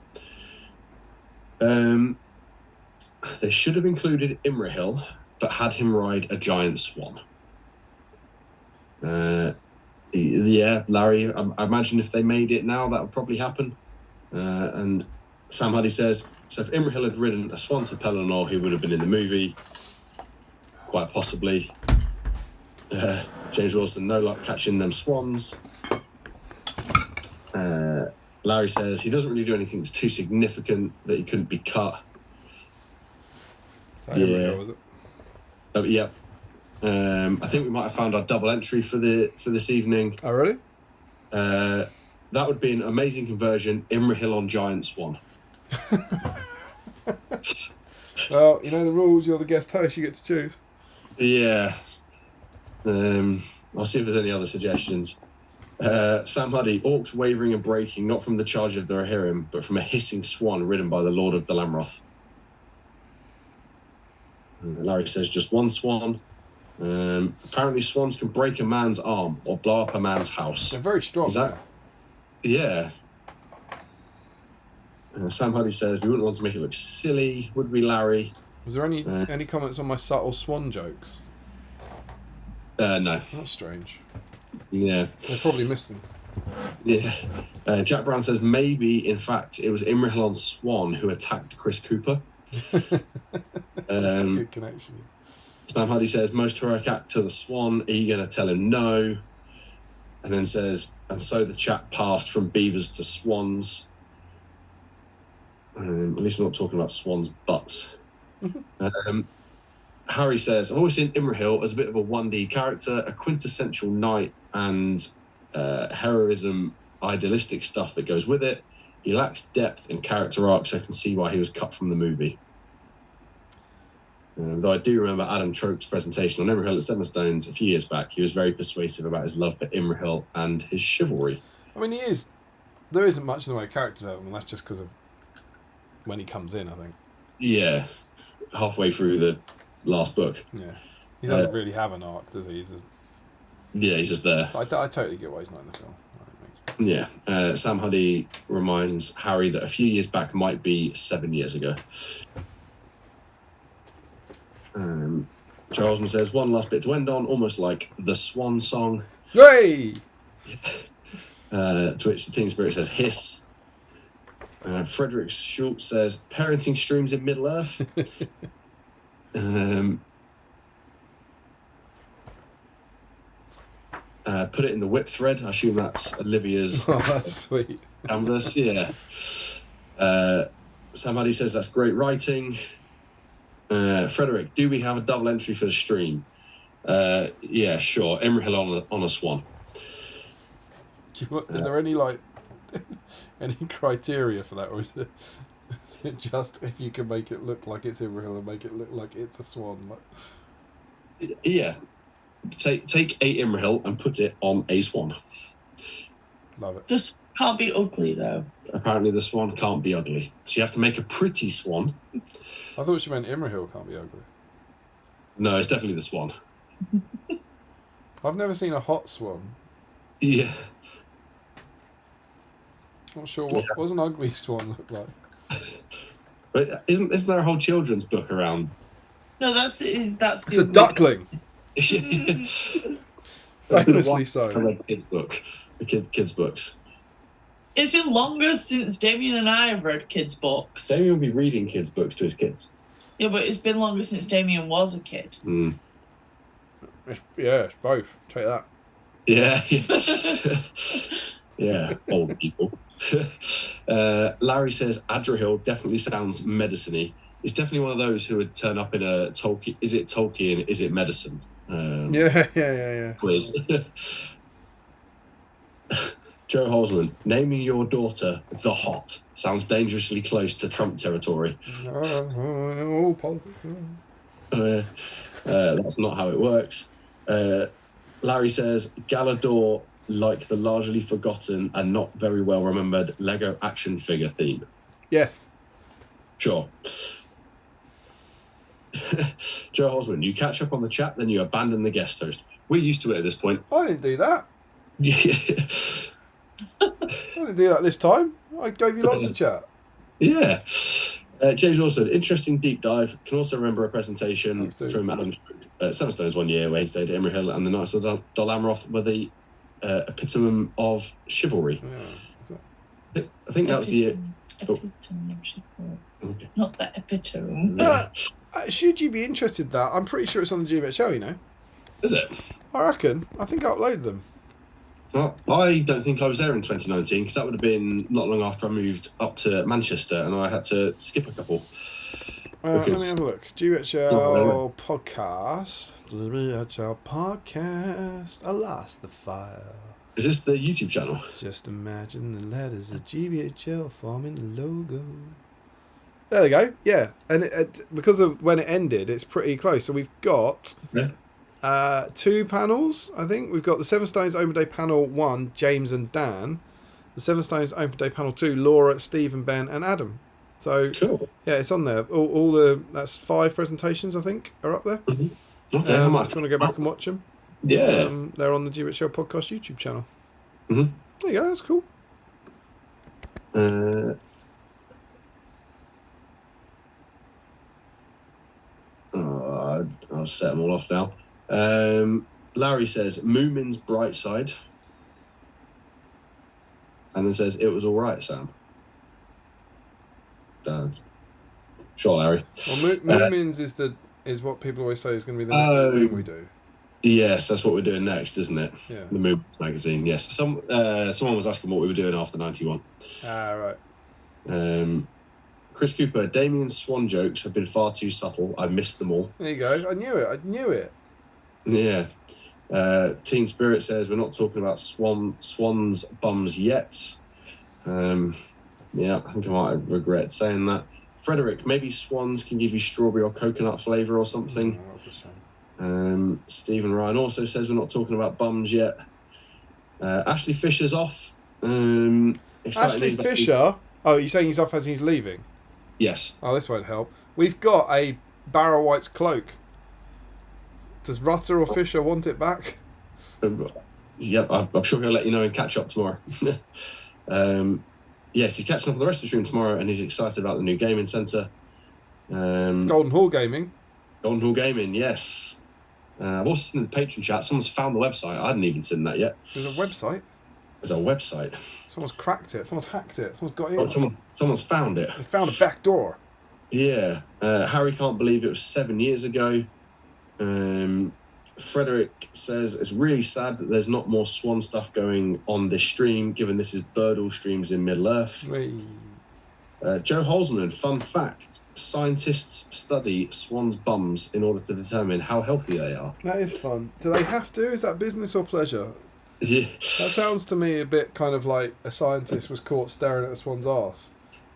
They should have included Imrahil, but had him ride a giant swan. Yeah, Larry, I imagine if they made it now, that would probably happen. And Sam Huddy says, so if Imrahil had ridden a swan to Pelennor, he would have been in the movie. Quite possibly. James Wilson, no luck catching them swans. Larry says he doesn't really do anything that's too significant that he couldn't be cut. Yeah. Was it? Yeah. I think we might have found our double entry for this evening. Oh, really? That would be an amazing conversion. Imrahil on giant swan. Well, you know the rules. You're the guest host. You get to choose. Yeah. I'll see if there's any other suggestions. Sam Huddy, orcs wavering and breaking, not from the charge of the Rohirrim, but from a hissing swan ridden by the Lord of Dalamroth. Larry says just one swan. Apparently swans can break a man's arm or blow up a man's house. They're very strong. Is that? Yeah. Sam Huddy says we wouldn't want to make it look silly, would we, Larry? Was there any comments on my subtle swan jokes? No. That's strange. Yeah. They probably missed them. Yeah. Jack Brown says maybe, in fact, it was Imrahil on Swan who attacked Chris Cooper. That's a good connection. Sam Huddy says most heroic act to the Swan. Are you going to tell him no? And then says, and so the chat passed from beavers to swans. At least we're not talking about swans' butts. Harry says, I've always seen Imrahil as a bit of a 1D character, a quintessential knight and heroism, idealistic stuff that goes with it. He lacks depth and character arc, so I can see why he was cut from the movie. Though I do remember Adam Trope's presentation on Imrahil at Seven Stones a few years back. He was very persuasive about his love for Imrahil and his chivalry. I mean, he is. There isn't much in the way of character development. That's just because of when he comes in, I think. Yeah, halfway through the last book. Yeah, he doesn't really have an arc, does he? He's just there. I totally get why he's not in the film. Yeah. Sam Huddy reminds Harry that a few years back might be 7 years ago. Charlesman says, one last bit to end on, almost like the Swan song. Hey! To which the Teen Spirit says, hiss. Frederick Schultz says, parenting streams in Middle-earth. Put it in the whip thread. I assume that's Olivia's. Oh, that's sweet. Canvas, yeah. Sam Huddy says that's great writing. Frederick, do we have a double entry for the stream? Yeah, sure. Imrahil on a swan. Are there any any criteria for that, or is it just if you can make it look like it's Imrahil and make it look like it's a swan? Yeah. Take a Imrahil and put it on a swan. Love it. This can't be ugly though. Apparently the swan can't be ugly. So you have to make a pretty swan. I thought you meant Imrahil can't be ugly. No, it's definitely the swan. I've never seen a hot swan. Yeah. Not sure what does an ugly swan look like. But isn't there a whole children's book around? No, that's It's a duckling. Famously so. I read kids book. Kids books. It's been longer since Damien and I have read kids' books. Damien will be reading kids' books to his kids. Yeah, but it's been longer since Damien was a kid. Mm. It's both. Take that. Yeah. Yeah, old people. Larry says Adrihill definitely sounds medicine-y. It's definitely one of those who would turn up in a Tolkien. Is it Tolkien? Is it medicine? Yeah. Quiz. Joe Holzman, naming your daughter the Hot sounds dangerously close to Trump territory. Oh, politics. That's not how it works. Larry says Galador like the largely forgotten and not very well remembered Lego action figure theme. Yes. Sure. Joe Holzman, you catch up on the chat, then you abandon the guest host. We're used to it at this point. I didn't do that. Yeah. I didn't do that this time. I gave you lots of chat. Yeah. James Wilson, interesting deep dive. Can also remember a presentation from Adam at Seven Stones one year where he stayed at Imrahil and the Knights of Dol Amroth were the epitome of chivalry. Yeah. I think that was the year. Epitome of chivalry. Okay. Not the epitome. Should you be interested in that? I'm pretty sure it's on the GBHL, you know. Is it? I reckon. I think I uploaded them. Well, I don't think I was there in 2019 because that would have been not long after I moved up to Manchester and I had to skip a couple. Let me have a look. GBHL podcast. GBHL podcast. Alas, the fire. Is this the YouTube channel? Just imagine the letters of GBHL forming the logo. There we go. Yeah, and because of when it ended, it's pretty close. So we've got 2 panels. I think we've got the Seven Stones Open Day panel 1, James and Dan. The Seven Stones Open Day panel 2, Laura, Stephen, Ben, and Adam. So cool. Yeah, it's on there. All that's 5 presentations I think are up there. Mm-hmm. Okay, If you want to go back and watch them, yeah, they're on the GBHL podcast YouTube channel. Mm-hmm. There you go. That's cool. I'll set them all off now. Larry says Moomin's bright side, and then says it was all right, Sam. Sure, Larry. Well, Moomins is what people always say is going to be the next thing we do. Yes, that's what we're doing next, isn't it? Yeah. The Moomins magazine. Yes. Someone was asking what we were doing after 91. Right. Chris Cooper, Damien's swan jokes have been far too subtle. I missed them all. There you go. I knew it. Yeah. Teen Spirit says we're not talking about swans bums yet. Yeah, I think I might regret saying that. Frederick, maybe swans can give you strawberry or coconut flavour or something. Oh, that's a shame. Stephen Ryan also says we're not talking about bums yet. Ashley Fisher's off. Ashley Fisher? Oh, you're saying he's off as he's leaving? Yes. Oh, this won't help. We've got a Barrow White's cloak. Does Rutter or Fisher want it back? Yep, I'm sure he'll let you know and catch up tomorrow. Yes, he's catching up on the rest of the stream tomorrow and he's excited about the new gaming centre. Golden Hall Gaming. Golden Hall Gaming, yes. I've also seen the Patreon chat. Someone's found the website. I hadn't even seen that yet. There's a website? There's a website. Someone's cracked it. Someone's hacked it. Someone's got in. Someone's found it. They found a back door. Yeah. Harry can't believe it was 7 years ago. Frederick says it's really sad that there's not more Swan stuff going on this stream, given this is Birdall streams in Middle Earth. Joe Holzman, fun fact, scientists study swans' bums in order to determine how healthy they are. That is fun. Do they have to? Is that business or pleasure? Yeah. That sounds to me a bit kind of like a scientist was caught staring at a swan's arse.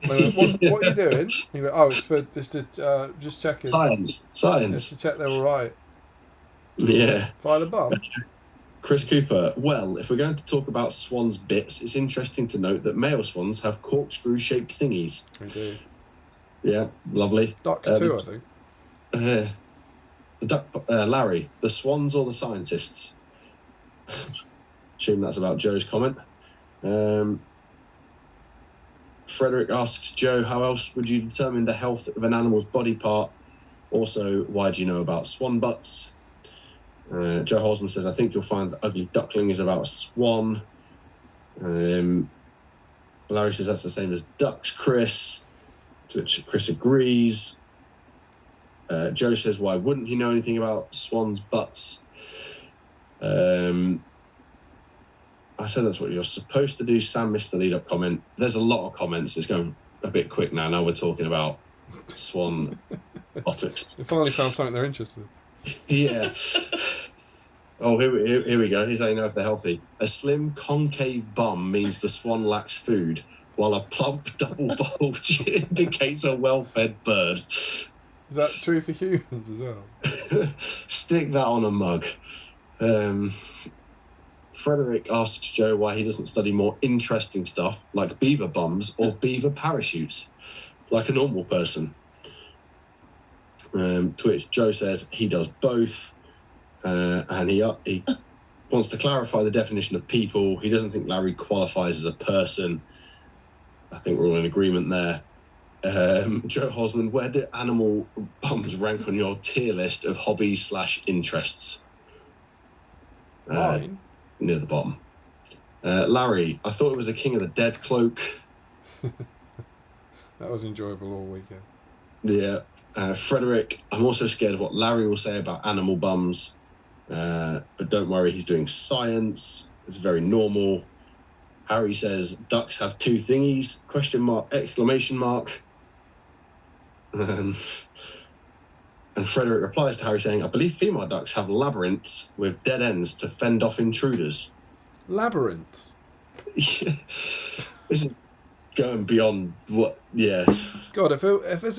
Like, what are you doing? You go, oh, it's for just checking. Science. Just to check they're all right. Yeah. By the bum. Chris Cooper, well, if we're going to talk about swans' bits, it's interesting to note that male swans have corkscrew-shaped thingies. I do. Yeah, lovely. Ducks too, I think. The duck, Larry, the swans or the scientists? Assume that's about Joe's comment. Frederick asks Joe, how else would you determine the health of an animal's body part? Also, why do you know about swan butts? Joe Holzman says, I think you'll find that Ugly Duckling is about a swan. Larry says that's the same as ducks, Chris, to which Chris agrees. Joe says, why wouldn't he know anything about swans' butts? I said that's what you're supposed to do. Sam missed the lead-up comment. There's a lot of comments. It's going a bit quick now. Now we're talking about swan buttocks. They finally found something they're interested in. Yeah. Oh, here we go. Here's how you know if they're healthy. A slim concave bum means the swan lacks food, while a plump double bulge indicates a well-fed bird. Is that true for humans as well? Stick that on a mug. Frederick asks Joe why he doesn't study more interesting stuff like beaver bums or beaver parachutes, like a normal person. To which Joe says he does both, and he wants to clarify the definition of people. He doesn't think Larry qualifies as a person. I think we're all in agreement there. Joe Hosman, where do animal bums rank on your tier list of hobbies/interests? Mine? Near the bottom. Larry, I thought it was a King of the Dead cloak. That was enjoyable all weekend. Yeah. Frederick, I'm also scared of what Larry will say about animal bums. But don't worry, he's doing science. It's very normal. Harry says, ducks have two thingies, question mark, exclamation mark. And Frederick replies to Harry saying, I believe female ducks have labyrinths with dead ends to fend off intruders. Labyrinths? This is going beyond what, yeah. God, as if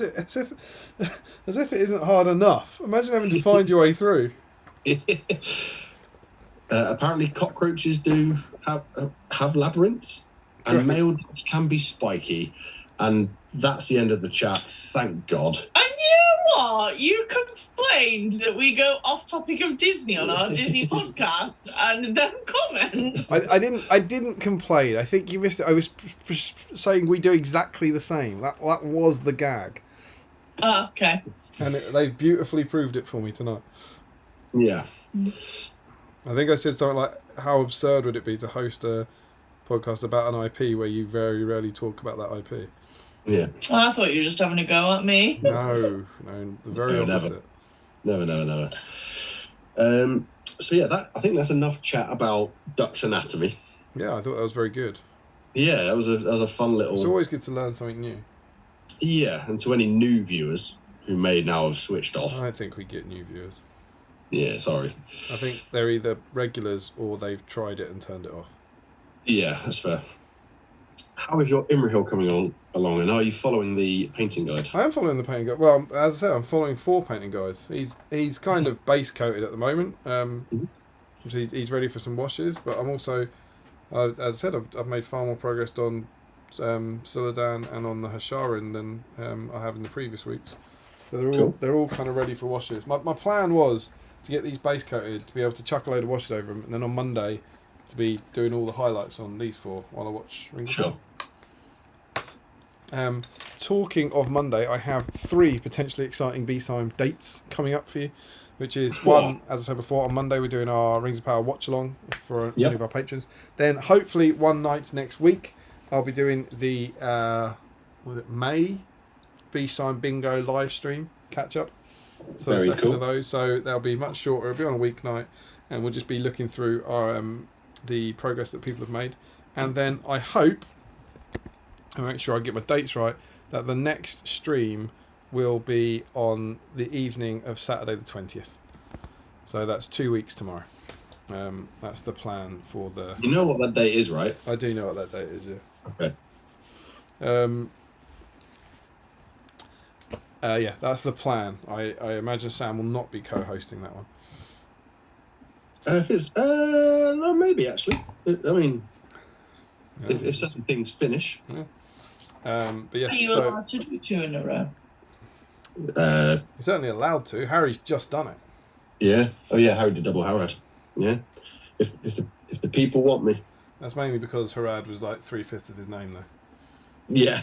it isn't hard enough. Imagine having to find your way through. Apparently cockroaches do have labyrinths, and Right. male ducks can be spiky, and that's the end of the chat, thank God. And you know what? You complained that we go off topic of Disney on our Disney podcast, and them comments. I didn't complain. I think you missed it. I was saying we do exactly the same. That was the gag. Oh, okay. And they've beautifully proved it for me tonight. Yeah. I think I said something like, how absurd would it be to host a podcast about an IP where you very rarely talk about that IP? Yeah. I thought you were just having a go at me. No, the very No, never. opposite. Never. So yeah, I think that's enough chat about ducks anatomy. Yeah, I thought that was very good. Yeah, that was a fun little. It's always good to learn something new. Yeah, and to any new viewers who may now have switched off. I think we get new viewers. Yeah, sorry. I think they're either regulars or they've tried it and turned it off. Yeah, that's fair. How is your Imrahil coming along, and are you following the painting guide? I am following the painting guide. Well, as I said, I'm following 4 painting guides. He's kind of base coated at the moment. He's ready for some washes, but I'm also, as I said, I've made far more progress on Siladan and on the Hasharin than I have in the previous weeks. So they're all kind of ready for washes. My plan was to get these base coated, to be able to chuck a load of washes over them, and then on Monday to be doing all the highlights on these 4 while I watch Rings of Power. Talking of Monday, I have 3 potentially exciting BSIME dates coming up for you, which is one, as I said before, on Monday we're doing our Rings of Power watch along for many of our patrons. Then hopefully one night next week I'll be doing the May BSIME bingo live stream catch up. So Very the second cool. of those, so they'll be much shorter. It'll be on a weeknight, and we'll just be looking through our the progress that people have made, and then I hope, and make sure I get my dates right, that the next stream will be on the evening of Saturday the 20th. So that's 2 weeks tomorrow. That's the plan for the... You know what that date is, right? I do know what that date is, yeah. Okay. Yeah, that's the plan. I imagine Sam will not be co-hosting that one. If it's no, maybe actually. I mean, Yeah. if certain things finish. Yeah. But yes, Are you so allowed to do 2 in a row? you're certainly allowed to. Harry's just done it. Yeah. Oh yeah, Harry did double Harad. Yeah. If the people want me. That's mainly because Harad was like 3/5 of his name, though. Yeah.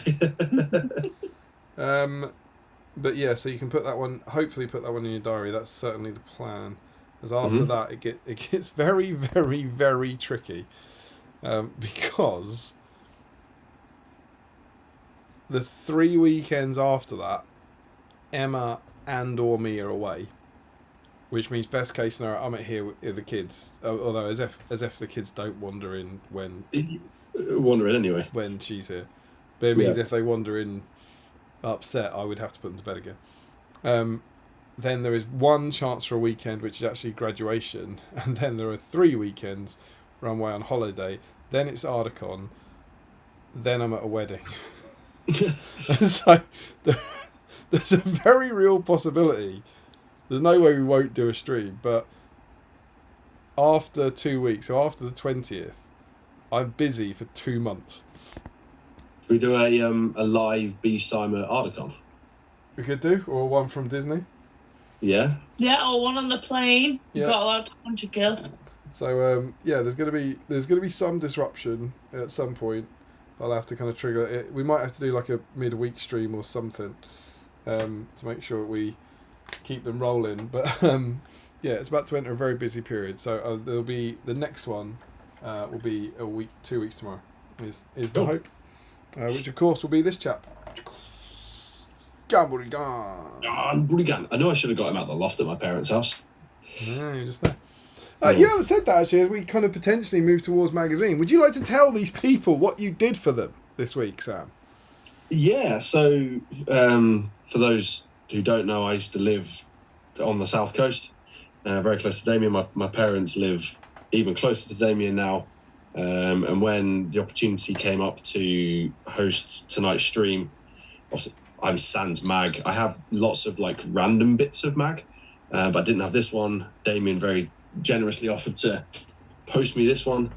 But yeah, so you can put that one. Hopefully, put that one in your diary. That's certainly the plan. As after that, it gets very, very, very tricky, because the 3 weekends after that, Emma and or me are away, which means best case scenario, I'm at here with the kids. Although as if the kids don't wander in when Anyway when she's here, but it means if they wander in upset, I would have to put them to bed again. Then there is one chance for a weekend, which is actually graduation, and then there are 3 weekends where I'm away on holiday. Then it's Ardacon. Then I'm at a wedding. So there's a very real possibility. There's no way we won't do a stream, but after 2 weeks, so after the 20th, I'm busy for 2 months. We do a live BSIME Ardacon. We could do, or one from Disney. Yeah. Yeah, or one on the plane. Yeah. You've got a lot of time to kill. So yeah, there's gonna be some disruption at some point. I'll have to kind of trigger it. We might have to do like a midweek stream or something, to make sure we keep them rolling. But yeah, it's about to enter a very busy period. So there'll be the next one will be 2 weeks tomorrow. Is the hope, which of course will be this chap. Gamburigan. I know I should have got him out the loft at my parents' house. No, you're just there. You haven't said that actually. As we kind of potentially move towards magazine, would you like to tell these people what you did for them this week, Sam? Yeah. So for those who don't know, I used to live on the south coast, very close to Damien. My parents live even closer to Damien now. And when the opportunity came up to host tonight's stream, obviously I'm sans mag. I have lots of like random bits of mag, but I didn't have this one. Damien very generously offered to post me this one,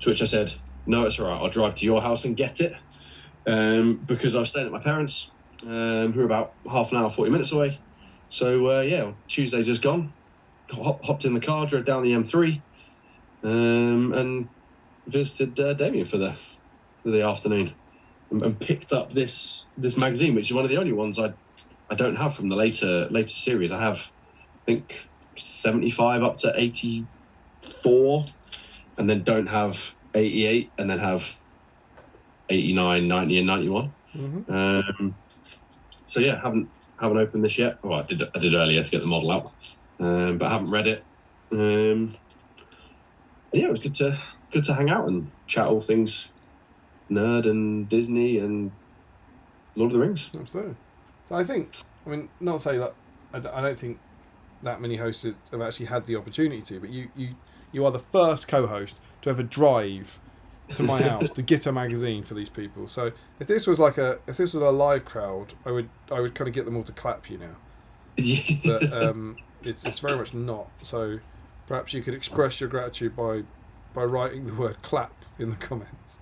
to which I said, no, it's all right. I'll drive to your house and get it, because I was staying at my parents, who are about half an hour, 40 minutes away. So yeah, Tuesday just gone. Hopped in the car, drove down the M3, and visited Damien for the afternoon, and picked up this magazine, which is one of the only ones I don't have from the later series. I have, I think, 75 up to 84, and then don't have 88, and then have 89, 90, and 91. Mm-hmm. So yeah, haven't opened this yet. Well, I did earlier to get the model out, but I haven't read it. Yeah, it was good to hang out and chat all things nerd and Disney and Lord of the Rings. Absolutely. So I mean, not to say that I don't think that many hosts have actually had the opportunity to, but you are the first co-host to ever drive to my house to get a magazine for these people. So if this was a live crowd, I would kind of get them all to clap you now. But it's very much not. So perhaps you could express your gratitude by writing the word clap in the comments.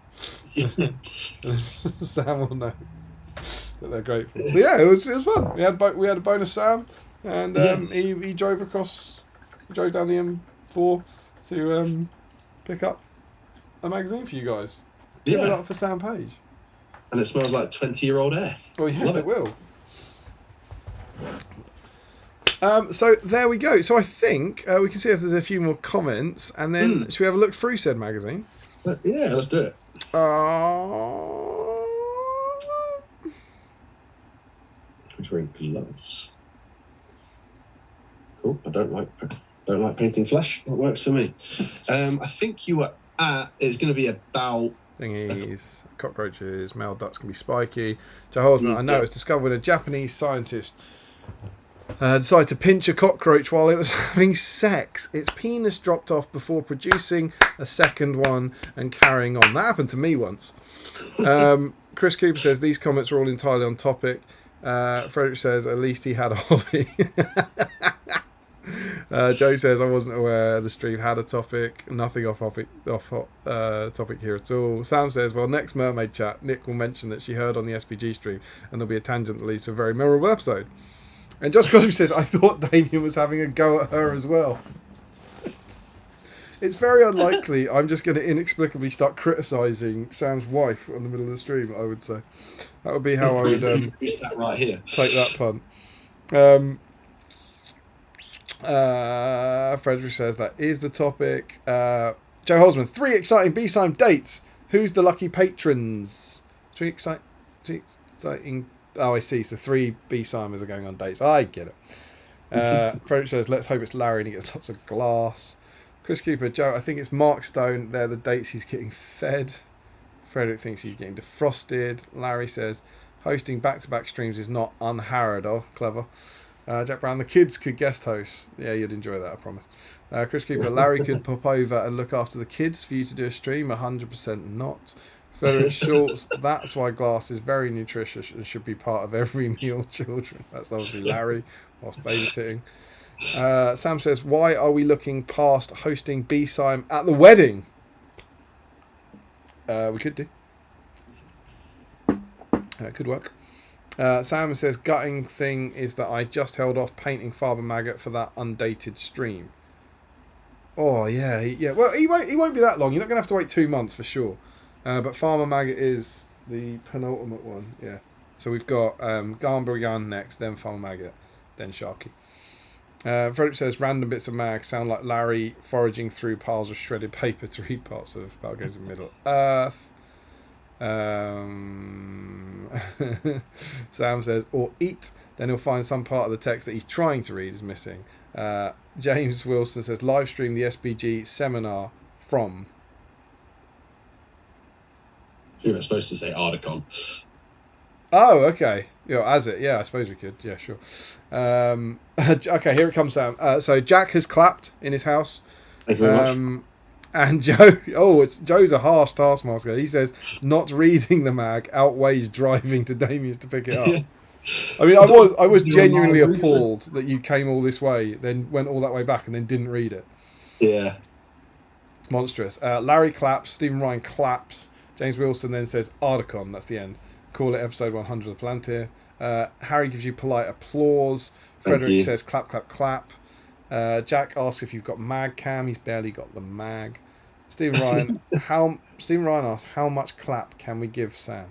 Sam will know that they're grateful. So yeah, it was fun. We had a bonus Sam, and he drove down the M4 to pick up a magazine for you guys. Give it up for Sam Page. And it smells like 20-year-old air. Well, yeah, it will. So there we go. So I think we can see if there's a few more comments, and then should we have a look through said magazine? Yeah, let's do it. Who's wearing gloves? Cool. I don't like painting flesh. That works for me. I think you were at. It's going to be about. Thingies, cockroaches, male ducks can be spiky. Jehoshaphat, I know, it's discovered when a Japanese scientist decided to pinch a cockroach while it was having sex. Its penis dropped off before producing a second one and carrying on. That happened to me once. Chris Cooper says these comments are all entirely on topic. Frederick says at least he had a hobby. Joe says, I wasn't aware the stream had a topic. Nothing off topic here at all. Sam says, well, next Mermaid Chat, Nick will mention that she heard on the SBG stream, and there'll be a tangent that leads to a very memorable episode. And Josh Crosby says, I thought Damien was having a go at her as well. It's very unlikely I'm just going to inexplicably start criticising Sam's wife on the middle of the stream, I would say. That would be how I would Who's that right here? take that punt. Frederick says that is the topic. Joe Holzman, 3 exciting BSIME dates. Who's the lucky patrons? 3 exciting... Oh, I see. So 3 BSIMers are going on dates. I get it. Frederick says, let's hope it's Larry and he gets lots of glass. Chris Cooper, Joe, I think it's Mark Stone. They're the dates he's getting fed. Frederick thinks he's getting defrosted. Larry says, hosting back-to-back streams is not unheard of. Clever. Jack Brown, the kids could guest host. Yeah, you'd enjoy that, I promise. Chris Cooper, Larry could pop over and look after the kids for you to do a stream. 100% not. Frederick Schultz, that's why glass is very nutritious and should be part of every meal, children. That's obviously Larry whilst babysitting. Sam says, why are we looking past hosting BSIME at the wedding? We could do. Could work. Sam says, gutting thing is that I just held off painting Father Maggot for that undated stream. Oh, yeah. Well, he won't be that long. You're not going to have to wait 2 months for sure. But Farmer Maggot is the penultimate one. Yeah. So we've got Garnbury Gun next, then Farmer Maggot, then Sharky. Frederick says, random bits of mag sound like Larry foraging through piles of shredded paper to read parts of Battle Goes in Middle Earth. Sam says, or eat, then he'll find some part of the text that he's trying to read is missing. James Wilson says, live stream the SBG seminar from... You were supposed to say Ardicon. Oh, okay. I suppose we could. Yeah, sure. Okay, here it comes, Sam. So Jack has clapped in his house. Thank you very much. And Joe, Joe's a harsh taskmaster. He says not reading the mag outweighs driving to Damien's to pick it up. I mean, I was genuinely appalled that you came all this way, then went all that way back, and then didn't read it. Yeah. Monstrous. Larry claps. Stephen Ryan claps. James Wilson then says Ardicon. That's the end. Call it episode 100 of Plantier. Harry gives you polite applause. Frederick says clap, clap, clap. Jack asks if you've got mag cam. He's barely got the mag. Stephen Ryan asks, how much clap can we give Sam?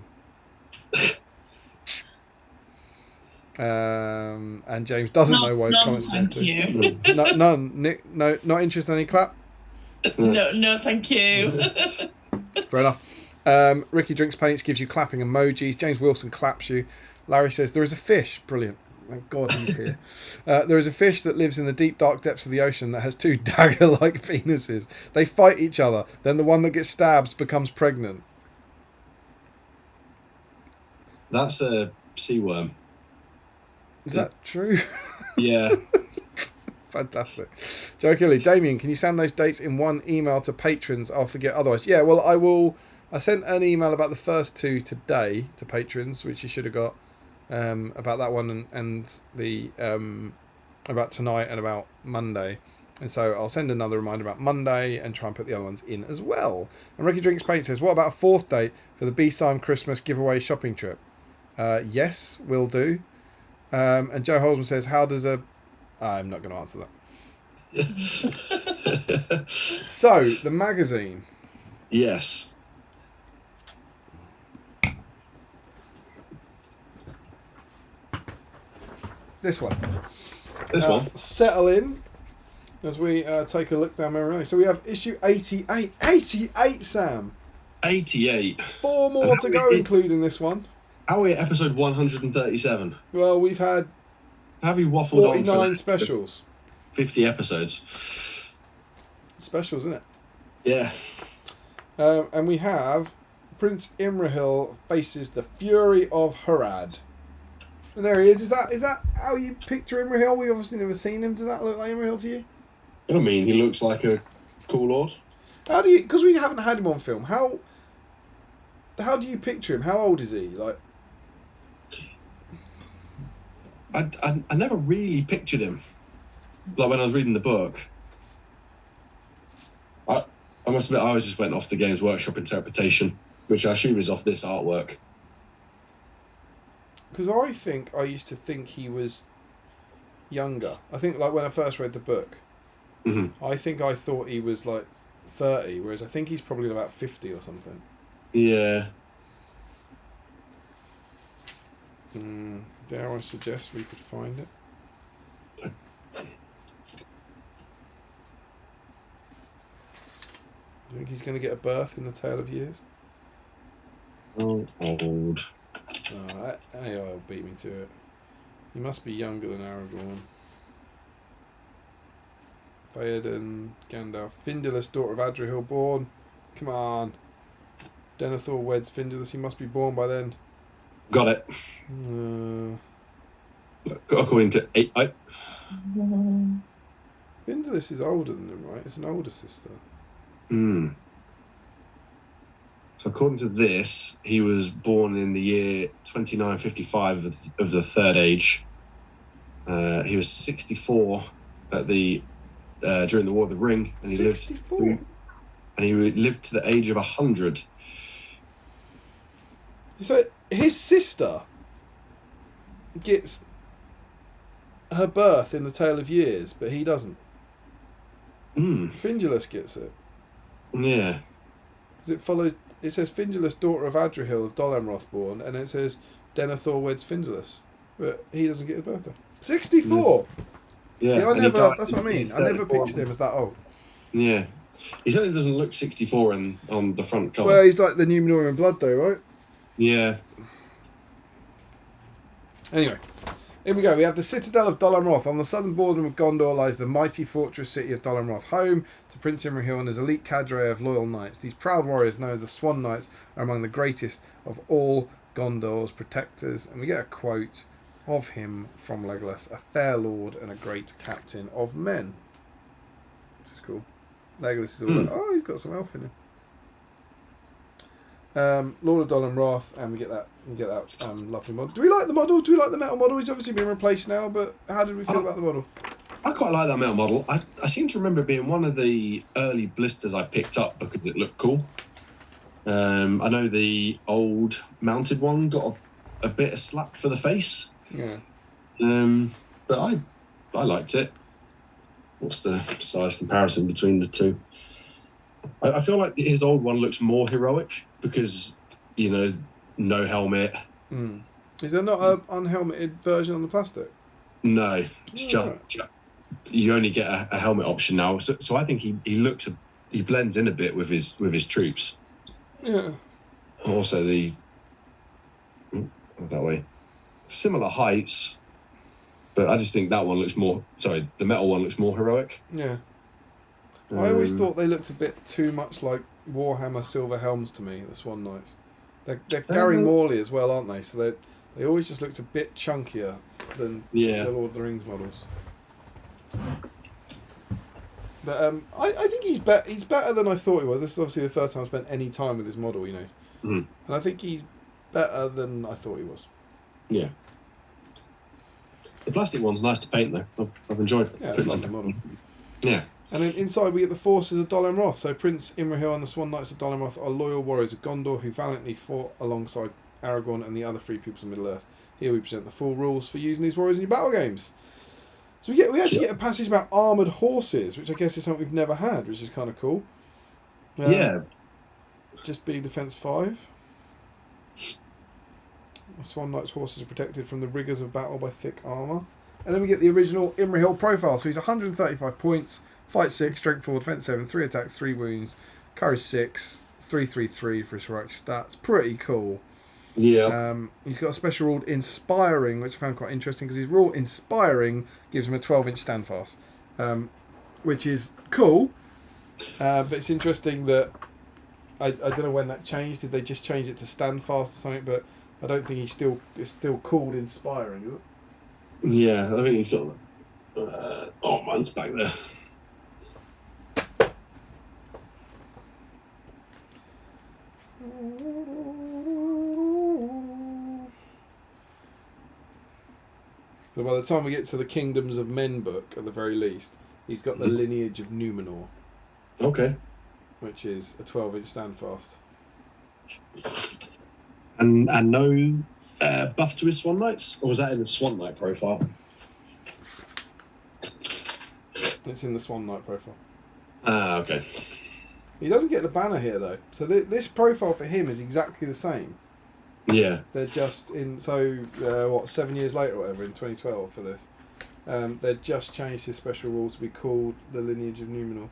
And James doesn't know why his comments meant to. None. Nick, no, not interested in any clap? No, thank you. Fair enough. Ricky Drinks Paints gives you clapping emojis. James Wilson claps you. Larry says, there is a fish. Brilliant. Thank God he's here. There is a fish that lives in the deep, dark depths of the ocean that has 2 dagger-like penises. They fight each other. Then the one that gets stabbed becomes pregnant. That's a sea worm. Is that true? Yeah. Fantastic. Joe Kelly, Damien, can you send those dates in one email to patrons? I'll forget otherwise. Yeah, well, I will. I sent an email about the first 2 today to patrons, which you should have got, about that one and the about tonight and about Monday. And so I'll send another reminder about Monday and try and put the other ones in as well. And Ricky Drinks Paint says, what about a 4th date for the BSIME Christmas giveaway shopping trip? Yes, will do. And Joe Holzman says, how does a... I'm not going to answer that. So, the magazine. Yes. This one. This one. Settle in as we take a look down memory lane. So we have issue 88. 88, Sam. 88. 4 more to go, including this one. How are we at episode 137? Well, we've had... Have you waffled 49 on for specials. 50 episodes. Specials, isn't it? Yeah. And we have Prince Imrahil faces the Fury of Harad. And there he is. Is that how you picture Imrahil? We obviously never seen him. Does that look like Imrahil to you? I mean, he looks like a cool lord. How do you... Because we haven't had him on film. How do you picture him? How old is he? Like... I never really pictured him. like when I was reading the book, I must admit I just went off the Games Workshop interpretation, which I assume is off this artwork. Because I used to think he was younger. I think like when I first read the book, I think I thought he was like 30, whereas I think he's probably about 50 or something. Yeah. Dare I suggest we could find it? Do you think he's going to get a berth in the Tale of Years? Oh, old. Oh, AI will beat me to it. He must be younger than Aragorn. Theoden, Gandalf, Findulis, daughter of Adrihil, born. Come on. Denethor weds Findulis. He must be born by then. Got it. According to 8. Findulis is older than him, right? It's an older sister. So according to this, he was born in the year 2955 of the Third Age. He was 64 at the during the War of the Ring, and he 64? lived to the age of 100. So his sister gets her birth in the Tale of Years, but he doesn't. Findulis gets it. Yeah. Because it follows. It says Findulis, daughter of Adrihil of Dol Amroth born, and it says Denethor weds Findulis, but he doesn't get his birthday. 64. Yeah. See, that's what I mean. I never pictured him as that old. Yeah. He certainly doesn't look 64 on the front cover. Well, he's like the Numenorean blood, though, right? Yeah. Anyway, here we go. We have the Citadel of Dol Amroth. On the southern border of Gondor lies the mighty fortress city of Dol Amroth, home to Prince Imrahil and his elite cadre of loyal knights. These proud warriors, known as the Swan Knights, are among the greatest of all Gondor's protectors. And we get a quote of him from Legolas: a fair lord and a great captain of men. Which is cool. Legolas is all like, oh, he's got some elf in him. Lord of Dol Amroth, and we get that lovely model. Do we like the model? Do we like the metal model? He's obviously been replaced now, but how did we feel about the model? I quite like that metal model. I seem to remember it being one of the early blisters I picked up because it looked cool. I know the old mounted one got a bit of slack for the face. Yeah. But I liked it. What's the size comparison between the two? I feel like his old one looks more heroic because, no helmet. Is there not an unhelmeted version on the plastic? No, it's you only get a helmet option now. So I think he blends in a bit with his troops. Yeah. Also that way, similar heights, but I just think that one looks more. Sorry, the metal one looks more heroic. Yeah. I always thought they looked a bit too much like Warhammer Silver Helms to me, the Swan Knights. They're Gary Morley as well, aren't they? So they always just looked a bit chunkier than the Lord of the Rings models. But I think he's better than I thought he was. This is obviously the first time I spent any time with this model, and I think he's better than I thought he was. Yeah. The plastic one's nice to paint though. I've enjoyed putting the model. Yeah. And then inside we get the forces of Dol Amroth. So Prince Imrahil and the Swan Knights of Dol Amroth are loyal warriors of Gondor who valiantly fought alongside Aragorn and the other three peoples of Middle-earth. Here we present the full rules for using these warriors in your battle games. So we actually get a passage about armoured horses, which I guess is something we've never had, which is kind of cool. Just being defence 5. The Swan Knight's horses are protected from the rigours of battle by thick armour. And then we get the original Imrahil profile. So he's 135 points, fight 6, strength 4, defence 7, 3 attacks, 3 wounds, courage 6, 333 for his heroic stats. Pretty cool. Yeah. He's got a special rule, Inspiring, which I found quite interesting because his rule, Inspiring, gives him a 12-inch standfast, which is cool. But it's interesting that I don't know when that changed. Did they just change it to standfast or something? But I don't think it's still called Inspiring, is it? Yeah, I think he's got. Mine's back there. So by the time we get to the Kingdoms of Men book, at the very least, he's got the lineage of Numenor. Okay. Which is a 12-inch standfast. And no buff to his Swan Knights? Or was that in the Swan Knight profile? It's in the Swan Knight profile. Ah, okay. He doesn't get the banner here, though. So this profile for him is exactly the same. Yeah. They're just in... So, 7 years later or whatever, in 2012 for this. They just changed his special rule to be called the Lineage of Numenor.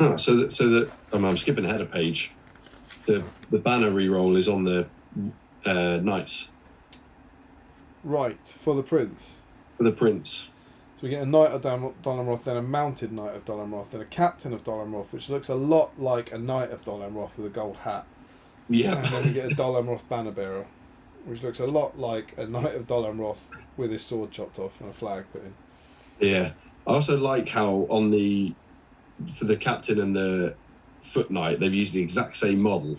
Oh, so I'm skipping ahead a page. The banner reroll is on the Knights. Right, for the Prince. For the Prince. So we get a Knight of Dol Amroth, then a Mounted Knight of Dol Amroth, then a Captain of Dol Amroth, which looks a lot like a Knight of Dol Amroth with a gold hat. Yeah. And then we get a Dol Amroth Banner Bearer, which looks a lot like a Knight of Dol Amroth with his sword chopped off and a flag put in. Yeah. I also like how for the Captain and the Foot Knight, they've used the exact same model.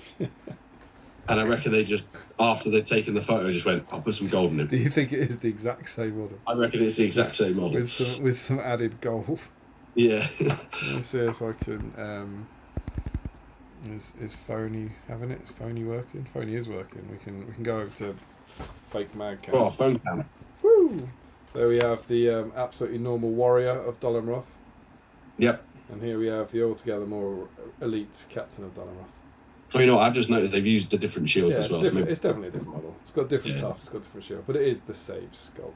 And I reckon they just, after they'd taken the photo, just went, I'll put some gold in it. Do you think it is the exact same model? I reckon it's the exact same model. With some added gold. Yeah. Let's see if I can... Is Phony having it? Is Phony working? Phony is working. We can go over to Fake Mag Cam. Oh, phone cam. Woo! So we have the absolutely normal warrior of Dol Amroth. Yep. And here we have the altogether more elite Captain of Dol Amroth. Oh, you know what? I've just noticed they've used a different shield as well. It's definitely a different model. It's got different tufts, it's got different shield, but it is the same sculpt.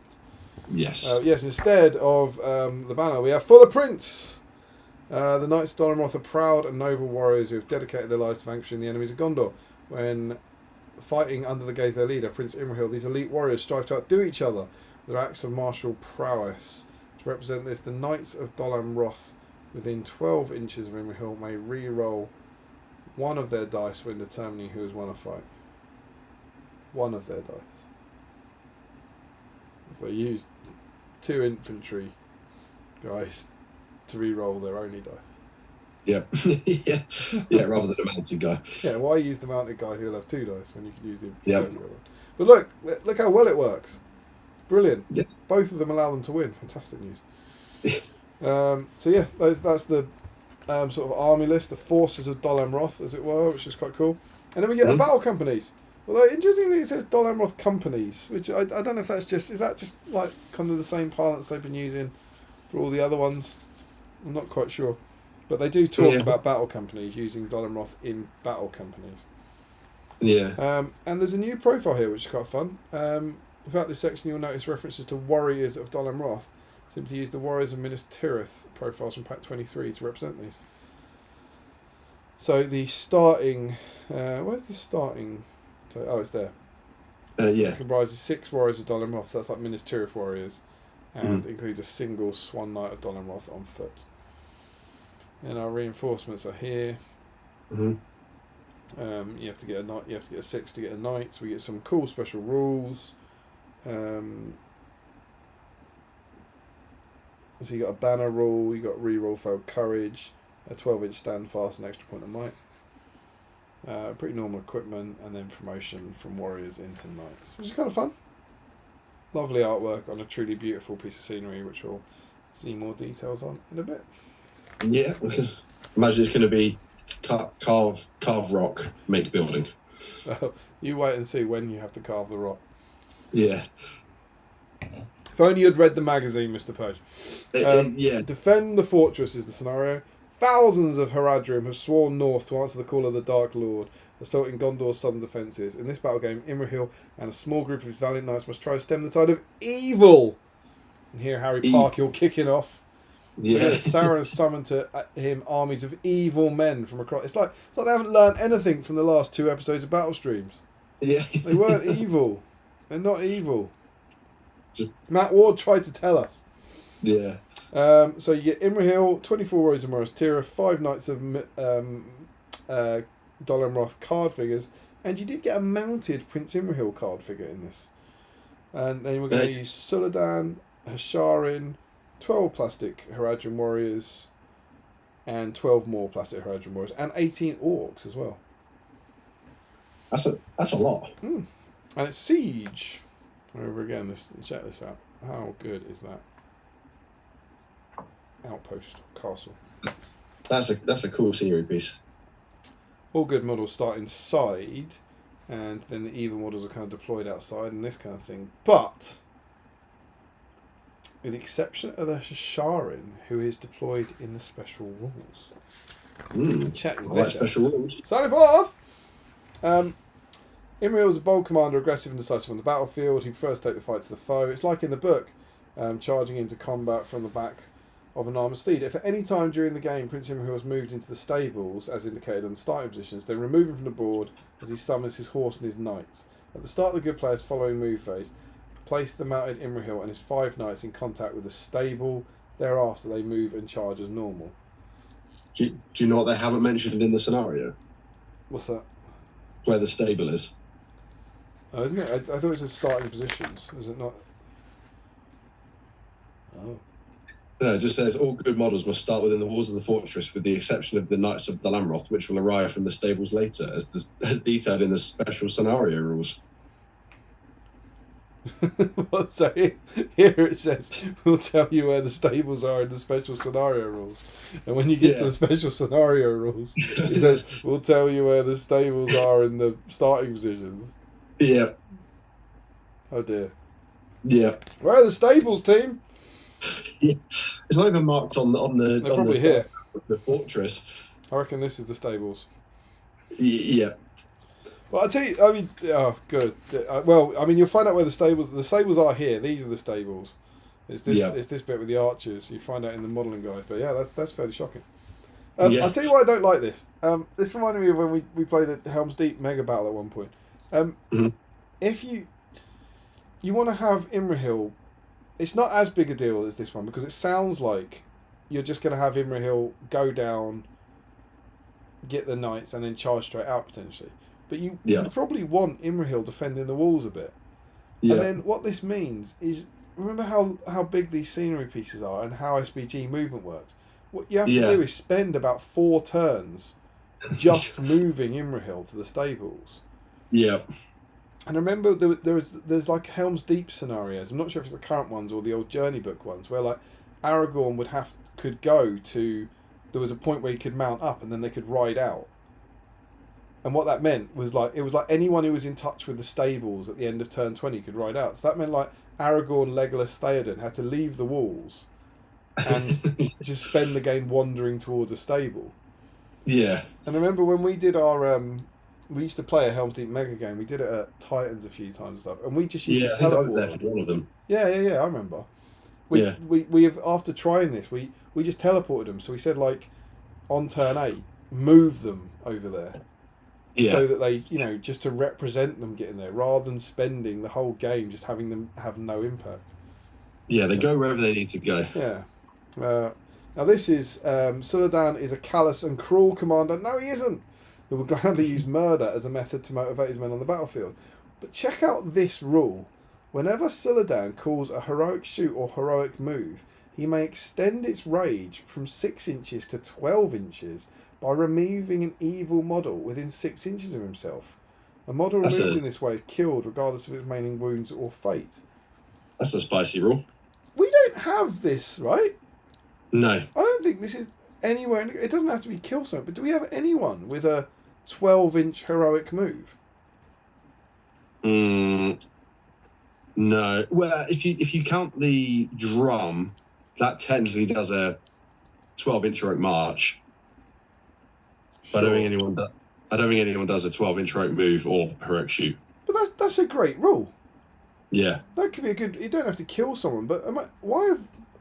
Yes. Yes, instead of the banner, we have For the Prince! The Knights of Dol Amroth are proud and noble warriors who have dedicated their lives to vanquishing the enemies of Gondor. When fighting under the gaze of their leader, Prince Imrahil, these elite warriors strive to outdo each other with their acts of martial prowess. To represent this, the Knights of Dol Amroth within 12 inches of Imrahil may re-roll one of their dice when determining who has won a fight. One of their dice. So they used 2 infantry guys to re-roll their only dice. Yep. yeah, rather than a mounted guy. Yeah, why use the mounted guy who'll have 2 dice when you can use the infantry Yep. guy? But look how well it works. Brilliant. Yep. Both of them allow them to win. Fantastic news. So yeah, that's the sort of army list, the forces of Dol Amroth, as it were, which is quite cool. And then we get the battle companies. Although interestingly, it says Dol Amroth companies, which I don't know if that's just like kind of the same parlance they've been using for all the other ones. I'm not quite sure, but they do talk about battle companies using Dol Amroth in battle companies. Yeah. And there's a new profile here, which is quite fun. Throughout this section, you'll notice references to warriors of Dol Amroth. Simply use the Warriors of Minas Tirith profiles from Pack 23 to represent these. So the starting... where's the starting... Oh, it's there. Yeah. It comprises 6 Warriors of Dol Amroth, so that's like Minas Tirith warriors. And includes a single Swan Knight of Dol Amroth on foot. And our reinforcements are here. You have to get a knight. You have to get a 6 to get a knight. So we get some cool special rules. So you got a banner rule, you got reroll failed courage, a 12-inch stand fast, an extra point of might. Pretty normal equipment, and then promotion from warriors into knights, which is kind of fun. Lovely artwork on a truly beautiful piece of scenery, which we'll see more details on in a bit. Yeah. Imagine it's going to be carve rock, make building. You wait and see when you have to carve the rock. Yeah. If only you'd read the magazine, Mr. Page. Yeah. Defend the fortress is the scenario. Thousands of Haradrim have sworn north to answer the call of the Dark Lord, assaulting Gondor's southern defences. In this battle game, Imrahil and a small group of his valiant knights must try to stem the tide of evil. And here Harry Parkhill kicking off. Yeah. Sauron has summoned to him armies of evil men from across... It's like they haven't learned anything from the last 2 episodes of Battle Streams. Yeah. They weren't evil. They're not evil. Matt Ward tried to tell us. Yeah. So you get Imrahil, 24 Warriors of Minas Tirith, 5 Knights of Dol Amroth card figures, and you did get a mounted Prince Imrahil card figure in this. And then we're going to use Suladan, Hasharin, 12 plastic Haradrim warriors, and 12 more plastic Haradrim warriors, and 18 orcs as well. That's a lot. And it's Siege. over again. Let's check this out. How good is that outpost castle? That's a cool scenery piece. All good models start inside, and then the evil models are kind of deployed outside and this kind of thing. But with the exception of the Hasharin, who is deployed in the special rules. Check I this like out. special rules. Signing forth! Imrahil is a bold commander, aggressive and decisive on the battlefield. He prefers to take the fight to the foe. It's like in the book, charging into combat from the back of an armoured steed. If at any time during the game Prince Imrahil has moved into the stables, as indicated on the starting positions, then remove him from the board as he summons his horse and his knights. At the start of the good player's following move phase, place the mounted Imrahil and his 5 knights in contact with the stable. Thereafter, they move and charge as normal. Do you know what they haven't mentioned in the scenario? What's that? Where the stable is. Oh, isn't it? I thought it said starting positions. Is it not? Oh. No, it just says all good models must start within the walls of the fortress, with the exception of the Knights of Dalamroth, which will arrive from the stables later, as detailed in the special scenario rules. So here it says, we'll tell you where the stables are in the special scenario rules. And when you get to the special scenario rules, it says, we'll tell you where the stables are in the starting positions. Yeah. Oh dear. Yeah. Where are the stables, team? Yeah. It's not even marked on the They're probably here. The fortress. I reckon this is the stables. Yeah. Well, I tell you, I mean, oh, good. Well, I mean, you'll find out where the stables are here. These are the stables. It's this bit with the archers. You find out in the modelling guide. But yeah, that's fairly shocking. I'll tell you why I don't like this. This reminded me of when we played at Helm's Deep Mega Battle at one point. If you want to have Imrahil, it's not as big a deal as this one, because it sounds like you're just going to have Imrahil go down, get the knights, and then charge straight out potentially. But you probably want Imrahil defending the walls a bit. Yeah. And then what this means is, remember how big these scenery pieces are and how SBG movement works? What you have to do is spend about 4 turns just moving Imrahil to the stables. Yeah. And I remember there's like Helm's Deep scenarios. I'm not sure if it's the current ones or the old Journey Book ones, where like Aragorn could go to, there was a point where he could mount up and then they could ride out. And what that meant was it was like anyone who was in touch with the stables at the end of turn 20 could ride out. So that meant like Aragorn, Legolas, Theoden had to leave the walls and just spend the game wandering towards a stable. Yeah. And I remember when we did our we used to play a Helm's Deep Mega game. We did it at Titans a few times and stuff, and we just used to teleport. I was there for one of them. Yeah, I remember. We have, after trying this, we just teleported them. So we said like on turn 8, move them over there. Yeah. So that they, just to represent them getting there, rather than spending the whole game just having them have no impact. Yeah, they go wherever they need to go. Yeah. Now this is Suladan is a callous and cruel commander. No, he isn't. Who will gladly use murder as a method to motivate his men on the battlefield. But check out this rule: whenever Suladan calls a heroic shoot or heroic move, he may extend its rage from 6 inches to 12 inches. By removing an evil model within 6 inches of himself. A model removed in this way is killed regardless of its remaining wounds or fate. That's a spicy rule. We don't have this, right? No. I don't think this is anywhere. It doesn't have to be kill something, but do we have anyone with a 12-inch heroic move? No. Well, if you count the drum, that technically does a 12-inch heroic march. Sure. I don't think anyone does a 12-inch heroic move or heroic shoot. But that's a great rule. Yeah. That could be a good. You don't have to kill someone, but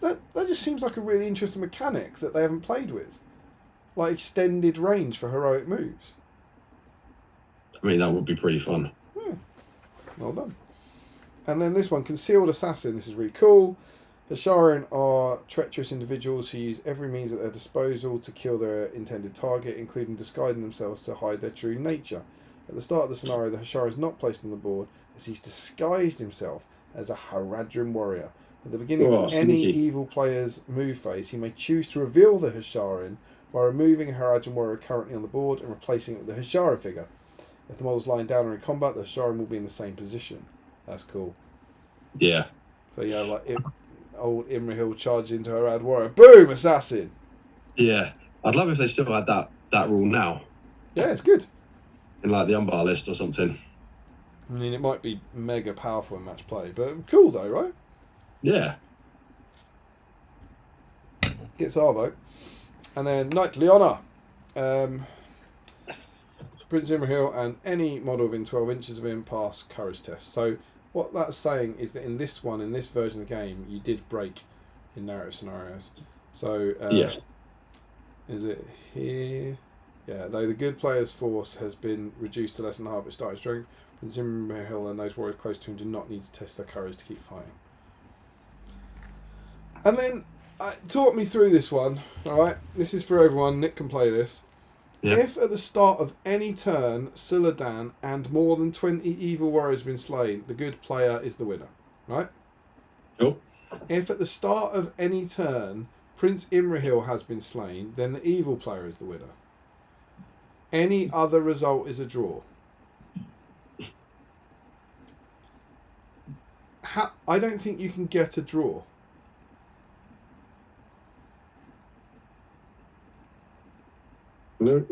that just seems like a really interesting mechanic that they haven't played with, like extended range for heroic moves. I mean, that would be pretty fun. Well done. And then this one, Concealed Assassin. This is really cool. Hasharin are treacherous individuals who use every means at their disposal to kill their intended target, including disguising themselves to hide their true nature. At the start of the scenario, the Hasharin is not placed on the board as he's disguised himself as a Haradrim warrior. At the beginning of any evil player's move phase, he may choose to reveal the Hasharin by removing a Haradrim warrior currently on the board and replacing it with a Hasharin figure. If the model's lying down or in combat, the Hasharin will be in the same position. That's cool. Yeah. So yeah, like old Imrahil charged into her ad warrior, boom, assassin. Yeah. I'd love if they still had that rule now Yeah, it's good. in like the umpire list or something. I mean, it might be mega powerful in match play, but cool though, right? Yeah. Gets our vote. And then knightly honour. Prince Imrahil and any model within 12 inches of him pass courage test. So what that's saying is that in this version of the game, you did break in narrative scenarios. So Yes. is it here? Yeah, though the good player's force has been reduced to less than half its starting strength, Prince Imrahil and those warriors close to him do not need to test their courage to keep fighting. And then talk me through this one. All right, this is for everyone. Nick can play this. Yeah. If at the start of any turn, Siladan and more than 20 evil warriors have been slain, the good player is the winner. Right? Cool. If at the start of any turn, Prince Imrahil has been slain, then the evil player is the winner. Any other result is a draw. I don't think you can get a draw. No,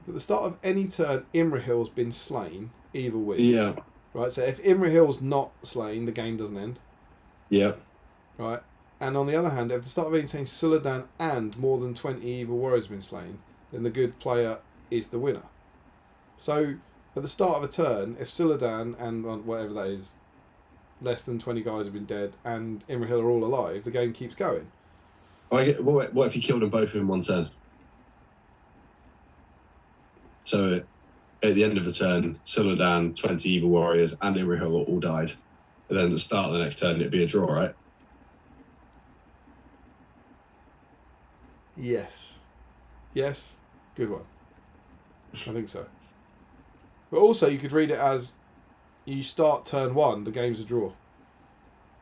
At the start of any turn, Imrahil's been slain, evil wins. Yeah. Right, so if Imrahil's not slain, the game doesn't end. Yeah. Right? And on the other hand, if at the start of any turn, Siladan and more than 20 evil warriors have been slain, then the good player is the winner. So, at the start of a turn, if Siladan and whatever that is, less than 20 guys have been dead, and Imrahil are all alive, the game keeps going. What if you killed them both in one turn? So at the end of the turn, Siladan, 20 evil warriors, and Imrahil all died. And then at the start of the next turn, it'd be a draw, right? Yes. Yes. Good one. I think so. But also, you could read it as you start turn one, the game's a draw.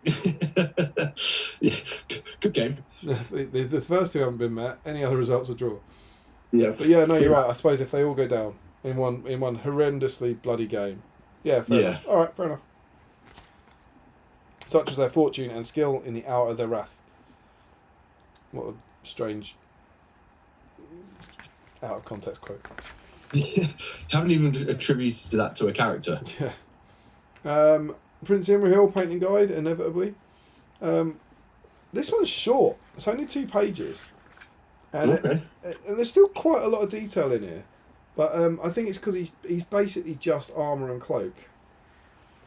Yeah. Good game. The first two haven't been met. Any other results are draw. Yeah. But yeah, no, you're right. I suppose if they all go down in one horrendously bloody game. Yeah, fair enough. All right, fair enough. Such as their fortune and skill in the hour of their wrath. What a strange out of context quote. Haven't even attributed that to a character. Yeah. Prince Imrahil painting guide, inevitably. This one's short. It's only 2 pages. And, Okay. And there's still quite a lot of detail in here. But I think it's because he's basically just armour and cloak.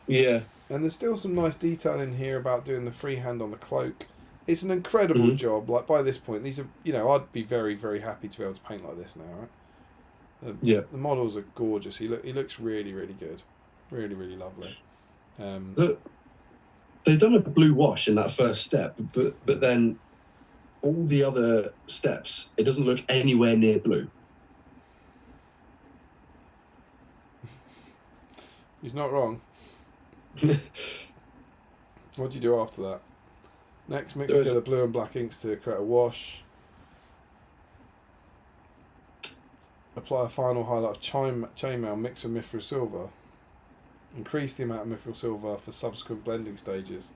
Yeah. And there's still some nice detail in here about doing the freehand on the cloak. It's an incredible job. Like, by this point, these are, I'd be very, very happy to be able to paint like this now, right? Yeah. The models are gorgeous. He looks really, really good. Really, really lovely. They've done a blue wash in that first step, but then all the other steps, it doesn't look anywhere near blue. He's not wrong. What do you do after that? Next, mix together blue and black inks to create a wash. Apply a final highlight of chainmail mixed with mithril silver. Increase the amount of mithril silver for subsequent blending stages.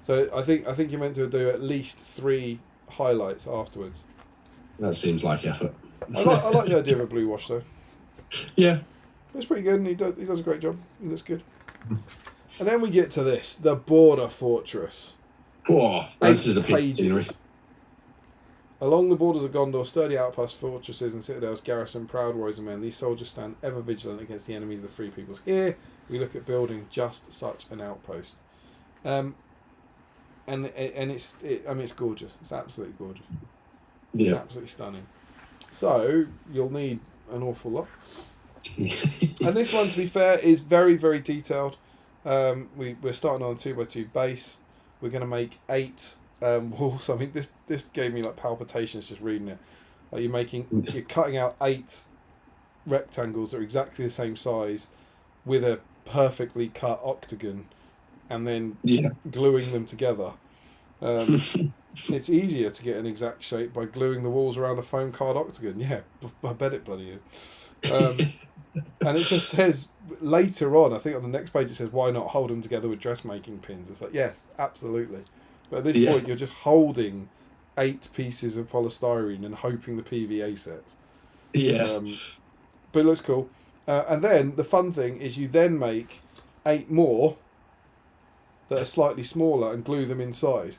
So I think you're meant to do at least 3 highlights afterwards. That seems like effort. I like the idea of a blue wash though. Yeah. It's pretty good, and he does a great job. He looks good. And then we get to this, the Border Fortress. Oh, this is a piece of 8 scenery. pages. Along the borders of Gondor, sturdy outposts, fortresses, and citadels garrison proud warriors and men. These soldiers stand ever vigilant against the enemies of the free peoples. Here, we look at building just such an outpost. And it's gorgeous. It's absolutely gorgeous. Yeah. Absolutely stunning. So, you'll need an awful lot. And this one, to be fair, is very, very detailed. We're starting on a 2x2 base. We're going to make 8 walls. I mean, this gave me like palpitations just reading it. Like you're cutting out 8 rectangles that are exactly the same size with a perfectly cut octagon, and then gluing them together. It's easier to get an exact shape by gluing the walls around a foam card octagon. Yeah, I bet it bloody is. And it just says later on, I think on the next page it says, why not hold them together with dressmaking pins? It's like, yes, absolutely. But at this point, you're just holding 8 pieces of polystyrene and hoping the PVA sets. Yeah. But it looks cool. And then the fun thing is you then make 8 more that are slightly smaller and glue them inside.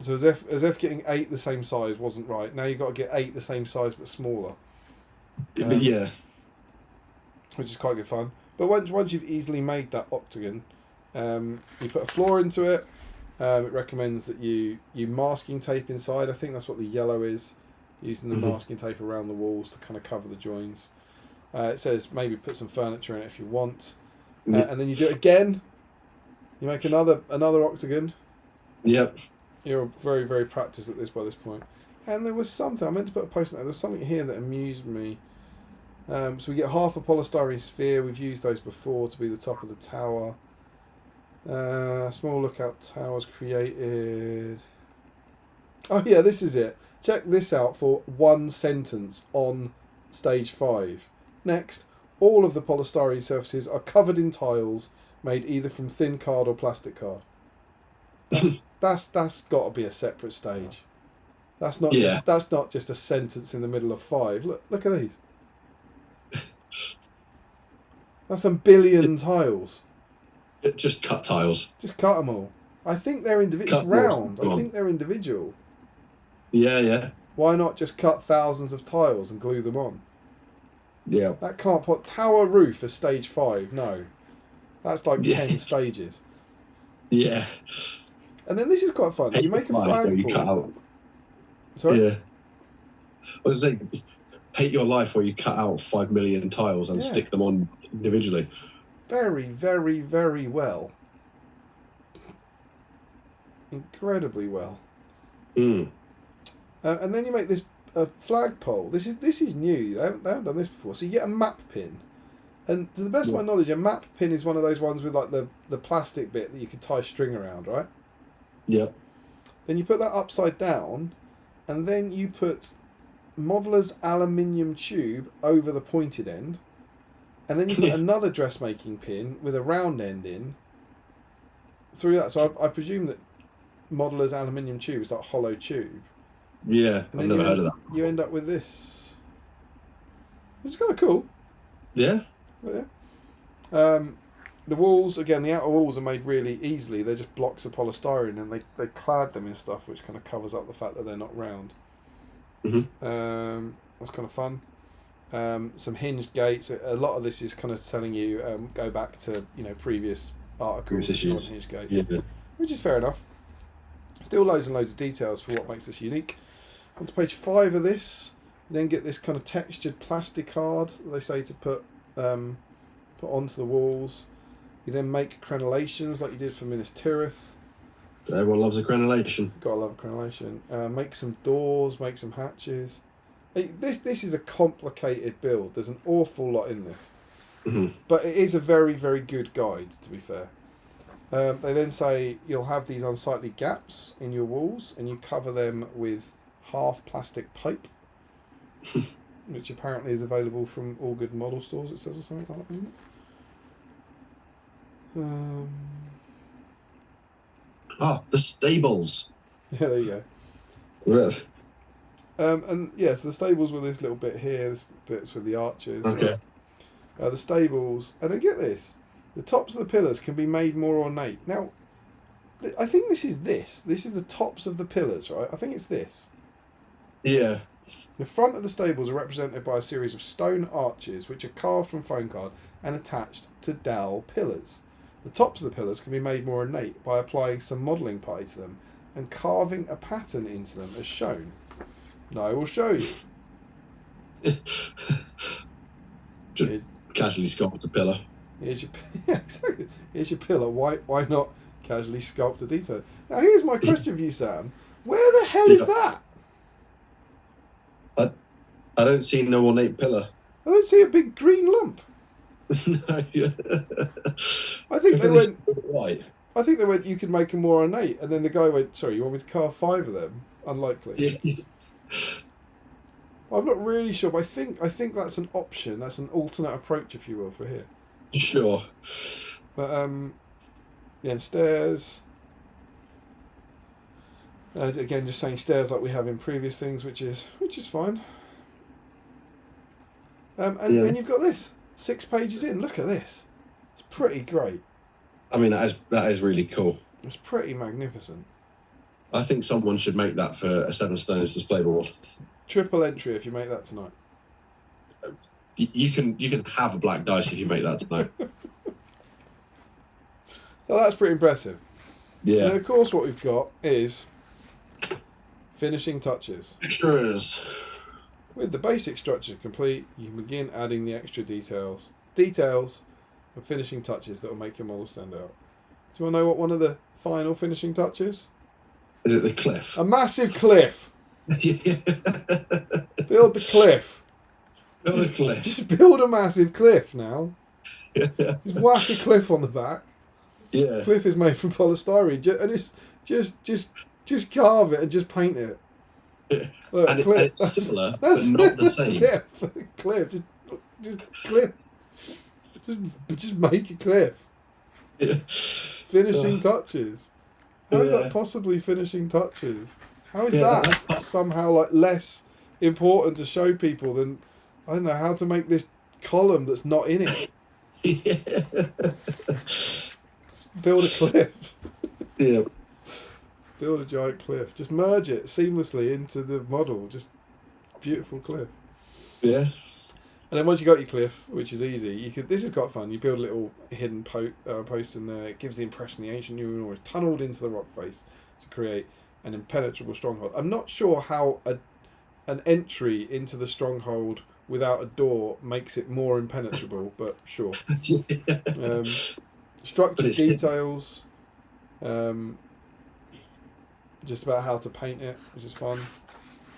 So as if getting 8 the same size wasn't right, now you've got to get 8 the same size but smaller. Yeah. Which is quite good fun. But once you've easily made that octagon, you put a floor into it. It recommends that you masking tape inside. I think that's what the yellow is. Using the masking tape around the walls to kind of cover the joins. It says maybe put some furniture in it if you want. And then you do it again. You make another octagon. Yep. You're very, very practiced at this by this point. And there was something, I meant to put a post-it note. There was something here that amused me. So we get half a polystyrene sphere. We've used those before to be the top of the tower. Small lookout towers created. Oh yeah, this is it. Check this out for 1 sentence on stage 5. Next, all of the polystyrene surfaces are covered in tiles made either from thin card or plastic card. That's got to be a separate stage. That's not just a sentence in the middle of 5. Look at these. That's a billion tiles. Just cut tiles. Just cut them all. I think they're individual. It's round. I think they're individual. Yeah. Why not just cut thousands of tiles and glue them on? Yeah. That can't put tower roof as stage 5. No, that's like 10 stages. Yeah. And then this is quite fun. You make a flagpole. Sorry? Yeah. I was saying, hate your life where you cut out 5 million tiles and stick them on individually. Very, very, very well. Incredibly well. Mm. And then you make this flagpole. This is new. They haven't done this before. So you get a map pin. And to the best of my knowledge, a map pin is one of those ones with like the plastic bit that you could tie string around, right? Yeah. Then you put that upside down, and then you put modeller's aluminium tube over the pointed end, and then you put another dressmaking pin with a round end in through that. So I presume that modeller's aluminium tube is like a hollow tube. Yeah, I've never heard of that before. You end up with this, which is kind of cool. Yeah. But yeah. The walls, again, the outer walls are made really easily. They're just blocks of polystyrene, and they clad them in stuff which kind of covers up the fact that they're not round. Mm-hmm. That's kind of fun. Some hinged gates. A lot of this is kind of telling you go back to previous articles on hinged gates, which is fair enough. Still loads and loads of details for what makes this unique. On to page 5 of this, you then get this kind of textured plastic card that they say to put onto the walls. You then make crenellations like you did for Minas Tirith. Everyone loves a crenellation. Gotta love a crenellation. Make some doors, make some hatches. This is a complicated build. There's an awful lot in this. Mm-hmm. But it is a very, very good guide, to be fair. They then say you'll have these unsightly gaps in your walls, and you cover them with half plastic pipe, which apparently is available from all good model stores, it says, or something like that, isn't it? The stables. Yeah, there you Yeah. go. And yes, the stables with this little bit here, this bit's with the arches. Okay. The stables, and then get this, the tops of the pillars can be made more ornate. Now, I think this is the tops of the pillars, right? I think it's this. Yeah. The front of the stables are represented by a series of stone arches which are carved from foam card and attached to dowel pillars. The tops of the pillars can be made more ornate by applying some modelling putty to them and carving a pattern into them as shown. Now I will show you. Just casually sculpt a pillar. Here's your pillar. Why not casually sculpt a detail? Now here's my question for you, Sam. Where the hell is that? I don't see no ornate pillar. I don't see a big green lump. No. I think they went white. I think they went, you could make them more ornate, and then the guy went, sorry, you want me to carve 5 of them? Unlikely. Yeah. I'm not really sure, but I think that's an option. That's an alternate approach, if you will, for here. Sure. But yeah, and stairs. Again, just saying stairs like we have in previous things, which is fine. And you've got this 6 pages in. Look at this. It's pretty great. I mean, that is really cool. It's pretty magnificent. I think someone should make that for a 7 Stones display board. Triple entry if you make that tonight. You can have a black dice if you make that tonight. So that's pretty impressive. Yeah. And of course, what we've got is finishing touches. Extras. With the basic structure complete, you can begin adding the extra details of finishing touches that will make your model stand out. Do you want to know what one of the final finishing touches? Is it the cliff? A massive cliff. Yeah. Build the cliff. Build a cliff. Just build a massive cliff now. Yeah. Just whack a cliff on the back. Yeah. Cliff is made from polystyrene, and it's just carve it and just paint it. Look, And cliff. it's similar, but not the same. Yeah, cliff. Just cliff. Just make a cliff. Yeah. Finishing touches. How is Yeah. that possibly finishing touches? How is Yeah, that somehow like less important to show people than, I don't know, how to make this column that's not in it? Yeah. Just build a cliff. Yeah. Build a giant cliff. Just merge it seamlessly into the model. Just beautiful cliff. Yeah. And then once you got your cliff, which is easy, you could. This is quite fun. You build a little hidden post in there. It gives the impression the ancient Numenor was tunneled into the rock face to create an impenetrable stronghold. I'm not sure how an entry into the stronghold without a door makes it more impenetrable, but sure. Structured details. Just about how to paint it, which is fun.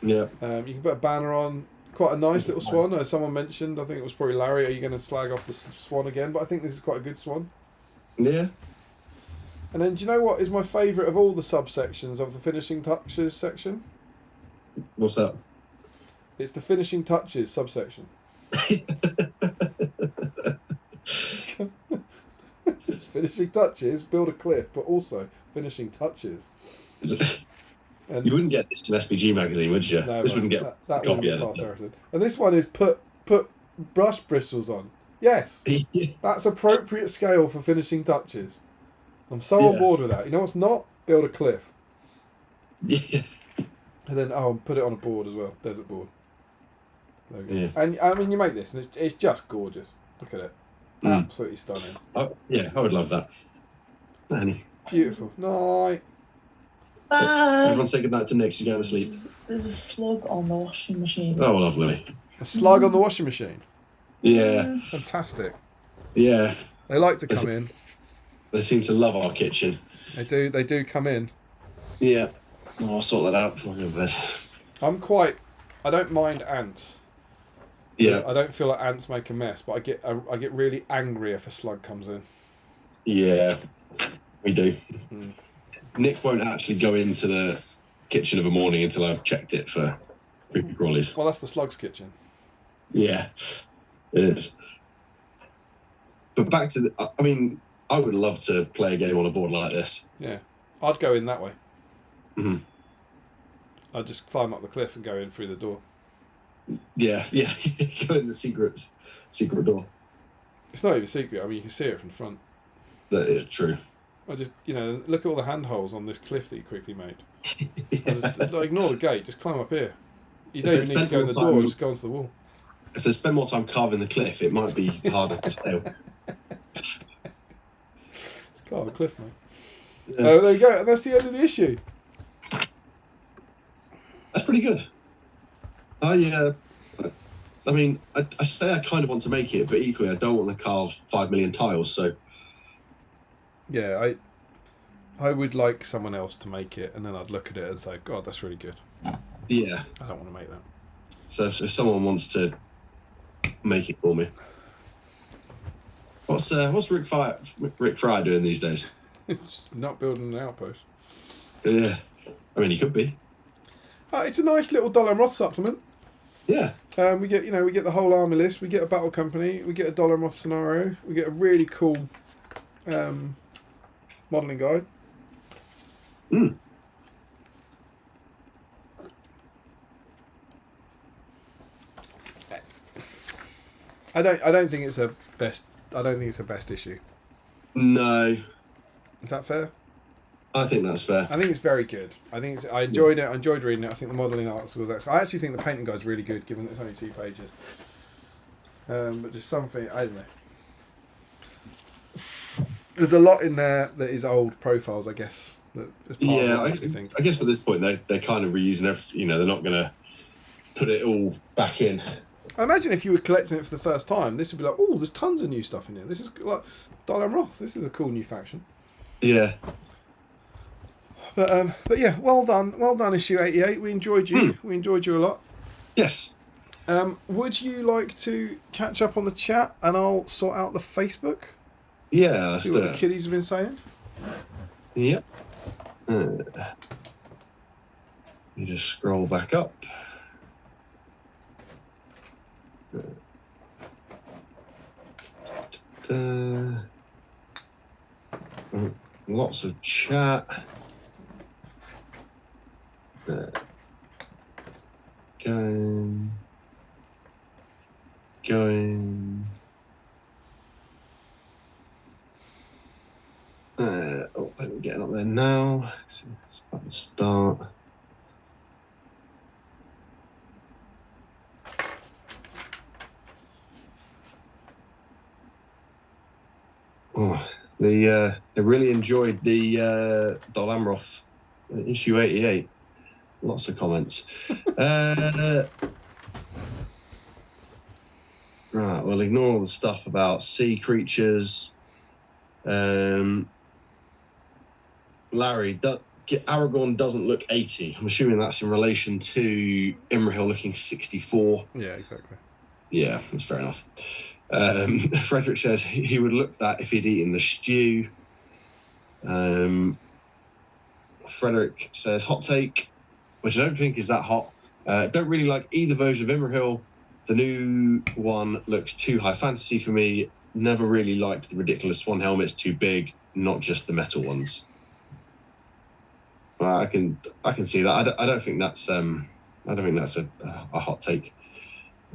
Yeah. You can put a banner on. Quite a nice little swan, as someone mentioned. I think it was probably Larry. Are you going to slag off the swan again? But I think this is quite a good swan. Yeah. And then, do you know what is my favourite of all the subsections of the finishing touches section? What's that? It's the finishing touches subsection. It's finishing touches, build a cliff, but also finishing touches. And You wouldn't get this in SBG magazine, would you? No, this wouldn't get that copy wouldn't edited. pass Ericsson. And this one is put brush bristles on. Yes, that's appropriate scale for finishing touches. I'm so on board with that. You know what's not? Build a cliff. Yeah. And then put it on a board as well, desert board. There we go. Yeah. And I mean, you make this, and it's just gorgeous. Look at it, absolutely stunning. Yeah, I would love that. Annie. Beautiful. Night. Bye. Everyone say goodnight to Nick. She's going to sleep. There's a slug on the washing machine. Oh, lovely. A slug on the washing machine. Yeah. Fantastic. Yeah. They like to come in. They seem to love our kitchen. They do come in. Yeah. Oh, I'll sort that out before I go to bed. I don't mind ants. Yeah. I don't feel like ants make a mess, but I get really angry if a slug comes in. Yeah. We do. Mm. Nick won't actually go into the kitchen of a morning until I've checked it for creepy crawlies. Well, that's the slug's kitchen. Yeah, it is. But back to I mean, I would love to play a game on a board like this. Yeah, I'd go in that way. Mm-hmm. I'd just climb up the cliff and go in through the door. Yeah. Go in the secret door. It's not even secret. I mean, you can see it from the front. That is true. I just, look at all the handholds on this cliff that you quickly made. Ignore the gate. Just climb up here. You don't even need to go in the door. Just go onto the wall. If they spend more time carving the cliff, it might be harder to scale. Just carve a cliff, mate. Yeah. There you go. And that's the end of the issue. That's pretty good. I mean, I say I kind of want to make it, but equally I don't want to carve 5 million tiles. So yeah, I would like someone else to make it, and then I'd look at it and say, God, that's really good. yeah. I don't want to make that. So if someone wants to make it for me, what's Rick Fry doing these days? Just not building an outpost. Yeah, I mean, he could be. It's a nice little Dollar Roth supplement. Yeah. We get the whole army list. We get a battle company. We get a Dollar Roth scenario. We get a really cool modelling guide. I don't think it's a best. I don't think it's a best issue. No. Is that fair? I think that's fair. I think it's very good. I enjoyed it. I enjoyed reading it. I think the modelling article was excellent. I actually think the painting guide's really good, given that it's only 2 pages. But just something, I don't know. There's a lot in there that is old profiles, I guess. That is part of what I think. I guess by this point they're kind of reusing everything. They're not going to put it all back in. I imagine if you were collecting it for the first time, this would be like, oh, there's tons of new stuff in here. This is like Dollar Roth. This is a cool new faction. Yeah. But yeah, well done, issue 88. We enjoyed you. We enjoyed you a lot. Yes. Would you like to catch up on the chat and I'll sort out the Facebook? Yeah, let's see do what the it. kiddies have been saying. Yep. You just scroll back up. Lots of chat. Going. Oh, I think we're getting up there now. It's about to start. Oh, they really enjoyed the Dol Amroth issue 88. Lots of comments. Right, well, ignore all the stuff about sea creatures. Larry, Aragorn doesn't look 80. I'm assuming that's in relation to Imrahil looking 64. Yeah, exactly. Yeah, that's fair enough. Frederick says he would look that if he'd eaten the stew. Frederick says hot take, which I don't think is that hot. Don't really like either version of Imrahil. The new one looks too high fantasy for me. Never really liked the ridiculous swan helmets, too big, not just the metal ones. I can see that. I don't think that's a hot take.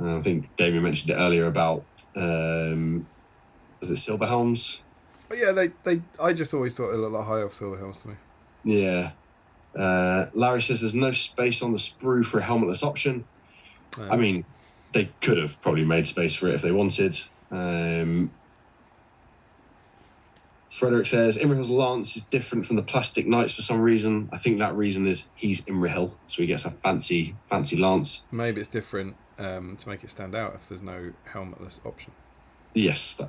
I think Damien mentioned it earlier about was it silver helms? But yeah, I just always thought they looked like high elf silver helms to me. Yeah. Larry says there's no space on the sprue for a helmetless option. I mean, they could have probably made space for it if they wanted. Frederick says Imrahil's lance is different from the plastic knights for some reason. I think that reason is he's Imrahil, so he gets a fancy lance. Maybe it's different to make it stand out if there's no helmetless option. Yes,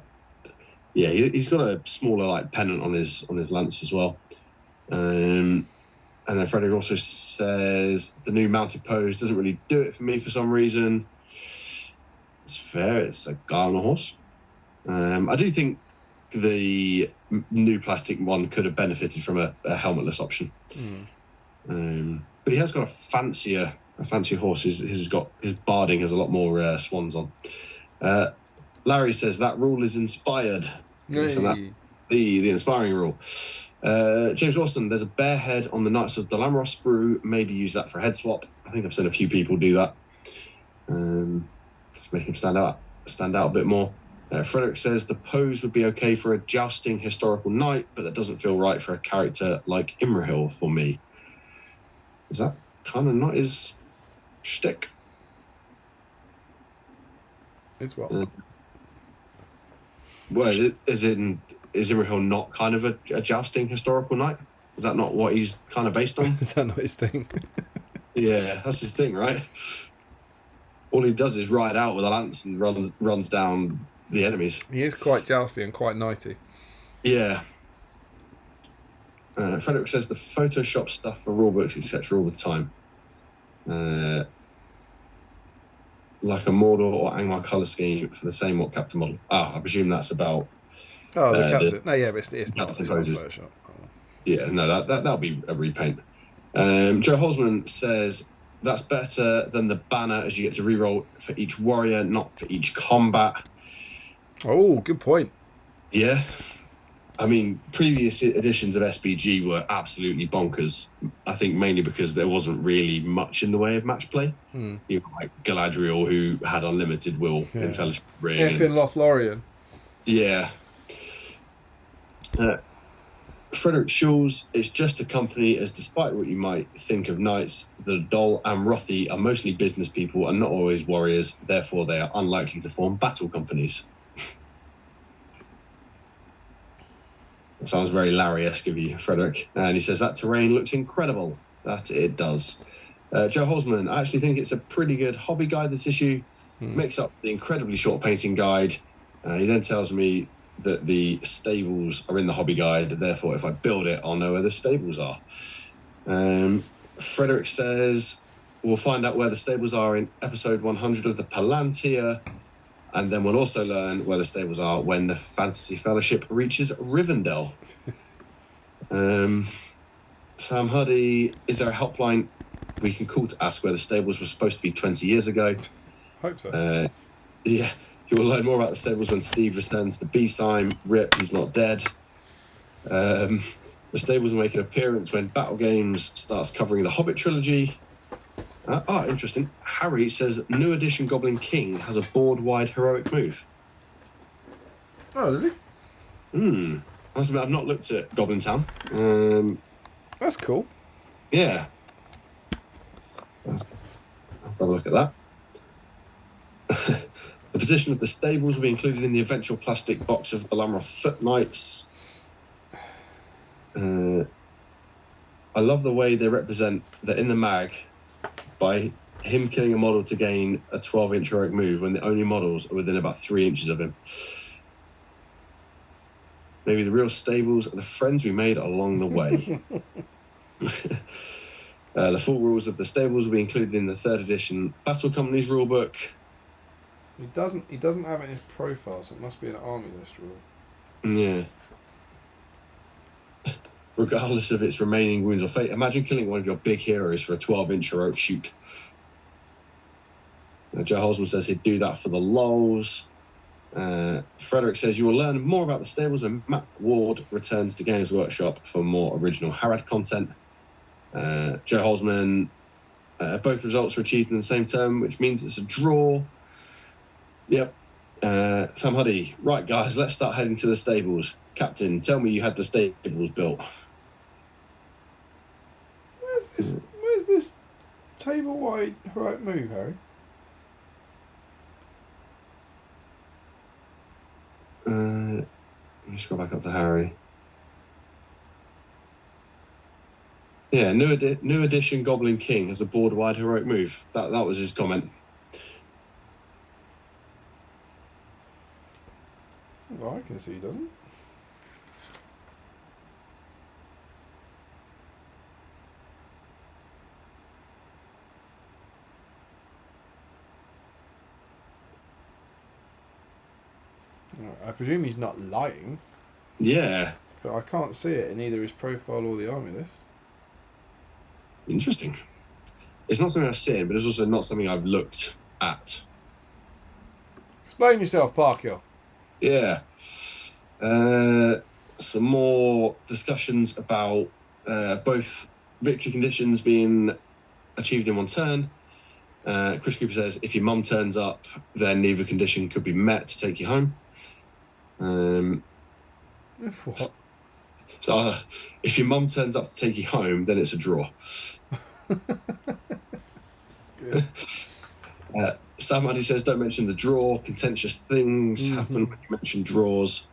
he's got a smaller like pennant on his lance as well. And then Frederick also says the new mounted pose doesn't really do it for me for some reason. It's fair. It's a guy on a horse. I do think the new plastic one could have benefited from a helmetless option. But he has got a fancier horse. His barding has a lot more swans on. Larry says that rule is inspired. Hey. The inspiring rule. James Watson, there's a bear head on the Knights of Dol Amroth sprue. Maybe use that for a head swap. I think I've seen a few people do that. Just make him stand out a bit more. Frederick says the pose would be okay for a jousting historical knight, but that doesn't feel right for a character like Imrahil for me. Is that kind of not his shtick? It's what? Well, is Imrahil not kind of a jousting historical knight? Is that not what he's kind of based on? Is that not his thing? Yeah, that's his thing, right? All he does is ride out with a lance and runs down the enemies. He is quite jousty and quite knighty. Yeah. Frederick says the Photoshop stuff for rulebooks, etc., all the time. Like a Mordor or Angmar colour scheme for the same what Captain model. I presume that's about. Oh, the Captain. No, yeah, but it's not Captain Photoshop. Photos. Yeah, no, that'll be a repaint. Joe Holzman says that's better than the banner, as you get to reroll for each warrior, not for each combat. Oh, good point. Yeah. I mean, previous editions of SBG were absolutely bonkers. I think mainly because there wasn't really much in the way of match play. You know, like Galadriel, who had unlimited will in Fellowship Ring. In Lothlorien. Yeah. Frederick Schulz is just a company, as despite what you might think of knights, the Dol Amrothi are mostly business people and not always warriors. Therefore, they are unlikely to form battle companies. That sounds very Larry-esque of you, Frederick. And he says that terrain looks incredible. That it does. Joe Holzman, I actually think it's a pretty good hobby guide, this issue. Makes up the incredibly short painting guide. He then tells me that the stables are in the hobby guide. Therefore, if I build it, I'll know where the stables are. Frederick says we'll find out where the stables are in episode 100 of the Palantir. And then we'll also learn where the stables are when the Fantasy Fellowship reaches Rivendell. Sam Huddy, is there a helpline we can call to ask where the stables were supposed to be 20 years ago? Hope so. Yeah, you will learn more about the stables when Steve returns to BSIME. Rip, he's not dead. The stables will make an appearance when Battle Games starts covering the Hobbit trilogy. Interesting. Harry says new edition Goblin King has a board-wide heroic move. Oh, does he? I've not looked at Goblin Town. That's cool. Yeah. I'll have a look at that. The position of the stables will be included in the eventual plastic box of the Lamroth Foot Knights. I love the way they represent that in the mag, by him killing a model to gain a 12-inch heroic move when the only models are within about 3 inches of him. Maybe the real stables are the friends we made along the way. The full rules of the stables will be included in the 3rd edition Battle Company's rulebook. He doesn't have it in his profile, so it must be an army list rule. Yeah. Regardless of its remaining wounds or fate, imagine killing one of your big heroes for a 12-inch heroic shoot. Joe Holzman says he'd do that for the lols. Frederick says you will learn more about the stables when Matt Ward returns to Games Workshop for more original Harad content. Joe Holzman, both results are achieved in the same term, which means it's a draw. Yep. Sam Huddy, right guys, let's start heading to the stables. Captain, tell me you had the stables built. Where's this table-wide heroic move, Harry? Let's go back up to Harry. Yeah, new edition Goblin King has a board-wide heroic move. That was his comment. Well, I can see he doesn't. I presume he's not lying. Yeah. But I can't see it in either his profile or the army list. Interesting. It's not something I've seen, but it's also not something I've looked at. Explain yourself, Parkhill. Yeah. Some more discussions about both victory conditions being achieved in one turn. Chris Cooper says, if your mum turns up, then neither condition could be met to take you home. What? So if your mum turns up to take you home, then it's a draw. That's good. Sam Addy says, don't mention the draw. Contentious things happen when you mention draws.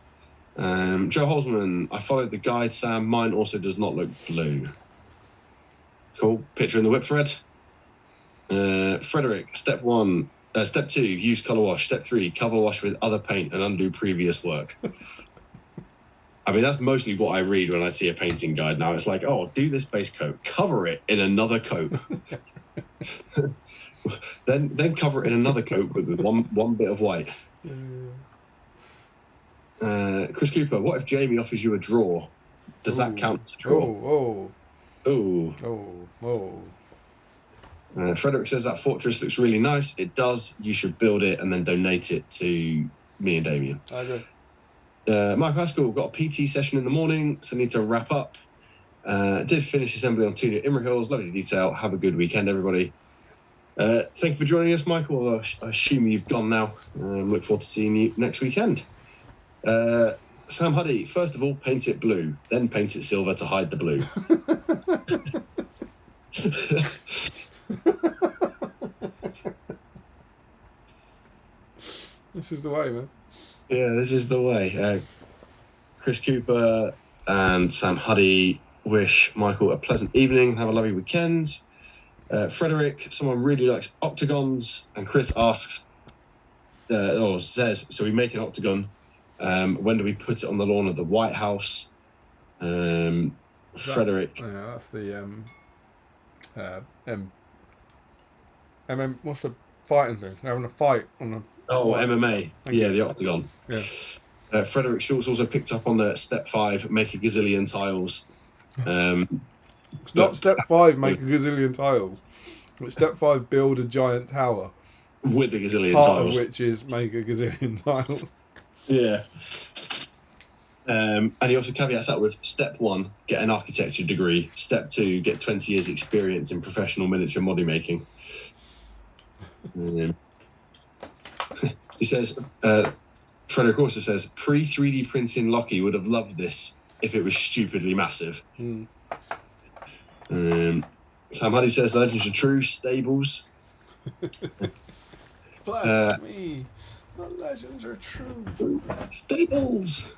Joe Holzman, I followed the guide, Sam. Mine also does not look blue. Cool. Picture in the whip thread. Frederick, step 2, use colour wash. Step 3, cover wash with other paint and undo previous work. I mean, that's mostly what I read when I see a painting guide now. It's like, oh, do this base coat, cover it in another coat. then cover it in another coat with one bit of white. Chris Cooper, what if Jamie offers you a draw? Does that count as a draw? Oh. Frederick says that fortress looks really nice. It does. You should build it and then donate it to me and Damien. I agree. Michael Haskell, got a PT session in the morning, so need to wrap up. Did finish assembly on 2 new Imrahils. Lovely detail. Have a good weekend, everybody. Thank you for joining us, Michael. I assume you've gone now. Look forward to seeing you next weekend. Sam Huddy, first of all, paint it blue, then paint it silver to hide the blue. This is the way, man. Yeah, this is the way. Chris Cooper and Sam Huddy wish Michael a pleasant evening. Have a lovely weekend. Frederick, someone really likes octagons, and Chris asks, or says, so we make an octagon. When do we put it on the lawn of the White House? Frederick. Yeah, that's the what's the fighting thing? They're having a fight on the. MMA. Yeah, the octagon. Yeah. Frederick Schultz also picked up on the step 5, make a gazillion tiles. It's not step 5, make a gazillion tiles. It's step 5, build a giant tower. With a gazillion Part tiles. of which is make a gazillion tiles. Yeah. And he also caveats that with step 1, get an architecture degree. Step 2, get 20 years experience in professional miniature model making. He says, Frederick also says, pre-3D printing Lockie would have loved this if it was stupidly massive. Sam Huddy says, the legends are true, stables. Bless me, the legends are true. Stables.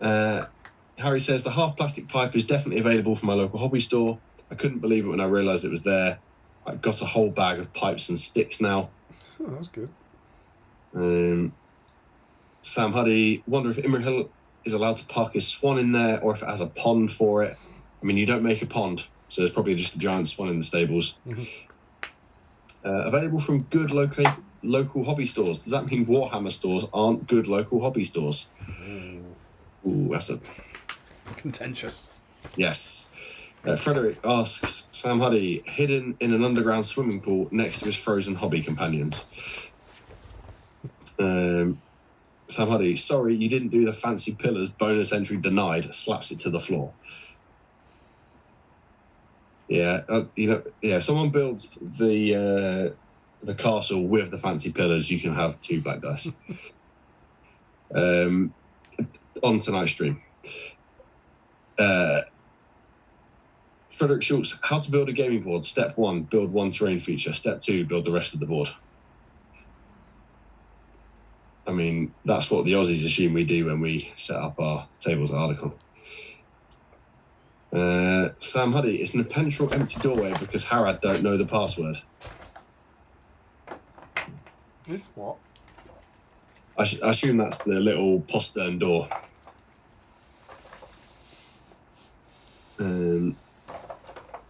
Harry says, the half plastic pipe is definitely available from my local hobby store. I couldn't believe it when I realised it was there. I got a whole bag of pipes and sticks now. Oh, that's good. Sam Huddy, wonder if Imrahil is allowed to park his swan in there or if it has a pond for it. I mean, you don't make a pond, so there's probably just a giant swan in the stables. Available from good local hobby stores. Does that mean Warhammer stores aren't good local hobby stores? Ooh, that's a... Contentious. Yes. Frederick asks, Sam Huddy, hidden in an underground swimming pool next to his frozen hobby companions. Sam Huddy, sorry, you didn't do the fancy pillars, bonus entry denied, slaps it to the floor. Yeah, if someone builds the castle with the fancy pillars, you can have 2 black dice. On tonight's stream. Frederick Schultz, how to build a gaming board. Step 1, build 1 terrain feature. Step 2, build the rest of the board. I mean, that's what the Aussies assume we do when we set up our tables at Ardicon. Sam Huddy, it's an eventual empty doorway because Harad don't know the password. This what? I assume that's the little postern door.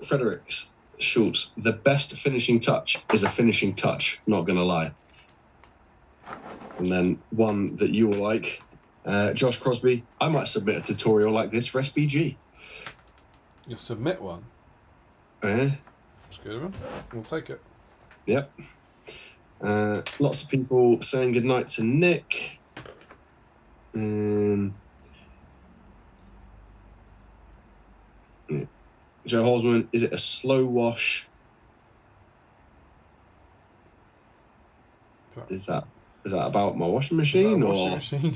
Frederick Schultz, the best finishing touch is a finishing touch, not gonna lie. And then one that you will like, Josh Crosby, I might submit a tutorial like this for SBG. You submit one? That's good, man. We'll take it. Yep. Lots of people saying goodnight to Nick. Joe Holzman, is it a slow wash? Is that about my washing machine? Washing machine?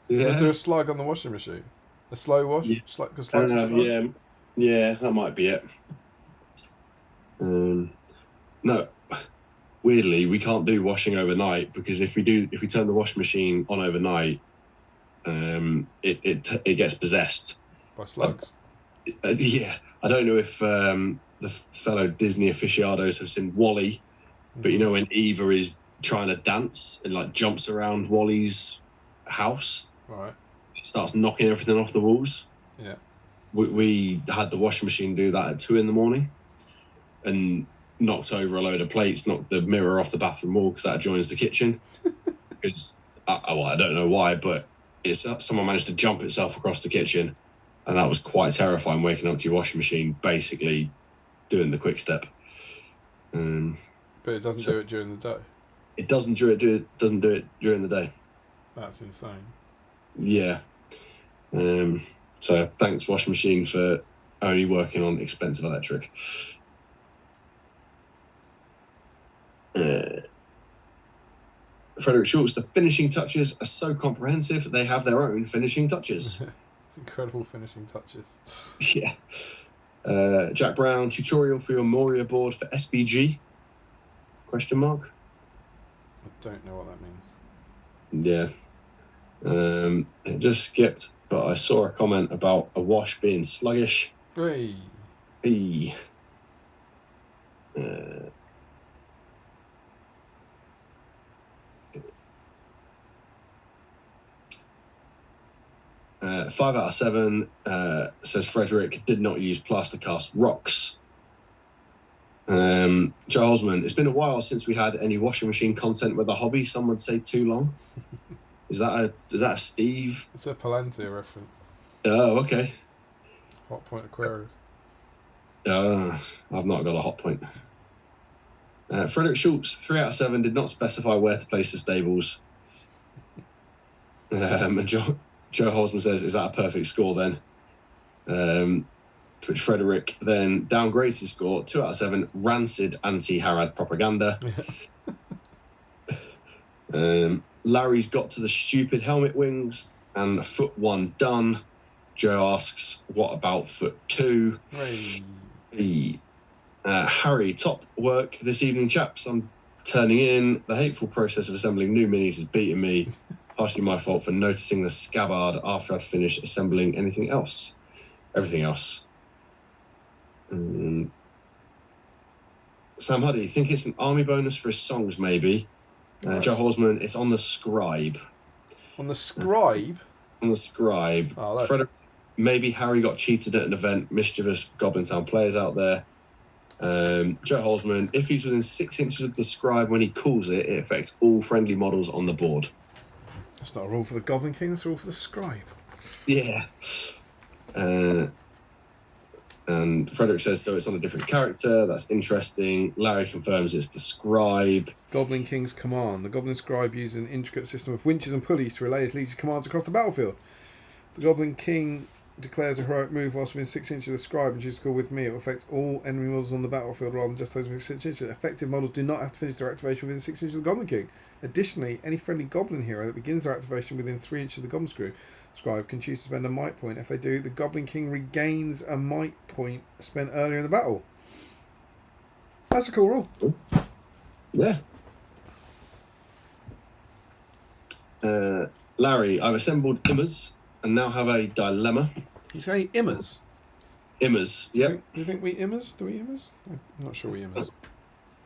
Yeah. Is there a slug on the washing machine? A slow wash? Yeah. Yeah, that might be it. No, weirdly, we can't do washing overnight because if we turn the washing machine on overnight, it gets possessed by slugs. Yeah, I don't know if the fellow Disney aficionados have seen WALL-E, but you know when Eva is trying to dance and like jumps around Wally's house, right? It starts knocking everything off the walls. Yeah, we had the washing machine do that at 2 a.m. and knocked over a load of plates, knocked the mirror off the bathroom wall because that adjoins the kitchen. Because I don't know why, but someone managed to jump itself across the kitchen And that was quite terrifying, waking up to your washing machine basically doing the quick step. But it doesn't do it during the day. It doesn't do it during the day. That's insane. Yeah. So thanks, washing machine, for only working on expensive electric. Frederick Schultz, the finishing touches are so comprehensive, they have their own finishing touches. It's incredible finishing touches. Yeah. Jack Brown, tutorial for your Moria board for SBG? Question mark? I don't know what that means. Yeah. It just skipped, but I saw a comment about a wash being sluggish. Hey. Hey. 5 out of 7 says Frederick did not use plaster cast rocks. Joe Osman, it's been a while since we had any washing machine content with a hobby. Some would say too long. Is that a Steve? It's a Palantir reference. Oh, okay. Hot Point Aquarius. I've not got a hot point. Frederick Schultz, 3 out of 7, did not specify where to place the stables. And Joe Holzman says, is that a perfect score then? To which Frederick then downgrades his score, 2 out of 7, rancid anti-Harad propaganda. Larry's got to the stupid helmet wings and foot 1 done. Joe asks, what about foot 2? Hey. Harry, top work this evening, chaps. I'm turning in. The hateful process of assembling new minis is beating me. Partially my fault for noticing the scabbard after I'd finished assembling everything else. Sam Huddy, think it's an army bonus for his songs, maybe. Nice. Joe Horsman, it's on the scribe. On the scribe? On the scribe. Oh, Frederick, maybe Harry got cheated at an event. Mischievous Goblin Town players out there. Joe Holzman, if he's within 6 inches of the scribe when he calls it, it affects all friendly models on the board. That's not a rule for the Goblin King, that's a rule for the scribe. Yeah. And Frederick says, so it's on a different character. That's interesting. Larry confirms it's the scribe. Goblin King's command. The Goblin Scribe uses an intricate system of winches and pulleys to relay his leader's commands across the battlefield. The Goblin King declares a heroic move whilst within 6 inches of the scribe and chooses to call with me. It will affect all enemy models on the battlefield rather than just those within 6 inches. Effective models do not have to finish their activation within 6 inches of the Goblin King. Additionally, any friendly Goblin hero that begins their activation within 3 inches of the Goblin Scribe can choose to spend a might point. If they do, the Goblin King regains a might point spent earlier in the battle. That's a cool rule. Yeah. Larry, I've assembled Immers and now have a dilemma. You say Immers? Immers, yeah. Do you think we Immers? Do we Immers? I'm not sure we Immers.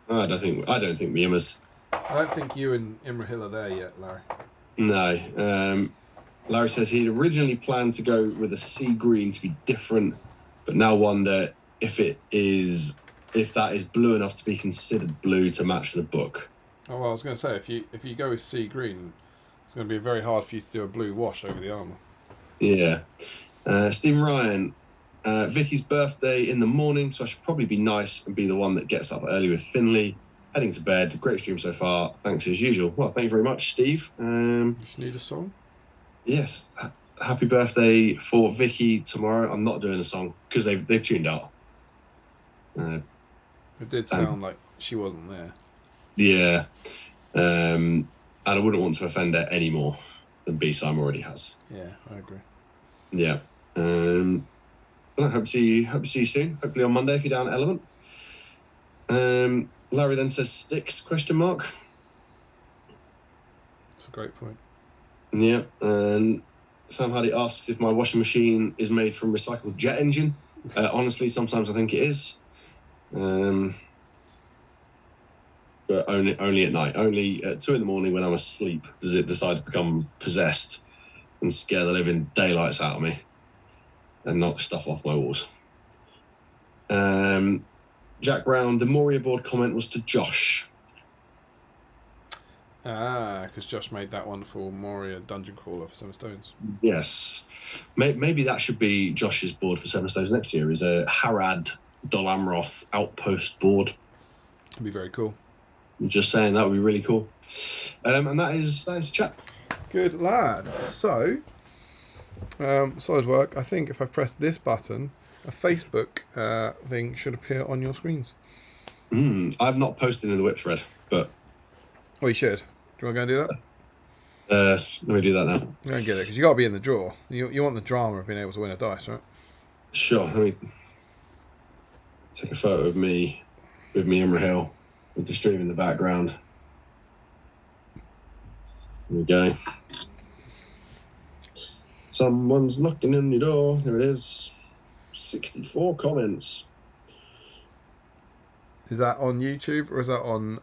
I don't think we Immers. I don't think you and Imrahil are there yet, Larry. No. Larry says he'd originally planned to go with a sea green to be different, but now wonder if that is blue enough to be considered blue to match the book. Oh well, I was going to say if you go with sea green, it's going to be very hard for you to do a blue wash over the armour. Yeah. Stephen Ryan, Vicky's birthday in the morning, so I should probably be nice and be the one that gets up early with Finley. Heading to bed. Great stream so far. Thanks as usual. Well, thank you very much, Steve. Just need a song? Yes. Happy birthday for Vicky tomorrow. I'm not doing a song because they've tuned out. It did sound like she wasn't there. Yeah. And I wouldn't want to offend her any more than BSIME already has. Yeah, I agree. Yeah. I hope to see you soon. Hopefully on Monday if you're down at Element. Larry then says sticks, question mark. That's a great point. Yeah, and Sam Hardy asks if my washing machine is made from recycled jet engine. Honestly, sometimes I think it is. But only at night. Only at 2 a.m. when I'm asleep does it decide to become possessed and scare the living daylights out of me and knock stuff off my walls. Jack Brown, the Moria board comment was to Josh. Ah, because Josh made that wonderful Moria dungeon crawler for 7 stones. Yes. Maybe that should be Josh's board for 7 stones next year, is a Harad Dol Amroth outpost board. It'd be very cool. I'm just saying, that would be really cool. And that is chat. Good lad. So, solid work. I think if I press this button, a Facebook thing should appear on your screens. I've not posted in the whip thread, but... Oh, you should. Do you want to go and do that? Let me do that now. Go and get it, because you got to be in the draw. You want the drama of being able to win a dice, right? Sure. Let me take a photo of me with me Imrahil with the stream in the background. There we go. Someone's knocking on your door. There it is. 64 comments. Is that on YouTube or is that on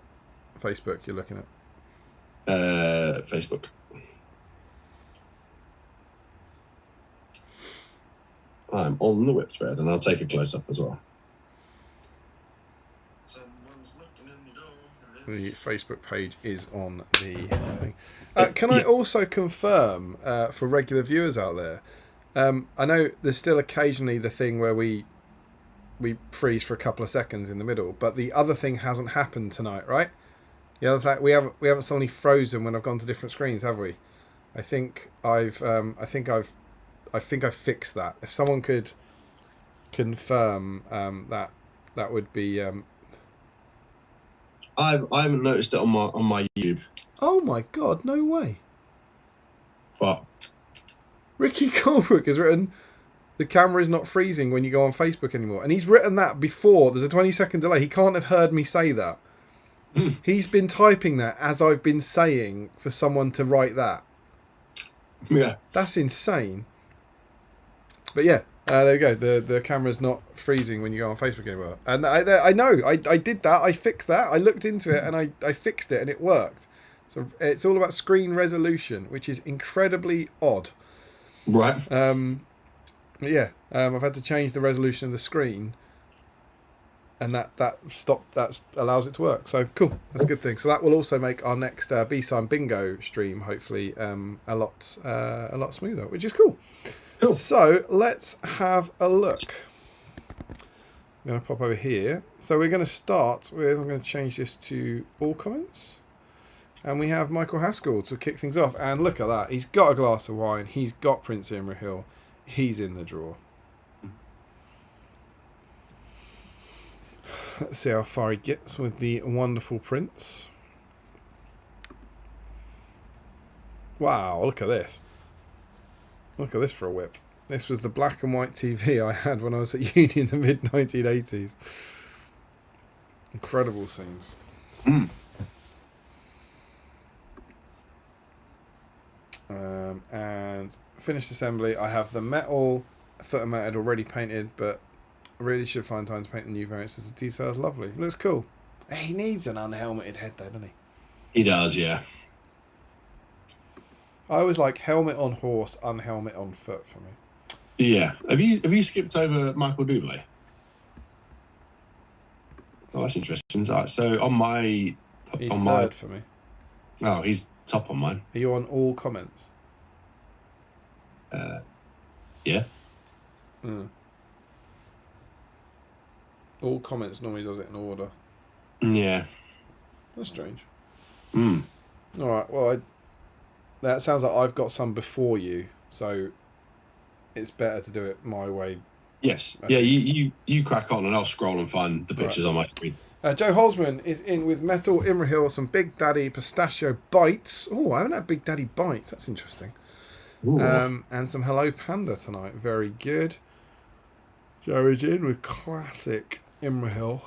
Facebook you're looking at? Facebook. I'm on the whip thread, and I'll take a close up as well. Someone's knocking on your door. The Facebook page is on the thing. Can I also confirm for regular viewers out there? I know there's still occasionally the thing where we freeze for a couple of seconds in the middle, but the other thing hasn't happened tonight, right? The other thing, we haven't suddenly frozen when I've gone to different screens, have we? I think I've fixed that. If someone could confirm that would be. I haven't noticed it on my YouTube. Oh my god! No way. But Ricky Colebrook has written, the camera is not freezing when you go on Facebook anymore. And he's written that before. There's a 20-second delay. He can't have heard me say that. He's been typing that as I've been saying for someone to write that. Yeah. That's insane. But yeah, there we go. The camera's not freezing when you go on Facebook anymore. And I know. I did that. I fixed that. I looked into it and I fixed it and it worked. So it's all about screen resolution, which is incredibly odd. Right. Yeah, I've had to change the resolution of the screen, and that allows it to work. So cool, that's a good thing. So that will also make our next BSIME bingo stream hopefully a lot smoother, which is cool. Cool. So let's have a look. I'm going to pop over here. So we're going to start with, I'm going to change this to all comments. And we have Michael Haskell to kick things off. And look at that. He's got a glass of wine. He's got Prince Imrahil. He's in the draw. Let's see how far he gets with the wonderful Prince. Wow, look at this. Look at this for a whip. This was the black and white TV I had when I was at uni in the mid-1980s. Incredible scenes. And finished assembly. I have the metal footer mounted already painted, but I really should find time to paint the new variants as the detail is lovely. Looks cool. He needs an unhelmeted head though, doesn't he? He does, yeah. I was like helmet on horse, unhelmet on foot for me. Yeah. Have you skipped over Michael Dublé? Oh, that's interesting. So on my... He's on third for me. Oh, he's top on mine. Are you on all comments? Yeah. All comments normally does it in order. Yeah. That's strange. Mm. All right. Well, that sounds like I've got some before you, so it's better to do it my way. Yes. Yeah. You crack on, and I'll scroll and find the pictures on my screen. Joe Holzman is in with Metal Imrahil, some Big Daddy pistachio bites. Oh, I haven't had Big Daddy bites. That's interesting. And some Hello Panda tonight. Very good. Joe is in with classic Imrahil.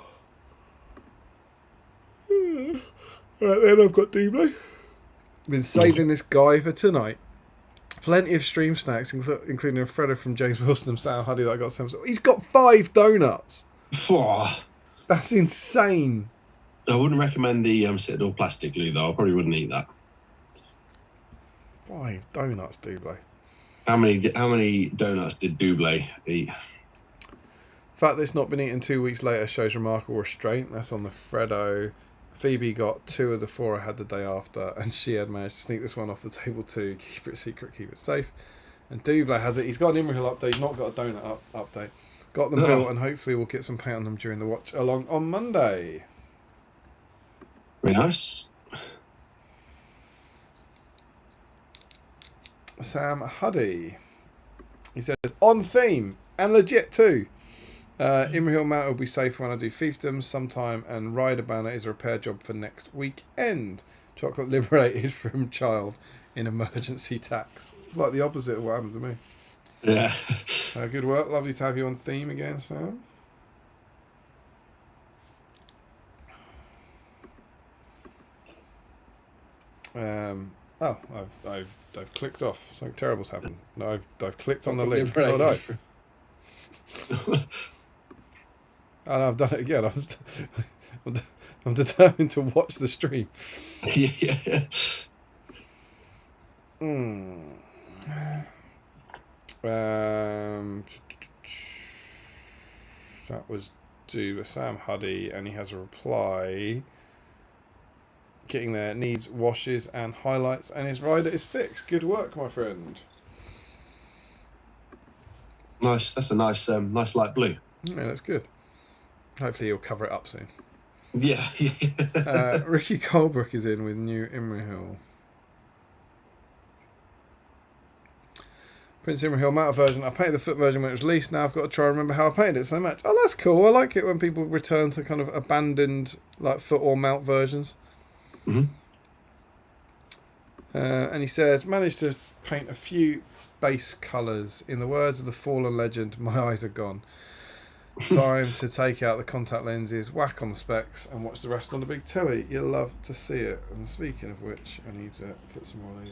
Right, then I've got Dublé. Been saving this guy for tonight. Plenty of stream snacks, including a Freddo from James Wilson and Sam Huddy that I got some. He's got 5 donuts. That's insane. I wouldn't recommend the Citadel plastic glue though. I probably wouldn't eat that. 5 donuts, Dublé. How many donuts did Dublé eat? The fact that it's not been eaten 2 weeks later shows remarkable restraint. That's on the Freddo. Phoebe got 2 of the 4 I had the day after, and she had managed to sneak this one off the table too. Keep it secret, keep it safe. And Dubla has it. He's got an Imrahil update. He's not got a donut update. Got them built, and hopefully we'll get some paint on them during the watch along on Monday. Very nice. Sam Huddy. He says, on theme and legit too. Imrahil mount will be safe when I do fiefdoms sometime, and rider banner is a repair job for next weekend. Chocolate liberated from child in emergency tax. It's like the opposite of what happened to me. Yeah. Good work. Lovely to have you on theme again, Sam. I've clicked off. Something terrible's happened. No, I've clicked on the link. Oh no. And I've done it again. I'm determined to watch the stream. Yeah. That was to Sam Huddy, and he has a reply. Getting there, needs washes and highlights, and his rider is fixed. Good work, my friend. Nice. That's a nice light blue. Yeah, that's good. Hopefully he'll cover it up soon. Yeah. Ricky Colebrook is in with new Imrahil. Prince Imrahil mount version. I painted the foot version when it was released. Now I've got to try and remember how I painted it so much. Oh, that's cool. I like it when people return to kind of abandoned like foot or mount versions. Mm-hmm. And he says, managed to paint a few base colours. In the words of the fallen legend, my eyes are gone. Time to take out the contact lenses, whack on the specs, and watch the rest on the big telly. You'll love to see it. And speaking of which, I need to put some more in.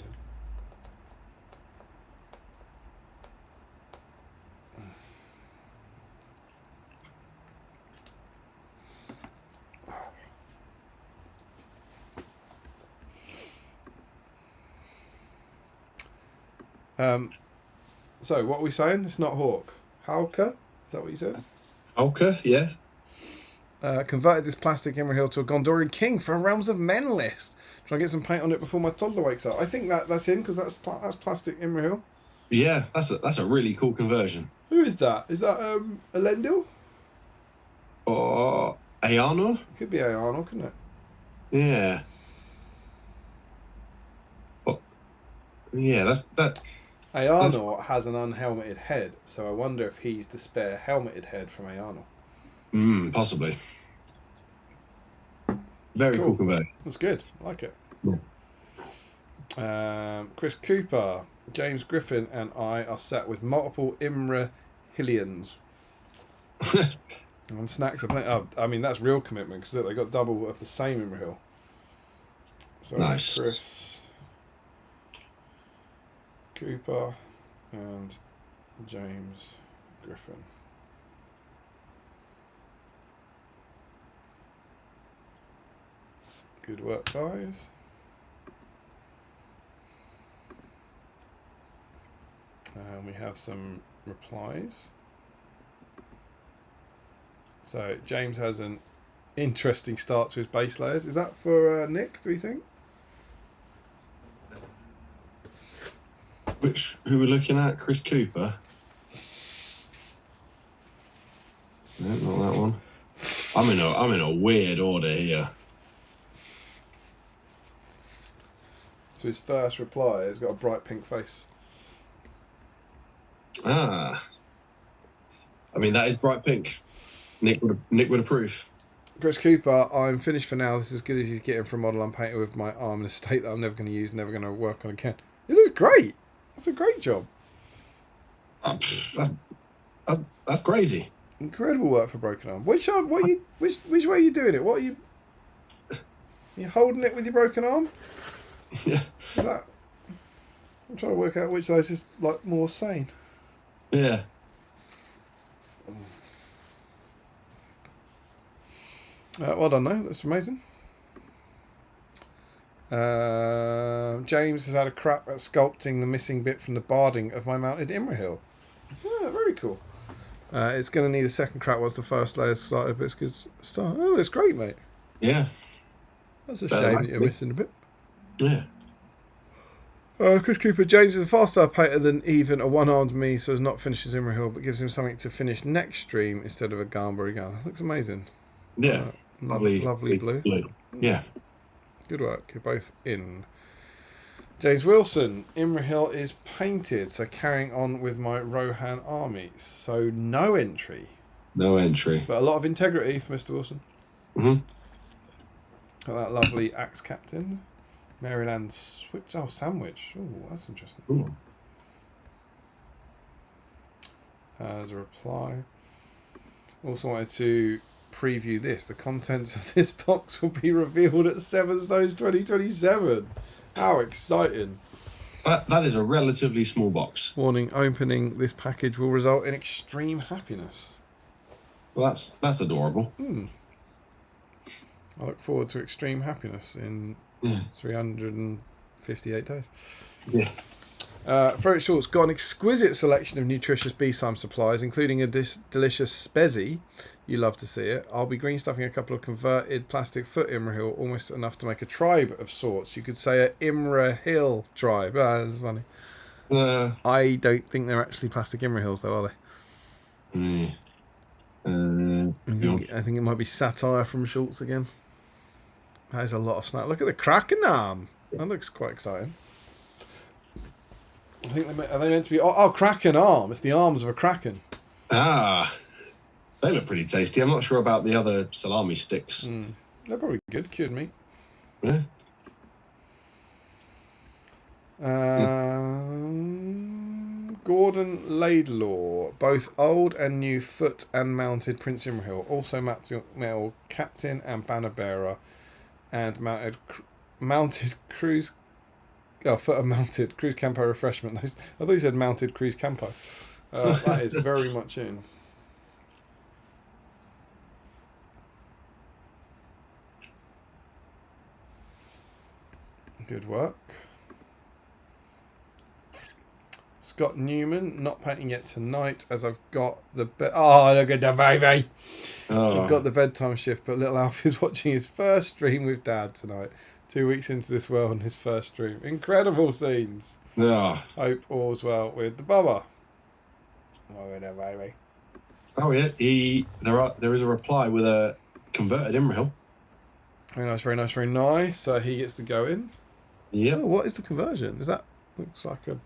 So what are we saying? It's not Hawk. Halka? Is that what you said? Okay, yeah. Converted this plastic Imrahil to a Gondorian king for a Realms of Men list. Try and get some paint on it before my toddler wakes up. I think that's in because that's plastic Imrahil. Yeah, that's a really cool conversion. Who is that? Is that Elendil? Or Ayano? Could be Ayano, couldn't it? Yeah. But yeah, that. Ayano has an unhelmeted head, so I wonder if he's the spare helmeted head from Ayano. Possibly. Very cool conversion. That's good. I like it. Yeah. Chris Cooper, James Griffin, and I are set with multiple Imrahilians. And snacks are plenty. Oh, I mean, that's real commitment because they got double of the same Imrahil. So Nice. Chris Cooper and James Griffin. Good work, guys. And we have some replies. So James has an interesting start to his base layers. Is that for Nick, do we think? Who we're looking at? Chris Cooper? No, not that one. I'm in a weird order here. So his first reply has got a bright pink face. I mean, that is bright pink. Nick would approve. Chris Cooper, I'm finished for now. This is as good as he's getting for a model I'm painting with my arm in a state that I'm never going to use, never going to work on again. It looks great. That's a great job. That's crazy. Incredible work for broken arm. Which arm? Which way are you doing it? What are you holding it with your broken arm? Yeah. Is that? I'm trying to work out which of those is like more sane. Yeah. Well done, though. That's amazing. James has had a crack at sculpting the missing bit from the barding of my mounted Imrahil. Yeah, very cool. It's going to need a second crack once the first layer's started, but it's a good start. Oh, that's great, mate. Yeah. That's a Better shame than that you're me. missing a bit. Yeah. Chris Cooper, James is a far-star painter than even a one-armed me, so has not finished his Imrahil, but gives him something to finish next stream instead of a Garnbury gun. Looks amazing. Yeah. Lovely blue. Yeah. Good work. You're both in. James Wilson, Imrahil is painted, so carrying on with my Rohan armies. So no entry. No entry. But a lot of integrity for Mr. Wilson. Mm-hmm. Got that lovely axe captain. Maryland switch. Oh, sandwich. Oh, that's interesting. Ooh. As a reply. Also wanted to preview this. The contents of this box will be revealed at Seven Stones 2027. How exciting. That is a relatively small box. Warning, opening this package will result in extreme happiness. Well, that's adorable. I look forward to extreme happiness in 358 days. Yeah. Frederick Schultz got an exquisite selection of nutritious BSIME supplies, including a delicious Spezi. You love to see it. I'll be green stuffing a couple of converted plastic foot Imrahil, almost enough to make a tribe of sorts. You could say a Imrahil tribe. Ah, that's funny. I don't think they're actually plastic Imrahils, though, are they? I think it might be satire from Schultz again. That is a lot of snap. Look at the Kraken arm. That looks quite exciting. I think are they meant to be? Oh, Kraken arm. It's the arms of a Kraken. Ah, they look pretty tasty. I'm not sure about the other salami sticks. They're probably good. Cured meat. Yeah. Gordon Laidlaw, both old and new foot and mounted Prince Imrahil, also metal captain and banner bearer, and mounted cruise. Oh, foot and mounted cruise campo refreshment. I thought you said mounted cruise campo. That is very much in. Good work. Scott Newman, not painting yet tonight as I've got the... Oh, look at the baby! Oh. I've got the bedtime shift, but little Alf is watching his first stream with Dad tonight. 2 weeks into this world and his first stream. Incredible scenes. Yeah. Hope all's well with the Bubba. Oh, with the baby. Oh yeah, there is a reply with a converted Imrahil. Very nice, very nice, very nice. So he gets to go in. Yeah. Oh, what is the conversion? Is that... Looks like a...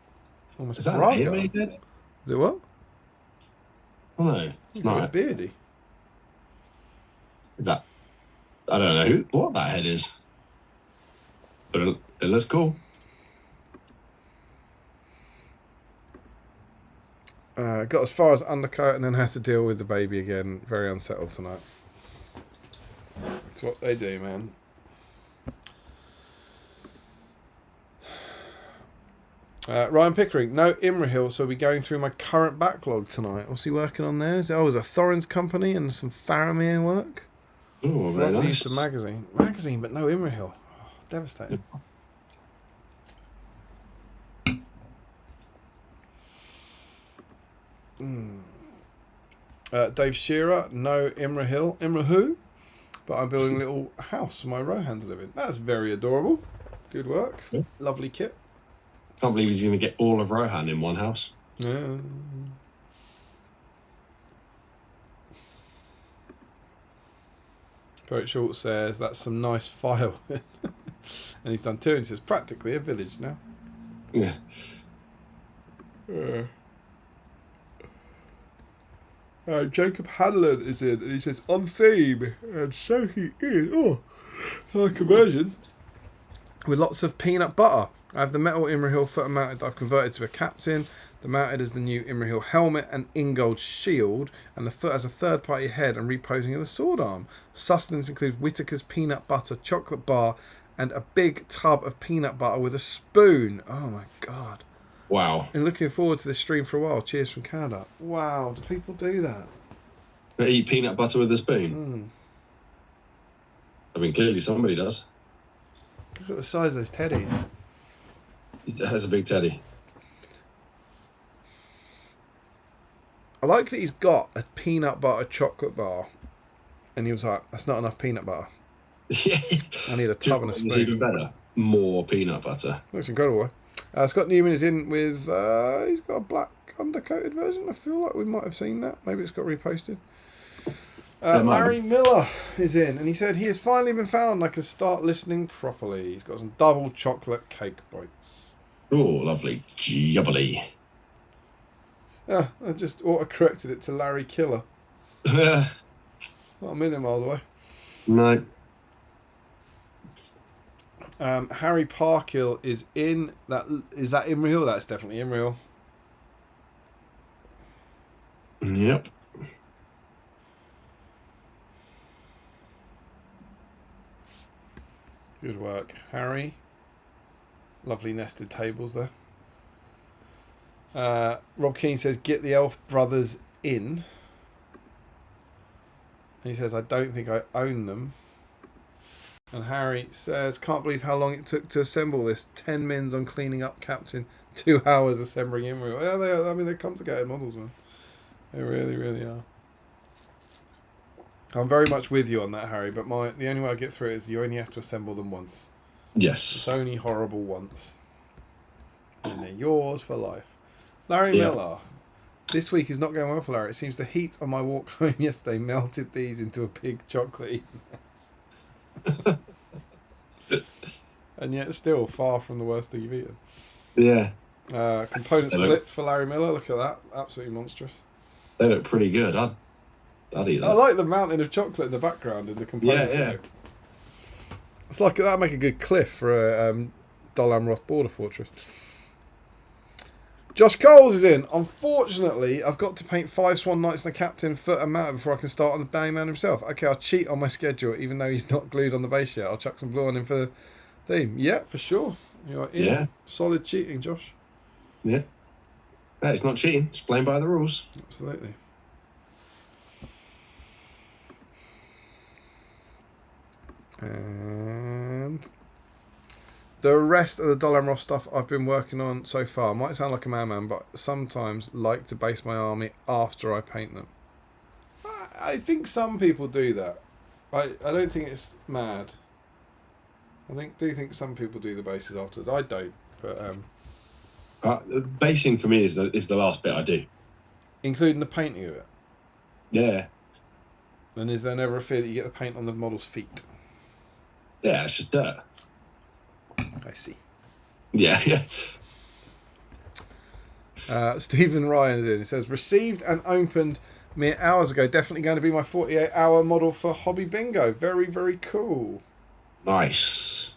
Almost Is that Braga. an AMA? Is it what? Oh no, it's not. Beardy. Is that? I don't know what that head is, but it looks cool. Got as far as undercoat and then had to deal with the baby again. Very unsettled tonight. That's what they do, man. Ryan Pickering, no Imrahil, so we'll be going through my current backlog tonight. What's he working on there? Is it, a Thorin's company and some Faramir work? Oh, very Lovely nice. use of magazine, but no Imrahil. Oh, devastating. Dave Shearer, no Imrahil, but I'm building a little house for my Rohan to live in. That's very adorable. Good work. Yeah. Lovely kit. Can't believe he's going to get all of Rohan in one house. Yeah. Poet Short says that's some nice fire. And he's done two, and he says practically a village now. Yeah. Jacob Hanlon is in, and he says on theme, and so he is. Oh, like conversion with lots of peanut butter. I have the metal Imrahil footer mounted that I've converted to a captain. The mounted is the new Imrahil helmet and Ingold shield, and the foot has a third-party head and reposing of the sword arm. Sustenance includes Whittaker's peanut butter chocolate bar and a big tub of peanut butter with a spoon. Oh my god. Wow. And looking forward to this stream for a while. Cheers from Canada. Wow, do people do that? They eat peanut butter with a spoon? I mean, clearly somebody does. Look at the size of those teddies. It has a big teddy. I like that he's got a peanut butter chocolate bar. And he was like, that's not enough peanut butter. Yeah. I need a tub and a It's spoon. even better. More peanut butter. Looks incredible. Scott Newman is in with, he's got a black undercoated version. I feel like we might have seen that. Maybe it's got reposted. Larry Miller is in, and he said he has finally been found. I can start listening properly. He's got some double chocolate cake bites. Oh, lovely. Jubbly. Yeah, I just auto-corrected it to Larry Killer. No. It's not a million miles away. Harry Parkill is in. Is that Imrahil? That's definitely Imrahil. Yep. Good work, Harry. Lovely nested tables there. Rob Keane says, get the Elf Brothers in. And he says, I don't think I own them. And Harry says, can't believe how long it took to assemble this. 10 mins on cleaning up Captain. 2 hours assembling Imrahil. Yeah, they are. I mean, they're complicated models, man. They really, really are. I'm very much with you on that, Harry, but the only way I get through it is you only have to assemble them once. Yes. It's only horrible once. And they're yours for life. Larry Miller. This week is not going well for Larry. It seems the heat on my walk home yesterday melted these into a big chocolatey mess. And yet still far from the worst thing you've eaten. Yeah. Components clipped for Larry Miller. Look at that. Absolutely monstrous. They look pretty good. I'd eat that. I like the mountain of chocolate in the background in the components. Yeah. It's like that'd make a good cliff for a Dol Amroth border fortress. Josh Coles is in. Unfortunately, I've got to paint 5 Swan Knights and a Captain foot and mountain before I can start on the Bangman himself. Okay, I'll cheat on my schedule, even though he's not glued on the base yet. I'll chuck some blue on him for the theme. Yeah, for sure. You're in. Yeah. Solid cheating, Josh. Yeah. Yeah, it's not cheating. It's playing by the rules. Absolutely. And the rest of the Dol Amroth stuff I've been working on so far might sound like a man, but sometimes like to base my army after I paint them. I think some people do that. I don't think it's mad. I do think some people do the bases afterwards. I don't, but basing for me is the last bit I do, including the painting of it. Yeah. And is there never a fear that you get the paint on the model's feet? Yeah, it's just dirt. I see. Yeah. Stephen Ryan's in. It says, received and opened mere hours ago. Definitely going to be my 48-hour model for Hobby Bingo. Very, very cool. Nice.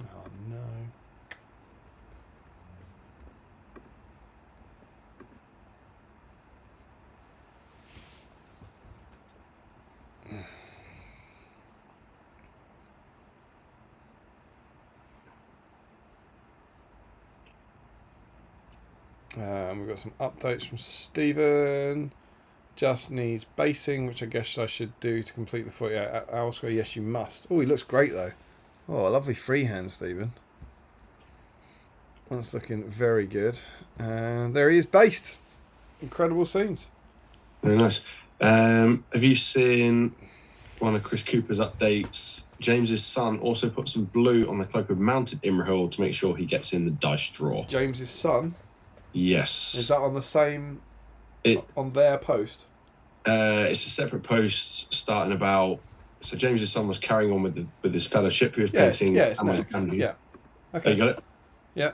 Oh, no. We've got some updates from Stephen. Just needs basing, which I guess I should do to complete the 48-hour square. Yes, you must. Oh, he looks great, though. Oh, a lovely freehand, Stephen. That's looking very good. And there he is, based. Incredible scenes. Very nice. Have you seen one of Chris Cooper's updates? James's son also put some blue on the cloak of mounted Imrahil to make sure he gets in the dice draw. James's son? Yes. Is that on the same... on their post? It's a separate post starting about... So James's son was carrying on with his fellowship. He was painting... Yeah, it's next. Yeah. Okay. Oh, you got it? Yeah.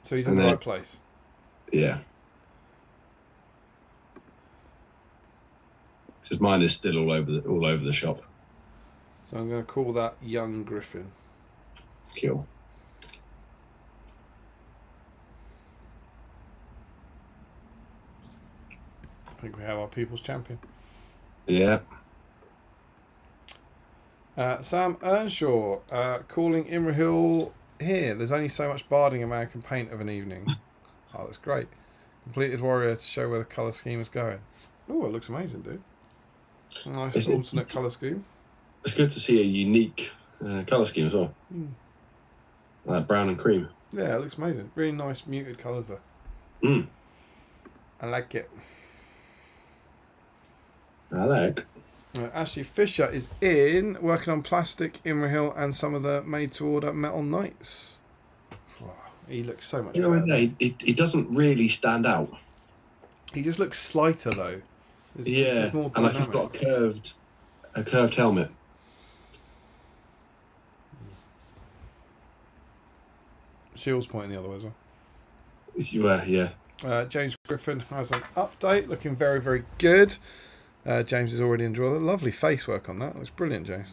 So he's in the right place. Yeah. Because mine is still all over the shop. So I'm going to call that Young Griffin. Cool. I think we have our people's champion. Yeah. Sam Earnshaw calling Imrahil here. There's only so much barding a man can paint of an evening. Oh, that's great. Completed warrior to show where the colour scheme is going. Oh, it looks amazing, dude. Nice alternate colour scheme. It's good to see a unique colour scheme as well. brown and cream. Yeah, it looks amazing. Really nice muted colours there. Mm. I like it. I like. Ashley Fisher is in working on plastic, Imrahil, and some of the made-to-order metal knights. Wow, he looks so much better. He doesn't really stand out. He just looks slighter though. It's just more and like dynamic. he's got a curved helmet. Shields pointing the other way as Well, yeah. James Griffin has an update, looking very, very good. James is already enjoying it. Lovely face work on that. Looks brilliant, James.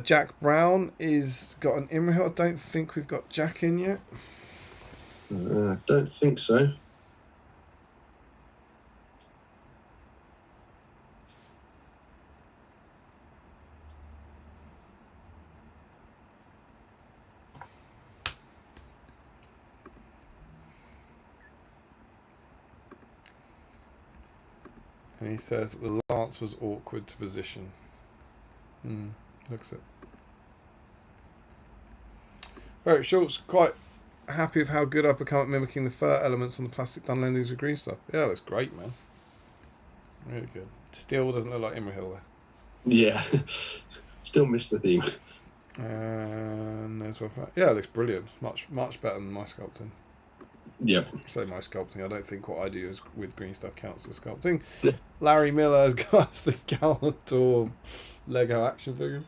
Jack Brown is got an Imrahil. I don't think we've got Jack in yet. I don't think so. And he says that the lance was awkward to position. Looks it. Eric Schultz, quite happy with how good I've become at mimicking the fur elements on the plastic done landings with green stuff. Yeah, that's great, man. Really good. Still doesn't look like Imrahil there. Yeah. Still missed the theme. And there's one. Yeah, it looks brilliant. Much better than my sculpting. Yep. So my sculpting, I don't think what I do is with green stuff counts as sculpting. Larry Miller has got us the Galbatorm Lego action figure.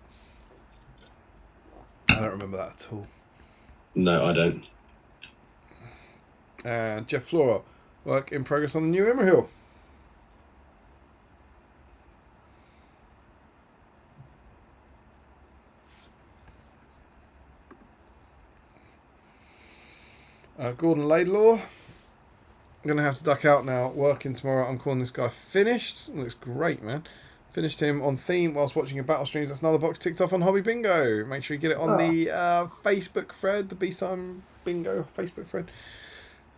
I don't remember that at all. No, I don't. And Jeff Flora, work in progress on the new Imrahil. Gordon Laidlaw. I'm going to have to duck out now. Working tomorrow. I'm calling this guy finished. Looks great, man. Finished him on theme whilst watching your battle streams. That's another box ticked off on Hobby Bingo. Make sure you get it on the Facebook thread, the BSIME Bingo Facebook thread.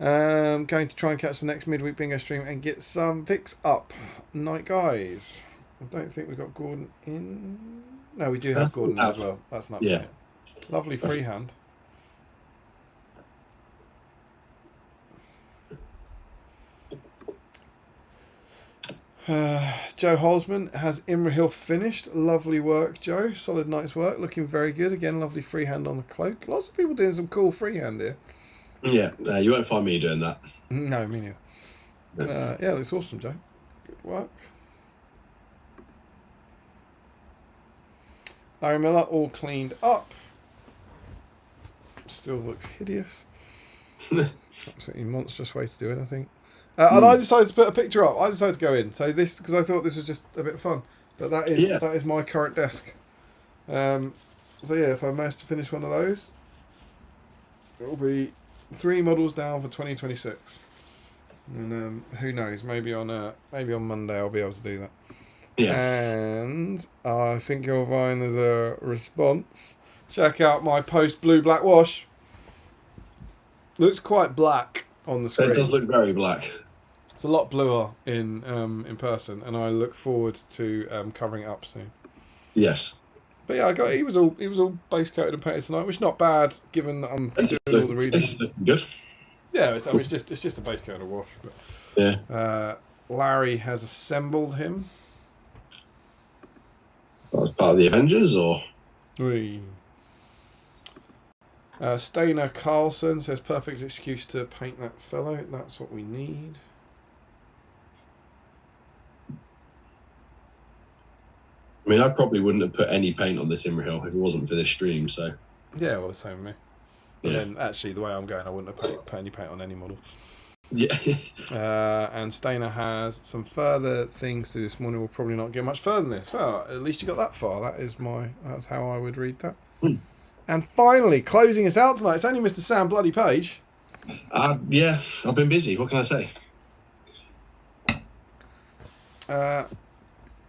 Going to try and catch the next midweek bingo stream and get some picks up. Night, guys. I don't think we've got Gordon in. No, we do have Gordon as well. That's not bad. Lovely freehand. Joe Holzman has Imrahil finished. Lovely work, Joe. Solid night's work. Looking very good. Again, lovely freehand on the cloak. Lots of people doing some cool freehand here. Yeah, you won't find me doing that. No, me neither. No. Yeah, looks awesome, Joe. Good work. Larry Miller, all cleaned up. Still looks hideous. Absolutely monstrous way to do it, I think. And I decided to put a picture up. I decided to go in. So this, because I thought this was just a bit of fun. But that is my current desk. So yeah, if I manage to finish one of those, it'll be 3 models down for 2026. And who knows? Maybe on Monday I'll be able to do that. Yeah. And I think you'll find there's a response. Check out my post blue black wash. Looks quite black on the screen. It does look very black. It's a lot bluer in person, and I look forward to covering it up soon. Yes. But yeah, he was all base coated and painted tonight, which is not bad given that I'm doing all the reading. It's looking good. Yeah, it's just a base coat and a wash. But yeah. Larry has assembled him. That was part of the Avengers, or? Stainer Carlson says perfect excuse to paint that fellow. That's what we need. I mean, I probably wouldn't have put any paint on this Imrahil if it wasn't for this stream, so... Yeah, well, same with me. But then, actually, the way I'm going, I wouldn't have put any paint on any model. Yeah. And Stainer has some further things to this morning. We'll probably not get much further than this. Well, at least you got that far. That's how I would read that. And finally, closing us out tonight, it's only Mr. Sam Bloody Page. Yeah, I've been busy. What can I say?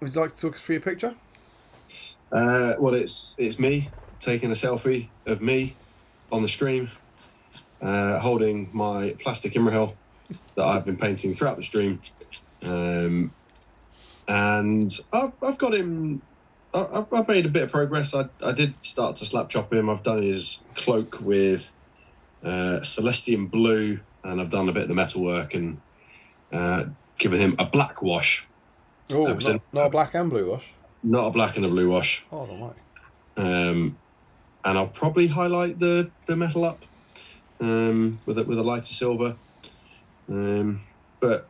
Would you like to talk us through your picture? Well, it's me taking a selfie of me on the stream, holding my plastic Imrahil that I've been painting throughout the stream, and I've got him I've made a bit of progress. I did start to slap chop him. I've done his cloak with Celestian Blue, and I've done a bit of the metalwork and given him a black wash. Oh, not a black and blue wash. Not a black and a blue wash. Oh, don't worry. And I'll probably highlight the metal up with a lighter silver. But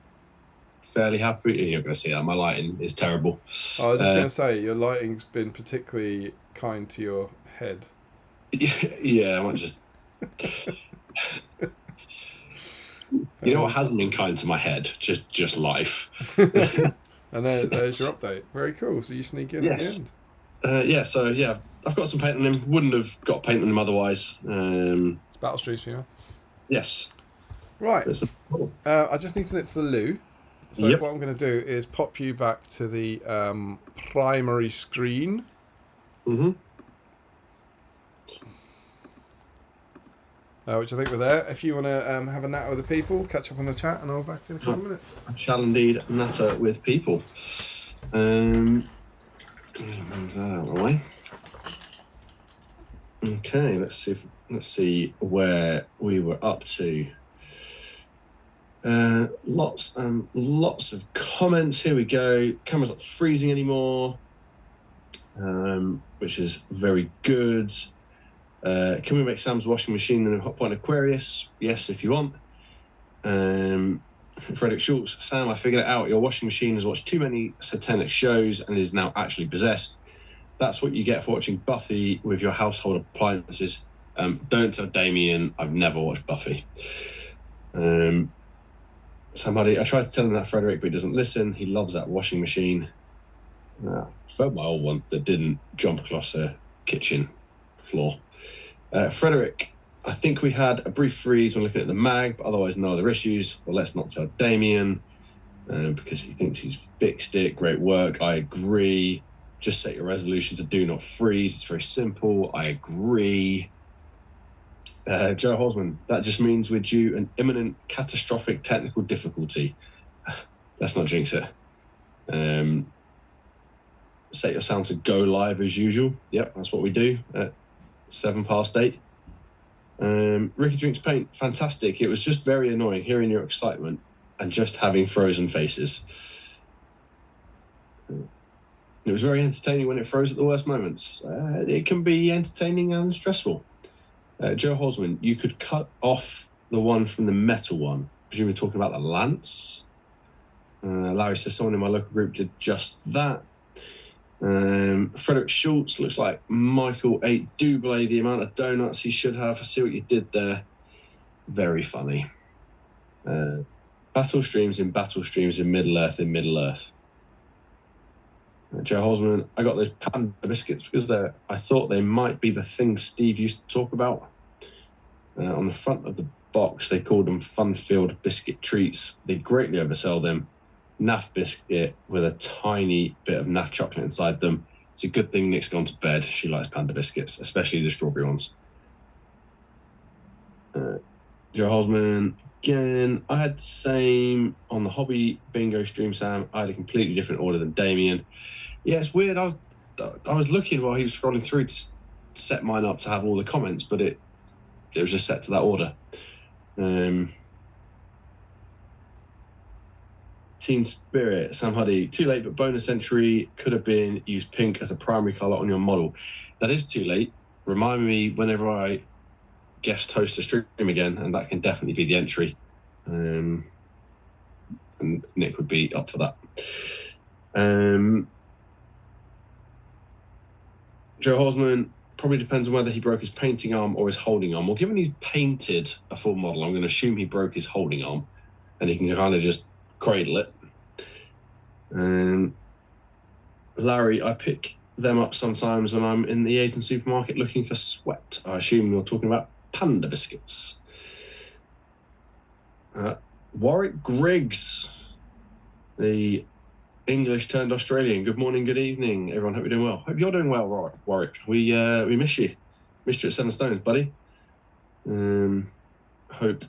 fairly happy. You're not going to see that. My lighting is terrible. I was just going to say, your lighting's been particularly kind to your head. Yeah, I might just. You know what hasn't been kind to my head? Just life. And there's your update. Very cool. So you sneak in at the end. I've got some paint on him. Wouldn't have got paint on him otherwise. It's Battle Streets for you. Yes. Right. I just need to nip to the loo. So what I'm going to do is pop you back to the primary screen. Mm-hmm. Which I think we're there. If you want to have a natter with the people, catch up on the chat, and I'll be back in a couple of minutes. I shall indeed natter with people. Move that out of the way. Okay, let's see where we were up to. Lots of comments. Here we go. Camera's not freezing anymore, which is very good. Can we make Sam's washing machine in a Hot Point Aquarius? Yes, if you want. Frederick Schultz, Sam, I figured it out. Your washing machine has watched too many satanic shows and is now actually possessed. That's what you get for watching Buffy with your household appliances. Don't tell Damien I've never watched Buffy. I tried to tell him that, Frederick, but he doesn't listen. He loves that washing machine. I preferred my old one that didn't jump across the kitchen floor. Frederick, I think we had a brief freeze when looking at the mag, but otherwise no other issues. Well, let's not tell Damien because he thinks he's fixed it. Great work. I agree. Just set your resolution to do not freeze. It's very simple. I agree. Joe Hosman, that just means we're due an imminent catastrophic technical difficulty. Let's not jinx it. Set your sound to go live as usual. Yep, that's what we do at 8:07. Ricky Drinks Paint, fantastic. It was just very annoying hearing your excitement and just having frozen faces. It was very entertaining when it froze at the worst moments. It can be entertaining and stressful. Joe Hosman, you could cut off the one from the metal one. Presumably talking about the lance. Larry says someone in my local group did just that. Frederick Schultz, looks like Michael ate Double the amount of donuts he should have. I see what you did there. Very funny. Battle streams in Middle-earth Joe Hosman, I got those panda biscuits because I thought they might be the thing Steve used to talk about. On the front of the box, they called them fun-filled biscuit treats. They greatly oversell them. Naff biscuit with a tiny bit of Naff chocolate inside them. It's a good thing Nick's gone to bed. She likes panda biscuits, especially the strawberry ones. Joe Hosman, again, I had the same on the hobby bingo stream, Sam. I had a completely different order than Damien. Yeah, it's weird. I was looking while he was scrolling through to set mine up to have all the comments, but it was just set to that order. Teen Spirit, Sam Huddy, too late, but bonus entry could have been use pink as a primary colour on your model. That is too late. Remind me whenever I guest host a stream again, and that can definitely be the entry. And Nick would be up for that. Joe Hosman, probably depends on whether he broke his painting arm or his holding arm. Well, given he's painted a full model, I'm going to assume he broke his holding arm, and he can kind of just cradle it. Larry, I pick them up sometimes when I'm in the Asian supermarket looking for sweat. I assume you're talking about panda biscuits. Warwick Griggs, the English turned Australian. Good morning, good evening, everyone. Hope you're doing well. Hope you're doing well, Warwick. We miss you. Missed you at 7 Stones, buddy. Hope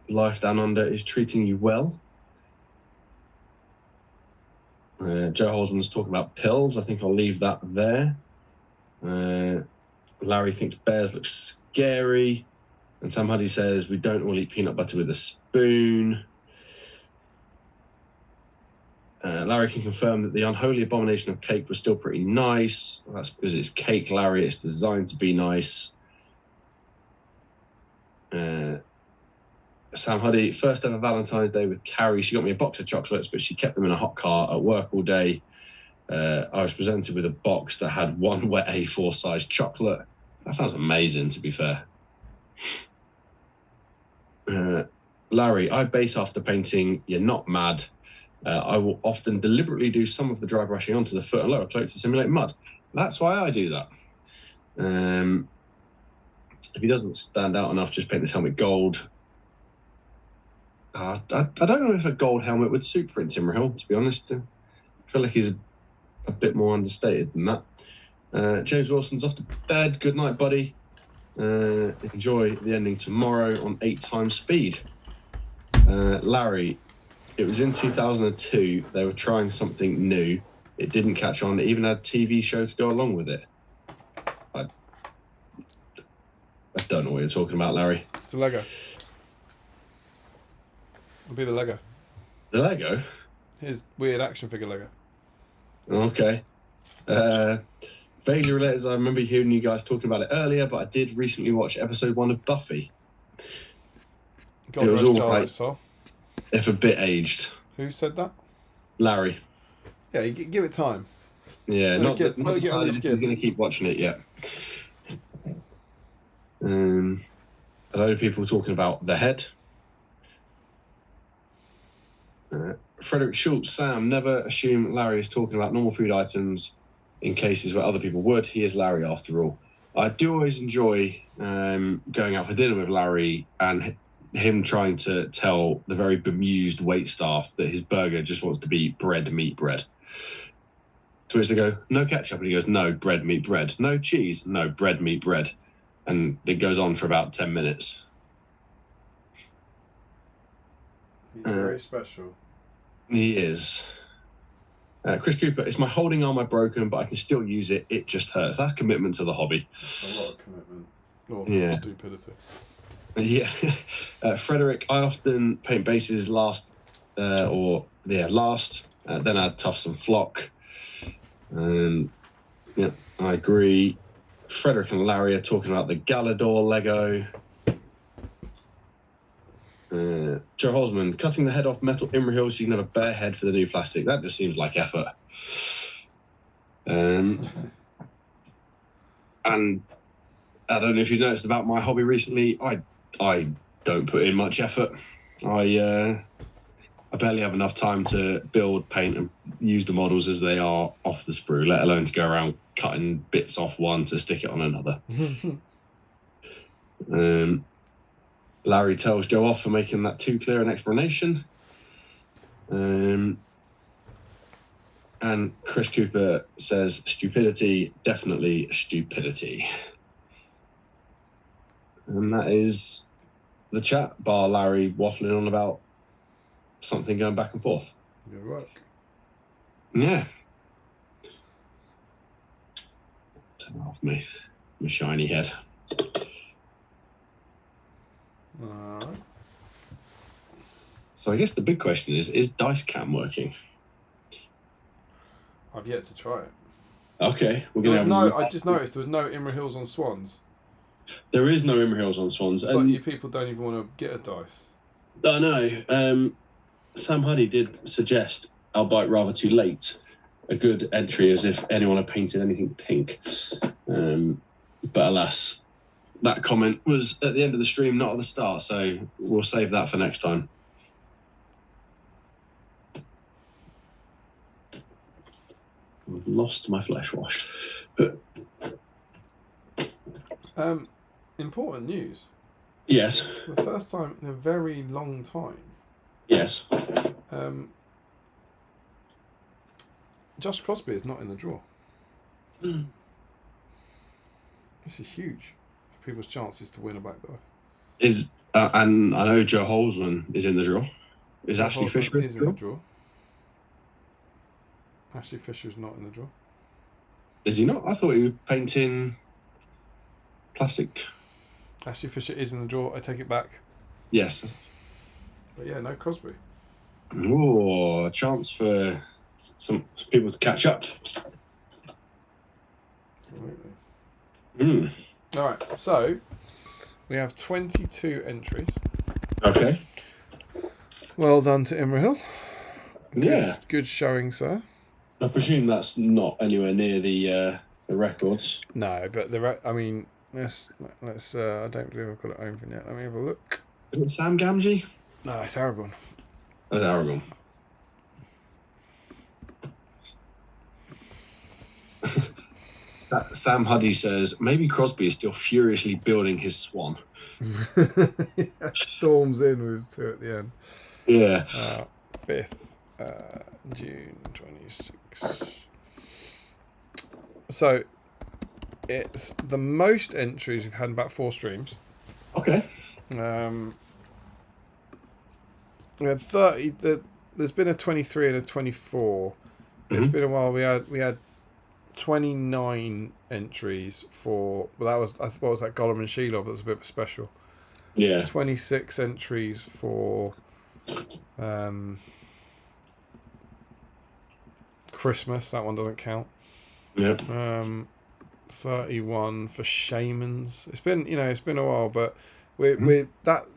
life down under is treating you well. Joe Holzman's talking about pills. I think I'll leave that there. Larry thinks bears look scary. And Sam Huddy says, we don't all eat peanut butter with a spoon. Larry can confirm that the unholy abomination of cake was still pretty nice. That's because it's cake, Larry. It's designed to be nice. Sam Huddy, first ever Valentine's Day with Carrie. She got me a box of chocolates, but she kept them in a hot car at work all day. I was presented with a box that had one wet A4 size chocolate. That sounds amazing, to be fair. Larry, I base after painting. You're not mad. I will often deliberately do some of the dry brushing onto the foot and lower cloak to simulate mud. That's why I do that. If he doesn't stand out enough, just paint this helmet gold. I don't know if a gold helmet would suit Prince Imrahil, to be honest. I feel like he's a bit more understated than that. James Wilson's off to bed. Good night, buddy. Enjoy the ending tomorrow on 8 times speed. Larry, it was in 2002. They were trying something new. It didn't catch on. It even had a TV show to go along with it. I don't know what you're talking about, Larry. It's the Lego. It'll be the Lego. The Lego? His weird action figure Lego. Okay. Vaguely related, as I remember hearing you guys talking about it earlier, but I did recently watch episode 1 of Buffy. God it was rest all Charlotte's soul. If a bit aged. Who said that? Larry. Yeah, you give it time. Yeah, Let not it get under your decided he's skin. going to keep watching it yet. A load of people talking about the head. Frederick Schultz, Sam, never assume Larry is talking about normal food items in cases where other people would. He is Larry after all. I do always enjoy going out for dinner with Larry and him trying to tell the very bemused waitstaff that his burger just wants to be bread, meat, bread. To which they go, no ketchup. And he goes, no, bread, meat, bread. No cheese. No, bread, meat, bread. And it goes on for about 10 minutes. He's very special. He is. Chris Cooper, is my holding arm broken, but I can still use it. It just hurts. That's commitment to the hobby. A lot of commitment. Or Yeah. stupidity. Yeah. Frederick, I often paint bases last, then add tufts and flock. Yeah, I agree. Frederick and Larry are talking about the Galador Lego. Joe Holzman, cutting the head off metal Imrahil so you can have a bare head for the new plastic. That just seems like effort. And I don't know if you noticed about my hobby recently. I don't put in much effort. I barely have enough time to build, paint, and use the models as they are off the sprue, let alone to go around cutting bits off one to stick it on another. Larry tells Joe off for making that too clear an explanation. And Chris Cooper says, stupidity, definitely stupidity. And that is the chat, bar Larry waffling on about something going back and forth. Good work. Yeah. Turn off my shiny head. Alright. So I guess the big question is dice cam working? I've yet to try it. Okay, we're gonna have I just noticed there was no Imrahils on Swans. There is no Imrahils on Swans. It's like you people don't even want to get a dice. I know. Sam Huddy did suggest, albeit rather too late, a good entry as if anyone had painted anything pink. But alas, that comment was at the end of the stream, not at the start, so we'll save that for next time. I've lost my flesh wash. Important news. Yes. For the first time in a very long time. Yes. Josh Crosby is not in the draw. This is huge for people's chances to win a back dice. And I know Joe Holzman is in the draw. Is Ashley Holzman Fisher is in the draw? Ashley Fisher's not in the draw. Is he not? I thought he was painting plastic. Ashley Fisher is in the draw. I take it back. Yes. But yeah, no Crosby. Oh, a chance for some people to catch up. Absolutely. All right, so we have 22 entries. Okay. Well done to Imrahil. Yeah. Good showing, sir. I presume that's not anywhere near the records. No, but I mean, let's. I don't believe I've got it open yet. Let me have a look. Is it Sam Gamgee? No, it's Aragon. That's Aragon. Sam Huddy says maybe Crosby is still furiously building his swan. Storms in with 2 at the end. Yeah. 5th June 26. So it's the most entries we've had in about 4 streams. Okay. We had 30. There's been a 23 and a 24. It's been a while. We had 29 entries for. Well, that was what was that Gollum and Shelob? That was a bit of a special. Yeah. 26 entries for Christmas. That one doesn't count. Yep. 31 for Shamans. It's been a while, but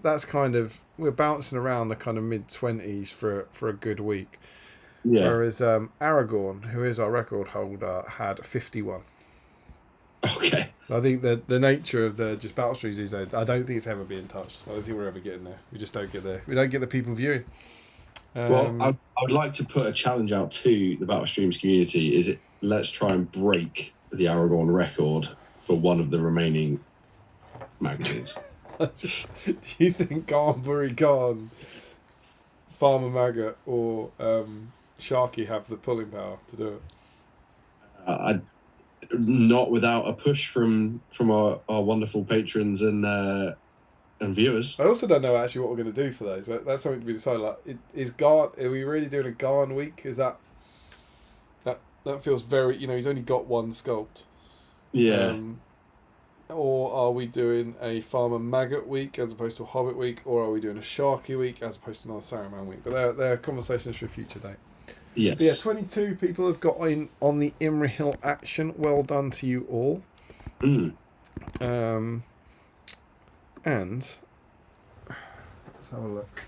that's kind of, we're bouncing around the kind of mid-20s for a good week. Yeah. Whereas Aragorn, who is our record holder, had 51. Okay. I think the nature of the just battle streams these days, I don't think it's ever being touched. I don't think we're ever getting there. We just don't get there. We don't get the people viewing. Well, I would like to put a challenge out to the Battle Streams community. Let's try and break the Aragorn record for one of the remaining magazines. Do you think Garnbury Khan, Farmer Maggot, or Sharky have the pulling power to do it? Not without a push from our wonderful patrons and viewers. I also don't know actually what we're going to do for those. That's something to be decided. Like, are we really doing a Garn week? Is that feels very, he's only got one sculpt. Yeah. Or are we doing a Farmer Maggot week as opposed to a Hobbit week, or are we doing a Sharky week as opposed to another Saruman week? But they're conversations for a future date. Yes. But yeah, 22 people have got in on the Imrahil action. Well done to you all. And let's have a look.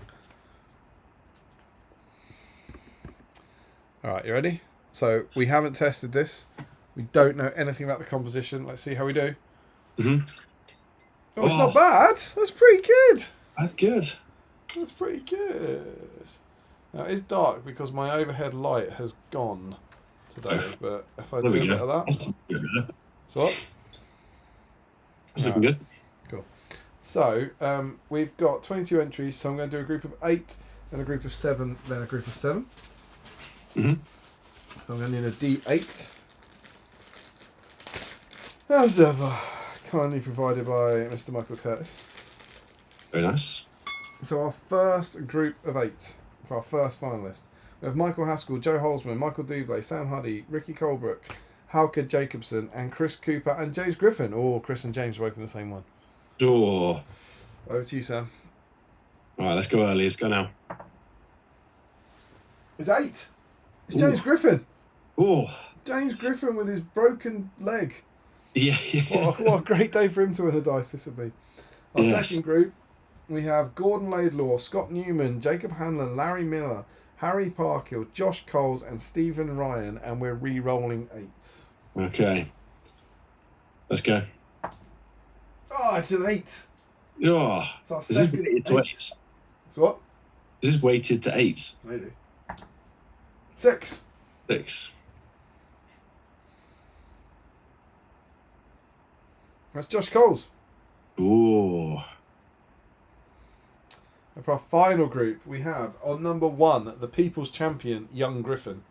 All right, you ready? So we haven't tested this. We don't know anything about the composition. Let's see how we do. Oh, it's not bad. That's pretty good. That's good. That's pretty good. Now, it's dark because my overhead light has gone today, but if I do a bit of that... So what? That's looking good. Cool. So, we've got 22 entries, so I'm going to do a group of 8, then a group of 7, then a group of 7. So I'm going to need a D8. As ever, kindly provided by Mr. Michael Curtis. Very nice. So our first group of 8, for our first finalist, we have Michael Haskell, Joe Holzman, Michael Dublé, Sam Huddy, Ricky Colebrook, Halka Jacobson, and Chris Cooper and James Griffin. Oh, Chris and James are both in the same one. Oh. Over to you, Sam. All right, let's go early. Let's go now. It's 8. It's James Griffin. Oh. James Griffin with his broken leg. Yeah. What a great day for him to win a dice this would be. Our second group, we have Gordon Laidlaw, Scott Newman, Jacob Hanlon, Larry Miller, Harry Parkill, Josh Coles, and Stephen Ryan, and we're re-rolling 8s. Okay. Let's go. Oh, it's an 8. Oh. Is this weighted to 8s? It's what? Is this weighted to 8s? Maybe. 6. 6. That's Josh Coles. Ooh. And for our final group, we have on number 1, the People's Champion, Young Griffin.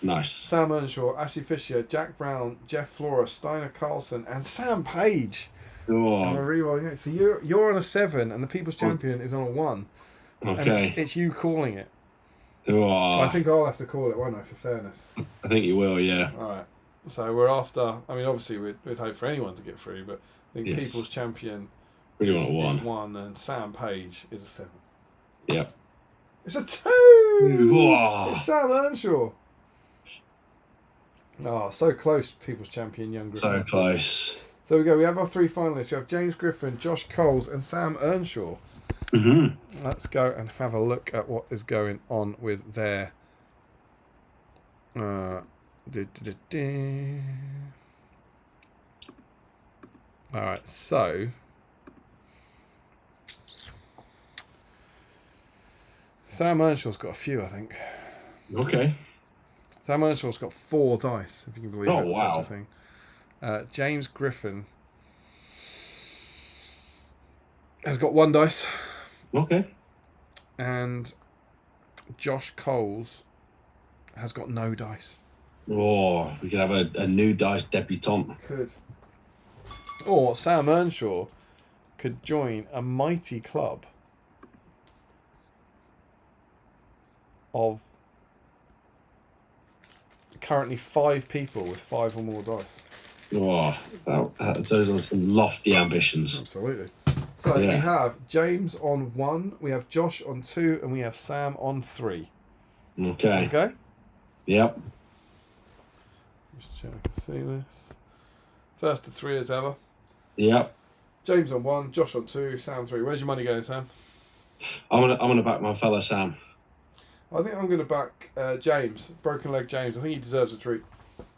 Nice. Sam Earnshaw, Ashley Fisher, Jack Brown, Jeff Flora, Steiner Carlson, and Sam Page. Oh. And we're re-rolling it. So you're on a 7, and the People's Champion is on a 1. Okay. And it's you calling it. Oh, I think I'll have to call it, won't I, for fairness? I think you will, yeah. All right. So we're after. I mean, obviously, we'd hope for anyone to get through, but I think Yes. People's Champion Really is want a 1. 1, and Sam Page is a 7. Yep. It's a 2! Whoa. It's Sam Earnshaw. Oh, so close, People's Champion, young Griffin. So close. So we go. We have our 3 finalists. We have James Griffin, Josh Coles, and Sam Earnshaw. Mm-hmm. Let's go and have a look at what is going on with their. All right, so Sam Earnshaw's got a few, I think. Okay. Sam Earnshaw's got 4 dice, if you can believe Oh, it. wow. Such a thing. James Griffin has got 1 dice, Okay. and Josh Coles has got no dice. Oh, we could have a new dice debutante. Could. Or Sam Earnshaw could join a mighty club of currently 5 people with 5 or more dice. Oh, those are some lofty ambitions. Absolutely. So Yeah. we have James on 1, we have Josh on 2, and we have Sam on 3. Okay. Okay? Yep. Just check I can see this. First to 3 as ever. Yep. James on 1, Josh on 2, Sam 3. Where's your money going, Sam? I'm gonna back my fella Sam. I think I'm going to back James, broken leg James. I think he deserves a treat.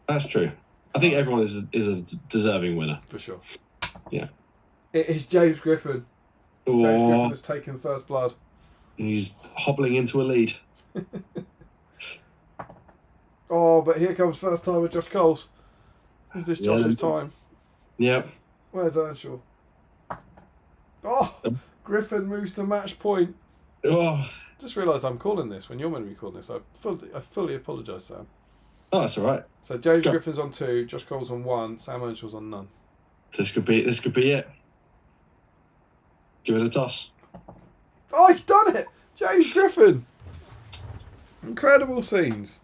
That's true. I think everyone is a deserving winner. For sure. Yeah. It is James Griffin. James Griffin Oh, has taken first blood. he's hobbling into a lead. Oh, but here comes first time with Josh Coles. Is this Yeah. Josh's time? Yep. Where's Earnshaw? Oh, Griffin moves to match point. Oh, Just realised I'm calling this when you're meant to be calling this. I fully apologise, Sam. oh, that's all right. So James Go. Griffin's on 2, Josh Coles on 1, Sam Earnshaw's on none. This could be it. Give it a toss. Oh, he's done it! James Griffin! Incredible scenes.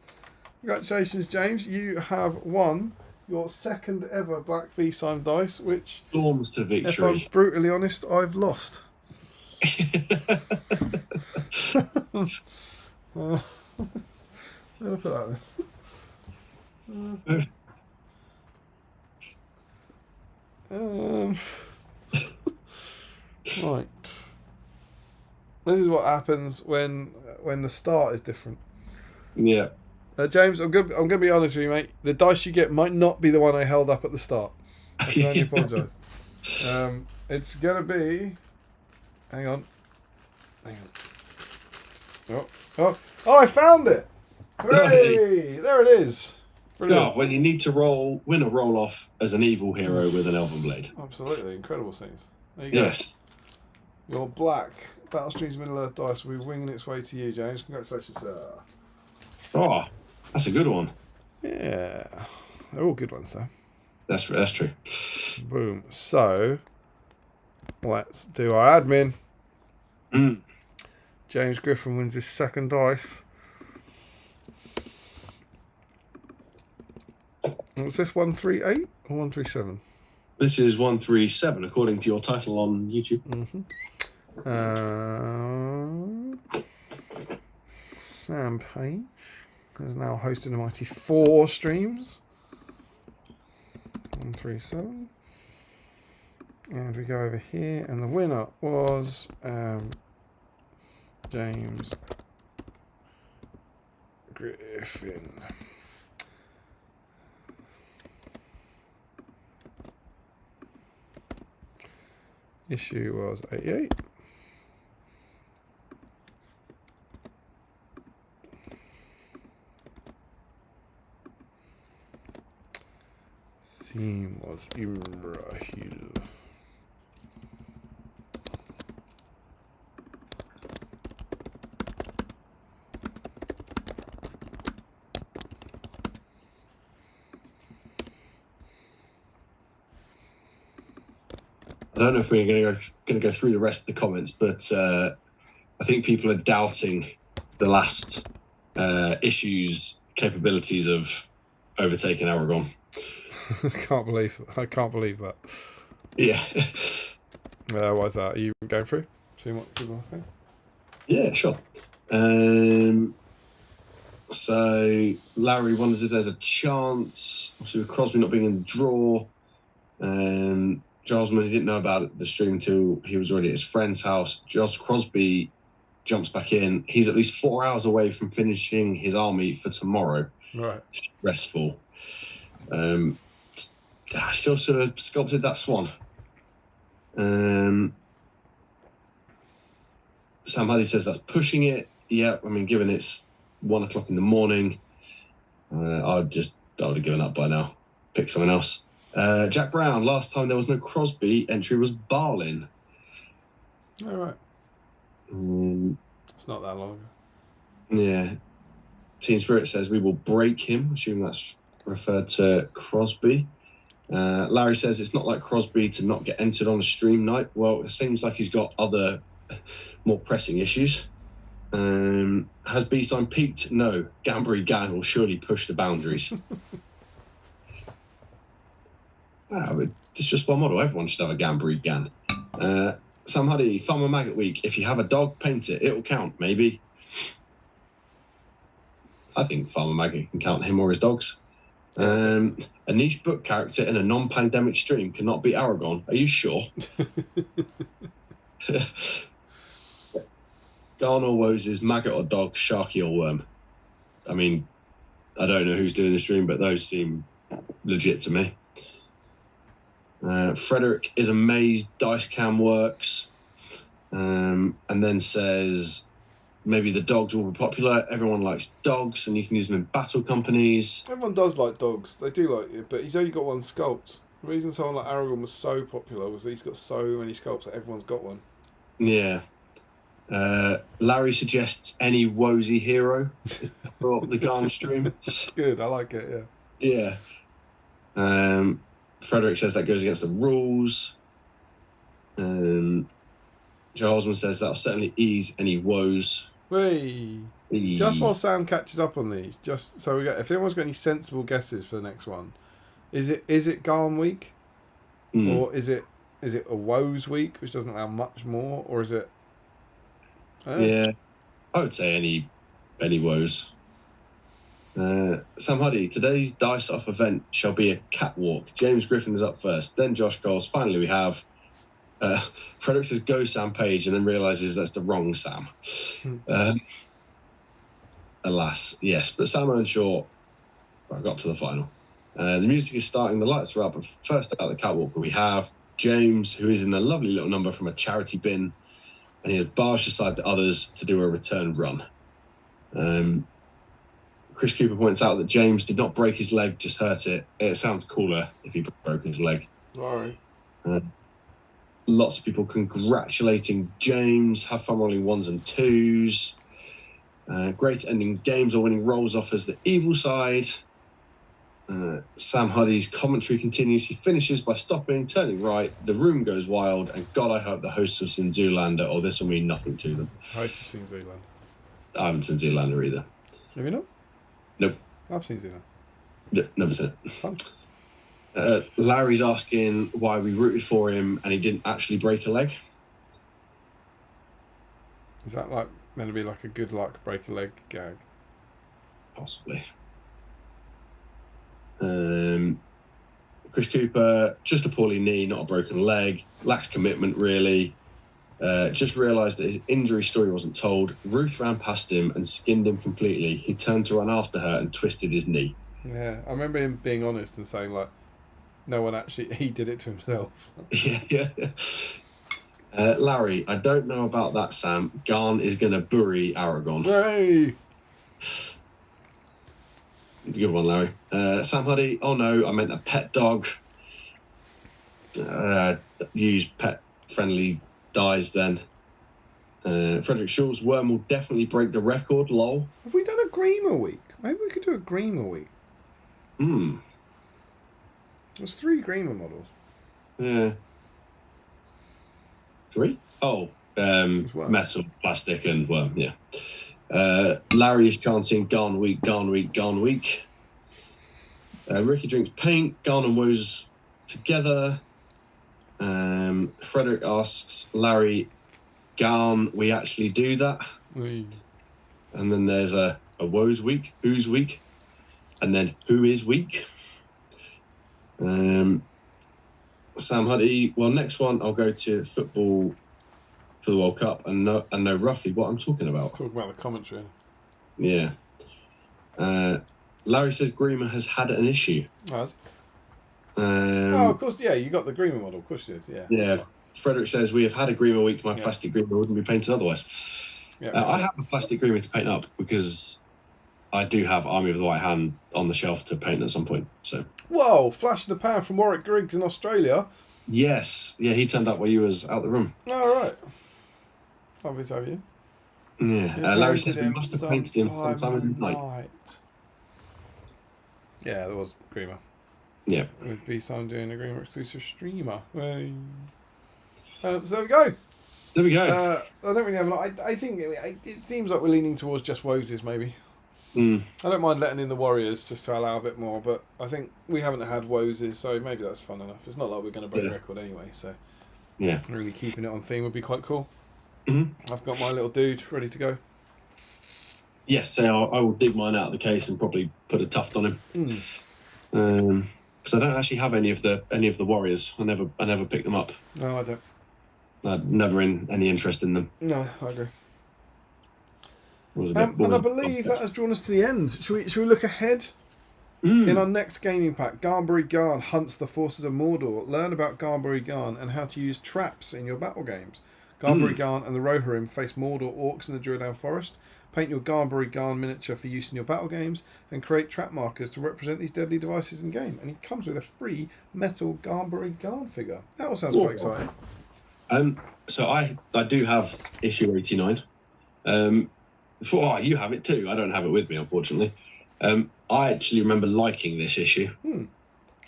Congratulations, James. You have won your 2nd ever Black BSIME dice, which, Storms to if I'm victory. brutally honest, I've lost. Look at that. Right. This is what happens when the start is different. Yeah. James, I'm gonna be honest with you, mate. The dice you get might not be the one I held up at the start. I can only apologise. It's gonna be. Hang on. Oh! I found it! Hooray! There it is. Brilliant. God, when you need to win a roll off as an evil hero with an elven blade. Absolutely incredible scenes. There you go. Yes. Your black Battlestream's Middle Earth dice will be winging its way to you, James. Congratulations, sir. Oh, that's a good one. Yeah, they're all good ones, sir. That's true. Boom. So let's do our admin. James Griffin wins his 2nd dice. Was this 138 or 137? This is 137 according to your title on YouTube. Sam Page is now hosting a mighty 4 streams. 137. And we go over here, and the winner was James Griffin. Issue was 88. Theme was Imrahil. I don't know if we're going to go through the rest of the comments, but I think people are doubting the last issues capabilities of overtaking Aragon. I can't believe that. Yeah. Why is that? Are you going through? See what people are saying? Yeah, sure. So Larry wonders if there's a chance, obviously with Crosby not being in the draw. Giles Money didn't know about the stream until he was already at his friend's house. Josh Crosby jumps back in. He's at least 4 hours away from finishing his army for tomorrow. Right. Restful. Still sort of sculpted that swan. Sam Huddy says that's pushing it. Yeah, I mean, given it's 1 o'clock in the morning, I would have given up by now. Pick someone else. Jack Brown, last time there was no Crosby, entry was Barlin. All right. It's not that long ago. Yeah. Team Spirit says we will break him, assuming that's referred to Crosby. Larry says it's not like Crosby to not get entered on a stream night. Well, it seems like he's got other more pressing issues. Has BSIME peaked? No. Gambry Gan will surely push the boundaries. It's just one model. Everyone should have a Gambry Gan. Sam Huddy, Farmer Maggot Week. If you have a dog, paint it. It'll count, maybe. I think Farmer Maggot can count him or his dogs. A niche book character in a non-pandemic stream cannot be Aragon. Are you sure? Garn or Woses, Maggot or Dog, Sharky or Worm. I mean, I don't know who's doing the stream, but those seem legit to me. Frederick is amazed Dice Cam works. And then says maybe the dogs will be popular. Everyone likes dogs and you can use them in battle companies. Everyone does like dogs. They do like it, but he's only got one sculpt. The reason someone like Aragon was so popular was that he's got so many sculpts that everyone's got one. Yeah. Larry suggests any Wozy hero for the Garn stream. That's good. I like it, yeah. Yeah. Frederick says that goes against the rules. Joe Osmond says that'll certainly ease any woes. Hey. Just while Sam catches up on these, just so we get, if anyone's got any sensible guesses for the next one, is it Garn week, or is it a woes week, which doesn't allow much more, or is it? Yeah, I would say any woes. Sam Huddy, today's Dice Off event shall be a catwalk. James Griffin is up first, then Josh Coles. Finally, we have Frederick says go Sam Page, and then realizes that's the wrong Sam. Alas, yes, but Sam Earnshaw got to the final. The music is starting, the lights are up, but first out the catwalk we have James, who is in a lovely little number from a charity bin, and he has barged aside the others to do a return run. Chris Cooper points out that James did not break his leg, just hurt it. It sounds cooler if he broke his leg. Sorry. Lots of people congratulating James. Have fun rolling 1s and 2s. Great ending games or winning rolls off as the evil side. Sam Huddy's commentary continues. He finishes by stopping, turning right. The room goes wild, and God, I hope the hosts have seen Zoolander, or this will mean nothing to them. Hosts have seen Zoolander. I haven't seen Zoolander either. Have you not? Nope. I've seen Zoolander. Never seen it. Fun. Larry's asking why we rooted for him and he didn't actually break a leg. Is that like meant to be like a good luck break a leg gag? Possibly. Chris Cooper, just a poorly knee, not a broken leg. Lacks commitment, really. Just realised that his injury story wasn't told. Ruth ran past him and skinned him completely. He turned to run after her and twisted his knee. Yeah, I remember him being honest and saying, like, no one actually, he did it to himself. Yeah. Larry, I don't know about that, Sam. Garn is going to bury Aragon. Hey! Good one, Larry. Sam Huddy, oh no, I meant a pet dog. Use pet-friendly dyes then. Frederick Schultz, Worm will definitely break the record, lol. Have we done a Greamer week? Maybe we could do a Greamer week. There's 3 Greamer models. Yeah. 3? Oh, metal, plastic, and worm, yeah. Larry is chanting "Gone week, gone week, gone week." Ricky drinks paint. Gone and woes together. Frederick asks Larry, "Gone, we actually do that?" Wee. And then there's a woes week, who's week, and then who is weak. Sam Huddy. Well, next one I'll go to football for the World Cup and know roughly what I'm talking about. Let's talk about the commentary. Yeah. Larry says Grima has had an issue. Oh, of course, yeah, you got the Grima model, of course you did, yeah. Yeah. Frederick says we have had a Grima week. My Yeah. plastic Grima wouldn't be painted otherwise. Yeah. I have a plastic Grima to paint up because I do have Army of the White Hand on the shelf to paint at some point. So. Whoa! Flash in the pan from Warwick Griggs in Australia. Yes. Yeah, he turned up while you was out the room. All right. Lovely to have you. Yeah. Larry says we must have painted him sometime in the night. Yeah, there was Grima. Yeah. With BSIME doing a Grima exclusive streamer. So there we go. There we go. I don't really have I think it seems like we're leaning towards just Woses, maybe. Mm. I don't mind letting in the Warriors just to allow a bit more, but I think we haven't had Woses, so maybe that's fun enough. It's not like we're going to break record anyway, so yeah, really keeping it on theme would be quite cool. Mm-hmm. I've got my little dude ready to go. Yes, so I will dig mine out of the case and probably put a tuft on him. Because I don't actually have any of the Warriors. I never picked them up. No, I don't. I'd never in any interest in them. No, I agree. And I believe that has drawn us to the end. Should we look ahead? In our next gaming pack, Garnbury Garn hunts the forces of Mordor. Learn about Garnbury Garn and how to use traps in your battle games. Garnbury Garn and the Rohirrim face Mordor orcs in the Druidown Forest. Paint your Garnbury Garn miniature for use in your battle games and create trap markers to represent these deadly devices in game. And he comes with a free metal Garnbury Garn figure. That all sounds quite exciting. So I do have issue 89. You have it too. I don't have it with me, unfortunately. I actually remember liking this issue.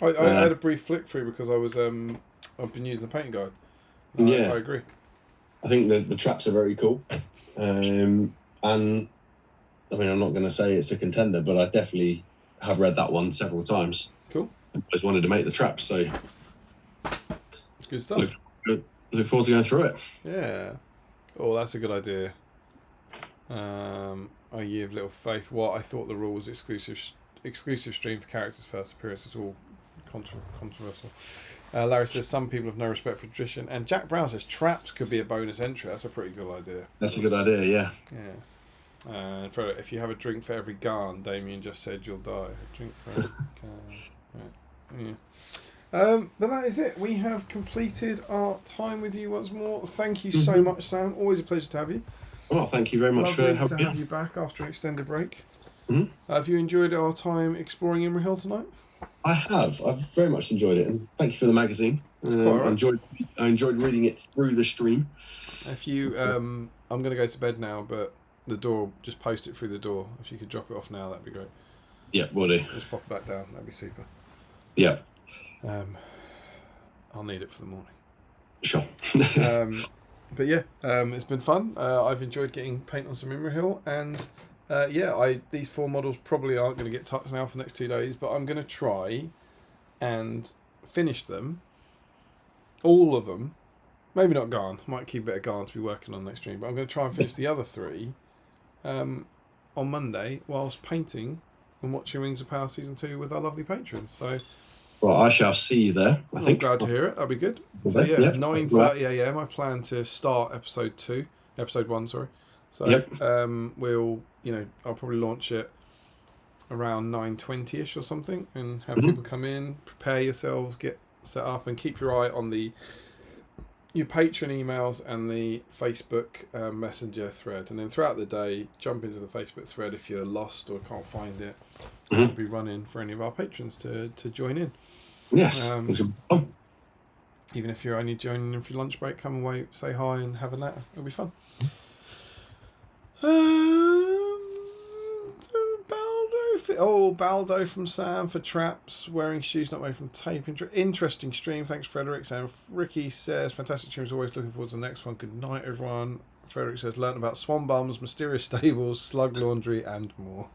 I had a brief flick through because I've been using the painting guide. Yeah, I agree. I think the traps are very cool. And I mean, I'm not going to say it's a contender, but I definitely have read that one several times. Cool. I always wanted to make the traps, so Good stuff. Look forward to going through it. Yeah. Oh, that's a good idea. A Year of Little Faith. What I thought the rules exclusive stream for characters' first appearance is all controversial. Larry says some people have no respect for tradition, and Jack Brown says traps could be a bonus entry. That's a pretty good idea. That's a good idea. Yeah. Yeah. And Fred, if you have a drink for every Garn, Damien just said you'll die. A drink for every Garn. Right. Yeah. But that is it. We have completed our time with you once more. Thank you so much, Sam. Always a pleasure to have you. Well, thank you very much for having me. Have you back after an extended break. Have you enjoyed our time exploring Imrahil tonight? I have. I've very much enjoyed it, and thank you for the magazine. I enjoyed reading it through the stream. If you, I'm going to go to bed now, but the door, just post it through the door. If you could drop it off now, that'd be great. Yeah, will do. Just pop it back down. That'd be super. Yeah. I'll need it for the morning. Sure. But yeah, it's been fun. I've enjoyed getting paint on some Imrahil, and these 4 models probably aren't going to get touched now for the next 2 days, but I'm going to try and finish them, all of them. Maybe not Garn. Might keep a bit of Garn to be working on next stream, but I'm going to try and finish the other 3 on Monday whilst painting and watching Rings of Power Season 2 with our lovely patrons. So. Well, I shall see you there. I think. I'm glad to hear it. That'll be good. So yeah, 9:30 a.m. I plan to start episode 1. Sorry. So we'll, I'll probably launch it around 9:20ish or something, and have people come in, prepare yourselves, get set up, and keep your eye on your patron emails and the Facebook Messenger thread. And then throughout the day, jump into the Facebook thread if you're lost or can't find it. I'll be running for any of our patrons to join in. Yes. Even if you're only joining in for your lunch break, come away, say hi, and have a natter. It'll be fun. Baldo from Sam for traps, wearing shoes not made from tape. Interesting stream. Thanks, Frederick. And Ricky says, fantastic stream as always. Looking forward to the next one. Good night, everyone. Frederick says, learnt about swan bums, mysterious stables, slug laundry, and more.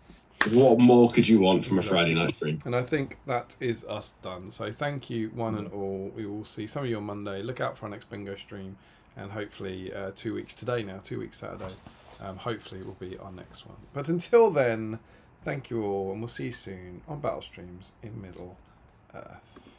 What more could you want from a Friday night stream? And I think that is us done. So thank you, one and all. We will see some of you on Monday. Look out for our next bingo stream. And hopefully 2 weeks today now, 2 weeks Saturday. Hopefully it will be our next one. But until then, thank you all. And we'll see you soon on Battle Streams in Middle Earth.